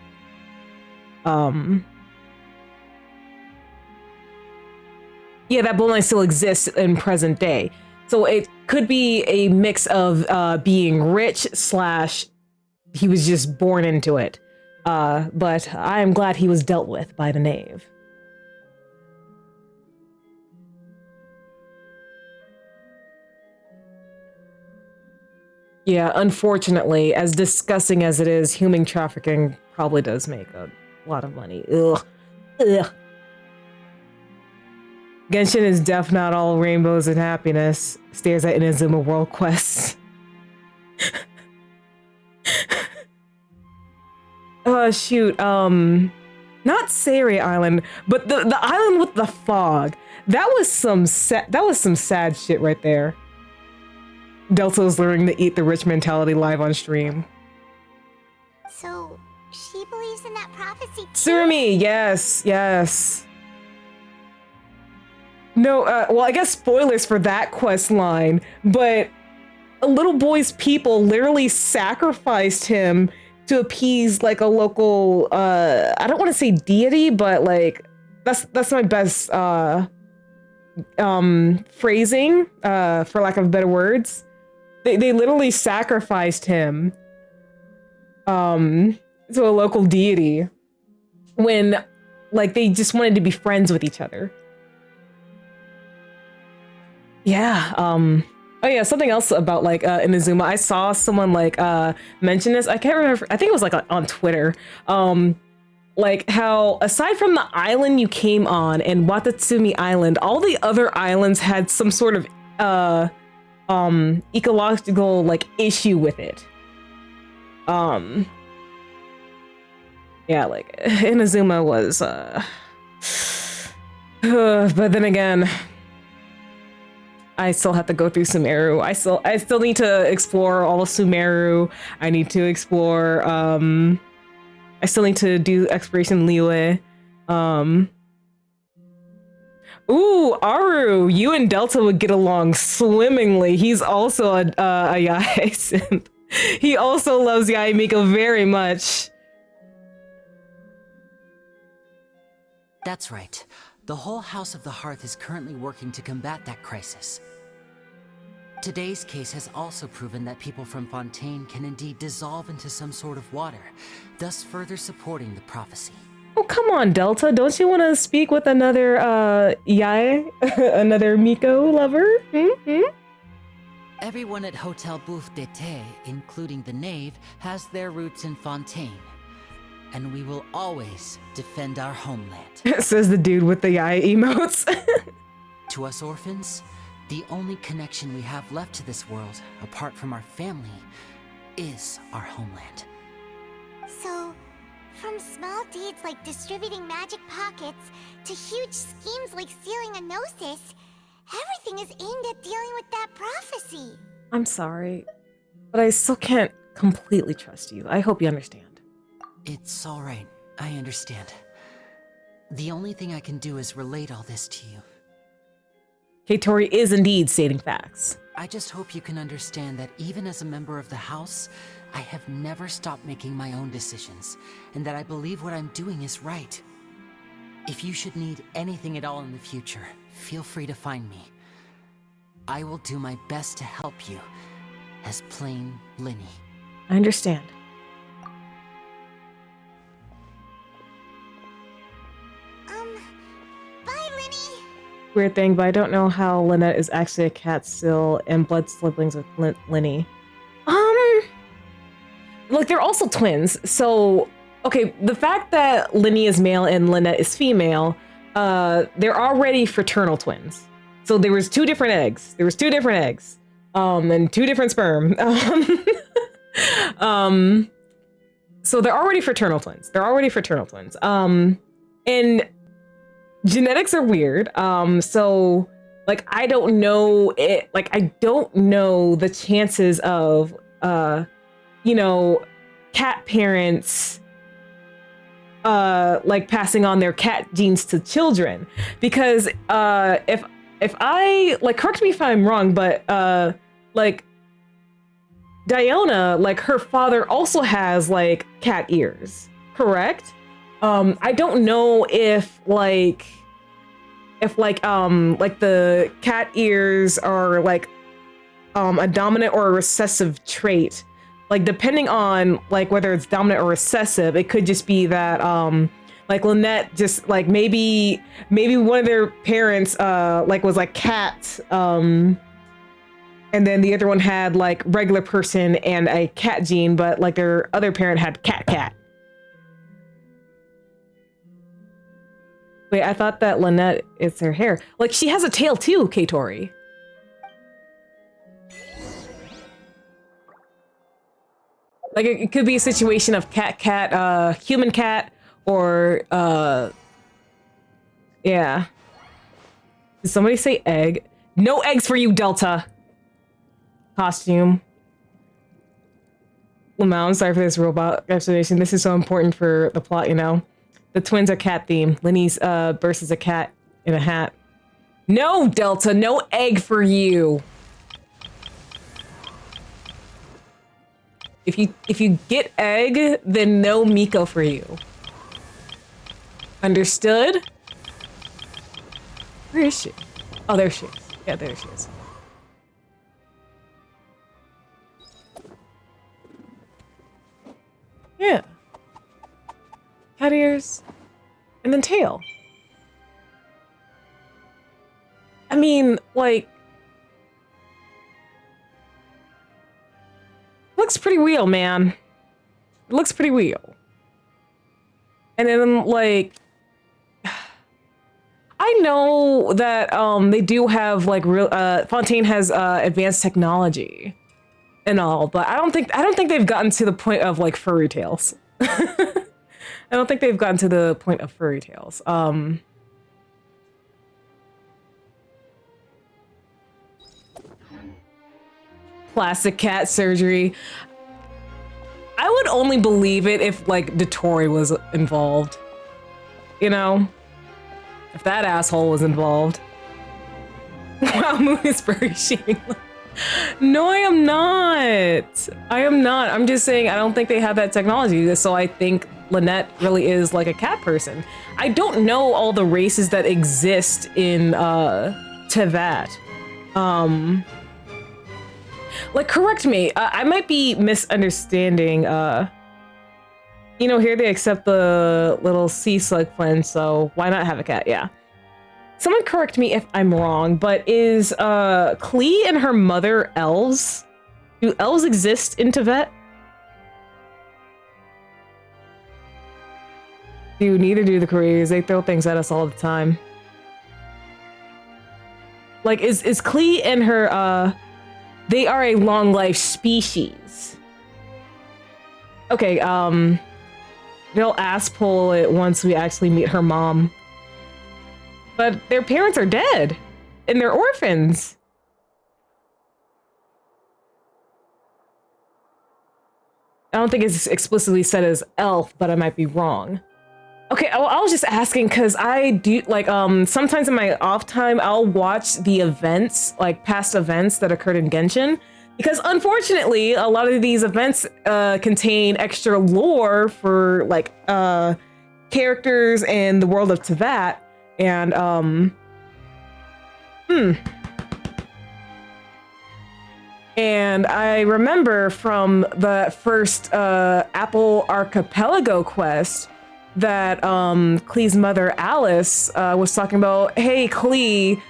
that bloodline still exists in present day. So it could be a mix of being rich / he was just born into it. But I am glad he was dealt with by the knave. Yeah, unfortunately, as disgusting as it is, human trafficking probably does make a lot of money. Ugh. Genshin is def not all rainbows and happiness. Stares at Inazuma World Quests. Oh shoot, not Sari Island, but the island with the fog. That was some sad shit right there. Delta's learning to eat the rich mentality live on stream. So, she believes in that prophecy too? Surumi, yes. No, well, I guess spoilers for that quest line, but a little boy's people literally sacrificed him to appease like a local, I don't want to say deity, but like, that's my best, phrasing, for lack of better words. They literally sacrificed him to a local deity when like they just wanted to be friends with each other. Yeah, oh yeah, something else about like Inazuma. I saw someone like mention this. I can't remember. I think it was like on Twitter. Like how aside from the island you came on and Watatsumi Island, all the other islands had some sort of ecological like issue with it. Yeah, like Inazuma was but then again, I still have to go through Sumeru. I still need to explore all of Sumeru. I need to explore I still need to do exploration Liyue. Ooh, Aru, you and Delta would get along swimmingly. He's also a Yae synth. He also loves Yae Miko very much. That's right. The whole House of the Hearth is currently working to combat that crisis. Today's case has also proven that people from Fontaine can indeed dissolve into some sort of water, thus further supporting the prophecy. Oh, come on, Delta. Don't you want to speak with another, Yae? Another Miko lover? Mm-hmm. Everyone at Hotel Bouffe d'été, including the Knave, has their roots in Fontaine. And we will always defend our homeland. Says the dude with the Yae emotes. To us orphans, the only connection we have left to this world, apart from our family, is our homeland. So, from small deeds like distributing magic pockets to huge schemes like stealing a Gnosis, everything is aimed at dealing with that prophecy. I'm sorry, but I still can't completely trust you. I hope you understand. It's all right. I understand. The only thing I can do is relate all this to you. Keitori is indeed stating facts. I just hope you can understand that even as a member of the House, I have never stopped making my own decisions, and that I believe what I'm doing is right. If you should need anything at all in the future, feel free to find me. I will do my best to help you, as plain Linny. I understand. Bye, Linny. Weird thing, but I don't know how Lynette is actually a cat still and blood siblings with Linny. Look, they're also twins. So, okay, the fact that Linny is male and Lynette is female, they're already fraternal twins. So there was two different eggs. And two different sperm. So they're already fraternal twins. And genetics are weird. So like I don't know the chances of cat parents like passing on their cat genes to children, because if I like, correct me if I'm wrong, but like Diona, like her father also has like cat ears, correct? I don't know if the cat ears are like a dominant or a recessive trait. Like depending on like whether it's dominant or recessive, it could just be that like Lynette just like maybe one of their parents like was like cat, and then the other one had like regular person and a cat gene, but like their other parent had cat. Wait, I thought that Lynette is her hair. Like she has a tail too, Keitori. Like it could be a situation of cat, human cat, or yeah. Did somebody say egg? No eggs for you, Delta. Costume. Lamau, I'm sorry for this robot explanation. This is so important for the plot, you know. The twins are cat themed. Linny's burst is a cat in a hat. No, Delta, no egg for you. If you get egg, then no Miko for you. Understood? Where is she? Oh, there she is. Yeah, there she is. Yeah. Cat ears. And then tail. I mean, like... looks pretty real, man. It looks pretty real. And then, like... I know that they do have, like, real... Fontaine has advanced technology and all, but I don't think they've gotten to the point of, like, furry tales. I don't think they've gotten to the point of furry tales. Plastic cat surgery. I would only believe it if, like, Dottore was involved. You know? If that asshole was involved. Wow, Moon is furry shaming. No, I am not. I'm just saying I don't think they have that technology, so I think Lynette really is like a cat person. I don't know all the races that exist in Tevat. Like, correct me. I might be misunderstanding. You know, here they accept the little sea slug friend, so why not have a cat? Yeah. Someone correct me if I'm wrong, but is Klee and her mother elves? Do elves exist in Tibet? Dude, neither do the Koreans. They throw things at us all the time. Like, is Klee and her, they are a long life species. Okay, they'll ass pull it once we actually meet her mom. But their parents are dead, and they're orphans. I don't think it's explicitly said as elf, but I might be wrong. Okay, I was just asking because I do, like, sometimes in my off time, I'll watch the events, like past events that occurred in Genshin. Because unfortunately, a lot of these events contain extra lore for, like, characters in the world of Tibet. And, And I remember from the first Apple Archipelago quest that Klee's mother, Alice, was talking about, hey, Klee,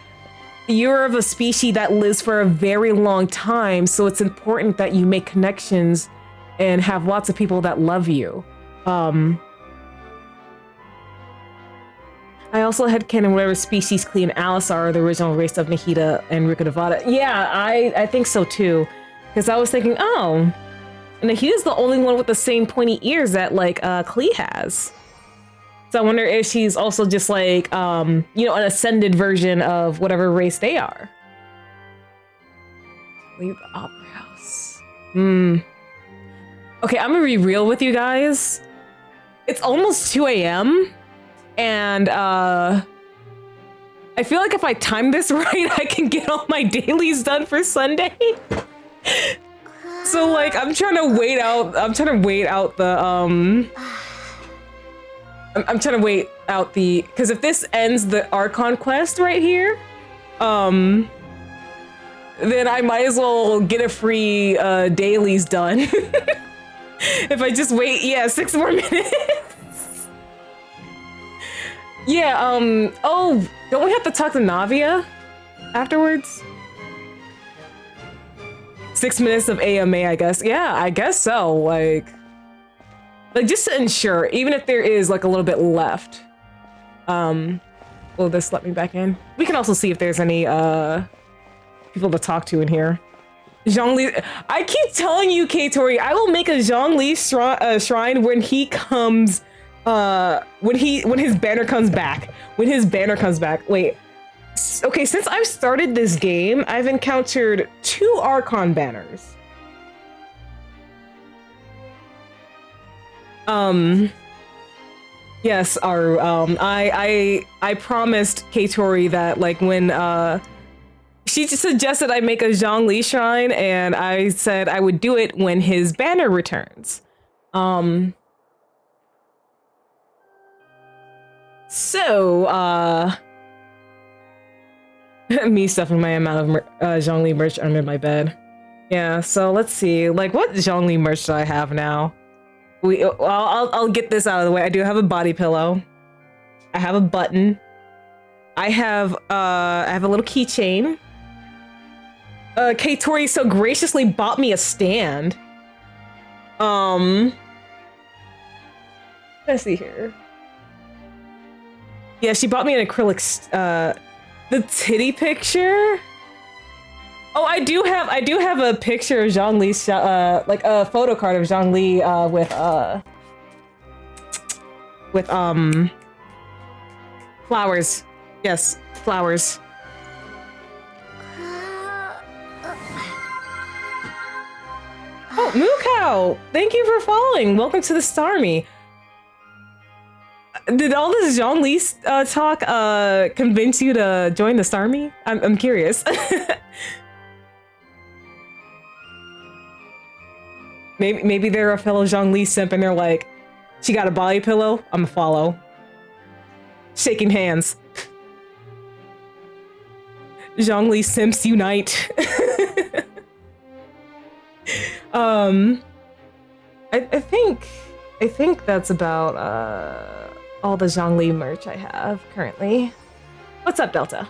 you're of a species that lives for a very long time, so it's important that you make connections and have lots of people that love you. I also had canon whatever species Klee and Alice are the original race of Nahida and Rukkhadevata. Yeah, I think so too. Because I was thinking, oh, Nahida's the only one with the same pointy ears that, like, Klee has. So I wonder if she's also just like, you know, an ascended version of whatever race they are. Leave the opera house. Okay, I'm gonna be real with you guys. It's almost 2 a.m. and I feel like if I time this right, I can get all my dailies done for Sunday. So like, I'm trying to wait out the I'm trying to wait out the, because if this ends the Archon quest right here, then I might as well get a free dailies done. If I just wait, yeah, 6 more minutes. Yeah, oh, don't we have to talk to Navia afterwards? 6 minutes of AMA, I guess. Yeah, I guess so, like just to ensure, even if there is like a little bit left. Will this let me back in? We can also see if there's any people to talk to in here. Zhongli, I keep telling you, K-Tori, I will make a Zhongli shrine when he comes, when his banner comes back. When his banner comes back. Wait. Okay, since I've started this game, I've encountered 2 Archon banners. Yes, Aru, I promised K-Tori that, like, when, she just suggested I make a Zhongli shrine, and I said I would do it when his banner returns. So, me stuffing my amount of Zhongli merch under my bed. Yeah, so let's see, like, what Zhongli merch do I have now? I'll get this out of the way. I do have a body pillow. I have a button. I have a little keychain. K-Tori so graciously bought me a stand. Let's see here. Yeah, she bought me an acrylic, the titty picture. Oh, I do have a picture of Zhongli's, like a photo card of Zhongli, with flowers. Yes, flowers. Oh, Moo Cow! Thank you for following. Welcome to the Starmie. Did all this Zhongli talk convince you to join the Starmie? I'm curious. Maybe they're a fellow Zhongli simp and they're like, she got a body pillow, I'm a follow. Shaking hands. Zhongli simps unite. I think that's about all the Zhongli merch I have currently. What's up, Delta?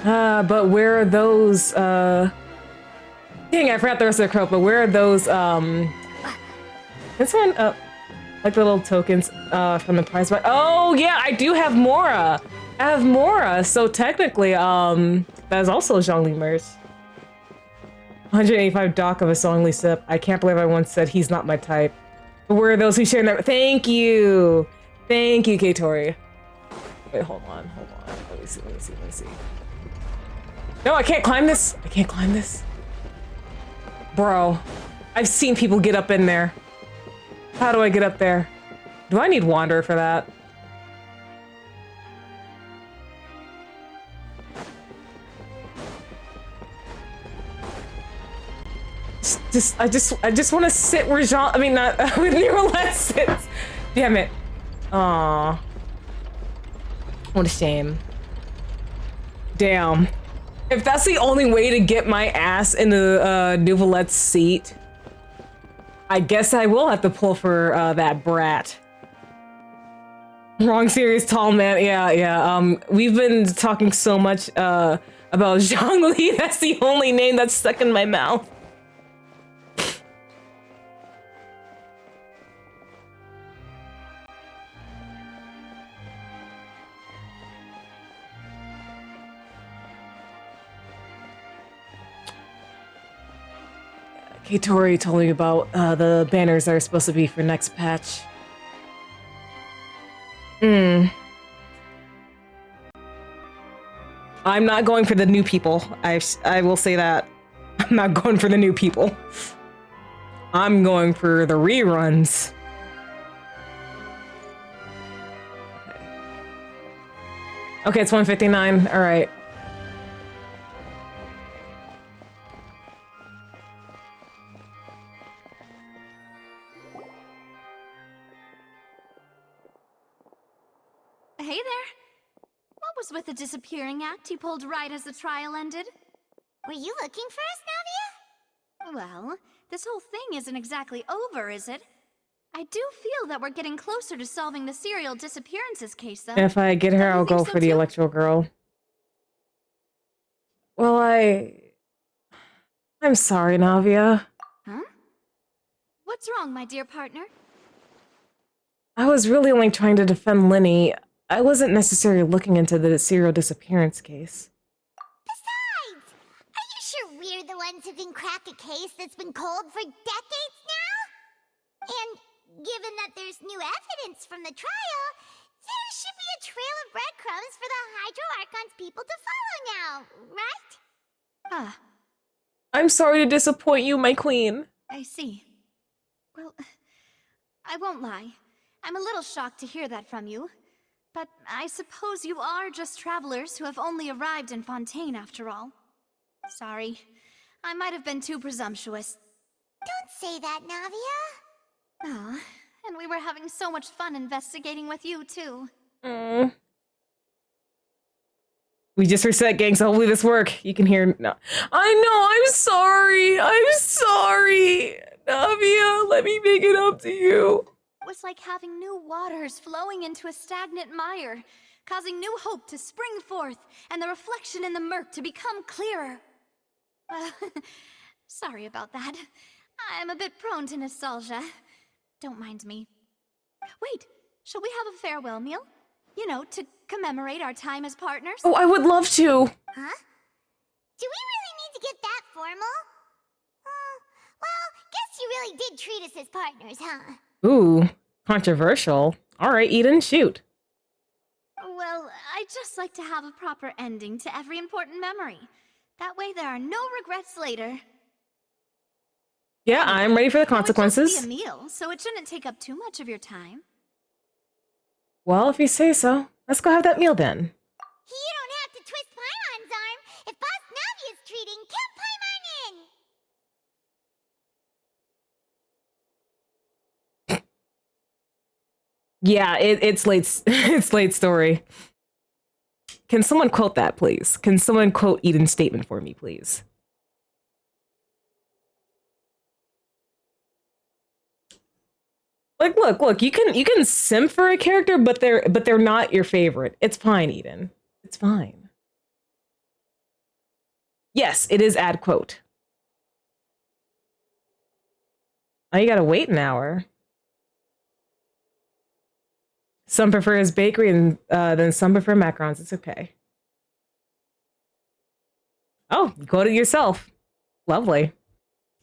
But where are those dang, I forgot the rest of the quote, but where are those this one like the little tokens from the prize box? Oh yeah, I do have Mora. I have Mora, so technically that is also Zhongli merch. 185 doc of a Zhongli sip. I can't believe I once said he's not my type. But where are those who share that? Thank you, Katori. Wait, hold on. Let me see. No, I can't climb this. Bro, I've seen people get up in there. How do I get up there? Do I need Wanderer for that? I just want to sit where not where Roulette sits. Damn it. Aw. What a shame. Damn. If that's the only way to get my ass into Nouvelette's seat, I guess I will have to pull for that brat. Wrong series, tall man. Yeah. We've been talking so much about Zhongli. That's the only name that's stuck in my mouth. Katori told me about the banners that are supposed to be for next patch. I'm not going for the new people. I will say that. I'm not going for the new people. I'm going for the reruns. Okay, it's 1:59. All right. Hey there. What was with the disappearing act you pulled right as the trial ended? Were you looking for us, Navia? Well, this whole thing isn't exactly over, is it? I do feel that we're getting closer to solving the serial disappearances case, though. If I get her, I'll go for the Electro Girl. Well, I'm sorry, Navia. Huh? What's wrong, my dear partner? I was really only trying to defend Lenny. I wasn't necessarily looking into the serial disappearance case. Besides, are you sure we're the ones who can crack a case that's been cold for decades now? And given that there's new evidence from the trial, there should be a trail of breadcrumbs for the Hydro Archon's people to follow now, right? Ah. I'm sorry to disappoint you, my queen. I see. Well, I won't lie. I'm a little shocked to hear that from you. But I suppose you are just travelers who have only arrived in Fontaine after all. Sorry. I might have been too presumptuous. Don't say that, Navia. Ah, and we were having so much fun investigating with you, too. We just reset, gang, so hopefully this work. You can hear... No. I know, I'm sorry. Navia, let me make it up to you. It was like having new waters flowing into a stagnant mire, causing new hope to spring forth, and the reflection in the murk to become clearer. Sorry about that. I'm a bit prone to nostalgia. Don't mind me. Wait, shall we have a farewell meal? You know, to commemorate our time as partners? Oh, I would love to. Huh? Do we really need to get that formal? Well, guess you really did treat us as partners, huh? Ooh, controversial. All right, Eden, shoot. Well, I'd just like to have a proper ending to every important memory. That way there are no regrets later. Yeah, I'm ready for the consequences. It would just be a meal, so it shouldn't take up too much of your time. Well, if you say so. Let's go have that meal then. You don't have to twist Paimon's arm. If Boss Navia's treating, count Paimon in! Yeah, it's late. It's late story. Can someone quote that, please? Can someone quote Eden's statement for me, please? Like, look, you can simp for a character, but they're not your favorite. It's fine, Eden. It's fine. Yes, it is ad quote. Oh, you gotta wait an hour. Some prefer his bakery, and then some prefer macarons. It's okay. Oh, you quote it yourself. Lovely.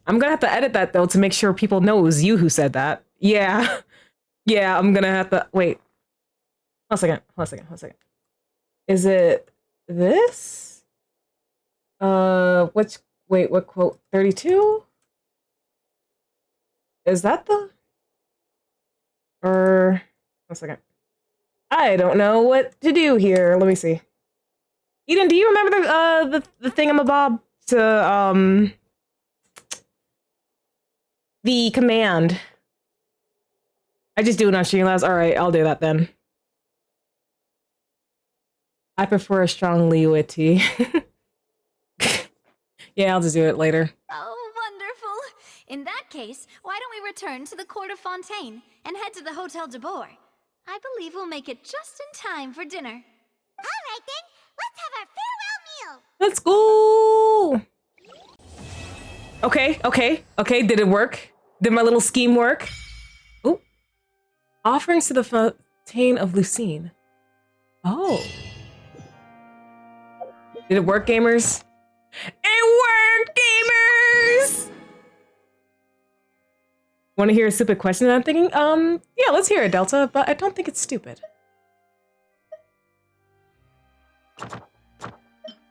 I'm gonna have to edit that though to make sure people know it was you who said that. Yeah. Yeah, I'm gonna have to wait. Hold a second. Is it this? What quote? 32? Is that the? Or 1 second. I don't know what to do here. Let me see. Eden, do you remember the thingamabob to the command? I just do it on Streamlabs. All right, I'll do that then. I prefer a strong Liyue tea. Yeah, I'll just do it later. Oh, wonderful. In that case, why don't we return to the court of Fontaine and head to the Hotel de Boer? I believe we'll make it just in time for dinner. All right then, let's have our farewell meal. Let's go. Okay. Did it work? Did my little scheme work? Oh. Offerings to the Fontaine of Lucine. Oh. Did it work, gamers? It worked, gamers! Want to hear a stupid question that I'm thinking? Yeah, let's hear it, Delta, but I don't think it's stupid.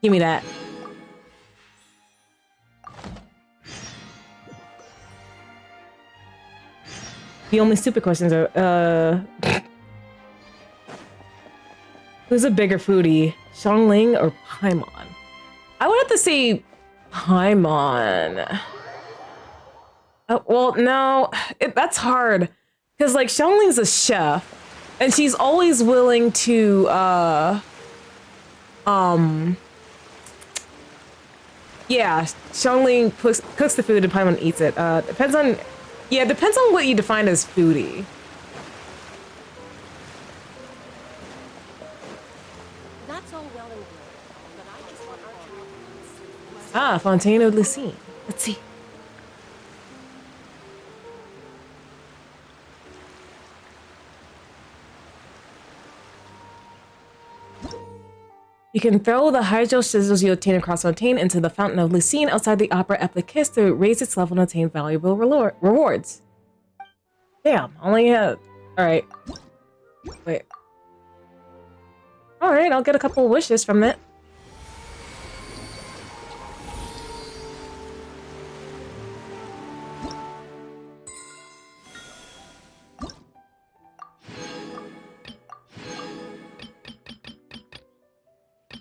Give me that. The only stupid questions are, who's a bigger foodie, Xiangling or Paimon? I would have to say Paimon. Well, no, that's hard. Because, like, Xiangling's a chef, and she's always willing to, yeah, Xiangling cooks the food and Paimon eats it. Depends on what you define as foodie. That's all well and good, but I just want Ah, Fontaine of Lucine. Let's see. You can throw the hydro sizzles you obtain across Fontaine into the Fountain of Lucine outside the Opera Epic to raise its level and obtain valuable rewards. Damn, only had... Alright. Wait. Alright, I'll get a couple wishes from it.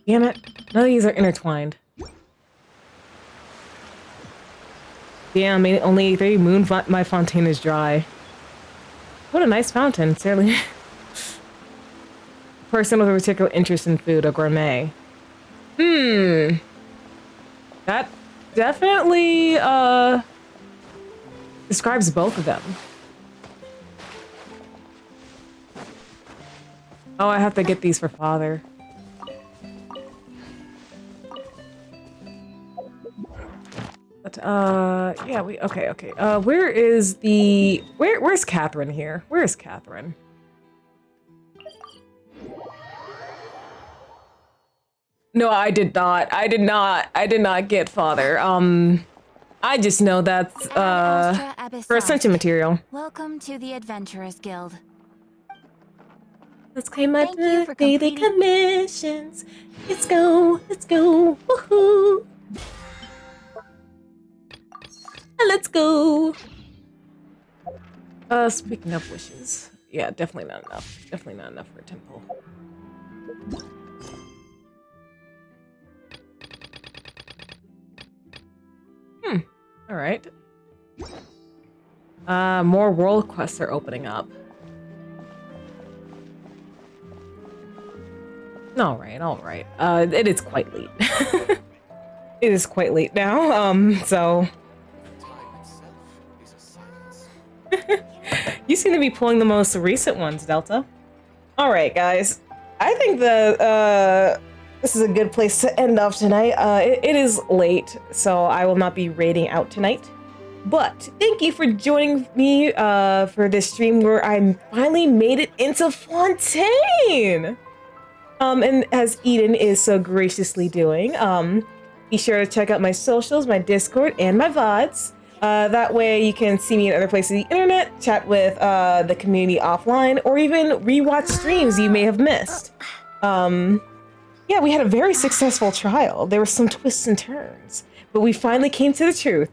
Damn it. None of these are intertwined. Damn, only 3 moon my fontaine is dry. What a nice fountain, certainly. Person with a particular interest in food, a gourmet. That definitely describes both of them. Oh, I have to get these for father. But, yeah, okay. Where is the, where's Catherine here? Where is Catherine? No, I did not get father. I just know that's, for Ascension material. Welcome to the Adventurers Guild. Let's claim my daily commissions. Let's go, woohoo! Let's go. Speaking of wishes, yeah, definitely not enough. Definitely not enough for a temple. All right. More world quests are opening up. All right, all right. It is quite late. It is quite late now. So you seem to be pulling the most recent ones, Delta. All right, guys. I think this is a good place to end off tonight. It is late, so I will not be raiding out tonight. But thank you for joining me for this stream where I finally made it into Fontaine. And as Eden is so graciously doing, be sure to check out my socials, my Discord, and my VODs. That way you can see me in other places of the internet, chat with the community offline, or even rewatch streams you may have missed. Yeah, we had a very successful trial. There were some twists and turns, but we finally came to the truth.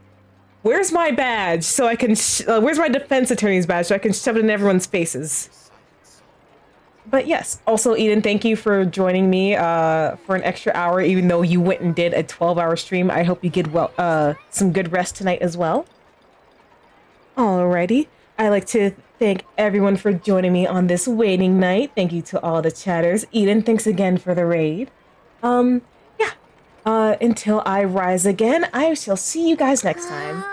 Where's my badge so I can, where's my defense attorney's badge so I can shove it in everyone's faces? But yes, also Eden, thank you for joining me for an extra hour, even though you went and did a 12-hour stream. I hope you get some good rest tonight as well. Alrighty, I'd like to thank everyone for joining me on this waiting night. Thank you to all the chatters. Eden, thanks again for the raid. Yeah, until I rise again, I shall see you guys next time.